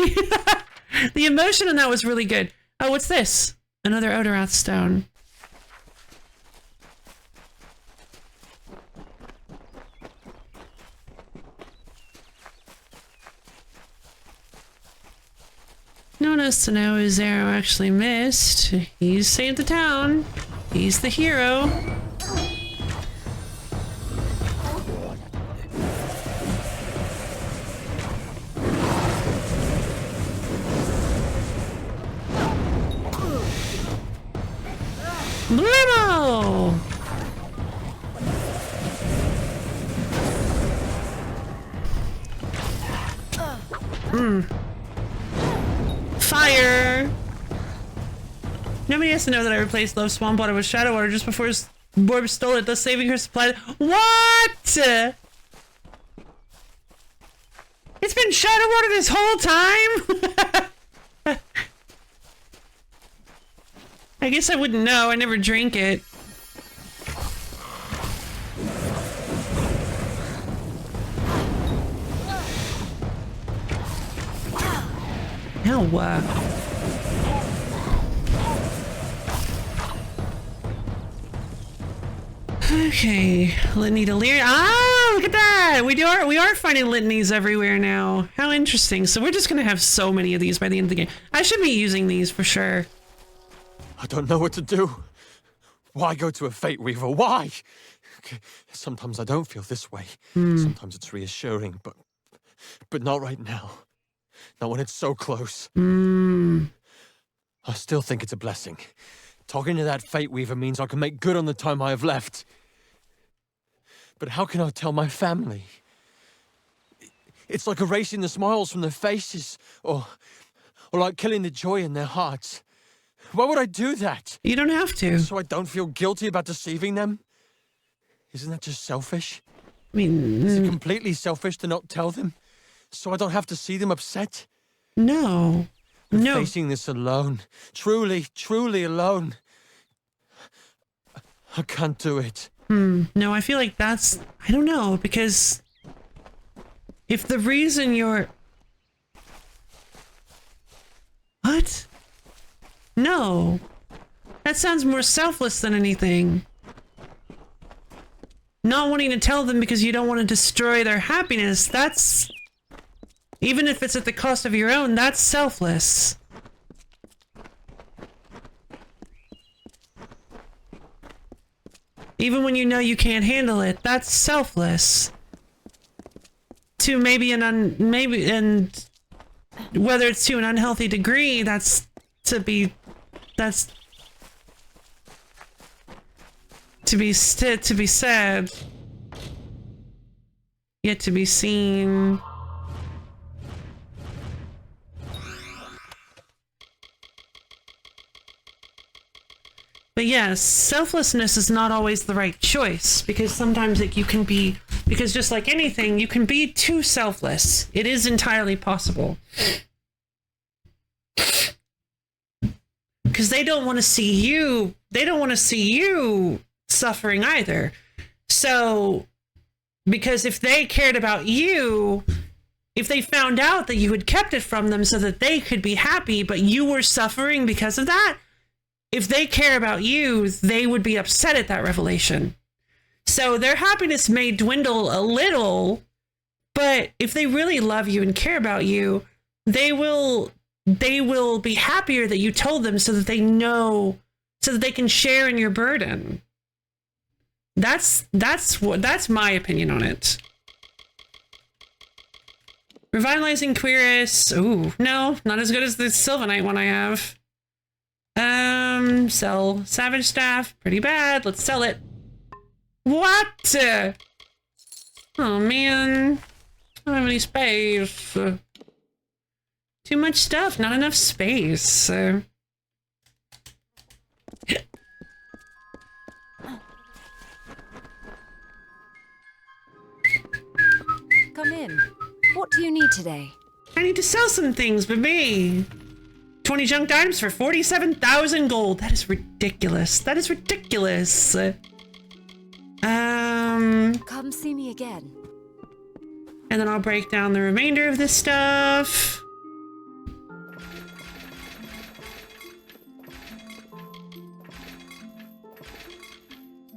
The emotion in that was really good. Oh, what's this? Another Odorath stone. No one has to know his arrow actually missed. He's saved the town. He's the hero. Blimmo! Fire! Nobody has to know that I replaced Love's Swamp Water with Shadow Water just before Borb stole it, thus saving her supply. What? It's been Shadow Water this whole time? I guess I wouldn't know. I never drink it. No. Okay, litany to Lear. Ah, look at that! We are finding litanies everywhere now. How interesting. So we're just gonna have so many of these by the end of the game. I should be using these for sure. I don't know what to do. Why go to a Fate Weaver? Why? Sometimes I don't feel this way. Sometimes it's reassuring, but not right now. Not when it's so close. I still think it's a blessing. Talking to that Fate Weaver means I can make good on the time I have left. But how can I tell my family? It's like erasing the smiles from their faces, or like killing the joy in their hearts. Why would I do that? You don't have to. So I don't feel guilty about deceiving them? Isn't that just selfish? I mean... Is it completely selfish to not tell them? So I don't have to see them upset? No. No. Facing this alone. Truly, truly alone. I can't do it. No, I feel like that's... I don't know, because... If the reason you're... What? No. That sounds more selfless than anything. Not wanting to tell them because you don't want to destroy their happiness, that's... Even if it's at the cost of your own, that's selfless. Even when you know you can't handle it, that's selfless. To maybe and whether it's to an unhealthy degree, that's to be said, yet to be seen. But yes, selflessness is not always the right choice, because sometimes because just like anything, you can be too selfless. It is entirely possible. Because they don't want to see you suffering either. So, because if they cared about you, if they found out that you had kept it from them so that they could be happy, but you were suffering because of that, if they care about you, they would be upset at that revelation. So their happiness may dwindle a little, but if they really love you and care about you, they will be happier that you told them so that they know, so that they can share in your burden. That's my opinion on it. Revitalizing Queerus. Ooh, no, not as good as the Sylvanite one I have. Sell Savage Staff. Pretty bad. Let's sell it. What? Oh man. I don't have any space. Too much stuff. Not enough space. Come in. What do you need today? I need to sell some things, but me. 20 junk items for 47,000 gold. That is ridiculous. That is ridiculous. Come see me again. And then I'll break down the remainder of this stuff.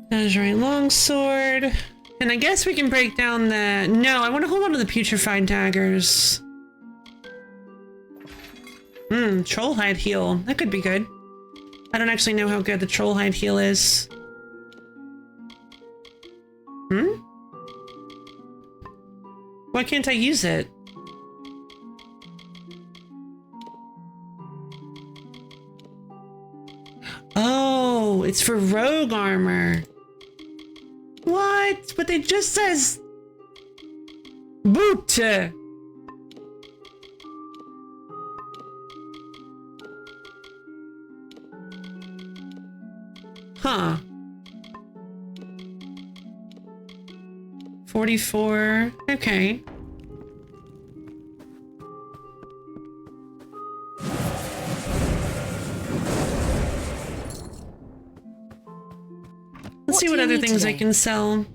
Azurite longsword. And I guess we can break down the... No, I want to hold on to the putrefied daggers. Trollhide heal. That could be good. I don't actually know how good the Trollhide heal is. Why can't I use it? Oh, it's for rogue armor. What? But it just says boot. Huh. 44. Okay. Let's see what other things I can sell.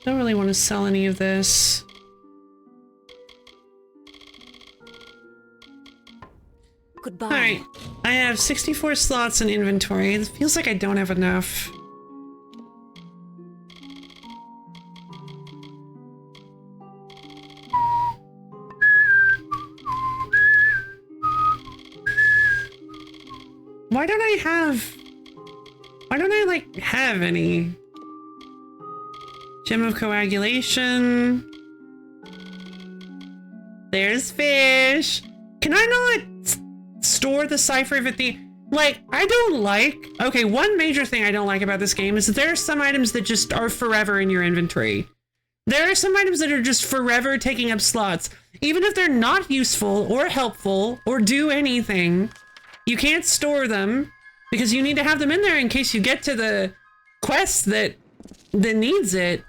Don't really want to sell any of this. Goodbye. Alright, I have 64 slots in inventory. It feels like I don't have enough. Why don't I like have any? Gem of coagulation. There's fish. Can I not store the cipher of it? Like, I don't like... Okay, one major thing I don't like about this game is that there are some items that just are forever in your inventory. There are some items that are just forever taking up slots. Even if they're not useful or helpful or do anything, you can't store them because you need to have them in there in case you get to the quest that needs it.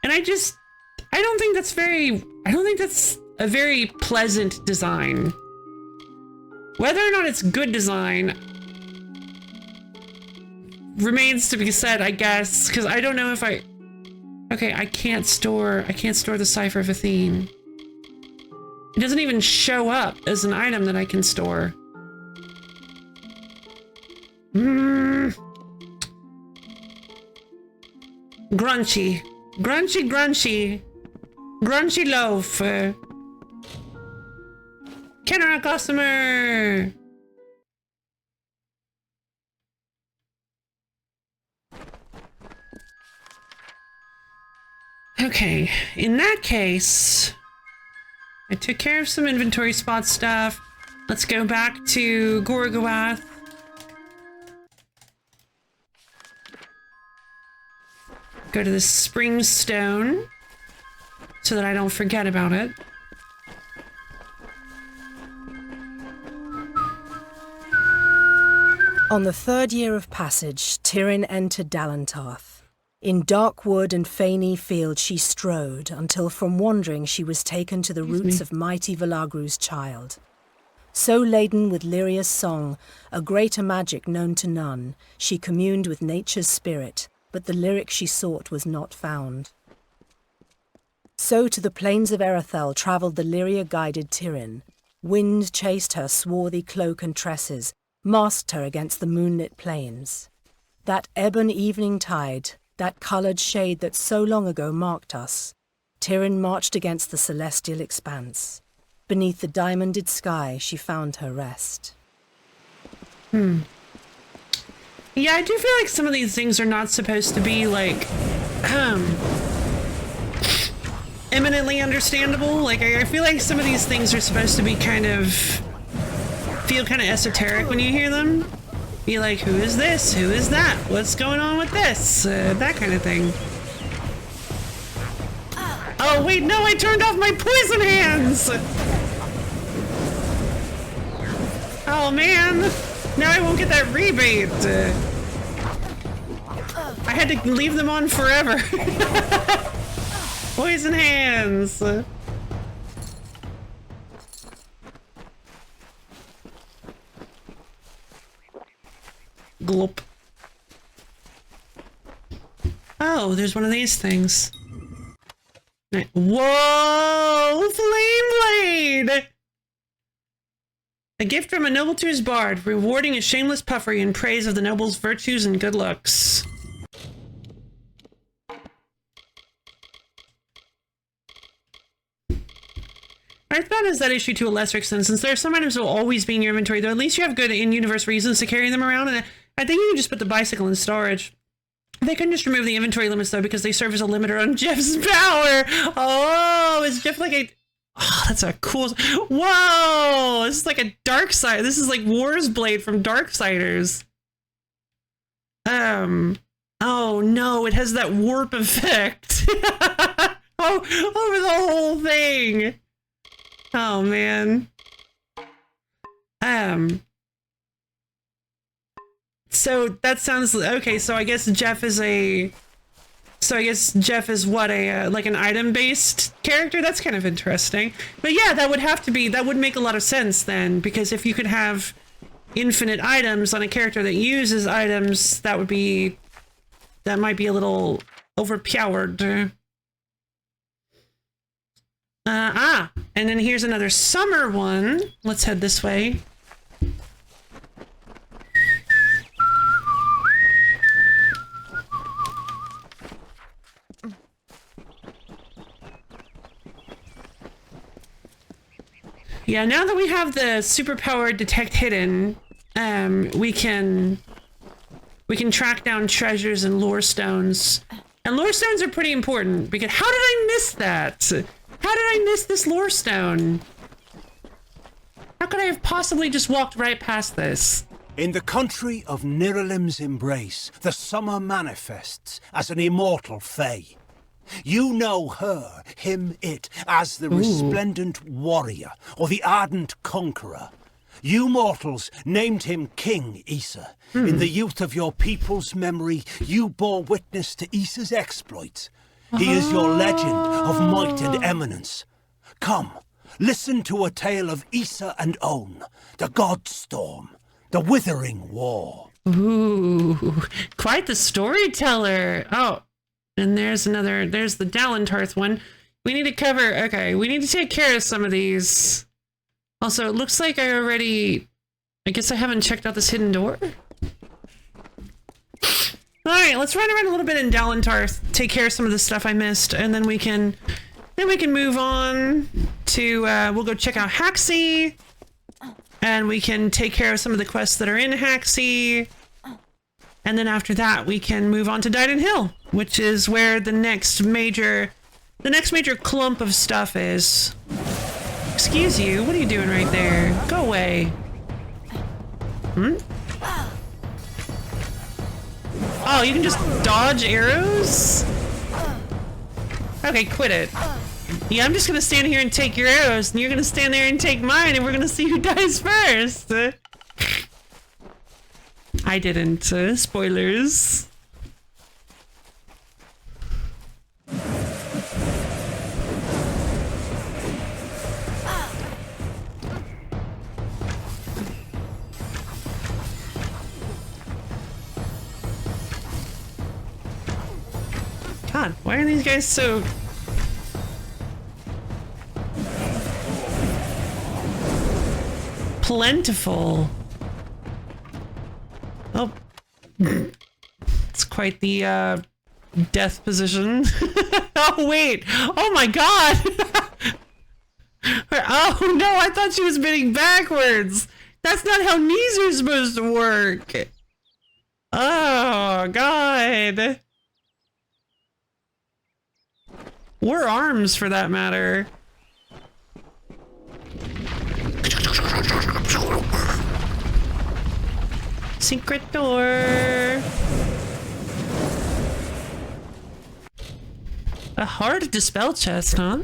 And I don't think that's a very pleasant design. Whether or not it's good design remains to be said, I guess, because I don't know if okay, I can't store the Cipher of Athene. It doesn't even show up as an item that I can store. Grunchy. Grunchy. Grunchy loaf. Kenner customer. Okay, in that case, I took care of some inventory spot stuff. Let's go back to Gorgoath. Go to the spring stone so that I don't forget about it. On the third year of passage, Tyrion entered Dalantarth. In dark wood and fany field she strode, until from wandering she was taken to the roots of mighty Velagru's child. So laden with Lyria's song, a greater magic known to none, she communed with nature's spirit, but the lyric she sought was not found. So to the plains of Erethel travelled the Lyria-guided Tyrion. Wind chased her swarthy cloak and tresses, masked her against the moonlit plains. That ebon evening tide, that coloured shade that so long ago marked us, Tyrion marched against the celestial expanse. Beneath the diamonded sky, she found her rest. Yeah, I do feel like some of these things are not supposed to be, like, eminently understandable. Like, I feel like some of these things are supposed to be feel kind of esoteric when you hear them. Be like, who is this? Who is that? What's going on with this? That kind of thing. Oh, wait, no, I turned off my poison hands! Oh, man. Now I won't get that rebate. I had to leave them on forever. Poison hands. Glop. Oh, there's one of these things. Whoa! Flame Blade! A gift from a noble to his bard, rewarding his shameless puffery in praise of the noble's virtues and good looks. I thought as that issue to a lesser extent, since there are some items that will always be in your inventory, though at least you have good in-universe reasons to carry them around, and I think you can just put the bicycle in storage. They couldn't just remove the inventory limits, though, because they serve as a limiter on Jeff's power! Oh, is Jeff like a... Oh, that's a cool... Whoa! This is like a dark side. This is like War's Blade from Darksiders. Oh, no, it has that warp effect. Oh, over the whole thing! Oh, man. So that sounds okay. So I guess Jeff is what, like an item-based character? That's kind of interesting. But yeah, that would make a lot of sense then, because if you could have infinite items on a character that uses items, that might be a little overpowered. And then here's another summer one. Let's head this way. Yeah, now that we have the superpowered detect hidden, we can track down treasures and lore stones. And lore stones are pretty important, because how did I miss that? How did I miss this lore stone? How could I have possibly just walked right past this? In the country of Niralim's embrace, the summer manifests as an immortal fae. You know her, him, it, as the resplendent warrior, or the ardent conqueror. You mortals named him King Issa. In the youth of your people's memory, you bore witness to Issa's exploits. He is your legend of might and eminence. Come, listen to a tale of Issa and On, the God Storm, the Withering War. Ooh, quite the storyteller. Oh, and there's the Dalantarth one. We need to we need to take care of some of these. Also, it looks like I guess I haven't checked out this hidden door. All right, let's run around a little bit in Dalentar, take care of some of the stuff I missed, and then we can move on to we'll go check out Haxie, and we can take care of some of the quests that are in Haxie, and then after that we can move on to Dyden Hill, which is where the next major clump of stuff is. Excuse you, what are you doing right there? Go away. Oh, you can just dodge arrows? Okay, quit it. Yeah, I'm just gonna stand here and take your arrows, and you're gonna stand there and take mine, and we're gonna see who dies first. I didn't. Spoilers. God, why are these guys so... plentiful? Oh. It's quite the, death position. Oh, wait! Oh my god! Oh no, I thought she was spinning backwards! That's not how knees are supposed to work! Oh, god! Or arms, for that matter. Secret door. A hard dispel chest, huh?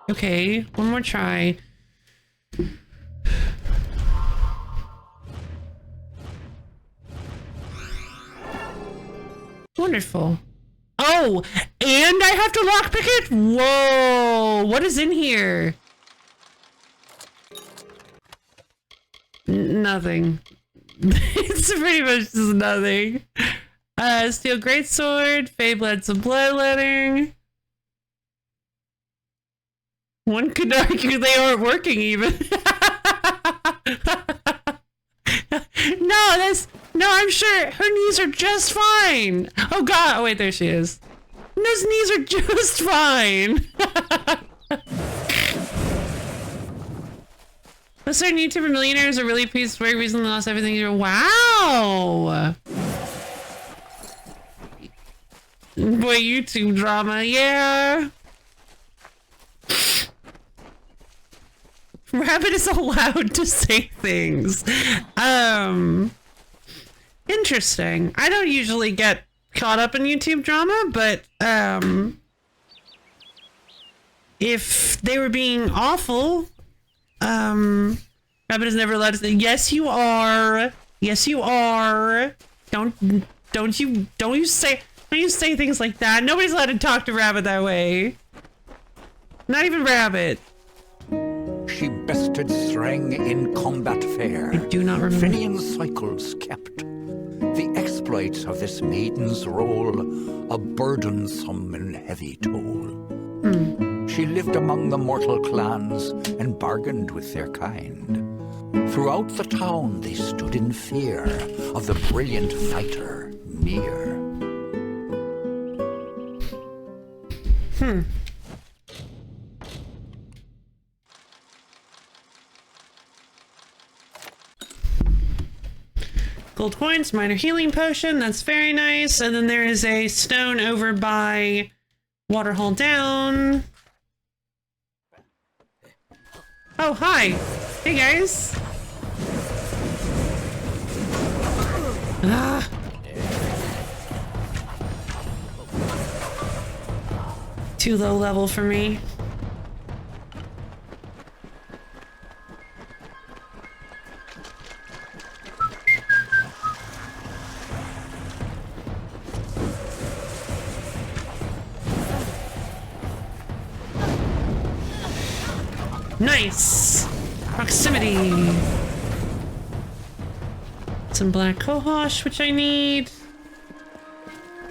Okay, one more try. Wonderful. Oh, and I have to lockpick it? Whoa, what is in here? Nothing. It's pretty much just nothing. Steel greatsword, Fae bled some bloodletting. One could argue they aren't working even. No, I'm sure her knees are just fine. Oh god, oh wait, there she is. Those knees are just fine. A certain YouTuber millionaires are really pleased for recently lost everything. Wow. Boy, YouTube drama, yeah. Rabbit is allowed to say things. Interesting. I don't usually get caught up in YouTube drama, but if they were being awful, Rabbit is never allowed to say, yes you are. Yes you are. Don't you say things like that. Nobody's allowed to talk to Rabbit that way. Not even Rabbit. She bested Threng in combat fair. I do not remember. Finian cycles kept. The exploits of this maiden's role, a burdensome and heavy toll. She lived among the mortal clans and bargained with their kind. Throughout the town they stood in fear of the brilliant fighter near. Gold coins, minor healing potion, that's very nice. And then there is a stone over by Waterhole Down. Oh, hi. Hey, guys. Ah. Too low level for me. Nice! Proximity! Some black cohosh, which I need.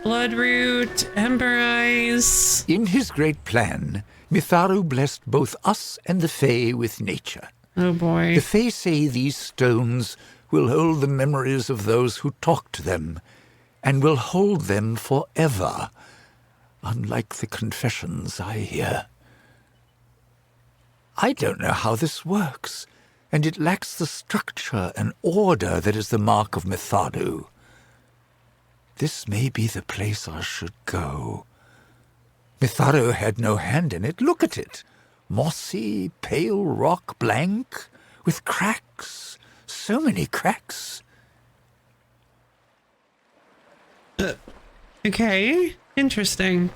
Bloodroot, Ember Eyes. In his great plan, Mitharu blessed both us and the Fae with nature. Oh boy. The Fae say these stones will hold the memories of those who talked to them, and will hold them forever, unlike the confessions I hear. I don't know how this works, and it lacks the structure and order that is the mark of Mitharu. This may be the place I should go. Mitharu had no hand in it. Look at it. Mossy, pale rock, blank, with cracks. So many cracks. Okay, interesting.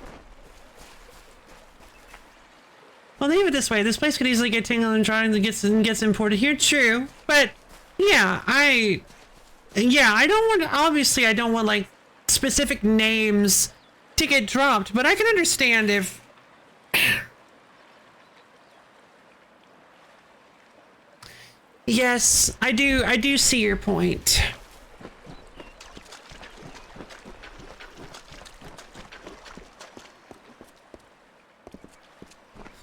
Well, think of it this way: this place could easily get tangled in drawings and gets imported here. True, but yeah, I don't want. Obviously, I don't want like specific names to get dropped, but I can understand if. Yes, I do. I do see your point.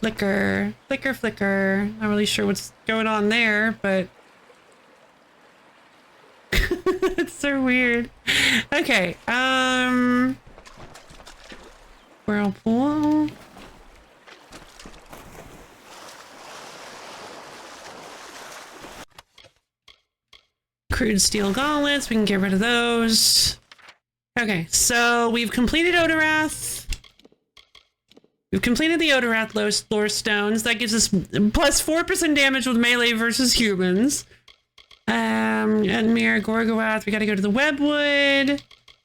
Flicker, flicker, flicker. Not really sure what's going on there, but it's so weird. Okay, whirlpool. Crude steel gauntlets, we can get rid of those. Okay, so we've completed Odorath. We've completed the Odorath lore stones. That gives us plus 4% damage with melee versus humans. And Mir Gorgoath, we gotta go to the Webwood.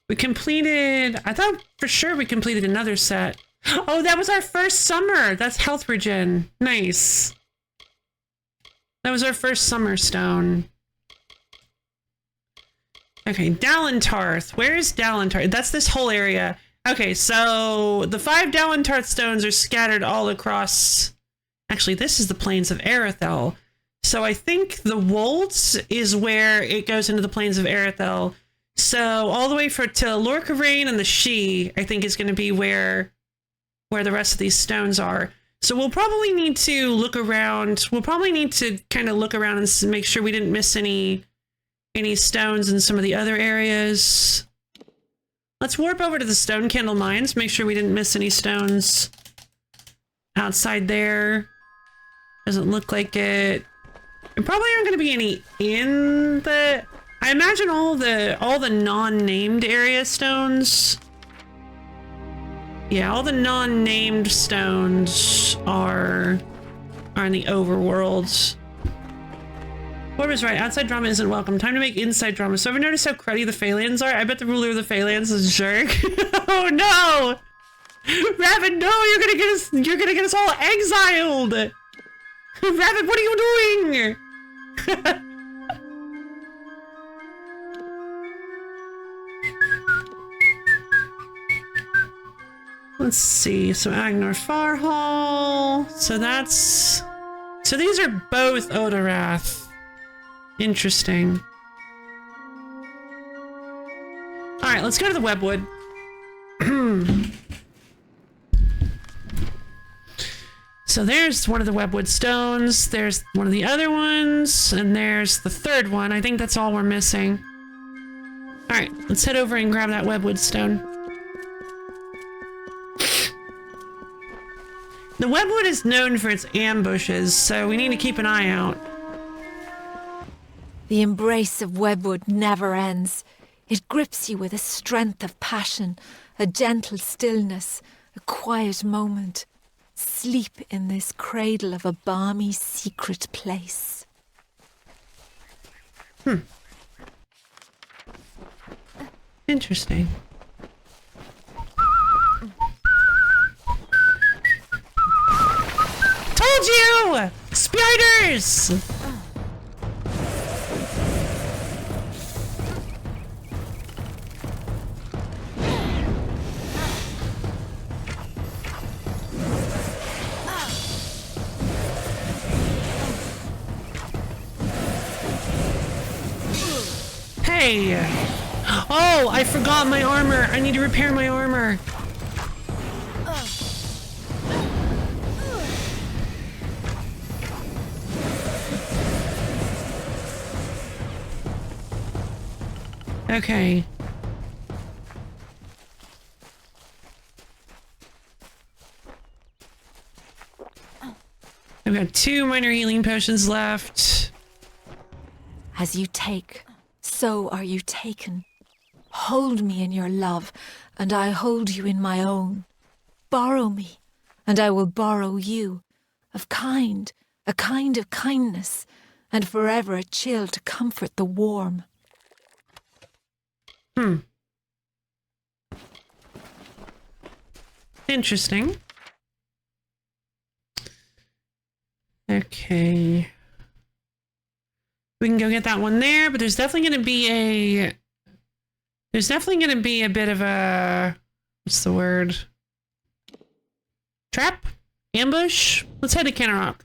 We completed, I thought for sure we completed another set. Oh, that was our first summer. That's health regen. Nice. That was our first summer stone. Okay, Dalentarth. Where is Dalentarth? That's this whole area. Okay, so the 5 Dalentarth stones are scattered all across. Actually, this is the plains of Arethel. So I think the Wolds is where it goes into the plains of Arethel. So all the way to Lorcarain and the She, I think is going to be where the rest of these stones are. So we'll probably need to look around. We'll probably need to kind of look around and make sure we didn't miss any stones in some of the other areas. Let's warp over to the Stone Candle Mines, make sure we didn't miss any stones outside there. Doesn't look like it. There probably aren't going to be any in the... I imagine all the non-named area stones. Yeah, all the non-named stones are in the overworld. What was right? Outside drama isn't welcome. Time to make inside drama. So ever noticed how cruddy the Phalanx are? I bet the ruler of the Phalanx is a jerk. Oh no! Raven, no! You're gonna get us all exiled! Raven, what are you doing? Let's see. So Agnor Farhall. So these are both Odorath. Interesting. Alright, let's go to the Webwood. So there's one of the Webwood stones, there's one of the other ones, and there's the third one. I think that's all we're missing. Alright, let's head over and grab that Webwood stone. The Webwood is known for its ambushes, so we need to keep an eye out. The embrace of Webwood never ends. It grips you with a strength of passion, a gentle stillness, a quiet moment. Sleep in this cradle of a balmy, secret place. Interesting. Told you! Spiders! Hey! Oh, I forgot my armor. I need to repair my armor. Okay. I've got 2 minor healing potions left. As you take, so are you taken. Hold me in your love, and I hold you in my own. Borrow me, and I will borrow you. A kind of kindness, and forever a chill to comfort the warm. Interesting. Okay. We can go get that one there, but there's definitely going to be a... There's definitely going to be a bit of a... What's the word? Trap? Ambush? Let's head to Cannon Rock.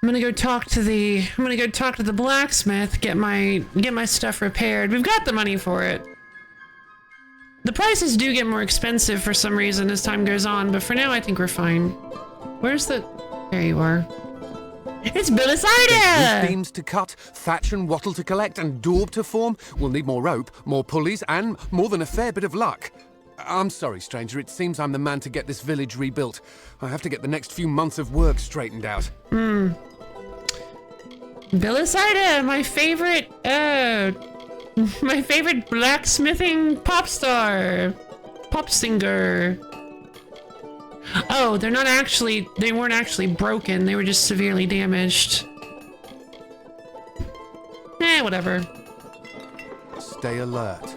I'm gonna go talk to the blacksmith, get my stuff repaired. We've got the money for it. The prices do get more expensive for some reason as time goes on, but for now I think we're fine. Where's the... There you are. It's Belisida! Roof beams to cut, thatch and wattle to collect, and daub to form. We'll need more rope, more pulleys, and more than a fair bit of luck. I'm sorry, stranger. It seems I'm the man to get this village rebuilt. I have to get the next few months of work straightened out. Belisida, my favorite blacksmithing pop singer. Oh, they weren't actually broken. They were just severely damaged. Whatever. Stay alert.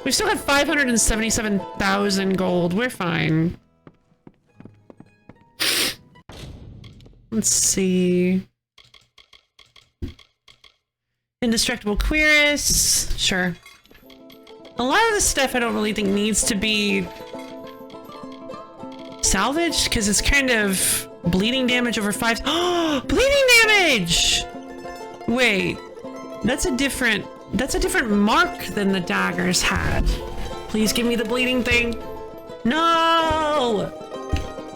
We still have 577,000 gold. We're fine. Let's see. Indestructible cuirass. Sure. A lot of this stuff I don't really think needs to be salvaged because it's kind of bleeding damage over 5. Oh, bleeding damage! Wait, that's a different mark than the daggers had. Please give me the bleeding thing. No!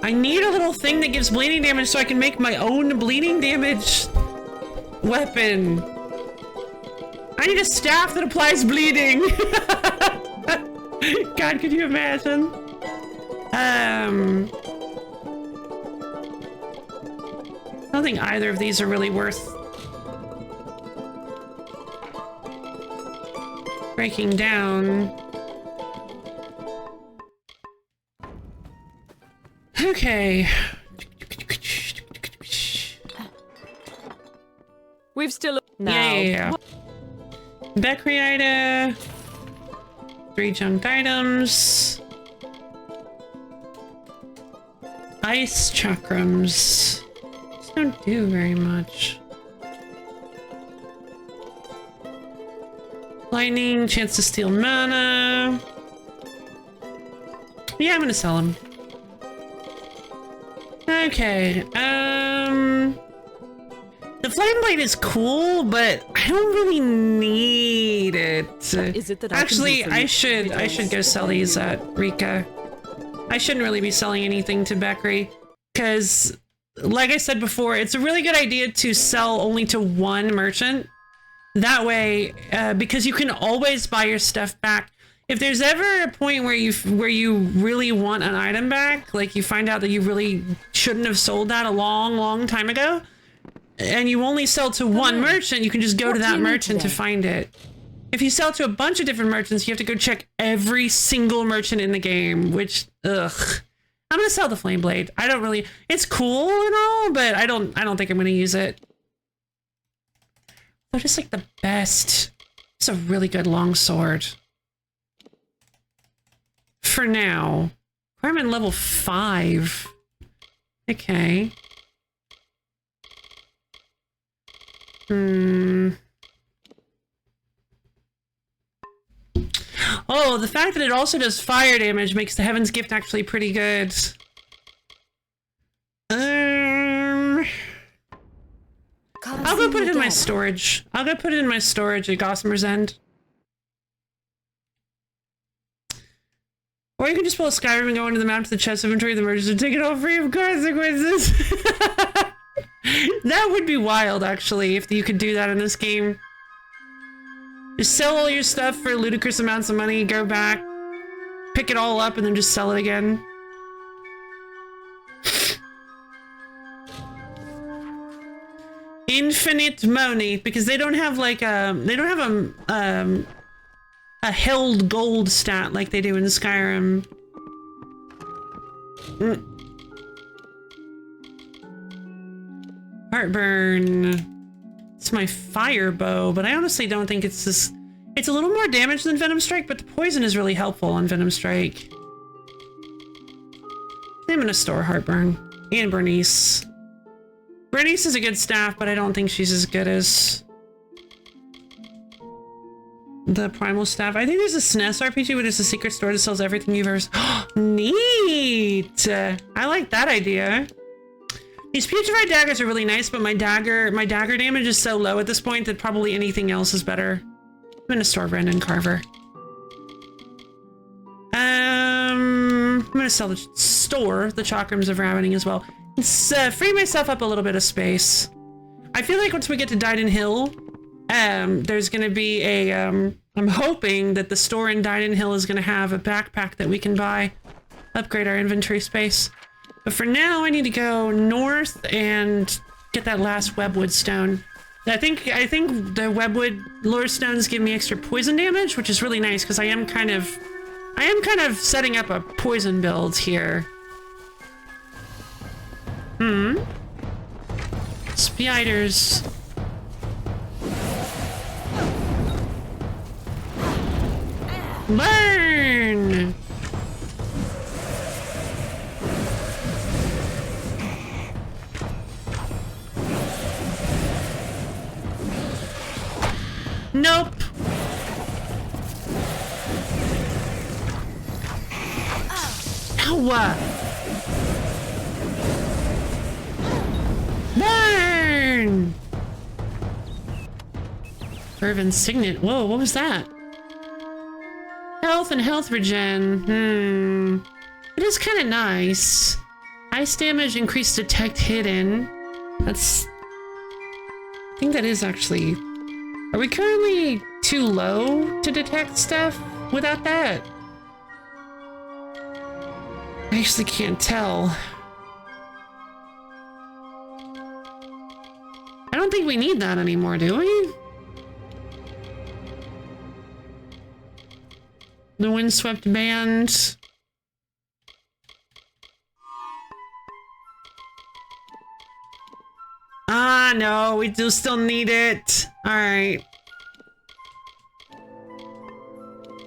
I need a little thing that gives bleeding damage so I can make my own bleeding damage weapon. I need a staff that applies bleeding. God, could you imagine? I don't think either of these are really worth breaking down. Okay. We've still now. Yeah. Becriita. 3 junk items. Ice chakrams. These don't do very much. Lightning, chance to steal mana. Yeah, I'm gonna sell them. Okay, the flame blade is cool, but I don't really need it. Is it that actually I should go sell these at Rika. I shouldn't really be selling anything to Beckery because, like I said before, it's a really good idea to sell only to one merchant. That way, because you can always buy your stuff back. If there's ever a point where you really want an item back, like you find out that you really shouldn't have sold that a long time ago, and you only sell to one merchant, you can just go to that merchant to find it. If you sell to a bunch of different merchants, you have to go check every single merchant in the game, which, ugh. I'm gonna sell the flame blade. I don't really, it's cool and all, but I don't think I'm gonna use it. They're just like the best. It's a really good long sword. For now. Requirement level 5. Okay. Oh, the fact that it also does fire damage makes the Heaven's Gift actually pretty good. I'll go put it in my storage. I'll go put it in my storage at Gossamer's End. Or you can just pull a Skyrim and go into the map to the chest inventory of the merchants and take it all free of consequences. That would be wild, actually, if you could do that in this game. Just sell all your stuff for ludicrous amounts of money, go back, pick it all up, and then just sell it again. Infinite money, because they don't have like a held gold stat like they do in Skyrim. Heartburn. It's my fire bow, but I honestly don't think it's this. It's a little more damage than Venom Strike, but the poison is really helpful on Venom Strike. I'm gonna store Heartburn and Bernice. Bernice is a good staff, but I don't think she's as good as the Primal Staff. I think there's a SNES RPG, but it's a secret store that sells everything you've ever... Neat! I like that idea. These Putrefied daggers are really nice, but my dagger damage is so low at this point that probably anything else is better. I'm gonna store Brendan Carver. I'm gonna store the Chakrams of Ravening as well. Free myself up a little bit of space. I feel like once we get to Dyden Hill, there's gonna be a, I'm hoping that the store in Dyden Hill is gonna have a backpack that we can buy, upgrade our inventory space. But for now, I need to go north and get that last Webwood stone. I think the Webwood lore stones give me extra poison damage, which is really nice because I am kind of setting up a poison build here. Spiders. Burn! Nope. Ow! Burn! Fervent Signet. Whoa, what was that? Health and health regen. It is kind of nice. Ice damage, increased detect hidden. That's... I think that is actually... Are we currently too low to detect stuff without that? I actually can't tell. I don't think we need that anymore, do we? The Windswept Band. Ah, no, we do still need it. All right.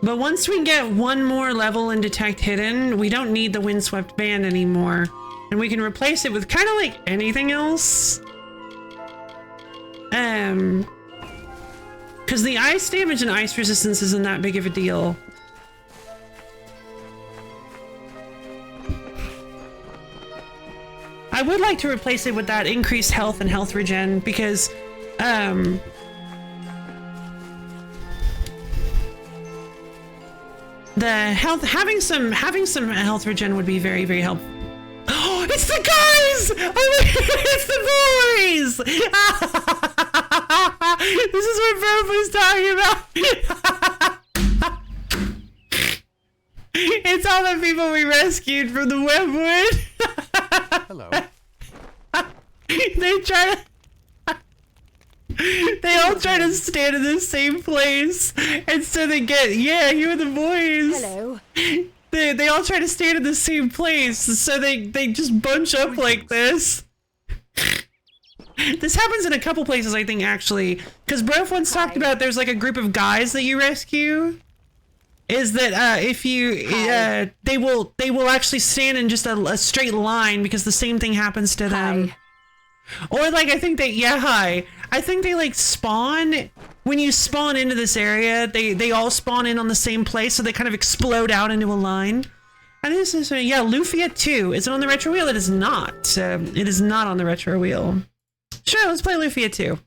But once we get one more level in Detect Hidden, we don't need the Windswept Band anymore. And we can replace it with kind of like anything else. Because the ice damage and ice resistance isn't that big of a deal. I would like to replace it with that increased health and health regen because, the health, having some health regen would be very, very helpful. Oh, it's the guys! Oh, it's the boys! This is what Bro was talking about. It's all the people we rescued from the Webwood. Hello. They all try to stand in the same place, and so they get, yeah, you and the boys. Hello. They all try to stand in the same place, so they just bunch up like this. This happens in a couple places, I think, actually, because Brof once talked about there's like a group of guys that you rescue. Is that if you they will actually stand in just a straight line because the same thing happens to them. Or like I think I think they like spawn when you spawn into this area. They all spawn in on the same place, so they kind of explode out into a line. And this is Lufia 2. Is it on the retro wheel? It is not. It is not on the retro wheel. Sure, let's play Lufia 2.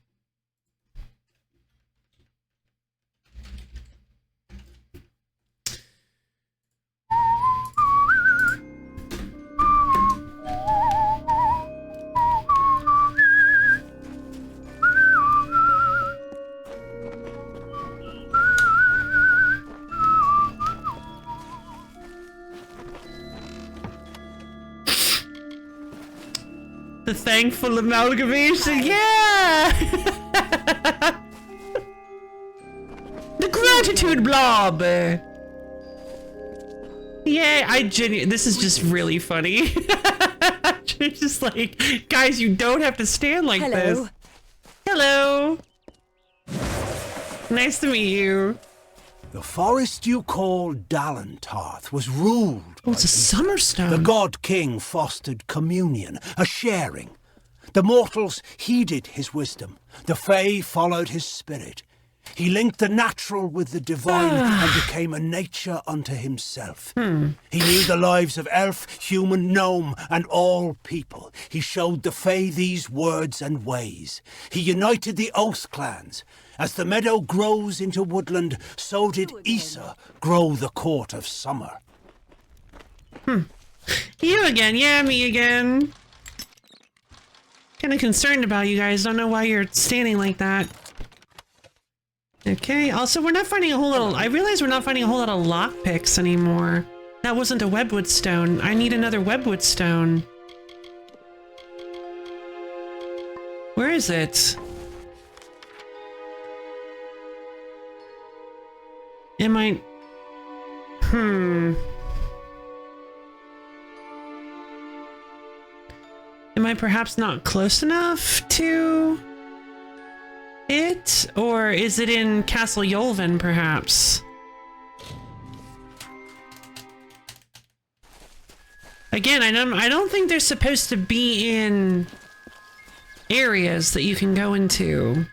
The thankful amalgamation, yeah! The gratitude blob! Yeah, this is just really funny. It's just like, guys, you don't have to stand like this. Hello. Nice to meet you. The forest you call Dalantarth was ruled. Oh, it's a summer stone. The god king fostered communion, a sharing. The mortals heeded his wisdom. The Fae followed his spirit. He linked the natural with the divine and became a nature unto himself. He knew the lives of elf, human, gnome, and all people. He showed the Fae these words and ways. He united the Oath clans. As the meadow grows into woodland, so did Issa grow the court of summer. You again, yeah, me again. Kind of concerned about you guys. Don't know why you're standing like that. Okay, also we're not finding a whole lot of, I realize we're not finding a whole lot of lockpicks anymore. That wasn't a webwood stone. I need another webwood stone. Where is it? Am I... Am I perhaps not close enough to it? Or is it in Castle Yolvin, perhaps? Again, I don't think they're supposed to be in areas that you can go into.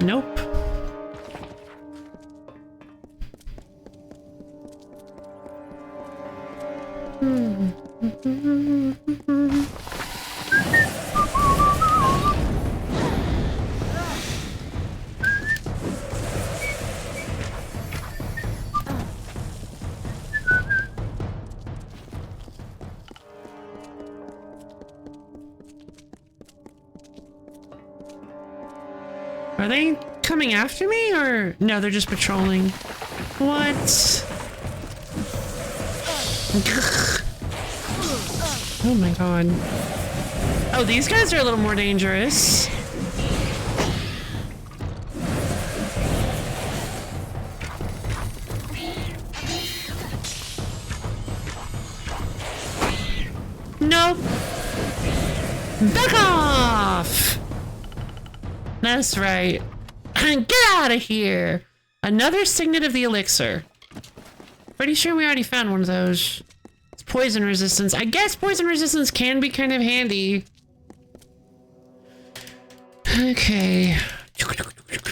Nope. Are they coming after me, or no, they're just patrolling? What? Oh my god. Oh, these guys are a little more dangerous. Nope. Back off! That's right. Get out of here! Another signet of the elixir. Pretty sure we already found one of those. It's poison resistance. I guess poison resistance can be kind of handy. Okay.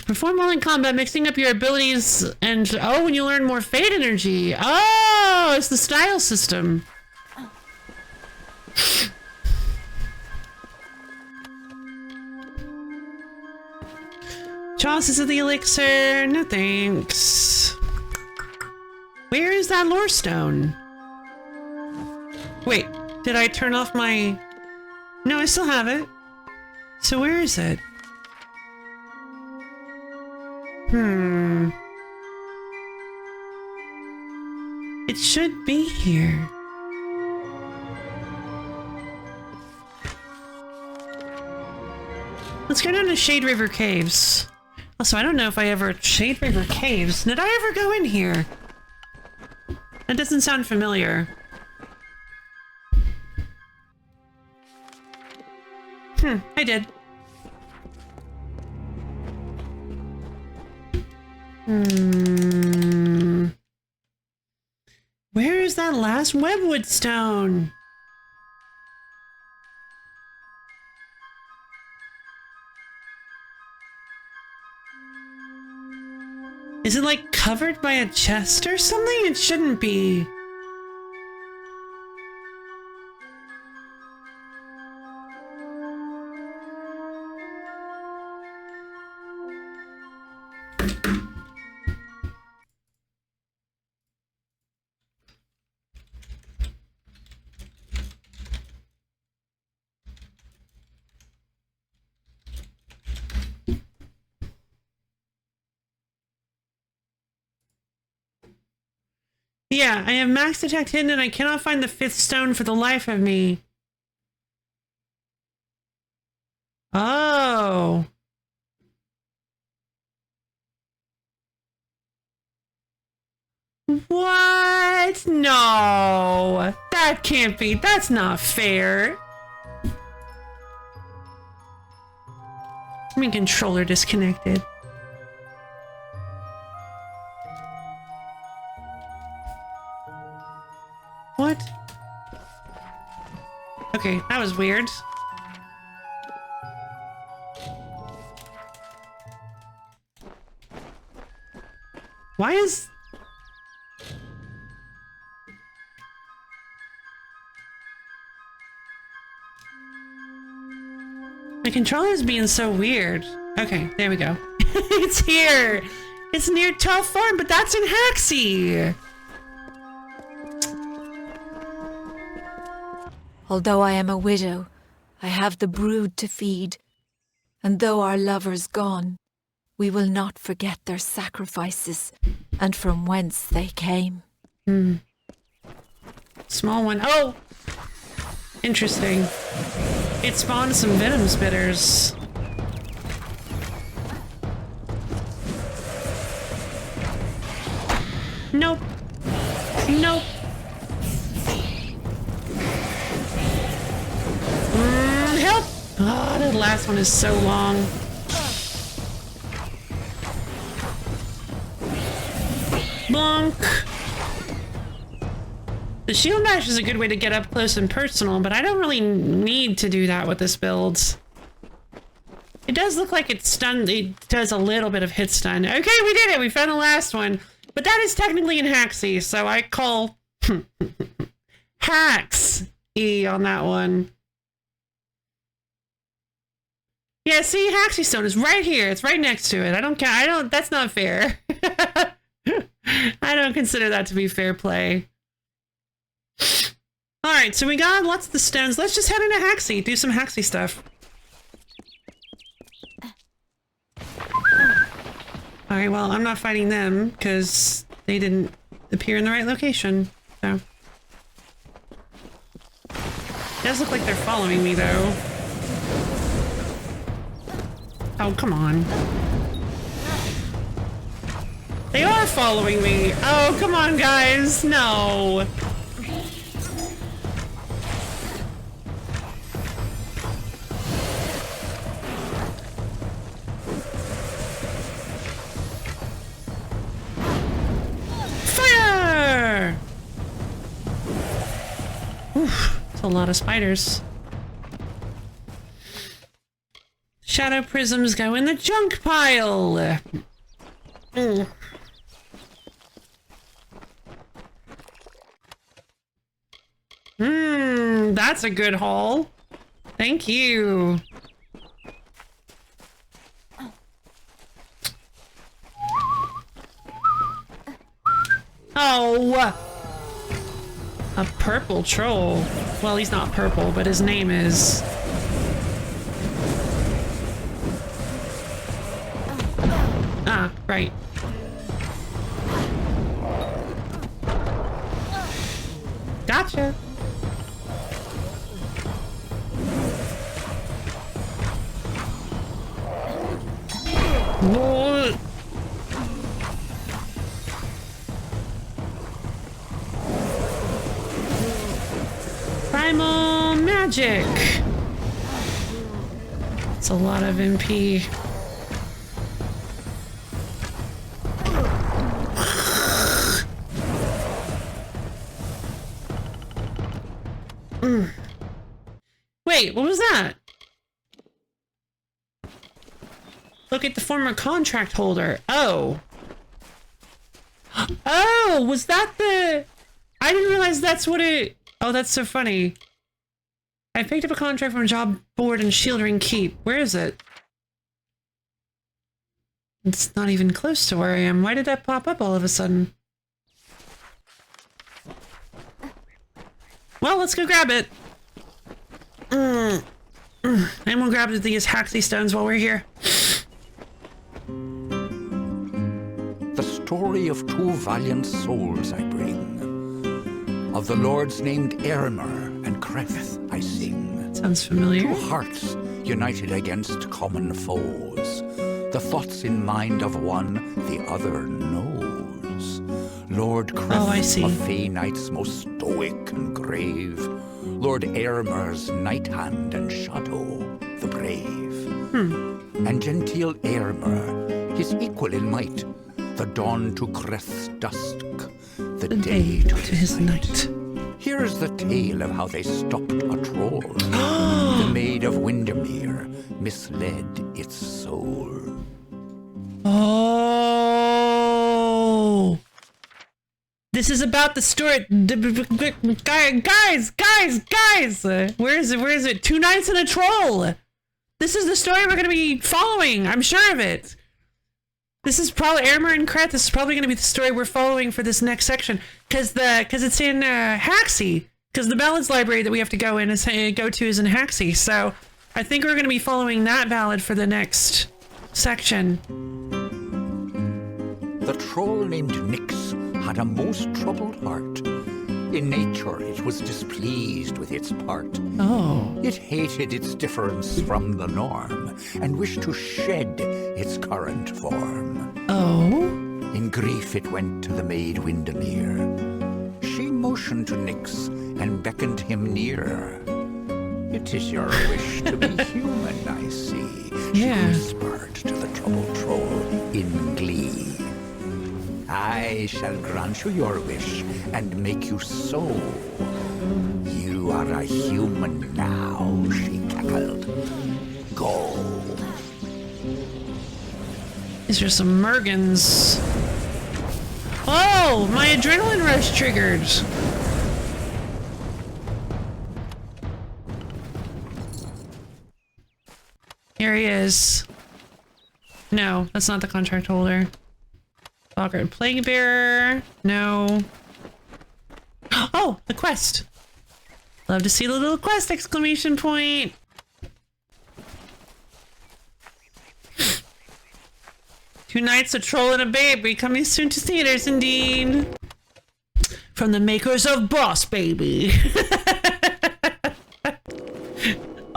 Perform well in combat, mixing up your abilities, and oh, and you learn more fate energy. Oh, it's the style system. Chalices of the elixir, no thanks. Where is that lore stone? Wait, did I turn off my... No, I still have it. So where is it? It should be here. Let's go down to Shade River Caves. Also, I don't know if I ever... Shade River Caves? Did I ever go in here? That doesn't sound familiar. I did. Where is that last webwood stone? Is it like covered by a chest or something? It shouldn't be. Yeah, I have max detect hidden and I cannot find the 5th stone for the life of me. Oh. What? No. That can't be. That's not fair. My controller disconnected. What? Okay, that was weird. Why is... My controller is being so weird. Okay, there we go. It's here! It's near Tough Farm, but that's in Haxie! Although I am a widow, I have the brood to feed. And though our lover's gone, we will not forget their sacrifices and from whence they came. Small one. Oh! Interesting. It spawned some venom spitters. Nope. Nope. Help! Oh, that last one is so long. Bonk. The shield bash is a good way to get up close and personal, but I don't really need to do that with this build. It does look like it's stun. It does a little bit of hit stun. Okay, we did it. We found the last one. But that is technically in Haxie, so I call Hax E on that one. Yeah, see, Haxie Stone is right here. It's right next to it. I don't care. That's not fair. I don't consider that to be fair play. Alright, so we got lots of the stones. Let's just head into Haxie, do some Haxie stuff. Alright, well, I'm not fighting them, because they didn't appear in the right location, so. It does look like they're following me, though. Oh, come on. They are following me! Oh, come on, guys! No! Fire! Oof, that's a lot of spiders. Shadow prisms go in the junk pile! That's a good haul. Thank you. Oh! A purple troll. Well, he's not purple, but his name is... Ah, right. Gotcha. What? Primal magic. It's a lot of MP. Wait, what was that? Locate the former contract holder. Oh. Oh, was that the... I didn't realize that's what it... Oh, that's so funny. I picked up a contract from a job board in Shieldring Keep. Where is it? It's not even close to where I am. Why did that pop up all of a sudden? Well, let's go grab it. And we'll grab these Haxie stones while we're here. The story of two valiant souls I bring. Of the lords named Aylmer and Creth I sing. Sounds familiar. Two hearts united against common foes. The thoughts in mind of one the other knows. Lord Creth, a Fey knight's most stoic and grave. Lord Aylmer's night hand and shadow, the brave. And genteel Aylmer, his equal in might. The dawn to Creth's dusk, the day to his night. Here's the tale of how they stopped a troll. The maid of Windermere misled its soul. Oh, this is about the story. Guys! Where is it? Two knights and a troll. This is the story we're going to be following. I'm sure of it. This is probably Aylmer and Creth. This is probably going to be the story we're following for this next section, because it's in Haxie. Because the ballads library that we have to go to is in Haxie. So I think we're going to be following that ballad for the next section. The troll named Nyx had a most troubled heart. In nature, it was displeased with its part. Oh. It hated its difference from the norm and wished to shed its current form. Oh. In grief, it went to the maid Windermere. She motioned to Nyx and beckoned him near. It is your wish to be human, I see. She whispered to the troubled troll in glee. I shall grant you your wish and make you so. You are a human now, she cackled. Go. These are some Mergens. Oh, my adrenaline rush triggered. Here he is. No, that's not the contract holder. Bogart Plague Bearer. No. Oh, the quest. Love to see the little quest! Exclamation point. Two Knights, a Troll, and a Baby coming soon to theaters, indeed. From the makers of Boss Baby.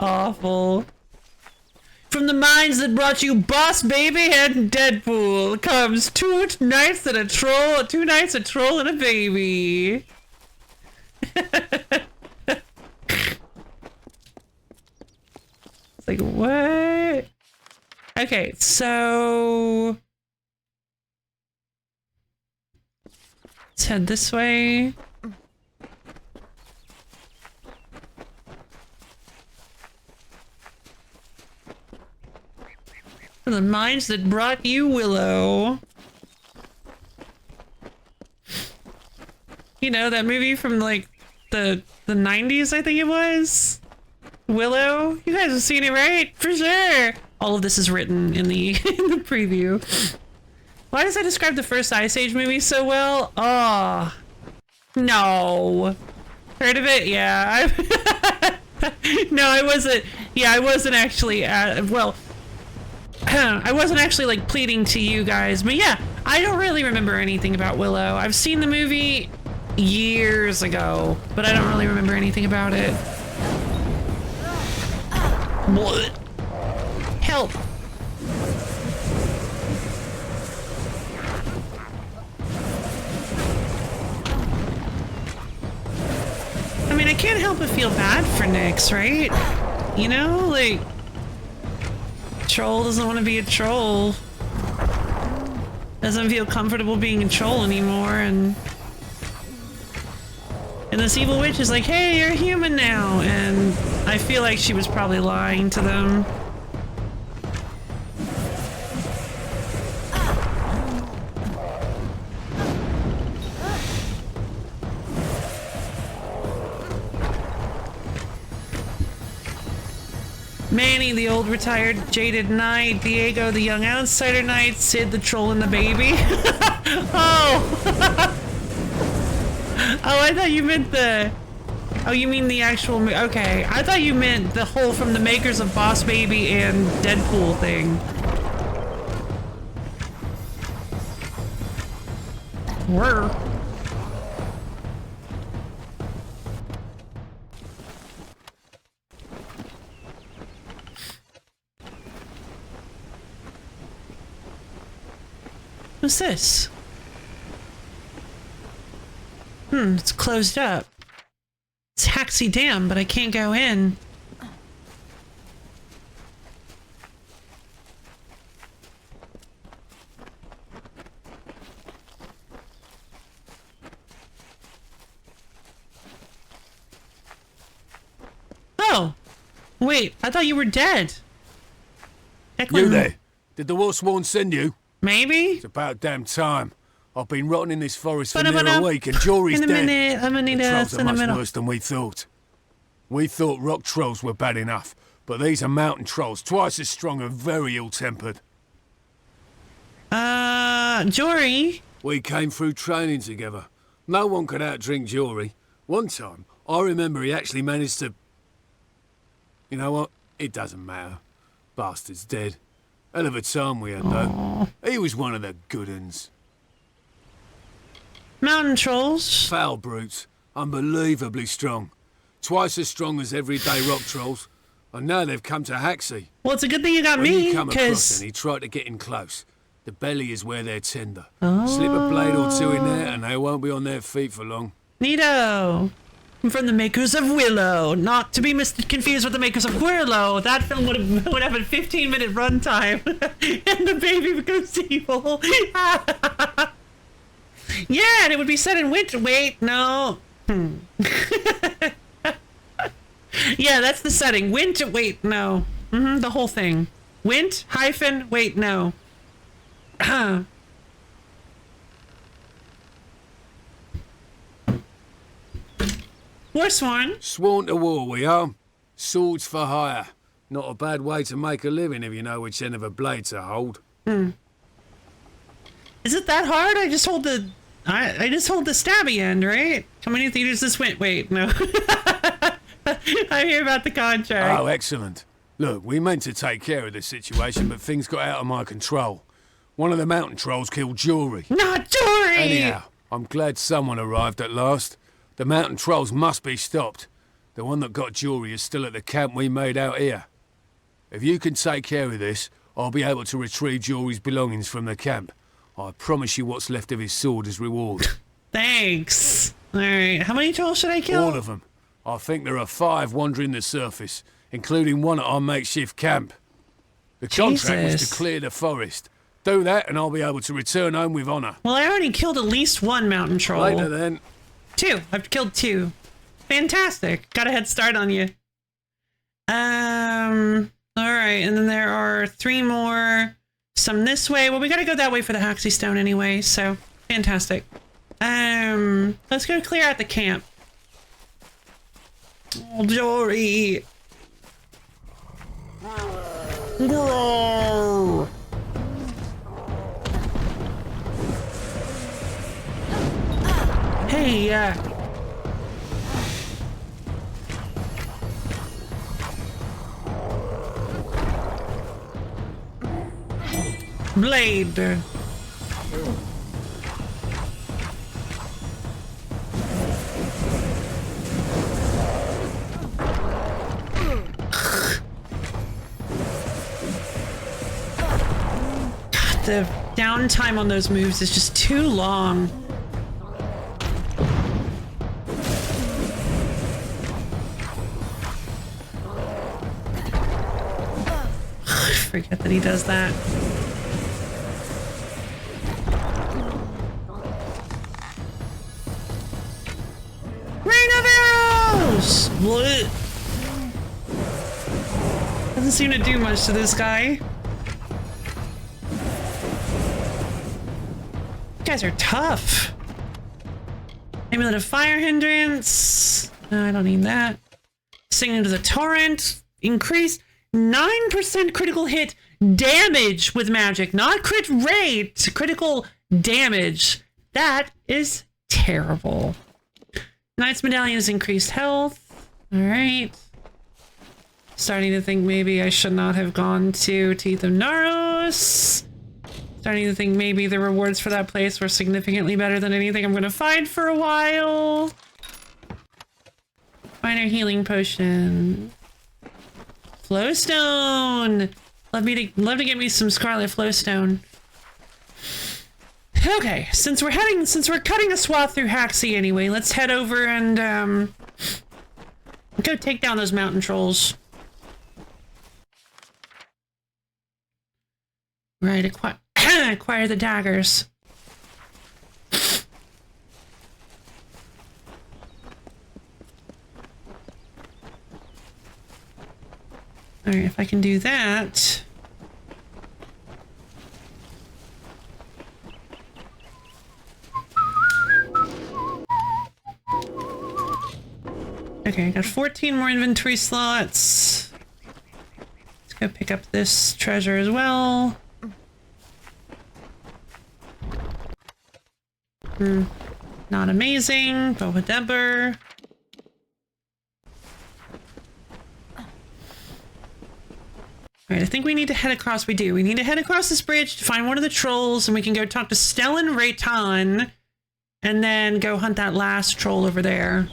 Awful. From the minds that brought you Boss Baby and Deadpool comes Two Knights, a Troll, and a Baby. It's like, what? Okay, so let's head this way. For the minds that brought you Willow. You know, that movie from like the 90s, I think it was. Willow. You guys have seen it, right? For sure. All of this is written in the in the preview. Why does I describe the first Ice Age movie so well? Oh. No. Heard of it? Yeah. No, I wasn't. Yeah, I wasn't actually well, I wasn't actually like pleading to you guys, but yeah, I don't really remember anything about Willow. I've seen the movie years ago, but I don't really remember anything about it. What? Help! I mean, I can't help but feel bad for Nyx, right? You know, like, troll doesn't want to be a troll. Doesn't feel comfortable being a troll anymore, and this evil witch is like, hey, you're a human now, and I feel like she was probably lying to them. Manny, the old retired jaded knight, Diego, the young outsider knight, Sid, the troll, and the baby. Oh! Oh, I thought you meant the... Oh, you mean the actual... Okay, I thought you meant the whole from the makers of Boss Baby and Deadpool thing. Whir. What's this? It's closed up. It's Haxie Dam, but I can't go in. Oh! Wait, I thought you were dead. You there? Did the Wolfsworn send you? Maybe? It's about damn time. I've been rotting in this forest for nearly a week and Jory's in a dead. minute, I'm gonna need the trolls us are in a much minute. worse than we thought. We thought rock trolls were bad enough, but these are mountain trolls, twice as strong and very ill-tempered. Jory? We came through training together. No one could outdrink Jory. One time, I remember he actually managed to... You know what? It doesn't matter. Bastard's dead. Hell of a time we had, though. He was one of the good uns. Mountain trolls? Foul brutes. Unbelievably strong. Twice as strong as everyday rock trolls. And now they've come to Haxie. Well, it's a good thing you got when me, you come across because... any, try to get in close. The belly is where they're tender. Slip a blade or two in there and they won't be on their feet for long. Neato! I'm from the makers of Willow, not to be confused with the makers of Whirlo. That film would have a 15-minute runtime, and the baby becomes evil. Yeah, and it would be set in winter. Wait, no. Yeah, that's the setting. Winter. Wait, no. The whole thing. Wint hyphen. Wait, no. We're sworn. Sworn to war, we are. Swords for hire. Not a bad way to make a living if you know which end of a blade to hold. Is it that hard? I just hold the stabby end, right? How many theaters this went? Wait, no. I hear about the contract. Oh, excellent. Look, we meant to take care of this situation, but things got out of my control. One of the mountain trolls killed Jory. Not Jory! Anyhow, I'm glad someone arrived at last. The mountain trolls must be stopped. The one that got Jory is still at the camp we made out here. If you can take care of this, I'll be able to retrieve Jory's belongings from the camp. I promise you what's left of his sword as reward. Thanks. Alright, how many trolls should I kill? All of them. I think there are 5 wandering the surface, including one at our makeshift camp. The contract was to clear the forest. Do that and I'll be able to return home with honour. Well, I already killed at least one mountain troll. Later then. 2. I've killed 2. Fantastic. Got a head start on you. Alright, and then there are 3 more. Some this way. Well, we gotta go that way for the Haxie Stone anyway, so fantastic. Let's go clear out the camp. Oh, Jory. Grow. Hey, Blade. God, the downtime on those moves is just too long. I forget that he does that. Rain of arrows! What? Doesn't seem to do much to this guy. You guys are tough. Amulet of Fire Hindrance. No, I don't need that. Singing to the Torrent. Increase 9% critical hit damage with magic. Not crit rate, critical damage. That is terrible. Knight's Medallion has increased health. Alright. Starting to think maybe I should not have gone to Teeth of Naros. Starting to think maybe the rewards for that place were significantly better than anything I'm going to find for a while. Minor healing potion. Flowstone! Love to get me some Scarlet Flowstone. Okay, since we're cutting a swath through Haxie anyway, let's head over and go take down those mountain trolls. Right, acquire the daggers. Alright, if I can do that. Okay, I got 14 more inventory slots. Let's go pick up this treasure as well. Not amazing, but whatever. Alright, I think we need to head across. We do. We need to head across this bridge to find one of the trolls, and we can go talk to Stellan Rayton, and then go hunt that last troll over there.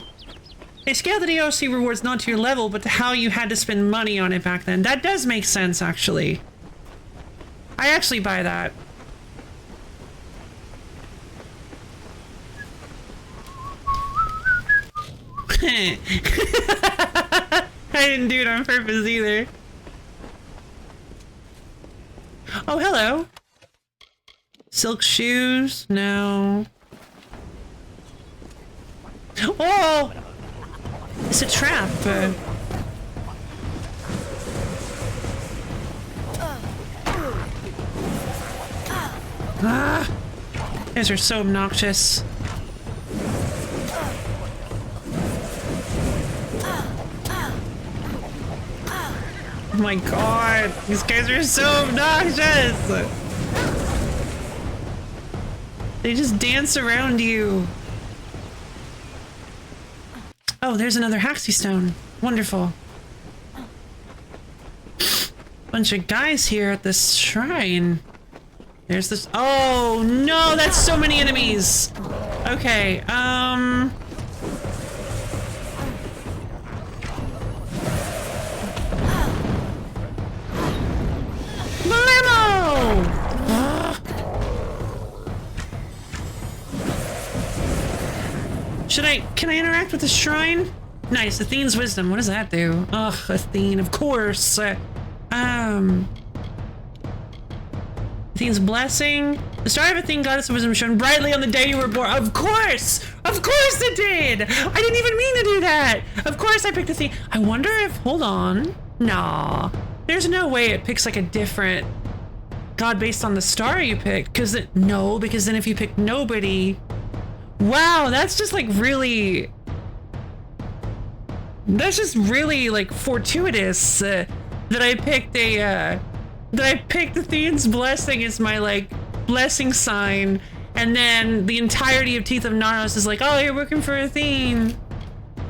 They scale the DLC rewards not to your level, but to how you had to spend money on it back then. That does make sense, actually. I actually buy that. I didn't do it on purpose either. Oh, hello. Silk shoes? No. Oh! It's a trap. These are so obnoxious. Oh my god, these guys are so obnoxious! They just dance around you. Oh, there's another Haxie stone. Wonderful. Bunch of guys here at this shrine. There's this. Oh no, that's so many enemies. Okay, Can I interact with the shrine? Nice, Athene's wisdom. What does that do? Ugh, Athene, of course. Athene's blessing. The star of Athene, goddess of wisdom, shone brightly on the day you were born. Of course! Of course it did! I didn't even mean to do that! Of course I picked Athene. I wonder if, hold on. Nah. There's no way it picks like a different god based on the star you picked. No, because then if you pick nobody. Wow, that's just like really. That's just really like fortuitous that I picked Athene's blessing as my like blessing sign, and then the entirety of Teeth of Naros is like, oh, you're working for Athene.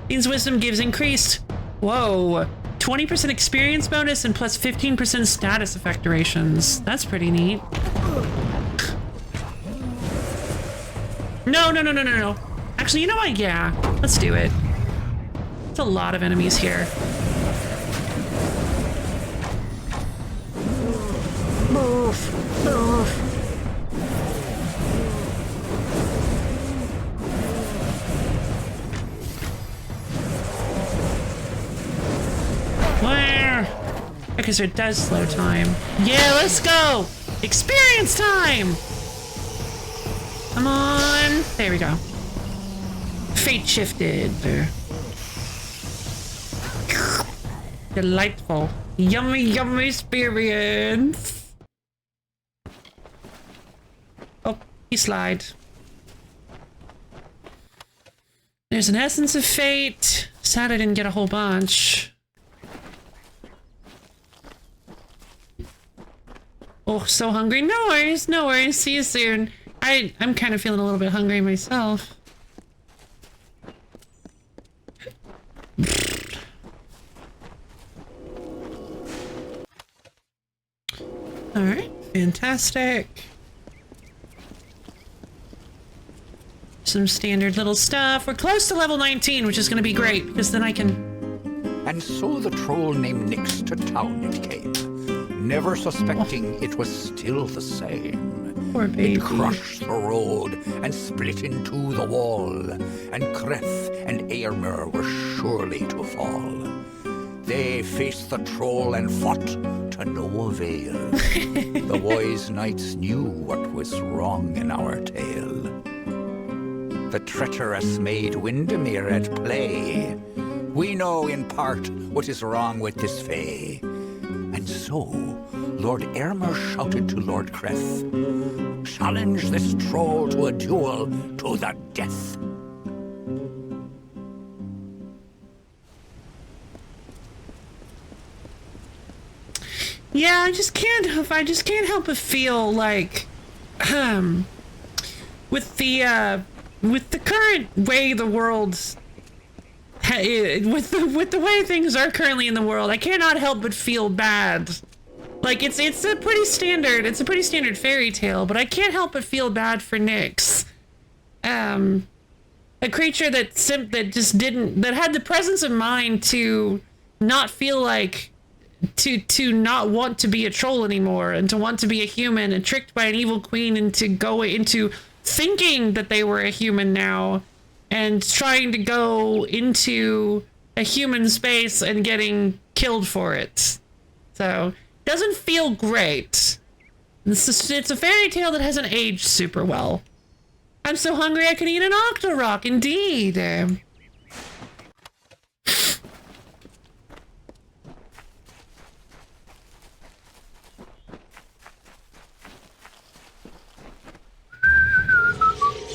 Athene's wisdom gives increased. Whoa. 20% experience bonus and plus 15% status effect durations. That's pretty neat. No. Actually, you know what? Yeah, let's do it. It's a lot of enemies here. Move. Where? Because it does slow time. Yeah, let's go! Experience time! Come on. There we go. Fate shifted. Delightful. Yummy experience. Oh, you slide. There's an essence of fate. Sad I didn't get a whole bunch. Oh, so hungry. No worries. See you soon. I'm kind of feeling a little bit hungry myself. Alright, fantastic. Some standard little stuff. We're close to level 19, which is going to be great, because then I can... And so the troll named Nyx to town it came, never suspecting it was still the same. Poor baby. It crushed the road and split into the wall, and Creth and Eärmer were surely to fall. They faced the troll and fought to no avail. The wise knights knew what was wrong in our tale. The treacherous maid Windermere at play. We know in part what is wrong with this fay. And so, Lord Eärmer shouted to Lord Creth, "Challenge this troll to a duel to the death." Yeah, I just can't help but feel like, with the current way the world's, with the way things are currently in the world, I cannot help but feel bad. Like it's a pretty standard fairy tale, but I can't help but feel bad for Nyx. A creature that had the presence of mind to not feel like to not want to be a troll anymore and to want to be a human, and tricked by an evil queen into thinking that they were a human now and trying to go into a human space and getting killed for it. So, doesn't feel great. It's a fairy tale that hasn't aged super well. I'm so hungry I could eat an Octorok, indeed.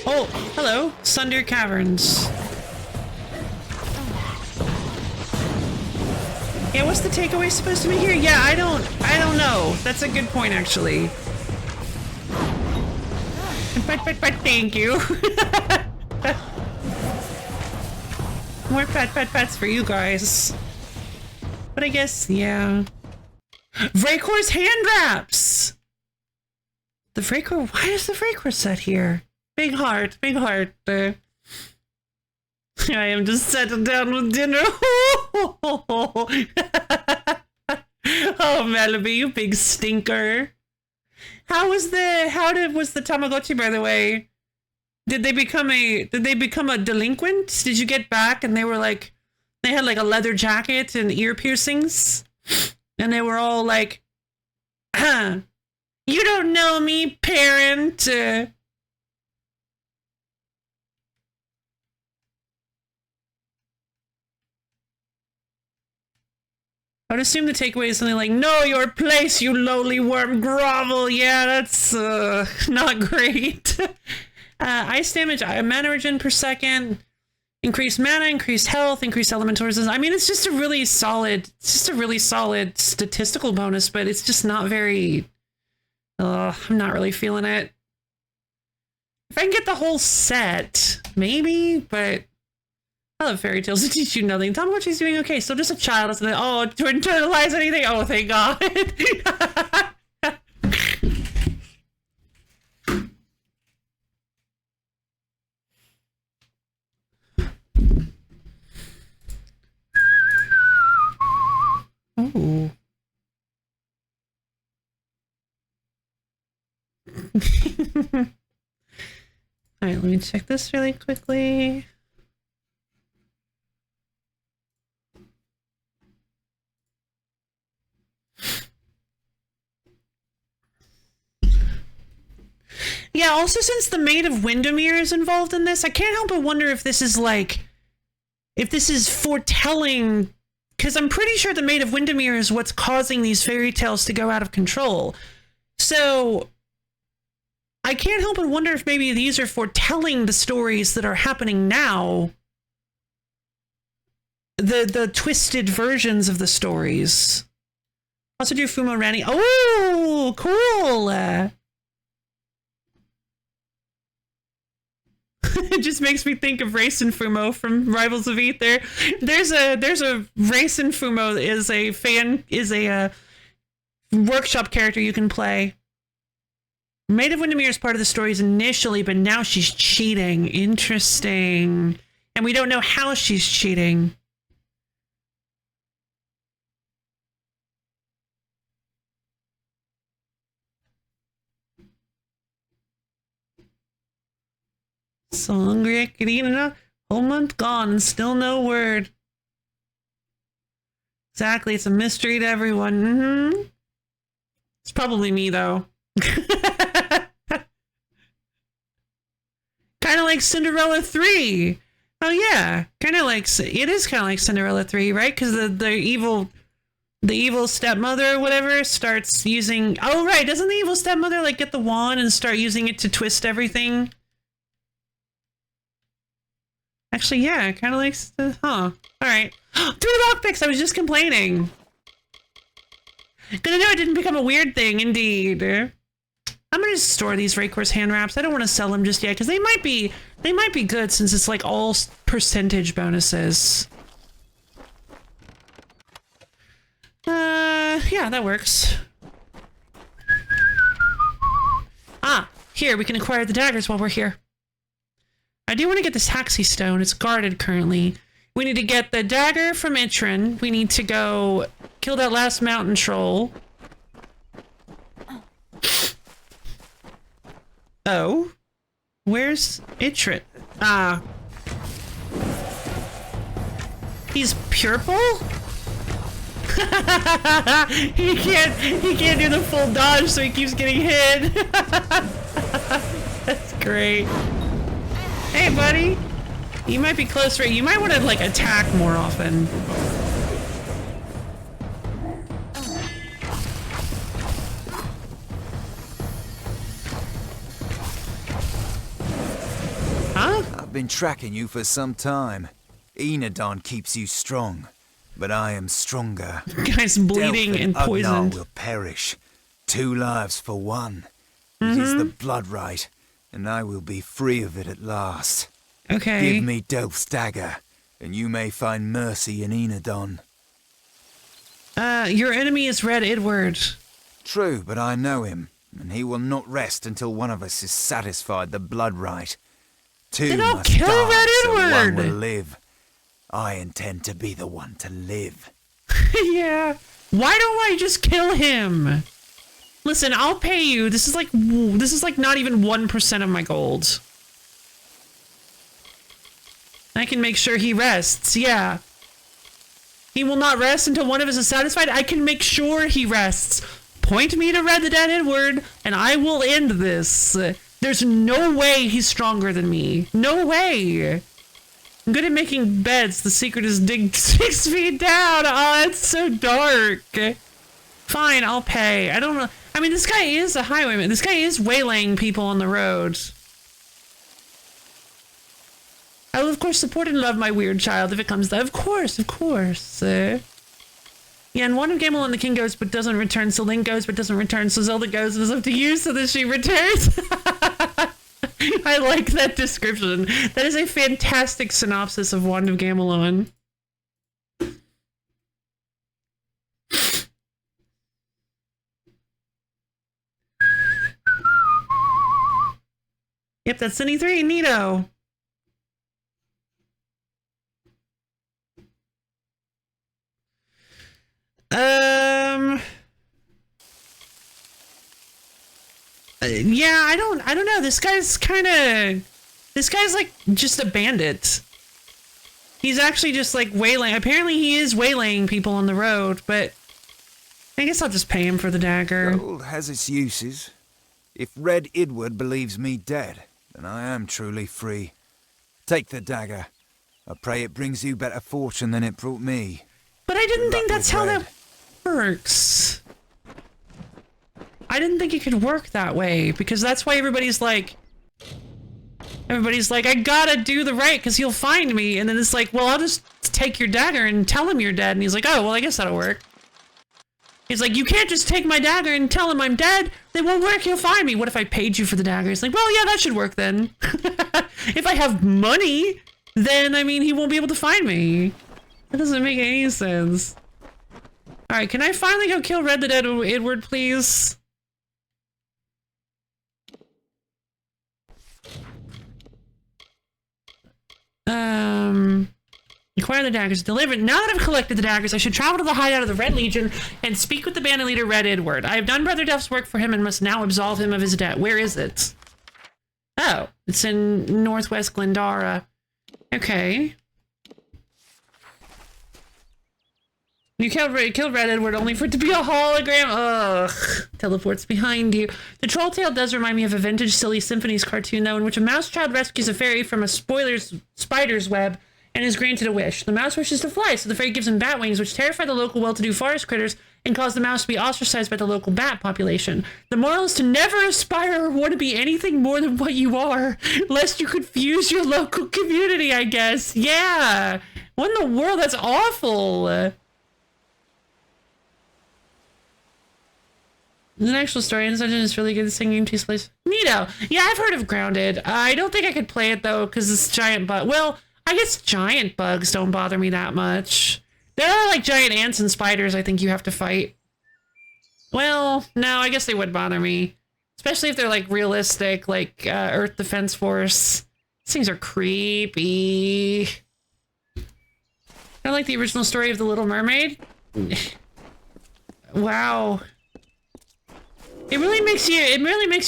Oh, hello, Sunder Caverns. Yeah, what's the takeaway supposed to be here? Yeah, I don't know. That's a good point, actually. But thank you. More pets for you guys. But I guess, yeah. Vraykor's hand wraps! The Vraycor, why is the Vraycor set here? Big heart, big heart. I am just settled down with dinner. Oh, Malaby, you big stinker. Was the Tamagotchi, by the way? Did they become a delinquent? Did you get back and they were like, they had like a leather jacket and ear piercings? And they were all like, you don't know me, parent. I would assume the takeaway is something like, know your place, you lowly worm, grovel. Yeah, that's not great. Ice damage, mana regen per second, increased mana, increased health, increased elemental resistance. I mean, it's just a really solid statistical bonus, but it's just not very, I'm not really feeling it. If I can get the whole set, maybe, but I love fairy tales to teach you nothing. Tamagotchi's doing okay. Still just a child. Isn't it? Oh, to internalize anything? Oh, thank God. Oh. All right, let me check this really quickly. Yeah, also since the Maid of Windermere is involved in this, I can't help but wonder if this is foretelling, because I'm pretty sure the Maid of Windermere is what's causing these fairy tales to go out of control. So I can't help but wonder if maybe these are foretelling the stories that are happening now. The twisted versions of the stories. Also do Fumo Rani. Oh, cool! It just makes me think of Race and Fumo from Rivals of Aether. There's a Race and Fumo is a workshop character you can play. Maid of Windermere is part of the stories initially, but now she's cheating. Interesting. And we don't know how she's cheating. So hungry I could eat enough. Whole month gone and still no word. Exactly, it's a mystery to everyone. Mm-hmm. It's probably me, though. Kind of like Cinderella 3. Oh, yeah. Kind of like... It is kind of like Cinderella 3, right? Because the evil stepmother or whatever starts using... Oh, right. Doesn't the evil stepmother, like, get the wand and start using it to twist everything? Actually, yeah. Kind of like... Huh. All right. 3 lockpicks! I was just complaining. Because I know it didn't become a weird thing, indeed. I'm gonna just store these Raycor's hand wraps. I don't want to sell them just yet because they might be good since it's like all percentage bonuses. Yeah, that works. Ah, here we can acquire the daggers while we're here. I do want to get this Taxi Stone. It's guarded currently. We need to get the dagger from Itrin. We need to go kill that last mountain troll. Oh, where's Itrit? Ah, he's purple. he can't do the full dodge, so he keeps getting hit. That's great. Hey, buddy, you might be close range. You might want to like attack more often. Huh? I've been tracking you for some time. Enodon keeps you strong, but I am stronger. Guy's bleeding Delphin and poisoned. Ugnar will perish. 2 lives for 1. It is the blood right, and I will be free of it at last. Okay. Give me Delph's dagger, and you may find mercy in Enodon. Your enemy is Red Edward. True, but I know him, and he will not rest until one of us is satisfied the blood right. 2 Then I'll must kill die, Red so one Edward. will live. I intend to be the one to live. Yeah. Why don't I just kill him? Listen, I'll pay you. This is like not even 1% of my gold. I can make sure he rests. Yeah. He will not rest until one of us is satisfied. I can make sure he rests. Point me to Red the Dead Edward, and I will end this. There's no way he's stronger than me. No way. I'm good at making beds. The secret is dig 6 feet down. Oh, it's so dark. Fine, I'll pay. I don't know. I mean, this guy is a highwayman. This guy is waylaying people on the road. I will, of course, support and love my weird child if it comes to that. Of course. Yeah, and one of Gamelon the King goes but doesn't return, so Link goes but doesn't return, so Zelda goes and it's up to you so that she returns. I like that description. That is a fantastic synopsis of Wand of Gamelon. Yep, that's Cine 3, neato. Yeah, I don't know. This guy's like just a bandit. He's actually just like waylaying. Apparently he is waylaying people on the road, but I guess I'll just pay him for the dagger. Gold has its uses. If Red Edward believes me dead, then I am truly free. Take the dagger. I pray it brings you better fortune than it brought me. But I didn't think that's how that works. I didn't think it could work that way, because that's why everybody's like, I gotta do the right because he'll find me. And then it's like, well, I'll just take your dagger and tell him you're dead. And he's like, oh, well, I guess that'll work. He's like, you can't just take my dagger and tell him I'm dead. They won't work. He'll find me. What if I paid you for the dagger? He's like, well, yeah, that should work then. If I have money, then, I mean, he won't be able to find me. That doesn't make any sense. All right, can I finally go kill Red the Dead Edward, please? Acquire the daggers. Delivered. Now that I've collected the daggers, I should travel to the hideout of the Red Legion and speak with the bandit leader, Red Edward. I have done Brother Duff's work for him and must now absolve him of his debt. Where is it? Oh, it's in northwest Glendara. Okay. You killed Red Edward only for it to be a hologram. Ugh. Teleports behind you. The Troll Tale does remind me of a vintage Silly Symphonies cartoon, though, in which a mouse child rescues a fairy from a spider's web and is granted a wish. The mouse wishes to fly, so the fairy gives him bat wings, which terrify the local well-to-do forest critters and cause the mouse to be ostracized by the local bat population. The moral is to never aspire or want to be anything more than what you are, lest you confuse your local community, I guess. Yeah. What in the world? That's awful. The actual story in Dungeon is really good. The singing piece plays neato. Yeah, I've heard of Grounded. I don't think I could play it though, because it's giant bug. Well, I guess giant bugs don't bother me that much. There are like giant ants and spiders I think you have to fight. Well, no, I guess they would bother me. Especially if they're like realistic, like Earth Defense Force. These things are creepy. Kind of like the original story of The Little Mermaid. Wow. It really makes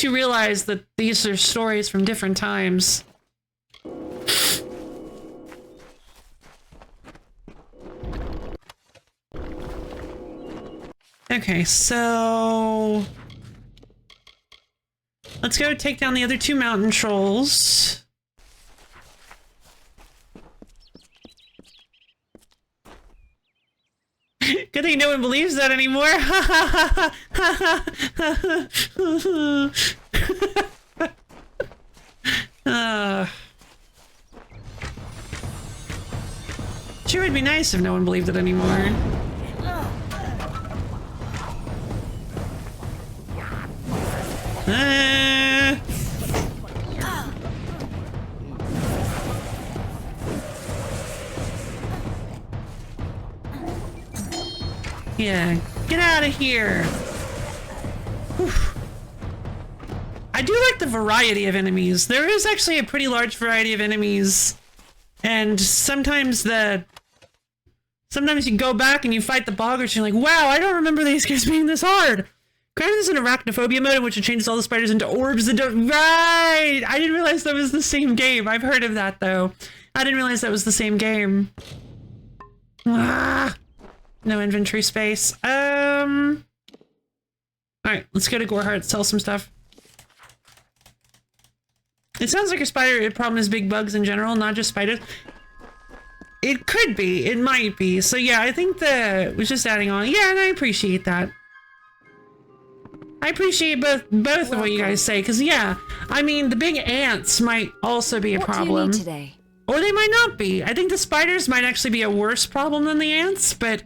you realize that these are stories from different times. Okay, so let's go take down the other two mountain trolls. Good thing no one believes that anymore. Sure would be nice if no one believed it anymore. Yeah, get out of here. Whew. I do like the variety of enemies. There is actually a pretty large variety of enemies. And sometimes you go back and you fight the boggers and you're like, wow, I don't remember these guys being this hard. Granted, there's an arachnophobia mode in which it changes all the spiders into orbs that don't... Right! I didn't realize that was the same game. I've heard of that, though. I didn't realize that was the same game. Ah! No inventory space. Alright, let's go to Goreheart, sell some stuff. It sounds like a spider problem is big bugs in general, not just spiders. It could be. It might be. So yeah, I think we're just adding on. Yeah, and I appreciate that. I appreciate both of what you guys say, because yeah, I mean, the big ants might also be a problem. What do you need today? Or they might not be. I think the spiders might actually be a worse problem than the ants, but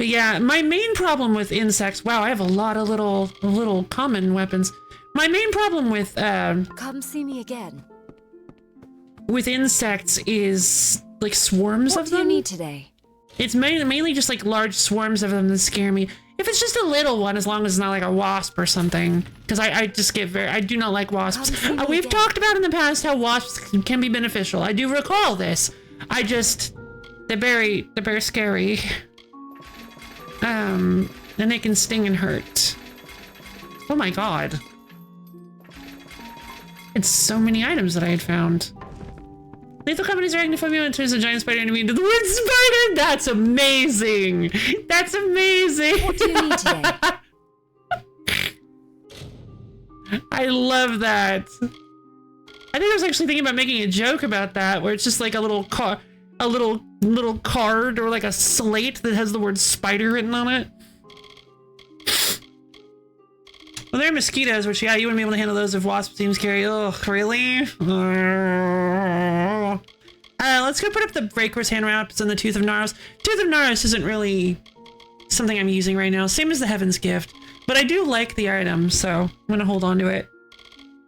yeah, my main problem with insects, wow, I have a lot of little common weapons. My main problem with come see me again. With insects is like swarms of them. What do you need today? It's mainly just like large swarms of them that scare me. If it's just a little one, as long as it's not like a wasp or something, because I just get I do not like wasps. We've talked about in the past how wasps can be beneficial. I do recall this. They're very scary. And they can sting and hurt. Oh my god. It's so many items that I had found. Lethal companies are arachnophobia and turns a giant spider enemy into the wood spider. That's amazing. That's amazing. What do you need today? I love that. I think I was actually thinking about making a joke about that, where it's just like a little little card or like a slate that has the word spider written on it. Well, they're mosquitoes, which, yeah, you wouldn't be able to handle those if wasps seem scary. Ugh, really? Let's go put up the Breaker's hand wraps and the Tooth of Naros. Tooth of Naros isn't really something I'm using right now. Same as the Heaven's Gift. But I do like the item, so I'm going to hold on to it.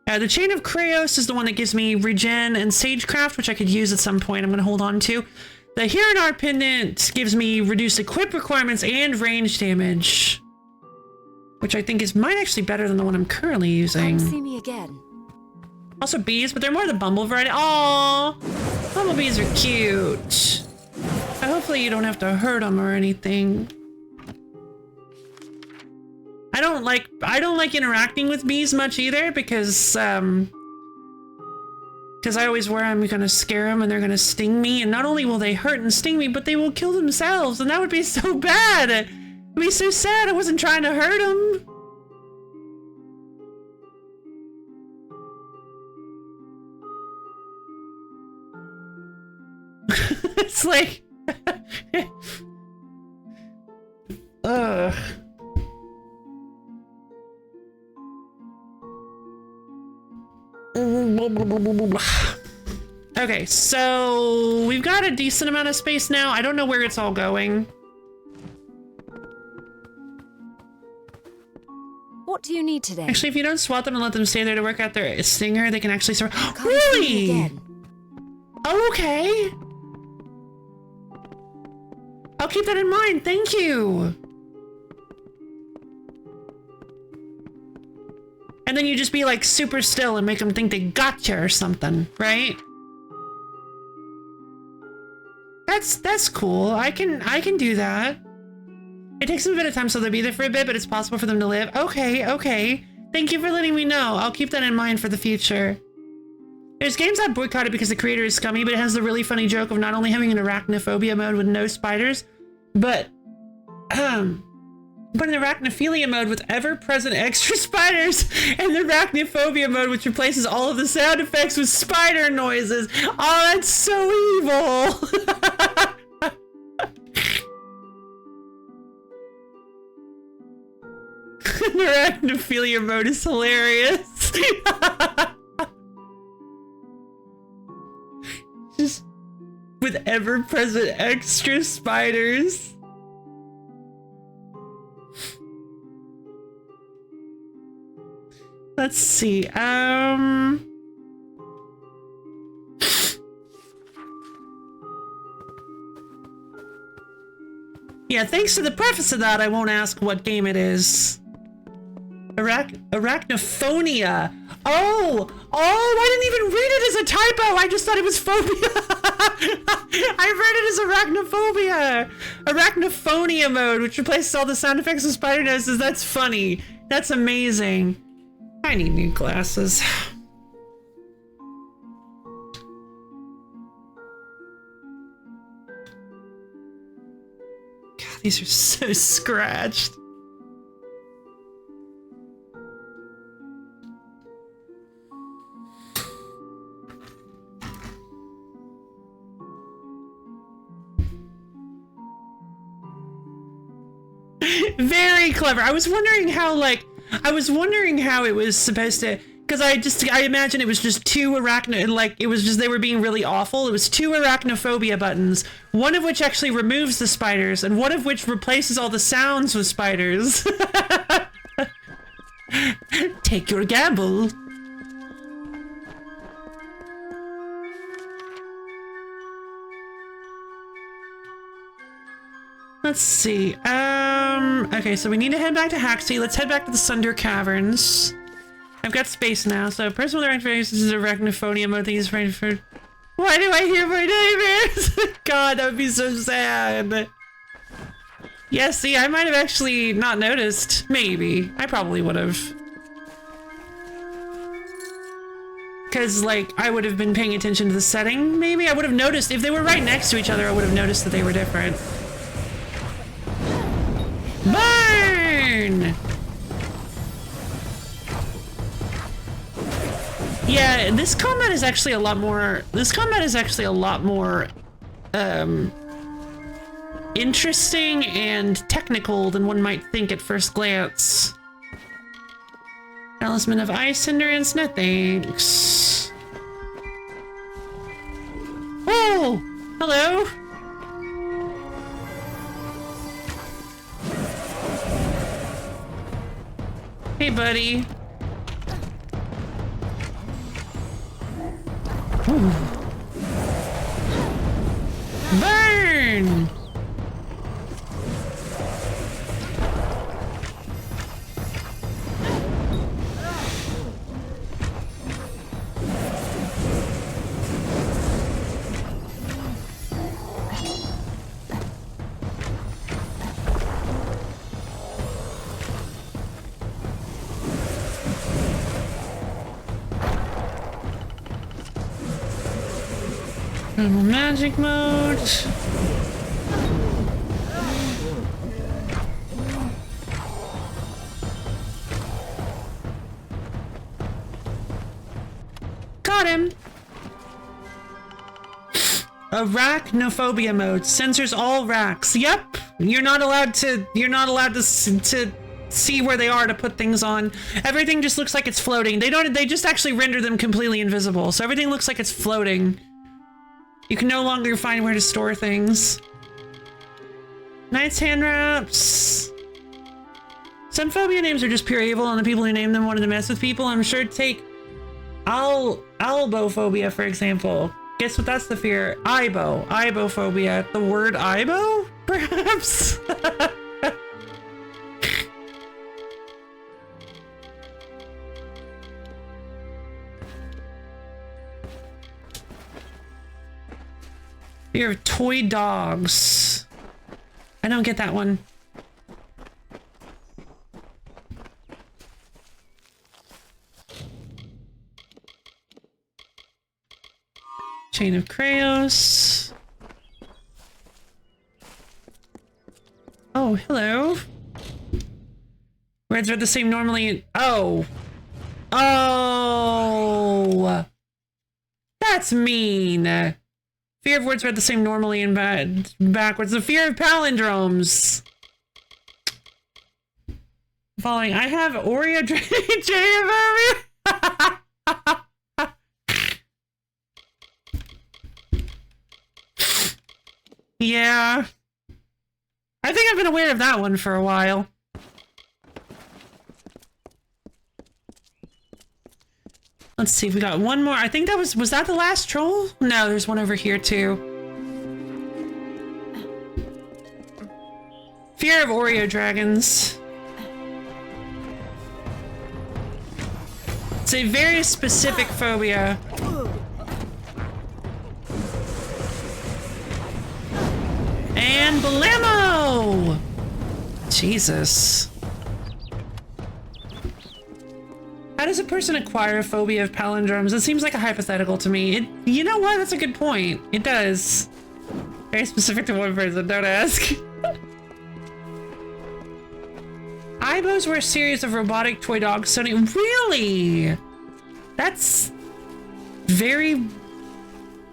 The Chain of Kreos is the one that gives me regen and Sagecraft, which I could use at some point. I'm going to hold on to. The Hiranar Pendant gives me reduced equip requirements and range damage, which I think might actually better than the one I'm currently using. Come see me again. Also bees, but they're more the bumble variety. Aww, bumblebees are cute. Hopefully you don't have to hurt them or anything. I don't like interacting with bees much either because I always worry I'm gonna scare them and they're gonna sting me, and not only will they hurt and sting me, but they will kill themselves, and that would be so bad. It'd be so sad. I wasn't trying to hurt them. It's like ugh. Okay, so we've got a decent amount of space now. I don't know where it's all going. What do you need today? Actually, if you don't swat them and let them stay there to work out their stinger, they can actually start. Really? Oh, okay. I'll keep that in mind. Thank you. And then you just be like super still and make them think they gotcha or something, right? That's cool. I can do that. It takes them a bit of time, so they'll be there for a bit, but it's possible for them to live. Okay. Thank you for letting me know. I'll keep that in mind for the future. There's games I've boycotted because the creator is scummy, but it has the really funny joke of not only having an arachnophobia mode with no spiders, but an arachnophilia mode with ever-present extra spiders, and the arachnophobia mode which replaces all of the sound effects with spider noises. Oh, that's so evil! Arachnophilia mode is hilarious. Just with ever-present extra spiders. Let's see. Yeah, thanks to the preface of that, I won't ask what game it is. Arachnophonia. Oh, I didn't even read it as a typo. I just thought it was phobia. I read it as arachnophobia. Arachnophonia mode, which replaces all the sound effects with spider noses. That's funny. That's amazing. I need new glasses. God, these are so scratched. Very clever. I was wondering how it was supposed to, because I imagine it was just two they were being really awful. It was two arachnophobia buttons, one of which actually removes the spiders, and one of which replaces all the sounds with spiders. Take your gamble. Let's see. Okay, so we need to head back to Haxie. Let's head back to the Sunder Caverns. I've got space now, so person with arachnophobia is arachnophonia mode. Thing is afraid for. Why do I hear my neighbors? God, that would be so sad. Yeah, see, I might have actually not noticed. Maybe. I probably would have. Because, like, I would have been paying attention to the setting, maybe? I would have noticed. If they were right next to each other, I would have noticed that they were different. Burn! Yeah, this combat is actually a lot more interesting and technical than one might think at first glance. Talisman of Ice Hindrance, no thanks. Oh! Hello! Hey, buddy. Ooh. Burn! Normal magic mode. Got him. Arachnophobia mode. Censors all racks. Yep. You're not allowed to see where they are to put things on. Everything just looks like it's floating. They just actually render them completely invisible. So everything looks like it's floating. You can no longer find where to store things. Knight's hand wraps. Some phobia names are just pure evil, and the people who name them wanted to mess with people. I'm sure take albophobia, for example. Guess what that's the fear? Ibophobia. The word ibo, perhaps? Fear of toy dogs. I don't get that one. Chain of Kraos. Oh, hello. Words are the same normally. Oh. Oh. That's mean. Fear of words read the same normally and backwards. The fear of palindromes. Following. I have Oreo J. Yeah. I think I've been aware of that one for a while. Let's see if we got one more. I think that was that the last troll? No, there's one over here too. Fear of Oreo dragons. It's a very specific phobia. And blammo! Jesus. How does a person acquire a phobia of palindromes? It seems like a hypothetical to me. You know what? That's a good point. It does. Very specific to one person, don't ask. Ibos were a series of robotic toy dogs. Sony. Really? That's very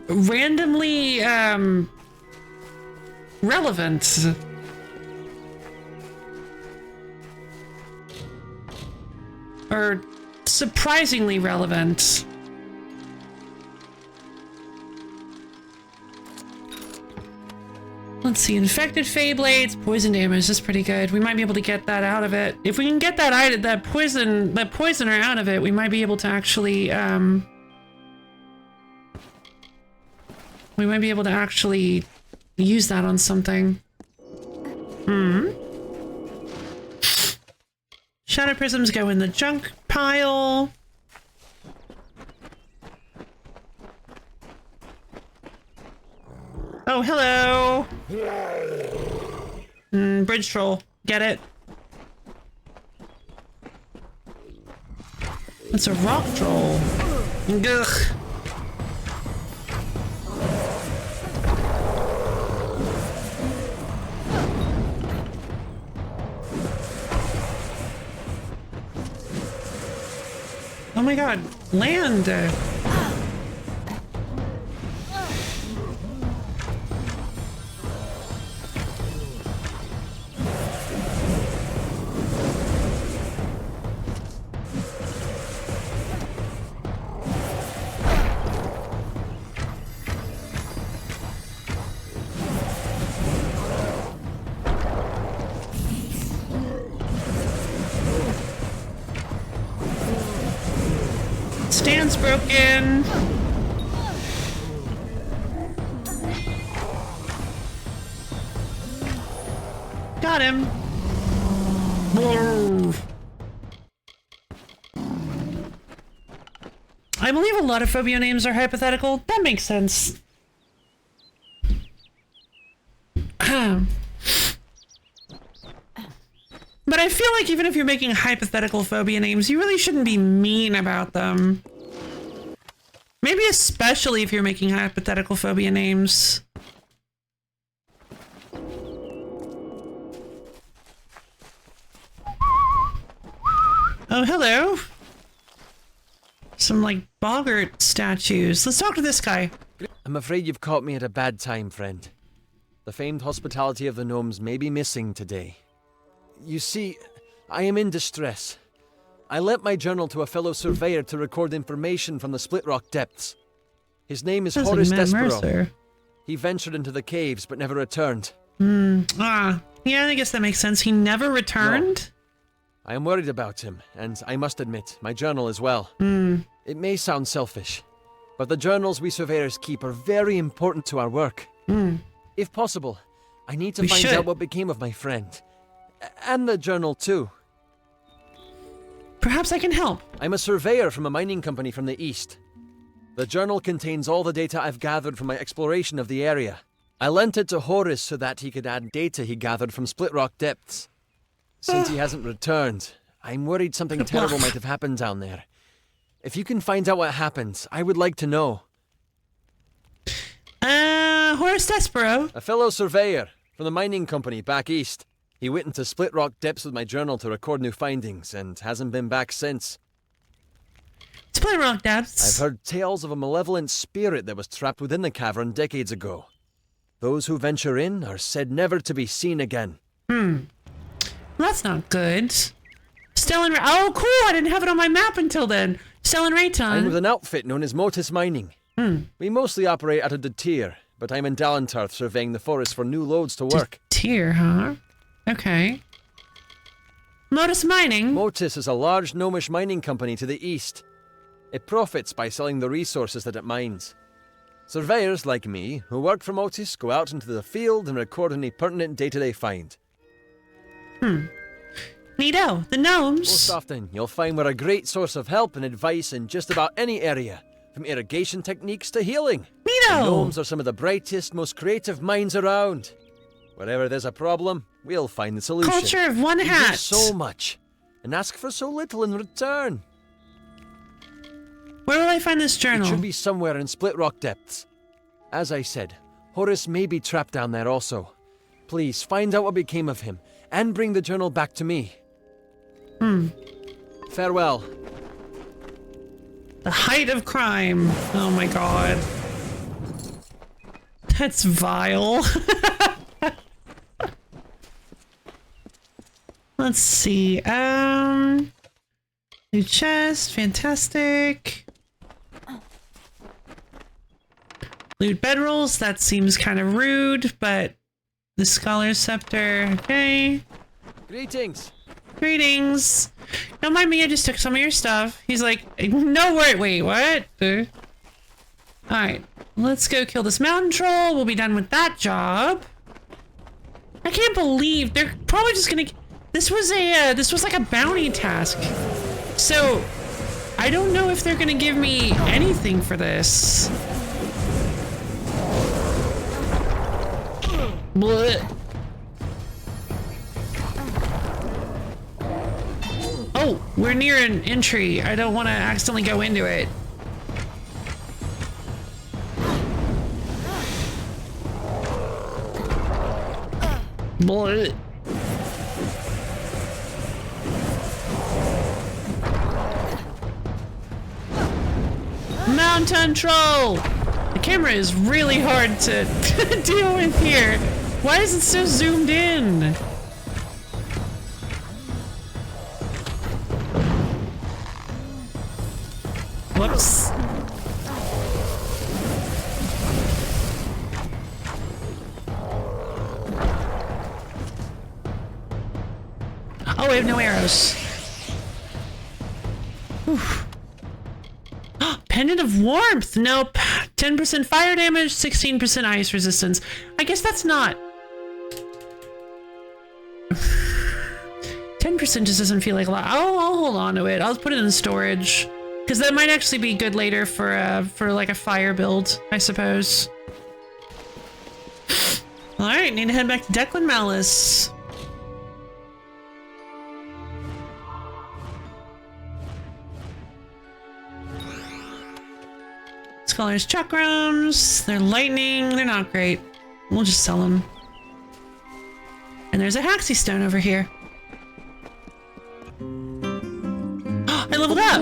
randomly relevant. Or surprisingly relevant. Let's see, infected Fey Blades, poison damage, that's pretty good. We might be able to get that out of it. If we can get that poisoner out of it, we might be able to actually use that on something. Shadow prisms go in the junk pile. Oh, hello. Bridge troll. Get it? It's a rock troll. Ugh. Oh my god, land! Stand's broken. Got him. I believe a lot of phobia names are hypothetical. That makes sense. But I feel like even if you're making hypothetical phobia names, you really shouldn't be mean about them. Maybe especially if you're making hypothetical phobia names. Oh, hello. Some, like, boggart statues. Let's talk to this guy. I'm afraid you've caught me at a bad time, friend. The famed hospitality of the gnomes may be missing today. You see, I am in distress. I lent my journal to a fellow surveyor to record information from the Split Rock depths. His name is Horace Despero. He ventured into the caves but never returned. Yeah, I guess that makes sense. He never returned? No. I am worried about him, and I must admit, my journal as well. It may sound selfish, but the journals we surveyors keep are very important to our work. If possible, I need to find out what became of my friend. And the journal, too. Perhaps I can help. I'm a surveyor from a mining company from the east. The journal contains all the data I've gathered from my exploration of the area. I lent it to Horace so that he could add data he gathered from Split Rock depths. Since he hasn't returned, I'm worried something terrible might have happened down there. If you can find out what happened, I would like to know. Horace Despero? A fellow surveyor from the mining company back east. He went into Split Rock depths with my journal to record new findings and hasn't been back since. Split Rock depths? I've heard tales of a malevolent spirit that was trapped within the cavern decades ago. Those who venture in are said never to be seen again. That's not good. Stellan oh, cool! I didn't have it on my map until then. Stellan Rayton. I'm with an outfit known as Motus Mining. We mostly operate out of Detir, but I'm in Dalentarth surveying the forest for new loads to work. Detir, huh? Okay. Motus Mining? Motus is a large gnomish mining company to the east. It profits by selling the resources that it mines. Surveyors like me, who work for Motus, go out into the field and record any pertinent data they find. Neato, the gnomes. Most often, you'll find we're a great source of help and advice in just about any area, from irrigation techniques to healing. Neato! The gnomes are some of the brightest, most creative minds around. Wherever there's a problem, we'll find the solution. Culture of one We give hat. so much, and ask for so little in return. Where will I find this journal? It should be somewhere in Split Rock depths. As I said, Horace may be trapped down there also. Please, find out what became of him, and bring the journal back to me. Farewell. The height of crime. Oh my god. That's vile. Let's see. New chest, fantastic. Loot bedrolls, that seems kind of rude, but the Scholar's Scepter, okay. Greetings. Greetings. Don't mind me, I just took some of your stuff. He's like, no, wait, what? Alright, let's go kill this mountain troll. We'll be done with that job. I can't believe they're probably just gonna... This was like a bounty task. So, I don't know if they're gonna give me anything for this. Blech. Oh, we're near an entry. I don't want to accidentally go into it. Blech. Mountain troll! The camera is really hard to deal with here. Why is it so zoomed in? Whoops. Oh, we have no arrows. Oof. Pendant of Warmth! Nope. 10% fire damage, 16% ice resistance. I guess that's not... 10% just doesn't feel like a lot. I'll hold on to it. I'll put it in storage. Because that might actually be good later for like a fire build, I suppose. Alright, need to head back to Declan Malice. Scholars chakrams. They're lightning. They're not great. We'll just sell them. And there's a Haxie stone over here. I leveled up!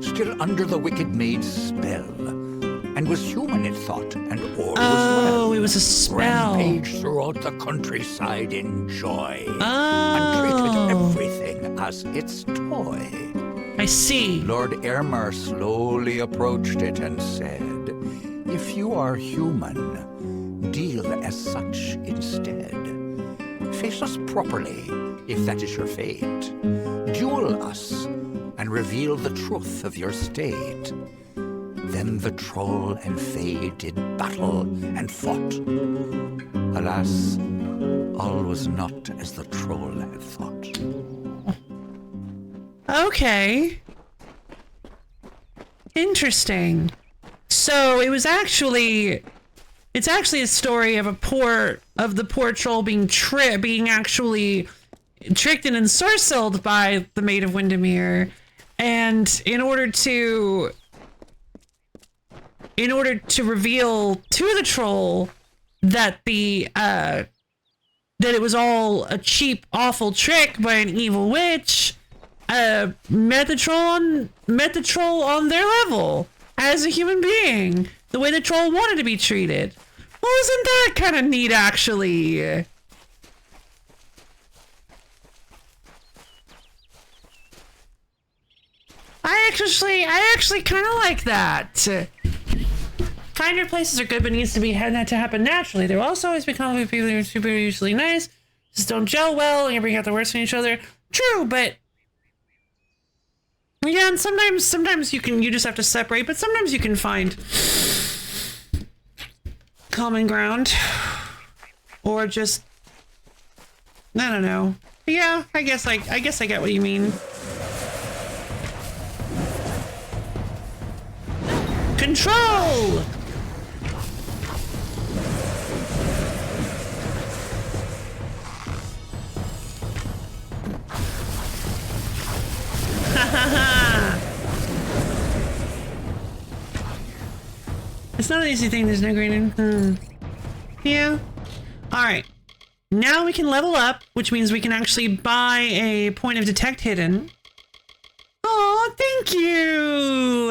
Still under the Wicked Maid's spell. And was human, it thought, and all was well. Oh, it was a spell. Rampaged throughout the countryside in joy. Oh. And treated everything as its toy. I see. Lord Airmer slowly approached it and said, "If you are human, deal as such instead. Face us properly, if that is your fate. Duel us, and reveal the truth of your state." Then the troll and fae did battle and fought. Alas, all was not as the troll had thought. Okay. Interesting. So it was actually, it's actually a story of the poor troll being actually tricked and ensorcelled by the Maid of Windermere, and in order to reveal to the troll that that it was all a cheap, awful trick by an evil witch, met the troll on their level as a human being, the way the troll wanted to be treated. Well, isn't that kind of neat, actually? I actually kind of like that. Kinder places are good, but needs to be had to happen naturally. There will also always be conflict with people who are super usually nice, just don't gel well, and you bring out the worst in each other. True, but yeah, and sometimes you just have to separate, but sometimes you can find common ground, or just I don't know. Yeah, I guess I get what you mean. Control! It's not an easy thing, there's no grading. Yeah. Alright. Now we can level up, which means we can actually buy a point of detect hidden. Oh, thank you!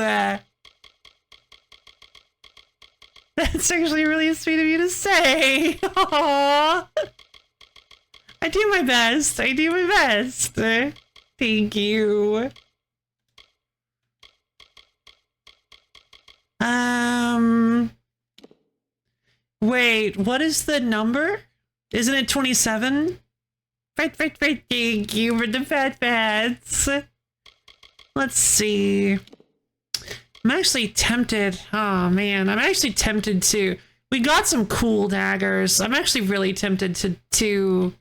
That's actually really sweet of you to say. Aww. I do my best. I do my best. Thank you. Wait, what is the number? Isn't it 27? Right. Thank you for the fat pats. Let's see. I'm actually tempted. Oh man, I'm actually tempted to. We got some cool daggers. I'm actually really tempted to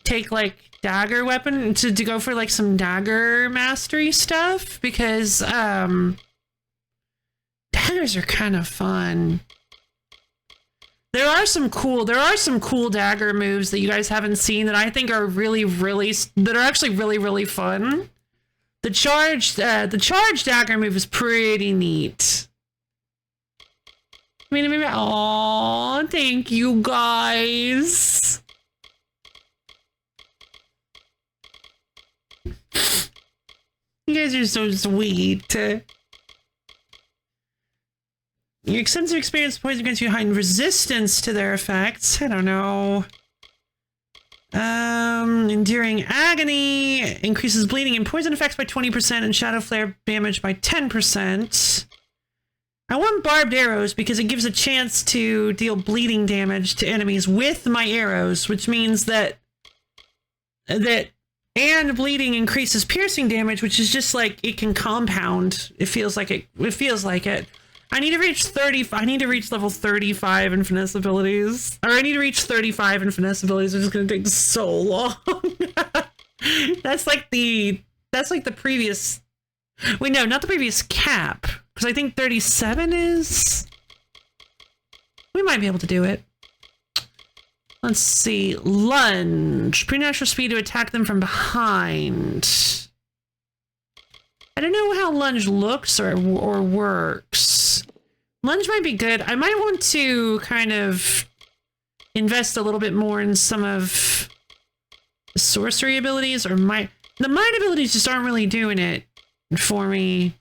take like dagger weapon to go for like some dagger mastery stuff, because daggers are kind of fun. There are some cool dagger moves that you guys haven't seen that I think are actually really fun. The charge dagger move is pretty neat. Aw, thank you guys. You guys are so sweet. Your extensive experience poison grants you heightened resistance to their effects. I don't know. Enduring agony increases bleeding and poison effects by 20% and shadow flare damage by 10%. I want barbed arrows because it gives a chance to deal bleeding damage to enemies with my arrows, which means that and bleeding increases piercing damage, which is just like it can compound. It feels like it. I need to reach 30. I need to reach level 35 in finesse abilities. Or I need to reach 35 in finesse abilities, which is going to take so long. That's like the previous. Wait, no, not the previous cap. Because I think 37 is. We might be able to do it. Let's see. Lunge. Preternatural speed to attack them from behind. I don't know how lunge looks or works. Lunge might be good. I might want to kind of invest a little bit more in some of the sorcery abilities, or the might abilities just aren't really doing it for me.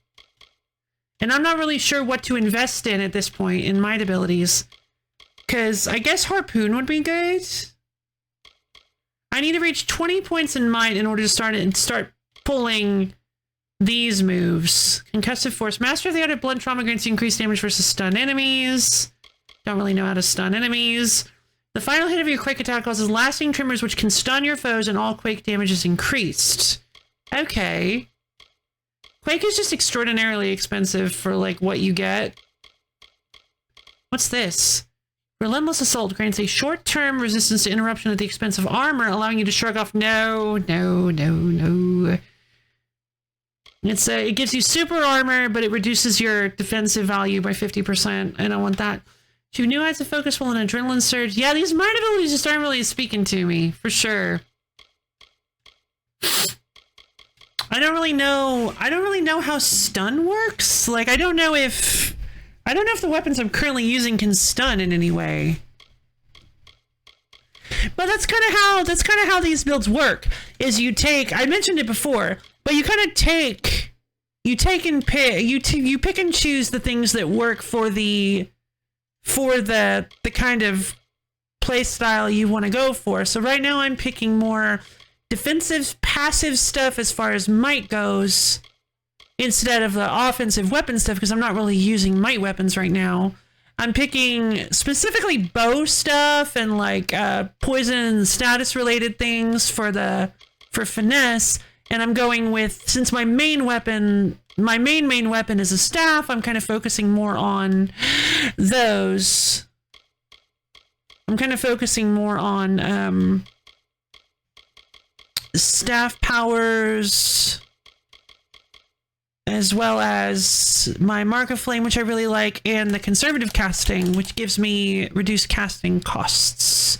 And I'm not really sure what to invest in at this point in might abilities. Because I guess Harpoon would be good. I need to reach 20 points in might in order to start pulling these moves. Concussive Force. Master of the Art of Blunt Trauma grants you increased damage versus stunned enemies. Don't really know how to stun enemies. The final hit of your Quake attack causes lasting tremors which can stun your foes, and all Quake damage is increased. Okay. Quake is just extraordinarily expensive for, like, what you get. What's this? Relentless Assault grants a short-term resistance to interruption at the expense of armor, allowing you to shrug off. No. It gives you super armor, but it reduces your defensive value by 50%. I don't want that. Achieve new heights of focus while an adrenaline surge. Yeah, these might abilities just aren't really speaking to me, for sure. I don't really know how stun works. Like, I don't know if the weapons I'm currently using can stun in any way. But that's kind of how these builds work. Is you take, I mentioned it before, but you kind of pick and choose the things that work for the kind of play style you want to go for. So right now I'm picking more defensive, passive stuff as far as might goes, instead of the offensive weapon stuff, because I'm not really using might weapons right now. I'm picking specifically bow stuff and like poison and status related things for finesse. And I'm going with, since my main weapon is a staff, I'm kind of focusing more on those. I'm kind of focusing more on staff powers, as well as my Mark of Flame, which I really like, and the conservative casting, which gives me reduced casting costs.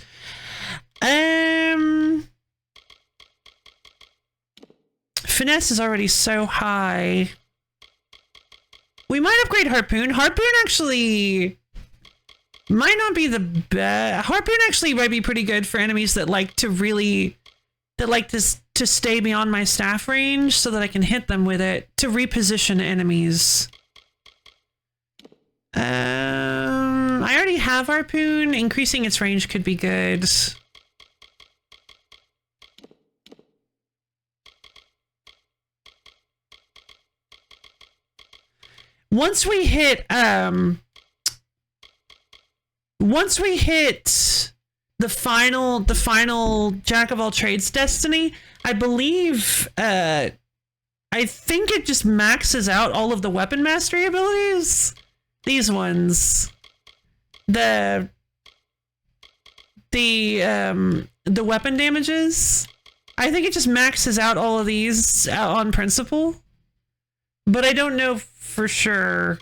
Finesse is already so high. We might upgrade Harpoon. Harpoon actually might not be the best. Harpoon actually might be pretty good for enemies that like to stay beyond my staff range so that I can hit them with it to reposition enemies. I already have Harpoon. Increasing its range could be good. Once we hit the final Jack of all trades destiny, I believe, I think it just maxes out all of the weapon mastery abilities. These ones. The weapon damages. I think it just maxes out all of these on principle. But I don't know for sure.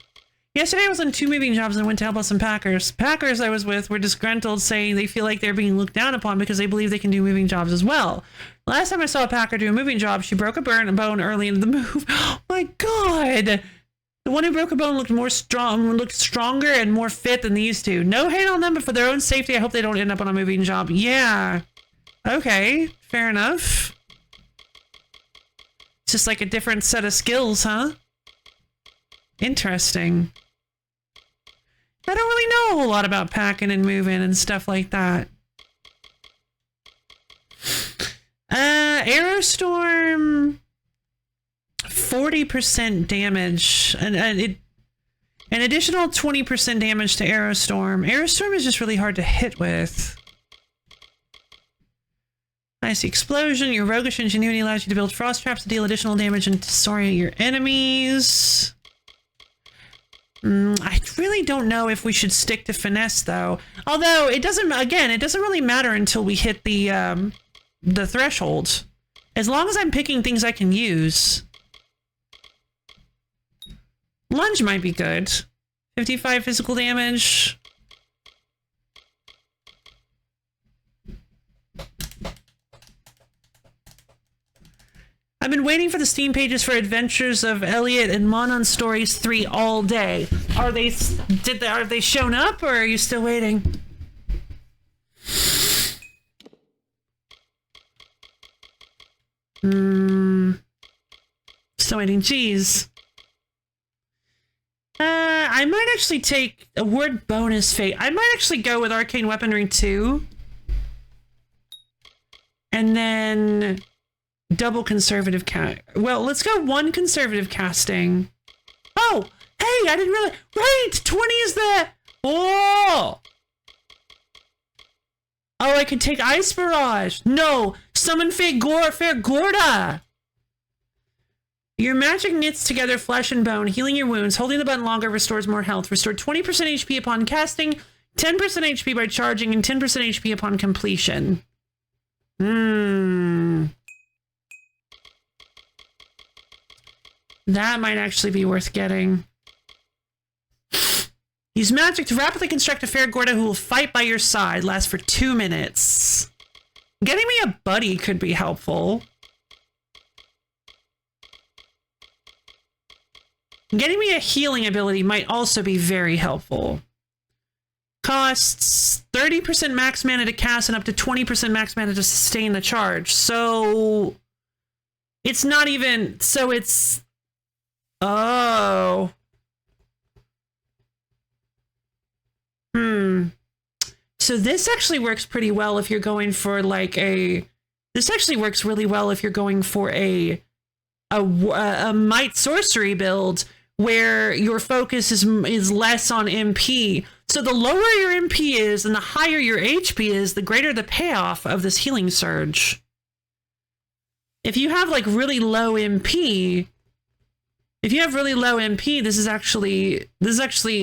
Yesterday I was on 2 moving jobs and went to help out some Packers. Packers I was with were disgruntled, saying they feel like they're being looked down upon because they believe they can do moving jobs as well. Last time I saw a Packer do a moving job, she broke a bone early into the move. Oh my god! The one who broke a bone looked stronger and more fit than these two. No hate on them, but for their own safety, I hope they don't end up on a moving job. Yeah. Okay, fair enough. It's just like a different set of skills, huh? Interesting. I don't really know a whole lot about packing and moving and stuff like that. Aerostorm, 40% damage, and an additional 20% damage to Aerostorm. Aerostorm is just really hard to hit with. Nice explosion. Your roguish ingenuity allows you to build frost traps to deal additional damage and disorient your enemies. I really don't know if we should stick to finesse though. Although it doesn't really matter until we hit the threshold. As long as I'm picking things I can use. Lunge might be good. 55 physical damage. I've been waiting for the Steam pages for Adventures of Elliot and Monon Stories 3 all day. Are they shown up, or are you still waiting? Still waiting. Jeez. I might actually take a word bonus fate. I might actually go with Arcane Weaponry 2. And then double conservative well, let's go 1 conservative casting. Oh, hey, I didn't really. Right, 20 is the. Oh, I could take Ice Barrage. No, summon Fair Gorda. Your magic knits together flesh and bone, healing your wounds. Holding the button longer restores more health. Restore 20% HP upon casting, 10% HP by charging, and 10% HP upon completion. That might actually be worth getting. Use magic to rapidly construct a fair Gorda who will fight by your side. Lasts for 2 minutes. Getting me a buddy could be helpful. Getting me a healing ability might also be very helpful. Costs 30% max mana to cast and up to 20% max mana to sustain the charge. So it's not even, so it's, oh. So this actually works pretty well if you're going for like this actually works really well if you're going for a might sorcery build where your focus is less on MP. So the lower your MP is and the higher your HP is, the greater the payoff of this healing surge. If you have like really low MP, this is actually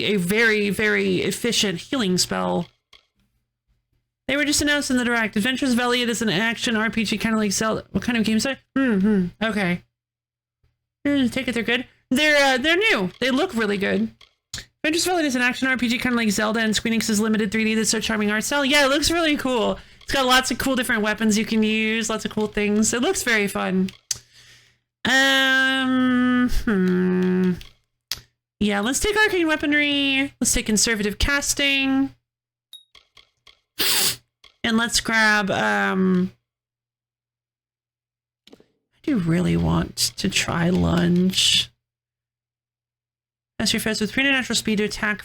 a very, very efficient healing spell. They were just announced in the direct. Adventures of Elliot is an action RPG kind of like Zelda. What kind of game is that? Okay. Take it, they're good. They're new. They look really good. Adventures of Elliot is an action RPG kind of like Zelda and Square Enix's limited 3D that's so charming art style. Yeah, it looks really cool. It's got lots of cool different weapons you can use, lots of cool things. It looks very fun. Yeah, let's take arcane weaponry. Let's take conservative casting. And let's grab, I do really want to try lunge. As your foes with preternatural speed to attack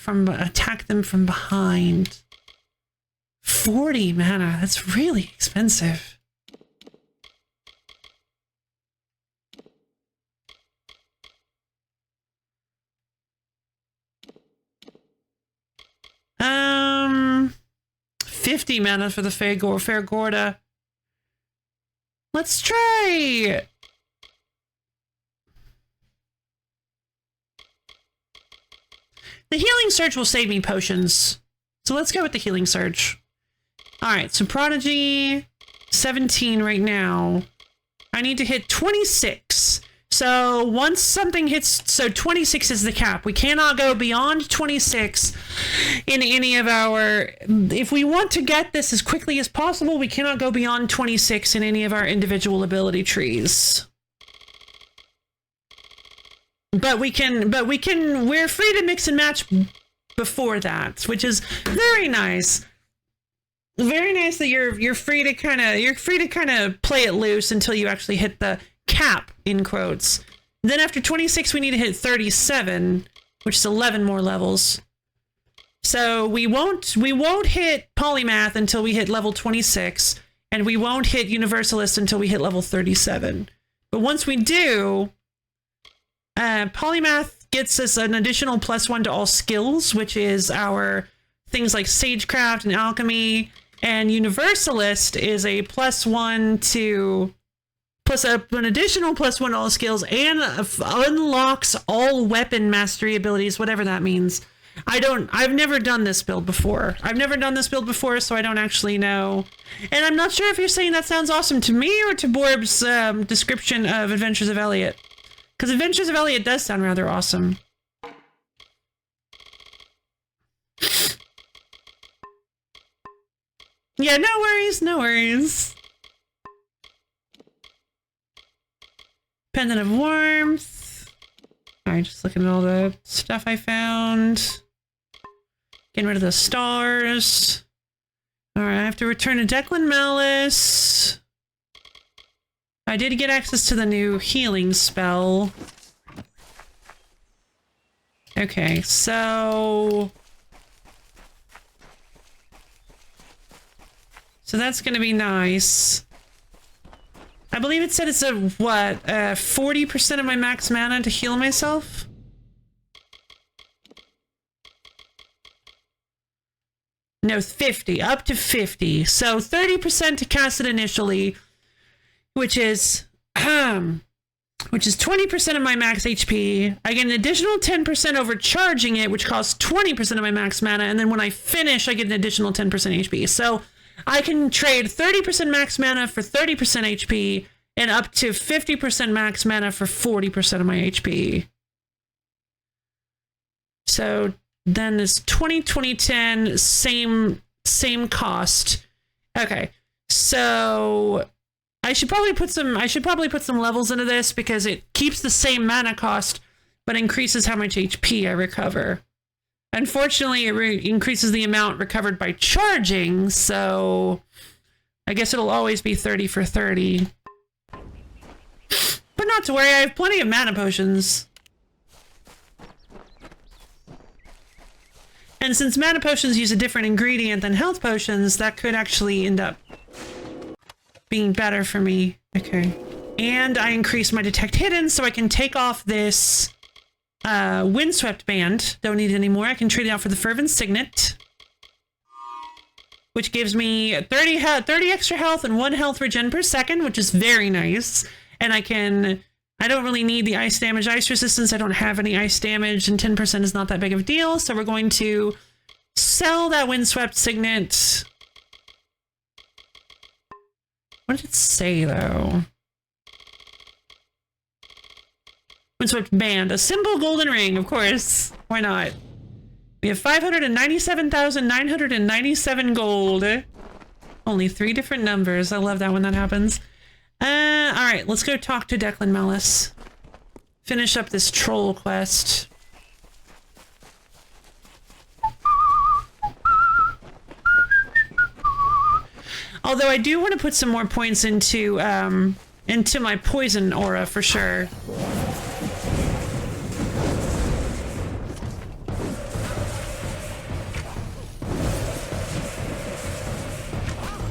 them from behind. 40 mana, that's really expensive. Um, 50 mana for the Fair Gorda. Let's try. The healing surge will save me potions. So let's go with the healing surge. Alright, so Prodigy, 17 right now. I need to hit 26. So once something hits, so 26 is the cap. We cannot go beyond 26 in any of our, if we want to get this as quickly as possible, we cannot go beyond 26 in any of our individual ability trees. But we're free to mix and match before that, which is very nice. Very nice that you're free to kind of play it loose until you actually hit the cap in quotes. Then after 26 we need to hit 37, which is 11 more levels. So we won't hit polymath until we hit level 26, and we won't hit universalist until we hit level 37. But once we do, polymath gets us an additional +1 to all skills, which is our things like sagecraft and alchemy, and universalist is a +1 to an additional +1 to all skills, and unlocks all weapon mastery abilities, whatever that means. I've never done this build before. So I don't actually know. And I'm not sure if you're saying that sounds awesome to me or to Borb's description of Adventures of Elliot. Because Adventures of Elliot does sound rather awesome. Yeah, no worries, no worries. Pendant of Warmth. Alright, just looking at all the stuff I found. Getting rid of the stars. Alright, I have to return to Declan Malice. I did get access to the new healing spell. Okay, so that's gonna be nice. I believe it said it's a, what, 40% of my max mana to heal myself? No, 50, up to 50. So 30% to cast it initially, which is 20% of my max HP. I get an additional 10% overcharging it, which costs 20% of my max mana, and then when I finish, I get an additional 10% HP. So I can trade 30% max mana for 30% HP, and up to 50% max mana for 40% of my HP. So then it's 20, same cost. Okay, so I should probably put some levels into this because it keeps the same mana cost, but increases how much HP I recover. Unfortunately, it increases the amount recovered by charging, so I guess it'll always be 30 for 30. But not to worry, I have plenty of mana potions. And since mana potions use a different ingredient than health potions, that could actually end up being better for me. Okay. And I increase my detect hidden so I can take off this windswept band. Don't need it anymore. I can trade it out for the fervent signet, which gives me 30 extra health and 1 health regen per second, which is very nice. And I don't really need the ice damage, ice resistance. I don't have any ice damage, and 10% is not that big of a deal. So we're going to sell that windswept signet. What did it say, though? Windswept band. A simple golden ring, of course. Why not? We have 597,997 gold. Only 3 different numbers. I love that when that happens. Alright, let's go talk to Declan Malice. Finish up this troll quest. Although I do want to put some more points into my poison aura for sure.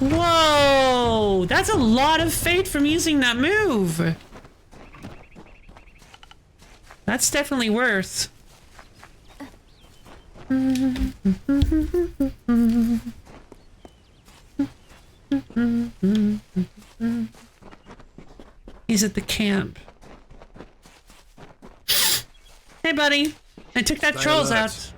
Whoa! That's a lot of fate from using that move. That's definitely worth. He's at the camp. Hey, buddy. I took that trolls out.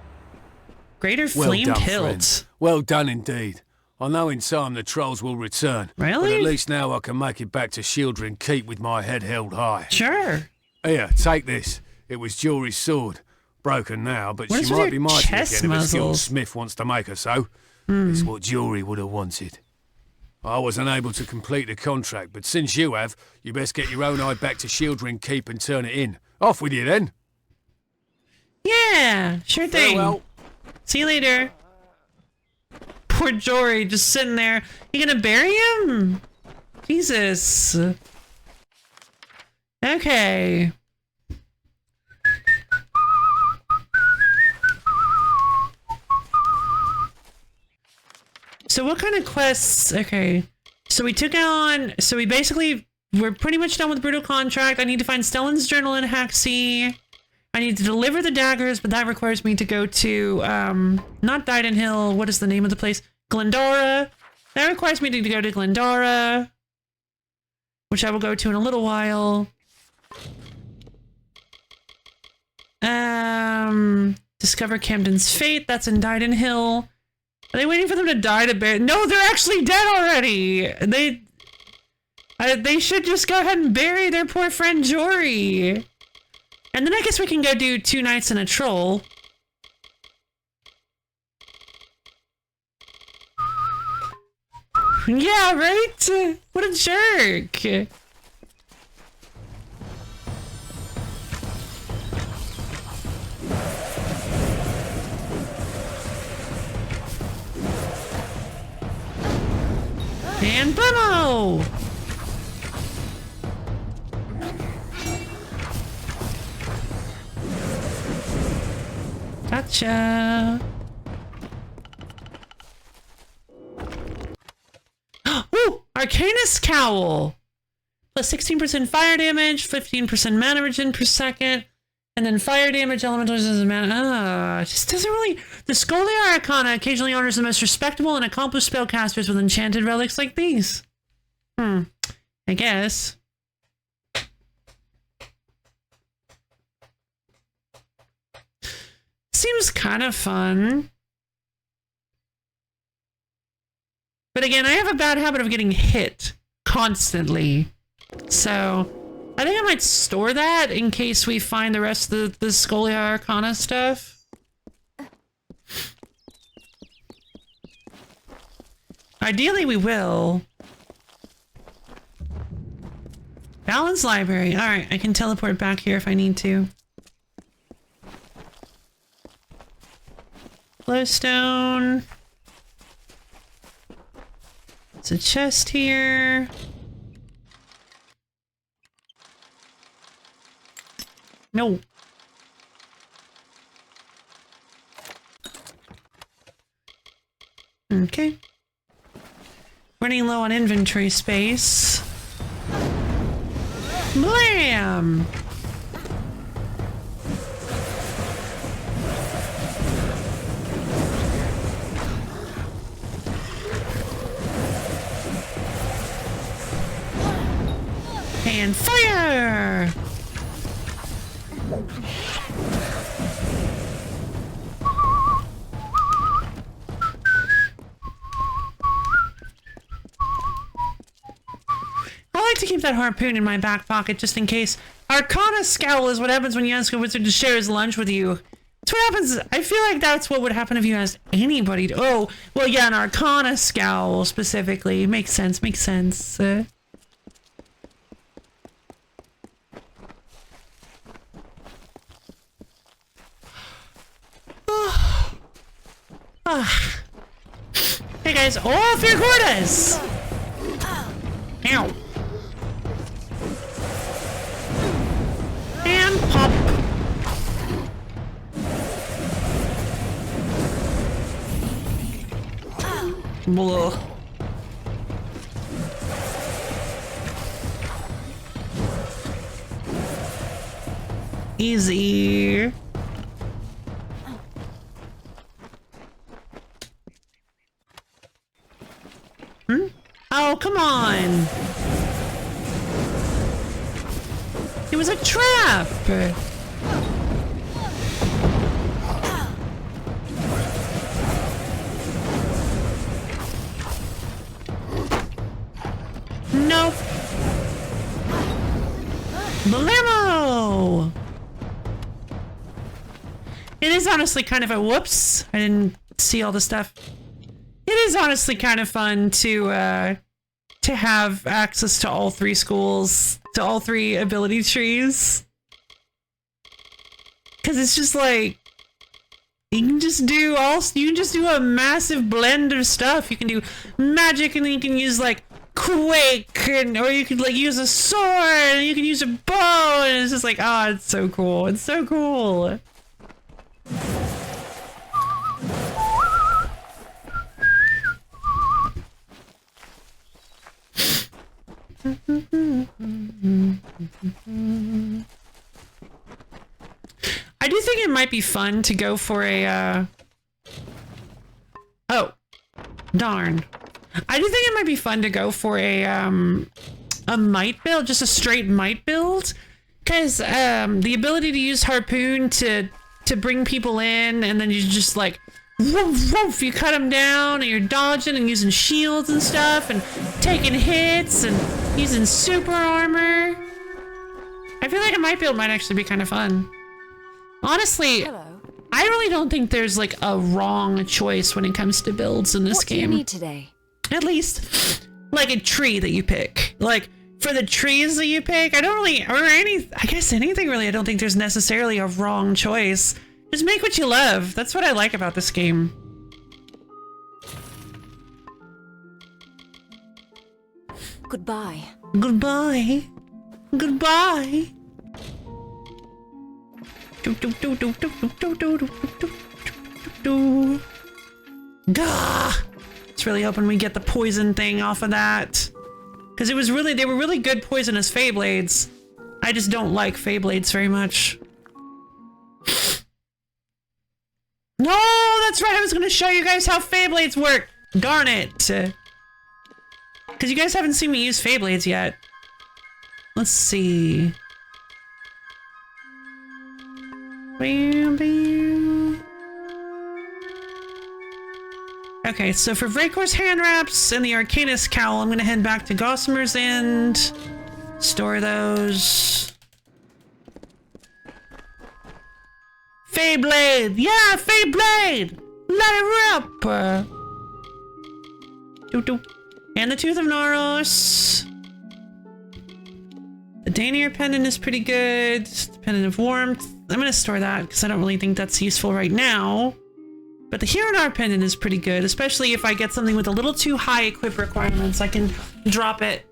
Greater Flamed Hilt. Well done indeed. I know in time the trolls will return. Really? But at least now I can make it back to Shieldring Keep with my head held high. Sure. Here, take this. It was Jory's sword. Broken now, but she might be mighty again if a skilled smith wants to make her so. It's what Jory would have wanted. I wasn't able to complete the contract, but since you have, you best get your own eye back to Shieldring Keep and turn it in. Off with you then. Yeah, sure thing. Farewell. See you later. Poor Jory just sitting there. You gonna bury him? Jesus. Okay. So what kind of quests? Okay. So we took on... So we're pretty much done with Brutal Contract. I need to find Stellan's journal in Haxie. I need to deliver the daggers, but that requires me to go to, not Dyden Hill. What is the name of the place? Glendora. That requires me to go to Glendora, which I will go to in a little while. Discover Camden's fate. That's in Dyden Hill. Are they waiting for them to die to bury? No, they're actually dead already. They should just go ahead and bury their poor friend Jory. And then I guess we can go do 2 nights and a troll. Yeah, right? What a jerk. And blammo! Gotcha. Ooh, Arcanus Cowl. Plus 16% fire damage, 15% mana regen per second, and then fire damage, elemental resistance, mana. It just doesn't really. The Scholiar Arcana occasionally honors the most respectable and accomplished spellcasters with enchanted relics like these. I guess. Seems kind of fun. But again, I have a bad habit of getting hit constantly. So, I think I might store that in case we find the rest of the Scholiar Arcana stuff. Ideally, we will. Balance Library. Alright, I can teleport back here if I need to. Glowstone. It's a chest here. No. Okay. Running low on inventory space. Blam! And fire! I like to keep that harpoon in my back pocket just in case. Arcana Scowl is what happens when you ask a wizard to share his lunch with you. That's what happens. I feel like that's what would happen if you asked anybody to. Oh, well, yeah, an Arcana Scowl specifically. Makes sense, makes sense. Hey guys, off your quarters! Ow. And pop. Blah. Easy. Oh, come on! It was a trap! Nope. Blammo! It is honestly kind of a whoops. I didn't see all the stuff. It is honestly kind of fun to have access to all three schools, to all three ability trees. Cause it's just like you can just do a massive blend of stuff. You can do magic and then you can use like Quake or you could like use a sword and you can use a bow and it's just like, oh, it's so cool. It's so cool. I do think it might be fun to go for a, oh, darn. I do think it might be fun to go for a might build, just a straight might build. Because, the ability to use Harpoon to bring people in, and then you just like, woof, woof, you cut them down, and you're dodging and using shields and stuff, and taking hits, and using super armor. I feel like a might build might actually be kind of fun. Honestly, I really don't think there's like a wrong choice when it comes to builds in this game. What do you need today? At least, like a tree that you pick. Like, for the trees that you pick, I don't really, or I guess anything really, I don't think there's necessarily a wrong choice. Just make what you love. That's what I like about this game. Goodbye. Goodbye. Goodbye. Gah! It's really hoping we get the poison thing off of that. Because they were really good poisonous Feyblades. I just don't like Feyblades very much. No, that's right. I was going to show you guys how Feyblades work. Darn it. Because you guys haven't seen me use Feyblades yet. Let's see. Okay, so for Vrakor's hand wraps and the Arcanist cowl, I'm gonna head back to Gossamer's End. Store those. Feyblade! Yeah, Feyblade! Let it rip! And the Tooth of Noros. The Daenier pendant is pretty good. The pendant of warmth. I'm gonna store that because I don't really think that's useful right now. But the Hiranar pendant is pretty good, especially if I get something with a little too high equip requirements. I can drop it.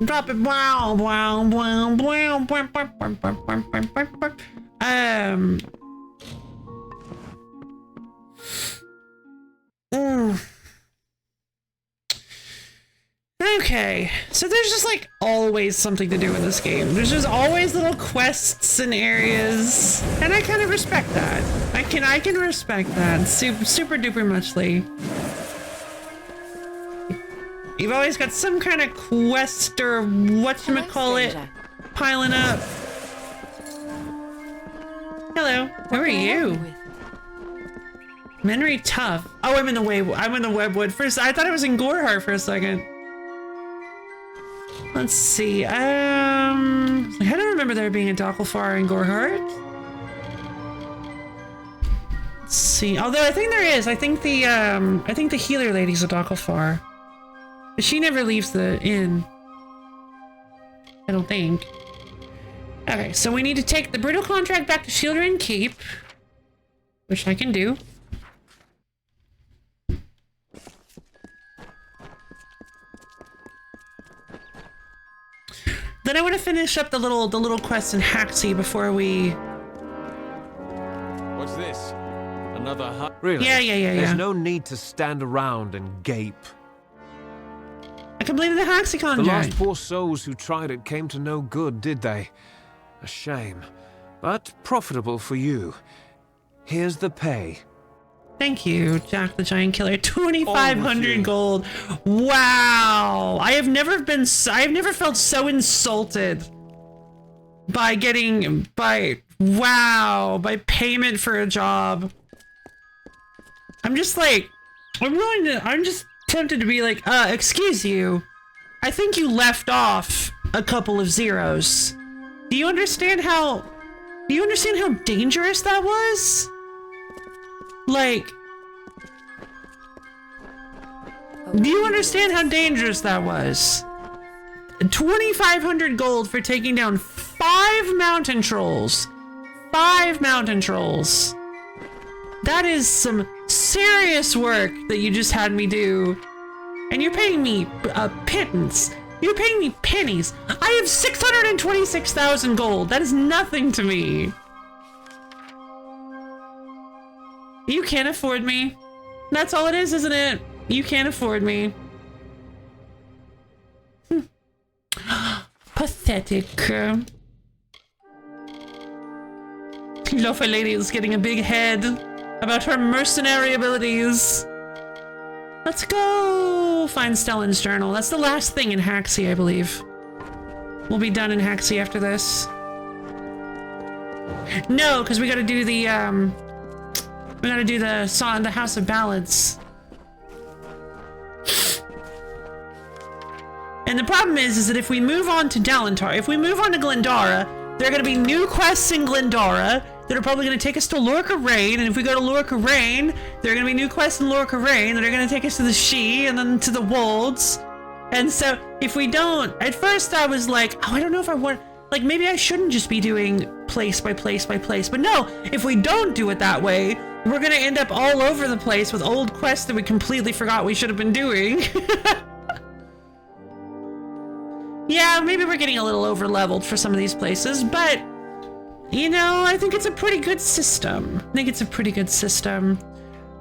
Drop it. Wow, wow, wow, wow, wow, wow, wow, wow, wow. Okay, so there's just like always something to do in this game. There's just always little quests and areas, and I kind of respect that. I can respect that super duper muchly. You've always got some kind of quest or whatchamacallit piling up. Hello, who are you? Menry Tough. Oh, I'm in the Webwood. First, I thought I was in Goreheart for a second. Let's see. I don't remember there being a Docklefar in Goreheart. Let's see. Although I think there is. I think the healer lady's a Docklefar. But she never leaves the inn. I don't think. Okay, so we need to take the Brittle contract back to Shieldren Keep, which I can do. Then I want to finish up the little quest in Haxie before we. What's this? Another hut? Really? Yeah. There's no need to stand around and gape. I completed the Haxie contract. The last poor souls who tried it came to no good, did they? A shame, but profitable for you. Here's the pay. Thank you, Jack the Giant Killer. 2,500 gold. Wow. I've never felt so insulted by payment for a job. I'm just tempted to be like, excuse you. I think you left off a couple of zeros. Do you understand how dangerous that was? Like, do you understand how dangerous that was? 2,500 gold for taking down 5 mountain trolls. 5 mountain trolls. That is some serious work that you just had me do. And you're paying me a pittance. You're paying me pennies. I have 626,000 gold. That is nothing to me. You can't afford me. That's all it is, isn't it? You can't afford me. Pathetic. Lofa Lady is getting a big head about her mercenary abilities. Let's go find Stellan's journal. That's the last thing in Haxie, I believe. We'll be done in Haxie after this. No, because we gotta do the the House of Ballads. And the problem is that if we move on to Dalantar, if we move on to Glendara, there are going to be new quests in Glendara that are probably going to take us to Lorca Rain, and if we go to Lorca Rain, there are going to be new quests in Lorca Rain that are going to take us to the She and then to the Wolds. And so if we don't, at first I was like, oh, I don't know if I want, like maybe I shouldn't just be doing place by place by place, but no, if we don't do it that way, we're going to end up all over the place with old quests that we completely forgot we should have been doing. Yeah, maybe we're getting a little over-leveled for some of these places, but, you know, I think it's a pretty good system. I think it's a pretty good system.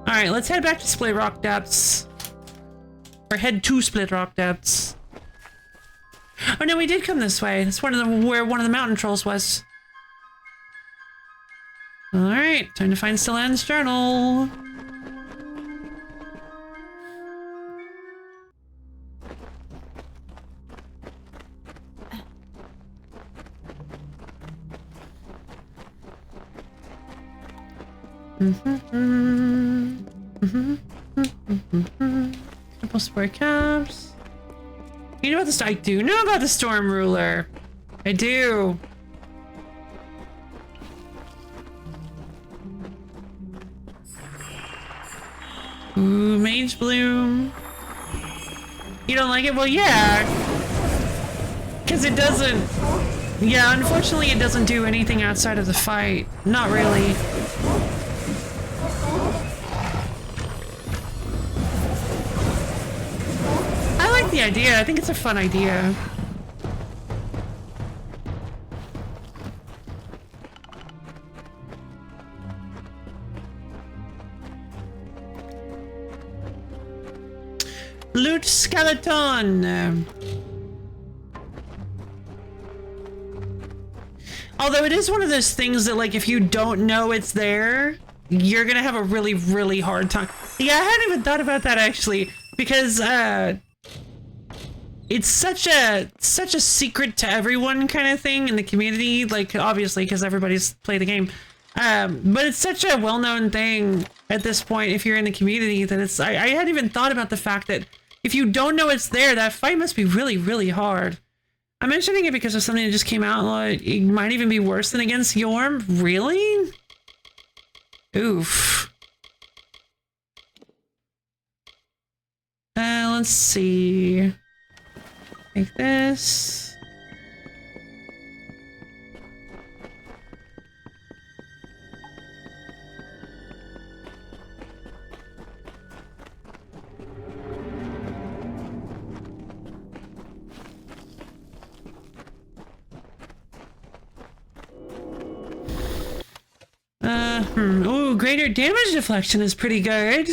All right, let's head back to Split Rock Depths. Or head to Split Rock Depths. Oh no, we did come this way. That's where one of the mountain trolls was. All right, time to find Stilland's journal. Triple spore caps. You know about this? I do know about the Storm Ruler. I do. Ooh, Mage Bloom. You don't like it? Well, yeah. Because it doesn't... Yeah, unfortunately it doesn't do anything outside of the fight. Not really. I like the idea. I think it's a fun idea. Loot skeleton. Although it is one of those things that, like, if you don't know it's there, you're gonna have a really, really hard time. Yeah, I hadn't even thought about that, actually, because, it's such a secret to everyone kind of thing in the community, like, obviously, because everybody's played the game. But it's such a well-known thing at this point, if you're in the community, that it's, I hadn't even thought about the fact that if you don't know it's there, that fight must be really, really hard. I'm mentioning it because of something that just came out. Like, it might even be worse than against Yorm. Really? Oof. Let's see. Like this. Ooh, greater damage deflection is pretty good.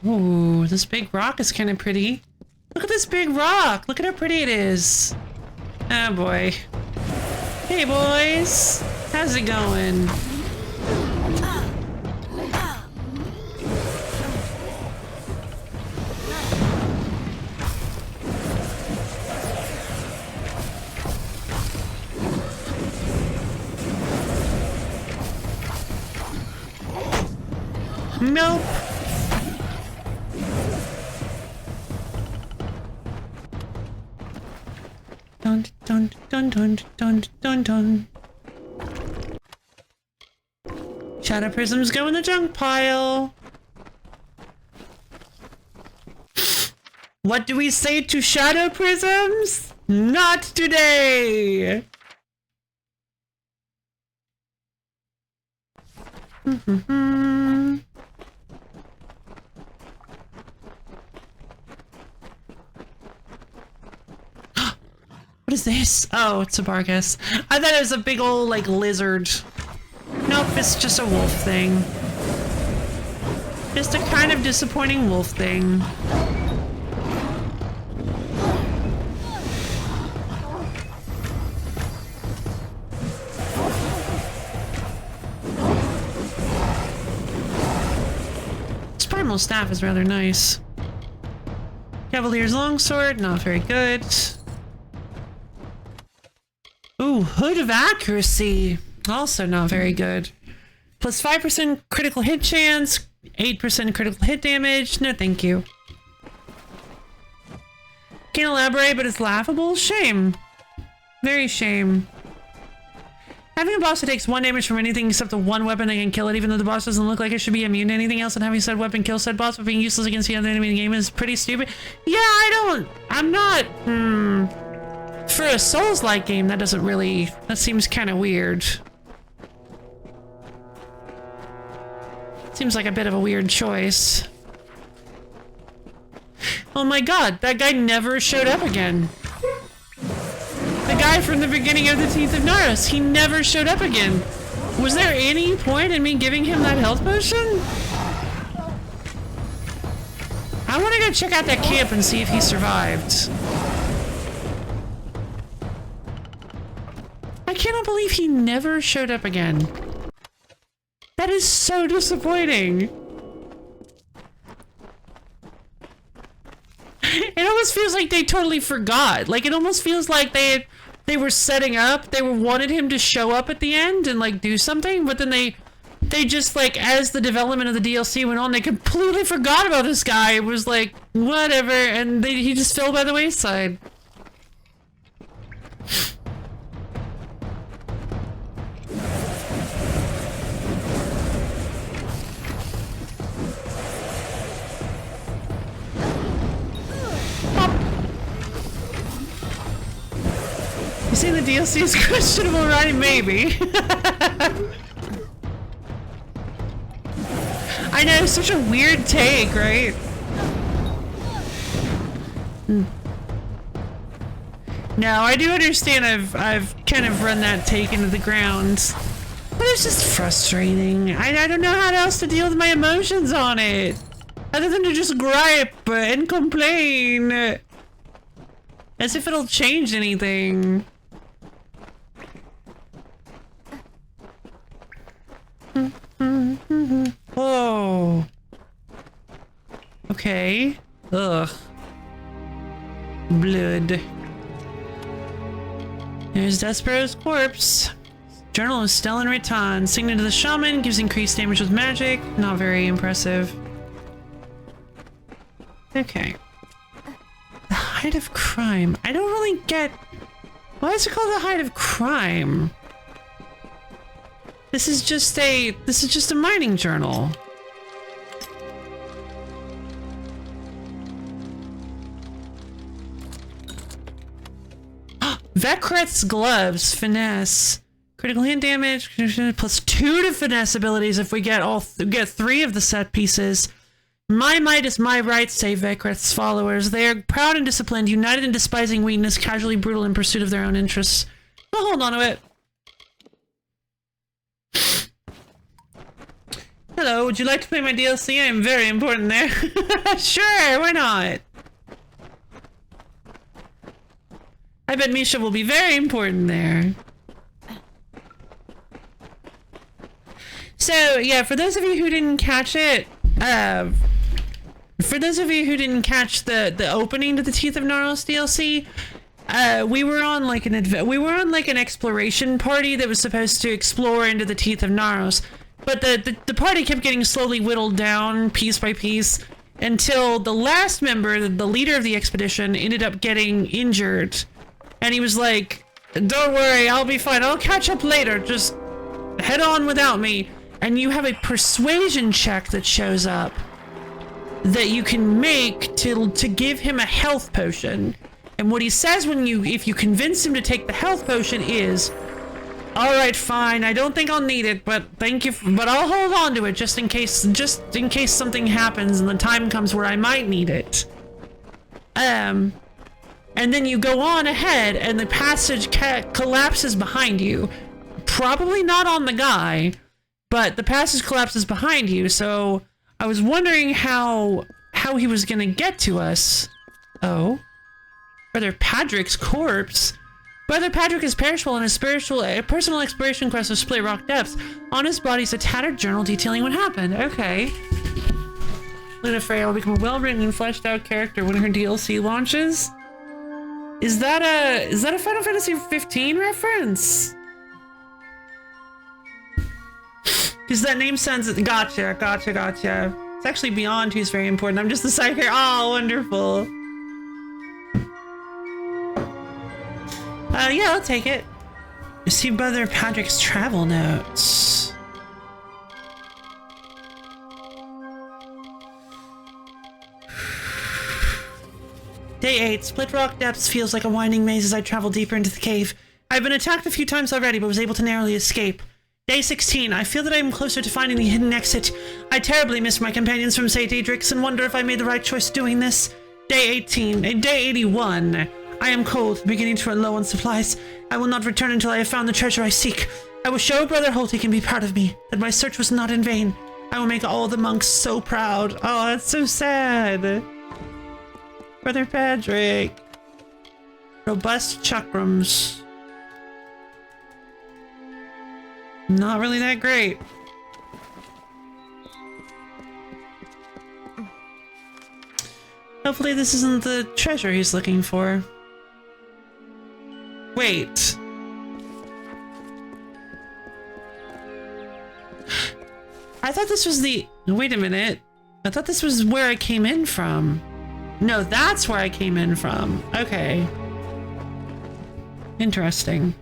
Ooh, this big rock is kind of pretty. Look at this big rock. Look at how pretty it is. Oh boy. Hey boys. How's it going? Nope. Dun dun dun dun dun dun dun. Shadow prisms go in the junk pile. What do we say to shadow prisms? Not today. What is this? Oh, it's a Bargus. I thought it was a big old, like, lizard. Nope, it's just a wolf thing. Just a kind of disappointing wolf thing. This primal staff is rather nice. Cavalier's longsword, not very good. Ooh, Hood of Accuracy. Also not very good. Plus 5% critical hit chance, 8% critical hit damage. No, thank you. Can't elaborate, but it's laughable. Shame. Very shame. Having a boss that takes 1 damage from anything except the one weapon that can kill it, even though the boss doesn't look like it should be immune to anything else, and having said weapon kill said boss but being useless against the other enemy in the game is pretty stupid. Yeah, I'm not, for a Souls-like game, that doesn't really... That seems kind of weird. Seems like a bit of a weird choice. Oh my god, that guy never showed up again. The guy from the beginning of the Teeth of Naros, he never showed up again. Was there any point in me giving him that health potion? I want to go check out that camp and see if he survived. I cannot believe he never showed up again. That is so disappointing. It almost feels like they totally forgot. Like, it almost feels like they were setting up, they wanted him to show up at the end and like do something, but then they just like, as the development of the DLC went on, they completely forgot about this guy. It was like, whatever, and he just fell by the wayside. You say the DLC is questionable, right? Maybe. I know, such a weird take, right? No, I do understand I've kind of run that take into the ground. But it's just frustrating. I don't know how else to deal with my emotions on it. Other than to just gripe and complain. As if it'll change anything. Oh. Okay. Ugh. Blood. There's Despero's corpse. Journal of Stellan Ratan. Signet to the Shaman. Gives increased damage with magic. Not very impressive. Okay. The Height of Crime. I don't really get... Why is it called the Height of Crime? This is just a mining journal. Vekreth's gloves, finesse, critical hit damage, plus 2 to finesse abilities if we get get 3 of the set pieces. My might is my right, say Vekreth's followers. They are proud and disciplined, united in despising weakness, casually brutal in pursuit of their own interests. I'll hold on to it. Hello, would you like to play my DLC? I am very important there. Sure, why not? I bet Misha will be very important there. So, yeah, for those of you who didn't catch it, for those of you who didn't catch the opening to the Teeth of Naros DLC, we were on like an exploration party that was supposed to explore into the Teeth of Naros. But the party kept getting slowly whittled down piece by piece until the last member, the leader of the expedition, ended up getting injured. And he was like, don't worry, I'll be fine. I'll catch up later. Just head on without me. And you have a persuasion check that shows up that you can make to give him a health potion. And what he says if you convince him to take the health potion is, all right, fine. I don't think I'll need it, but thank you. But I'll hold on to it just in case something happens and the time comes where I might need it. And then you go on ahead, and the passage collapses behind you. Probably not on the guy, but the passage collapses behind you. So I was wondering how he was gonna get to us. Oh, Brother Patrick's corpse. Brother Patrick is perishable in his personal exploration quest of Split Rock Depths. On his body is a tattered journal detailing what happened. Okay. Luna Freya will become a well-written and fleshed-out character when her DLC launches. Is that a Final Fantasy 15 reference? Because that name sounds... Gotcha. It's actually beyond who's very important. I'm just the side character. Oh, wonderful. Yeah, I'll take it. See Brother Patrick's travel notes. Day 8. Split Rock Depths feels like a winding maze as I travel deeper into the cave. I've been attacked a few times already, but was able to narrowly escape. Day 16. I feel that I am closer to finding the hidden exit. I terribly miss my companions from St. Edric's and wonder if I made the right choice doing this. Day 18, day 81. I am cold, beginning to run low on supplies. I will not return until I have found the treasure I seek. I will show Brother Holt he can be proud of me, that my search was not in vain. I will make all the monks so proud. Oh, that's so sad. Brother Patrick. Robust chakrams. Not really that great. Hopefully this isn't the treasure he's looking for. Wait. I thought this was the... Wait a minute. I thought this was where I came in from. No, that's where I came in from. Okay. Interesting.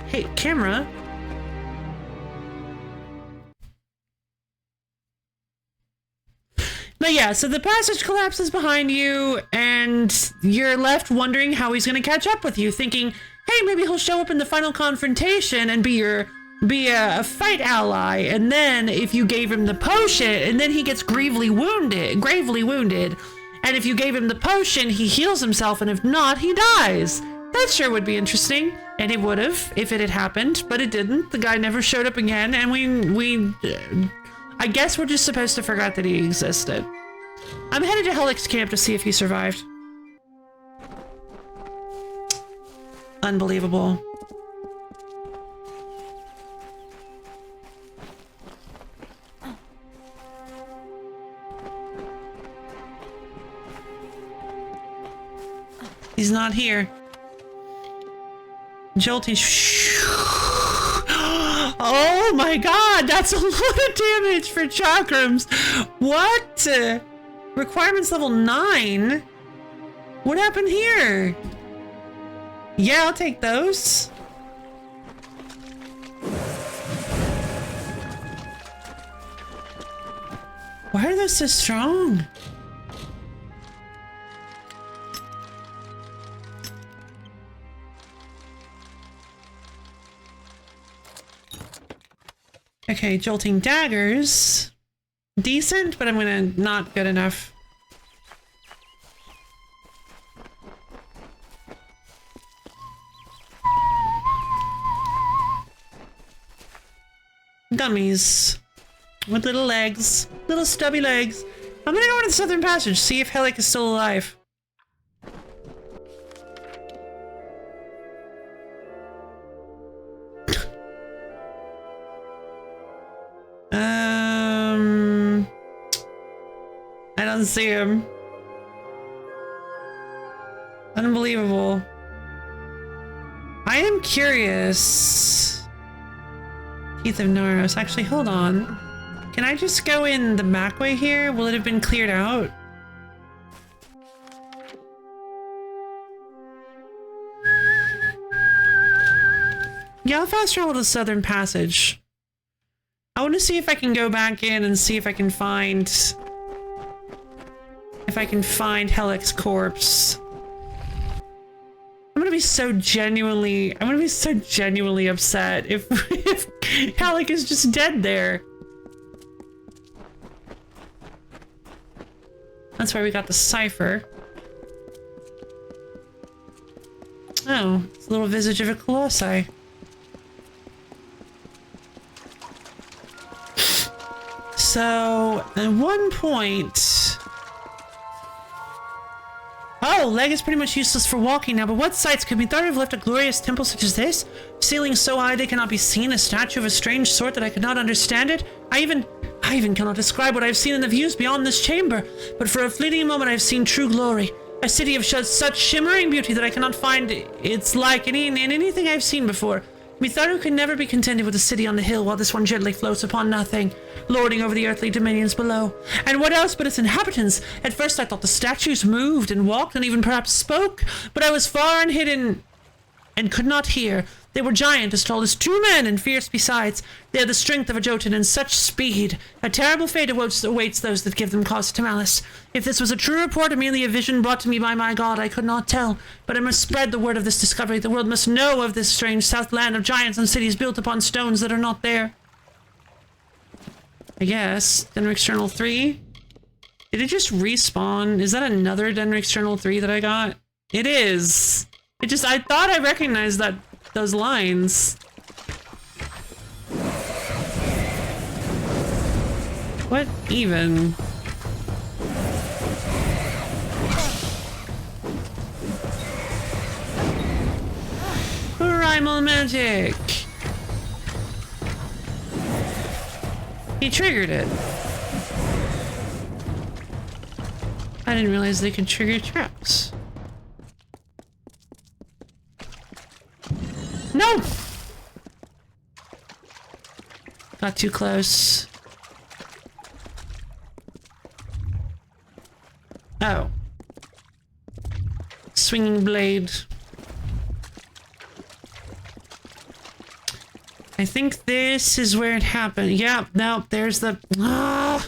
Hey, camera. But yeah, so the passage collapses behind you, and you're left wondering how he's going to catch up with you, thinking, hey, maybe he'll show up in the final confrontation and be a fight ally, and then if you gave him the potion, and then he gets gravely wounded, and if you gave him the potion, he heals himself, and if not, he dies. That sure would be interesting, and it would have if it had happened, but it didn't. The guy never showed up again, and we I guess we're just supposed to forget that he existed. I'm headed to Helix camp to see if he survived. Unbelievable. He's not here. Jolting. Oh my god, that's a lot of damage for chakrams. What? Requirements level 9? What happened here? Yeah, I'll take those. Why are those so strong? Okay, jolting daggers. Decent, but I'm gonna not good enough. Dummies. With little legs. Little stubby legs. I'm gonna go into the Southern Passage, see if Helic is still alive. I don't see him. Unbelievable. I am curious. Teeth of Naros. Actually, hold on. Can I just go in the back way here? Will it have been cleared out? Yeah, I'll fast travel to the Southern Passage. I want to see if I can go back in and see if I can find... Helic's corpse. I'm gonna be so genuinely upset if Helic is just dead there. That's why we got the cipher. Oh, it's a little visage of a colossi. So, at one point... Oh, leg is pretty much useless for walking now, but what sights could be thought of left a glorious temple such as this? Ceilings so high they cannot be seen, a statue of a strange sort that I could not understand it. I even cannot describe what I have seen in the views beyond this chamber, but for a fleeting moment I have seen true glory. A city of such shimmering beauty that I cannot find its like in anything I've seen before. Methought who could never be contented with a city on the hill while this one gently floats upon nothing, lording over the earthly dominions below. And what else but its inhabitants? At first I thought the statues moved and walked and even perhaps spoke, but I was far and hidden and could not hear. They were giant, as tall as 2 men, and fierce besides. They had the strength of a Jotun and such speed. A terrible fate awaits those that give them cause to malice. If this was a true report or merely a vision brought to me by my god, I could not tell. But I must spread the word of this discovery. The world must know of this strange south land of giants and cities built upon stones that are not there. I guess. Then external 3. Did it just respawn? Is that another Denrix Journal 3 that I got? It is. I thought I recognized those lines. What even? Primal magic! He triggered it. I didn't realize they could trigger traps. No! Got too close. Oh. Swinging blade. I think this is where it happened. Yeah, no, there's the... Ah!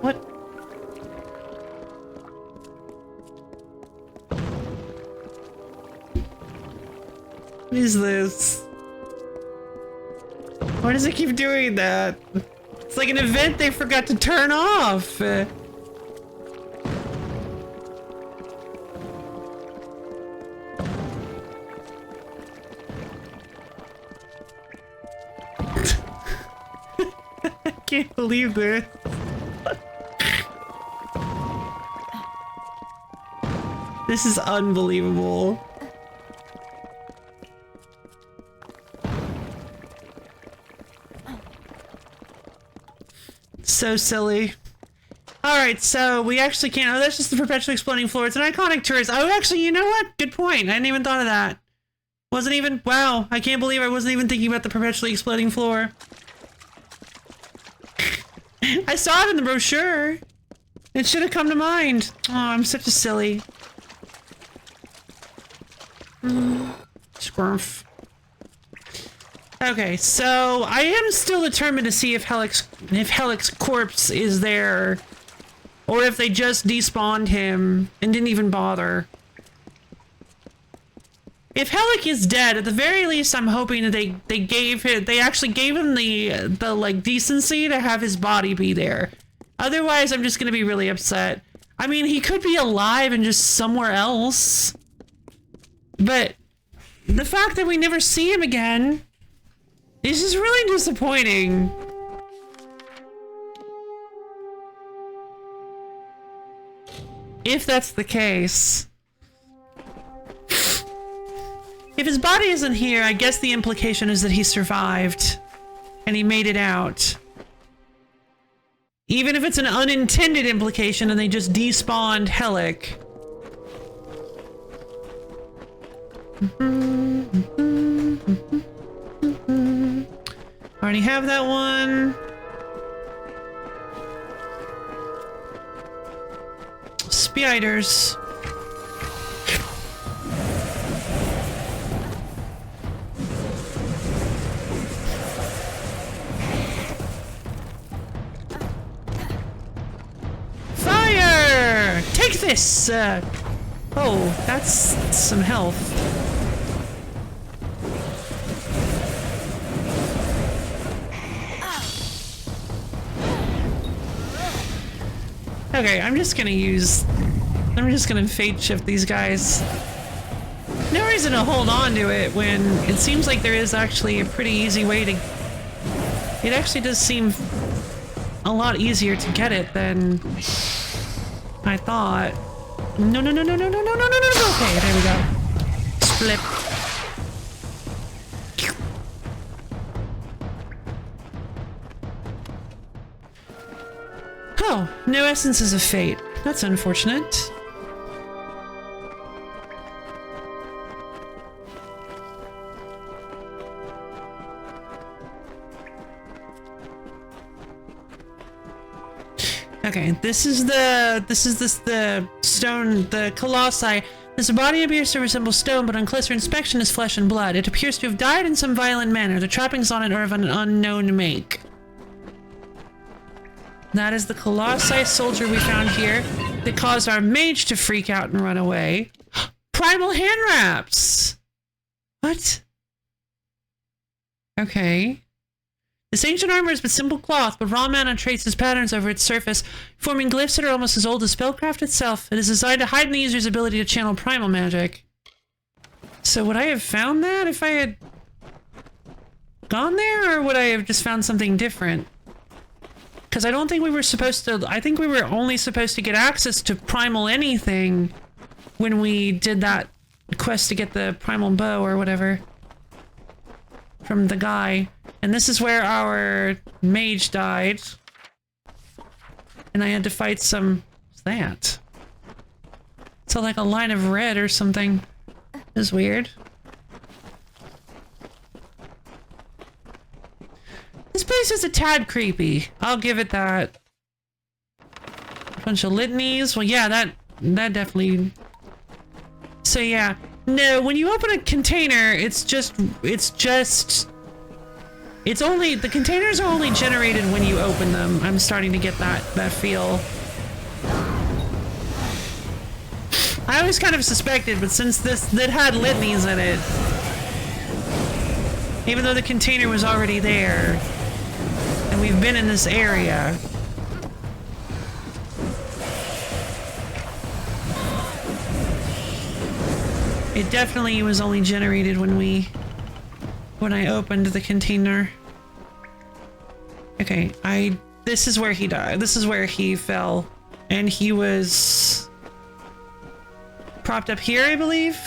What? What is this? Why does it keep doing that? It's like an event they forgot to turn off. I can't believe this. This is unbelievable. So silly. Alright, so we actually can't... Oh, that's just the perpetually exploding floor. It's an iconic tourist. Oh, actually, you know what? Good point. I hadn't even thought of that. Wasn't even... Wow, I can't believe I wasn't even thinking about the perpetually exploding floor. I saw it in the brochure. It should have come to mind. Oh, I'm such a silly. Squirf. Okay, so I am still determined to see if Helic's corpse is there, or if they just despawned him and didn't even bother. If Helic is dead, at the very least, I'm hoping that they actually gave him the like decency to have his body be there. Otherwise, I'm just gonna be really upset. I mean, he could be alive and just somewhere else, but the fact that we never see him again. This is really disappointing. If that's the case. If his body isn't here, I guess the implication is that he survived. And he made it out. Even if it's an unintended implication and they just despawned Helic. Already have that one. Spiders. Fire! Take this! Oh, that's some health. Okay, I'm just gonna fate shift these guys. No reason to hold on to it when it seems like there is actually a pretty easy way to... It actually does seem a lot easier to get it than I thought. No, no, no, no, no, no, no, no, no, no. Okay, there we go. Split. Oh, no essences of fate. That's unfortunate. Okay, this is the stone, the colossi. This body appears to resemble stone, but on closer inspection is flesh and blood. It appears to have died in some violent manner. The trappings on it are of an unknown make. That is the colossi soldier we found here that caused our mage to freak out and run away. Primal hand wraps! What? Okay. This ancient armor is but simple cloth, but raw mana traces patterns over its surface, forming glyphs that are almost as old as spellcraft itself. It is designed to hide the user's ability to channel primal magic. So would I have found that if I had gone there, or would I have just found something different? Because I don't think we were supposed to... I think we were only supposed to get access to primal anything when we did that quest to get the primal bow or whatever from the guy. And this is where our mage died. And I had to fight some... What's that? So like a line of red or something. Is weird. This place is a tad creepy. I'll give it that. A bunch of litanies. Well, yeah, that definitely... So yeah. No, when you open a container, it's only, the containers are only generated when you open them. I'm starting to get that feel. I always kind of suspected, but since that had litanies in it, even though the container was already there, and we've been in this area, it definitely was only generated when I opened the container. Okay, this is where he died. This is where he fell. And he was propped up here, I believe.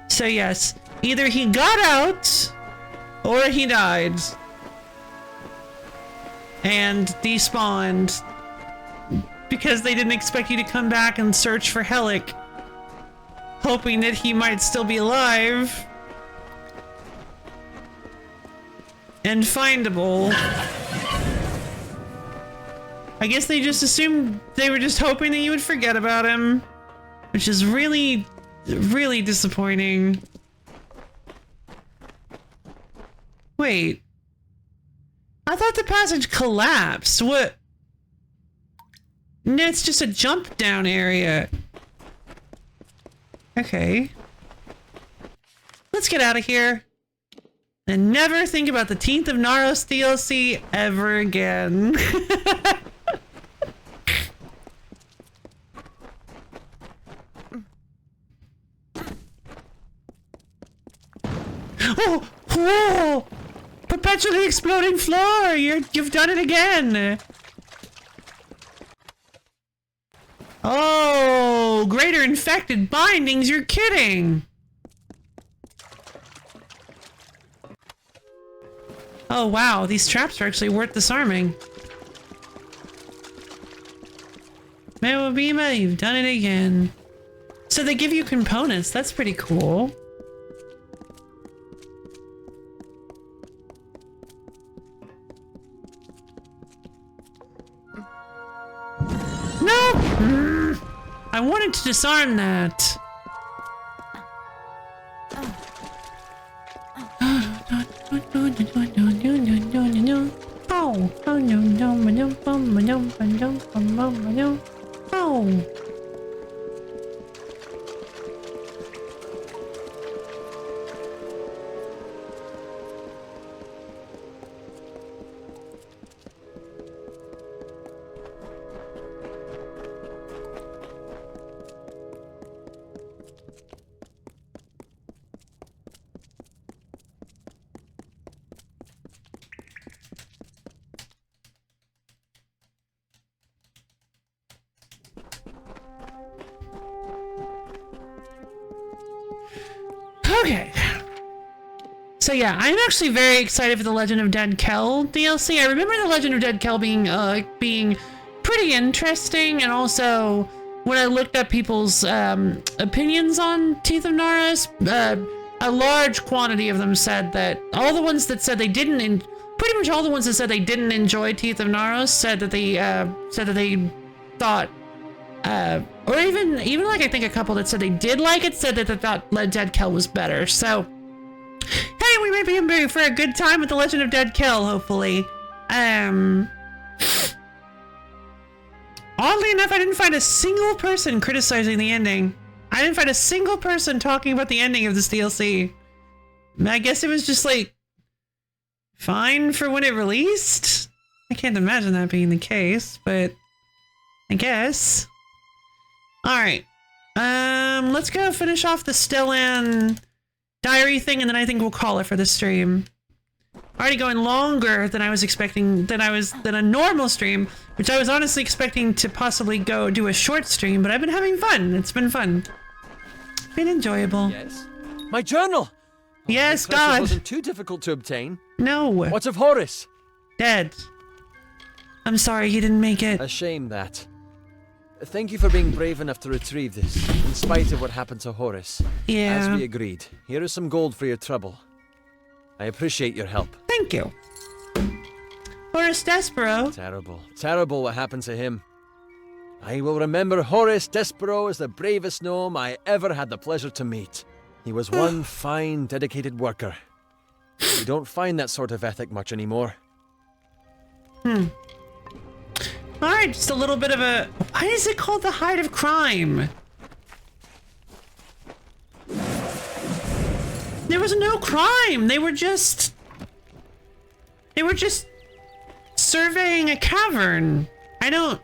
So yes, either he got out or he died. And despawned because they didn't expect you to come back and search for Helic, hoping that he might still be alive and findable. I guess they just assumed, they were just hoping that you would forget about him, which is really, really disappointing. Wait, I thought the passage collapsed. What? No, it's just a jump down area. Okay. Let's get out of here. And never think about the Teeth of Naros DLC ever again. Oh! Whoa! Perpetually exploding floor! You've done it again! Oh! Greater infected bindings? You're kidding! Oh wow, these traps are actually worth disarming. Mewabima, you've done it again. So they give you components, that's pretty cool. No! I wanted to disarm that. Oh. Okay. So yeah, I'm actually very excited for the Legend of Dead Kel DLC. I remember the Legend of Dead Kel being pretty interesting, and also when I looked up people's opinions on Teeth of Naros, a large quantity of them said that all the ones that said they didn't, pretty much all the ones that said they didn't enjoy Teeth of Naros said that they thought. Or even like I think a couple that said they did like it said that they thought Dead Kel was better. So, hey, we might be in for a good time with the Legend of Dead Kel, hopefully. Oddly enough, I didn't find a single person criticizing the ending. I didn't find a single person talking about the ending of this DLC. I guess it was just like fine for when it released? I can't imagine that being the case, but I guess. Alright. Let's go finish off the Stellan diary thing, and then I think we'll call it for the stream. Already going longer than I was expecting, than a normal stream, which I was honestly expecting to possibly go do a short stream, but I've been having fun. It's been fun. Been enjoyable. Yes. My journal! Yes, I trust God! It wasn't too difficult to obtain. No. What of Horace? Dead. I'm sorry he didn't make it. A shame that. Thank you for being brave enough to retrieve this, in spite of what happened to Horace. Yeah. As we agreed, here is some gold for your trouble. I appreciate your help. Thank you. Horace Despero. Terrible. Terrible what happened to him. I will remember Horace Despero as the bravest gnome I ever had the pleasure to meet. He was one fine, dedicated worker. You don't find that sort of ethic much anymore. Alright, just a little bit of a... Why is it called the Hide of Crime? There was no crime. They were just surveying a cavern. I don't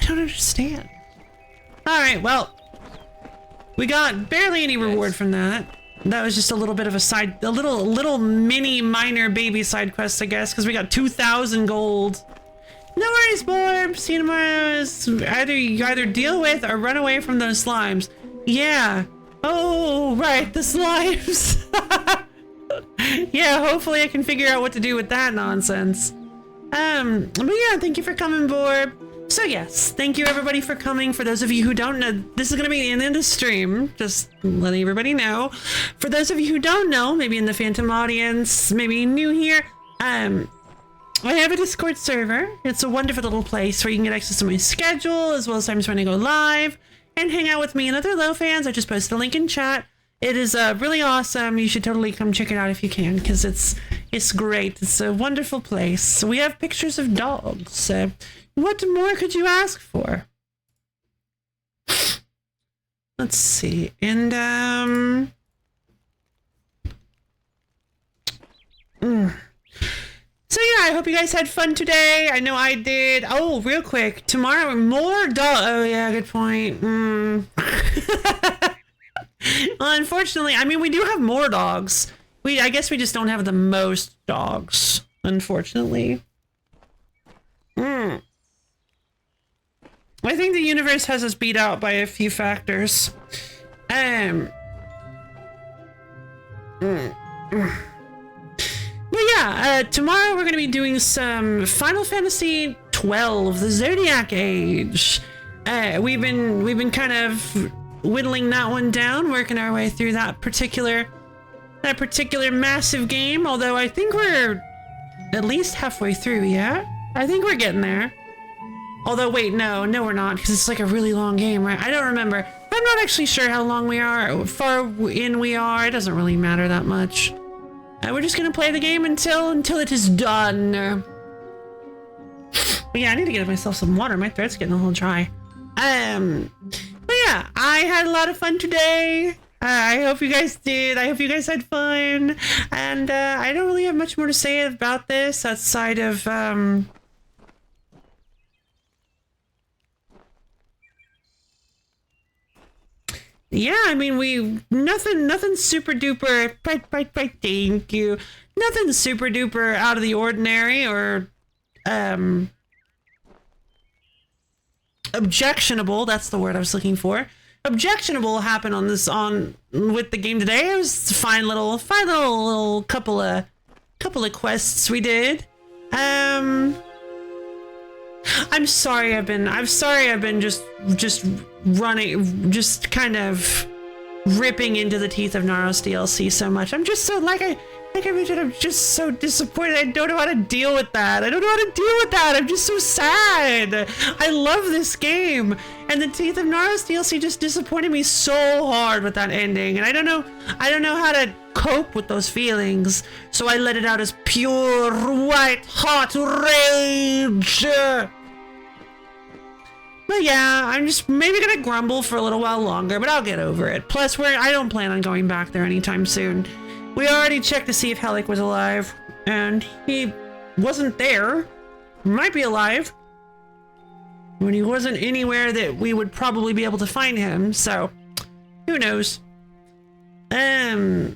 understand. Alright, well, we got barely any reward from that. That was just a little bit of a little mini minor baby side quest, I guess, because we got 2,000 gold. No worries, Borb. See you tomorrow. You either deal with or run away from those slimes. Yeah. Oh, right, the slimes. Yeah, hopefully I can figure out what to do with that nonsense. But yeah, thank you for coming, Borb. So yes, thank you everybody for coming. For those of you who don't know, this is going to be the end of the stream, just letting everybody know. For those of you who don't know, maybe in the Phantom audience, maybe new here, I have a Discord server. It's a wonderful little place where you can get access to my schedule, as well as times when I go live, and hang out with me and other low fans. I just posted a link in chat. It is really awesome. You should totally come check it out if you can, because it's great. It's a wonderful place. We have pictures of dogs. What more could you ask for? Let's see. And, So yeah, I hope you guys had fun today. I know I did. Oh, real quick. Tomorrow, more dog. Oh, yeah, good point. Well, unfortunately, I mean, we do have more dogs. I guess we just don't have the most dogs, unfortunately. I think the universe has us beat out by a few factors. But yeah, tomorrow we're going to be doing some Final Fantasy 12, the Zodiac Age. We've been kind of whittling that one down, working our way through that particular massive game. Although I think we're at least halfway through. Yeah, I think we're getting there. Although, wait, no, we're not, because it's like a really long game, right? I don't remember. I'm not actually sure how long we are, far in we are. It doesn't really matter that much. We're just gonna play the game until it is done. But yeah, I need to get myself some water. My throat's getting a little dry. But yeah, I had a lot of fun today. I hope you guys did. I hope you guys had fun. And I don't really have much more to say about this outside of yeah, I mean, nothing super duper, thank you. Nothing super duper out of the ordinary or, objectionable, that's the word I was looking for. Objectionable happened with the game today. It was a fine little couple of quests we did. I'm sorry I've been just running, just kind of ripping into the Teeth of Naros DLC so much. I'm just so, like I mentioned, I'm just so disappointed. I don't know how to deal with that. I'm just so sad. I love this game. And the Teeth of Naros DLC just disappointed me so hard with that ending. And I don't know how to cope with those feelings. So I let it out as pure white hot rage. But yeah, I'm just maybe gonna grumble for a little while longer, but I'll get over it. Plus, I don't plan on going back there anytime soon. We already checked to see if Halleck was alive, and he wasn't there. Might be alive. When he wasn't anywhere that we would probably be able to find him, so who knows? But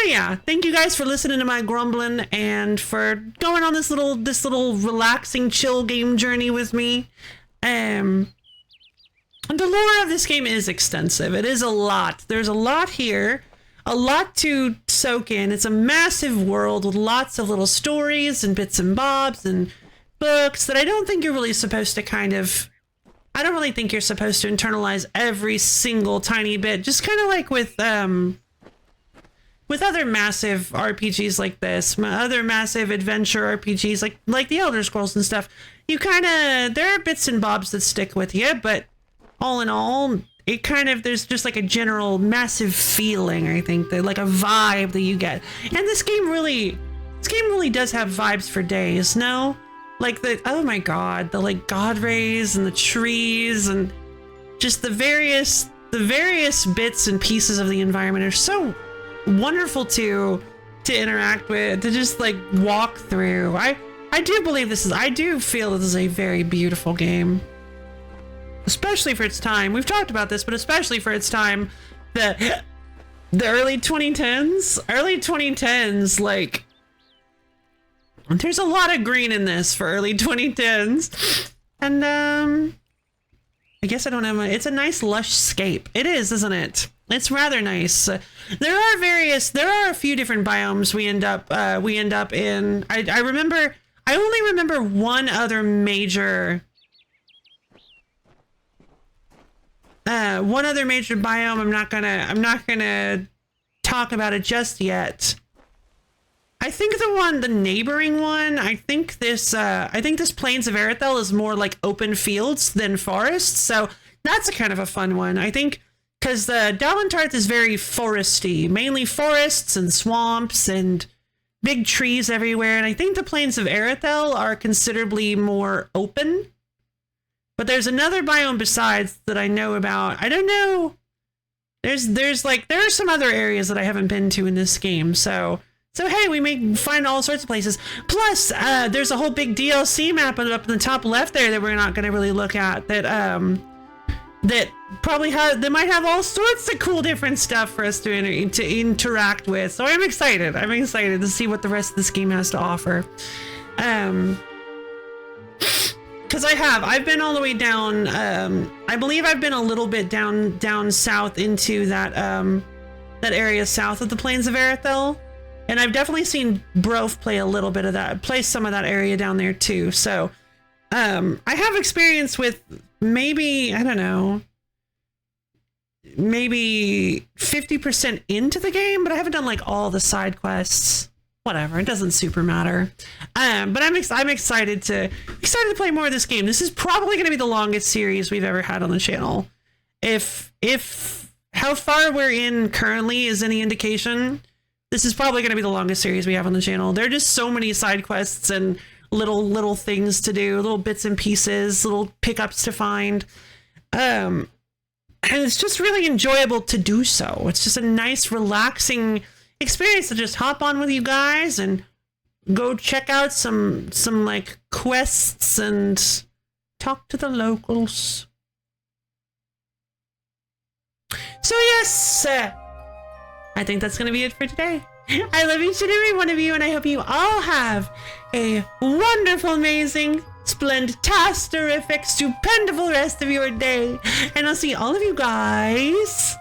yeah, thank you guys for listening to my grumbling and for going on this little relaxing, chill game journey with me. The lore of this game is extensive. It is a lot. There's a lot here, a lot to soak in. It's a massive world with lots of little stories and bits and bobs and books that I don't think you're really supposed to I don't really think you're supposed to internalize every single tiny bit. Just kind of like with other massive RPGs like this, other massive adventure RPGs like the Elder Scrolls and stuff, you there are bits and bobs that stick with you, but all in all, there's just like a general massive feeling, I think, that like a vibe that you get. And this game really does have vibes for days, no? Like oh my god, the like god rays and the trees and just the various bits and pieces of the environment are so wonderful to interact with, to just like walk through. I do feel that this is a very beautiful game, especially for its time. We've talked about this, but especially for its time, the early 2010s, like there's a lot of green in this for early 2010s, and I guess I don't have it's a nice lush scape. It is, isn't it? It's rather nice. There are a few different biomes we end up in. I only remember one other major biome. I'm not gonna talk about it just yet. I think the neighboring one, I think this Plains of Arethel is more like open fields than forests, so that's a kind of a fun one. I think because the Dalentarth is very foresty, mainly forests and swamps and big trees everywhere, and I think the Plains of Arethel are considerably more open. But there's another biome besides that I know about. I don't know. There are some other areas that I haven't been to in this game, so hey, we may find all sorts of places. Plus, there's a whole big DLC map up in the top left there that we're not going to really look at. That might have all sorts of cool different stuff for us to interact with. So I'm excited. To see what the rest of this game has to offer. Because I've been all the way down. I believe I've been a little bit down south into that area south of the Plains of Arethel. And I've definitely seen Brof play some of that area down there too. So, I have experience with maybe 50% into the game, but I haven't done like all the side quests. Whatever, it doesn't super matter. But I'm excited to play more of this game. This is probably going to be the longest series we've ever had on the channel. If how far we're in currently is any indication, this is probably going to be the longest series we have on the channel. There are just so many side quests and little things to do, little bits and pieces, little pickups to find. And it's just really enjoyable to do so. It's just a nice, relaxing experience to just hop on with you guys and go check out some like quests and talk to the locals. So yes, I think that's going to be it for today. I love each and every one of you, and I hope you all have a wonderful, amazing, splendid-tasterific, stupendous rest of your day. And I'll see all of you guys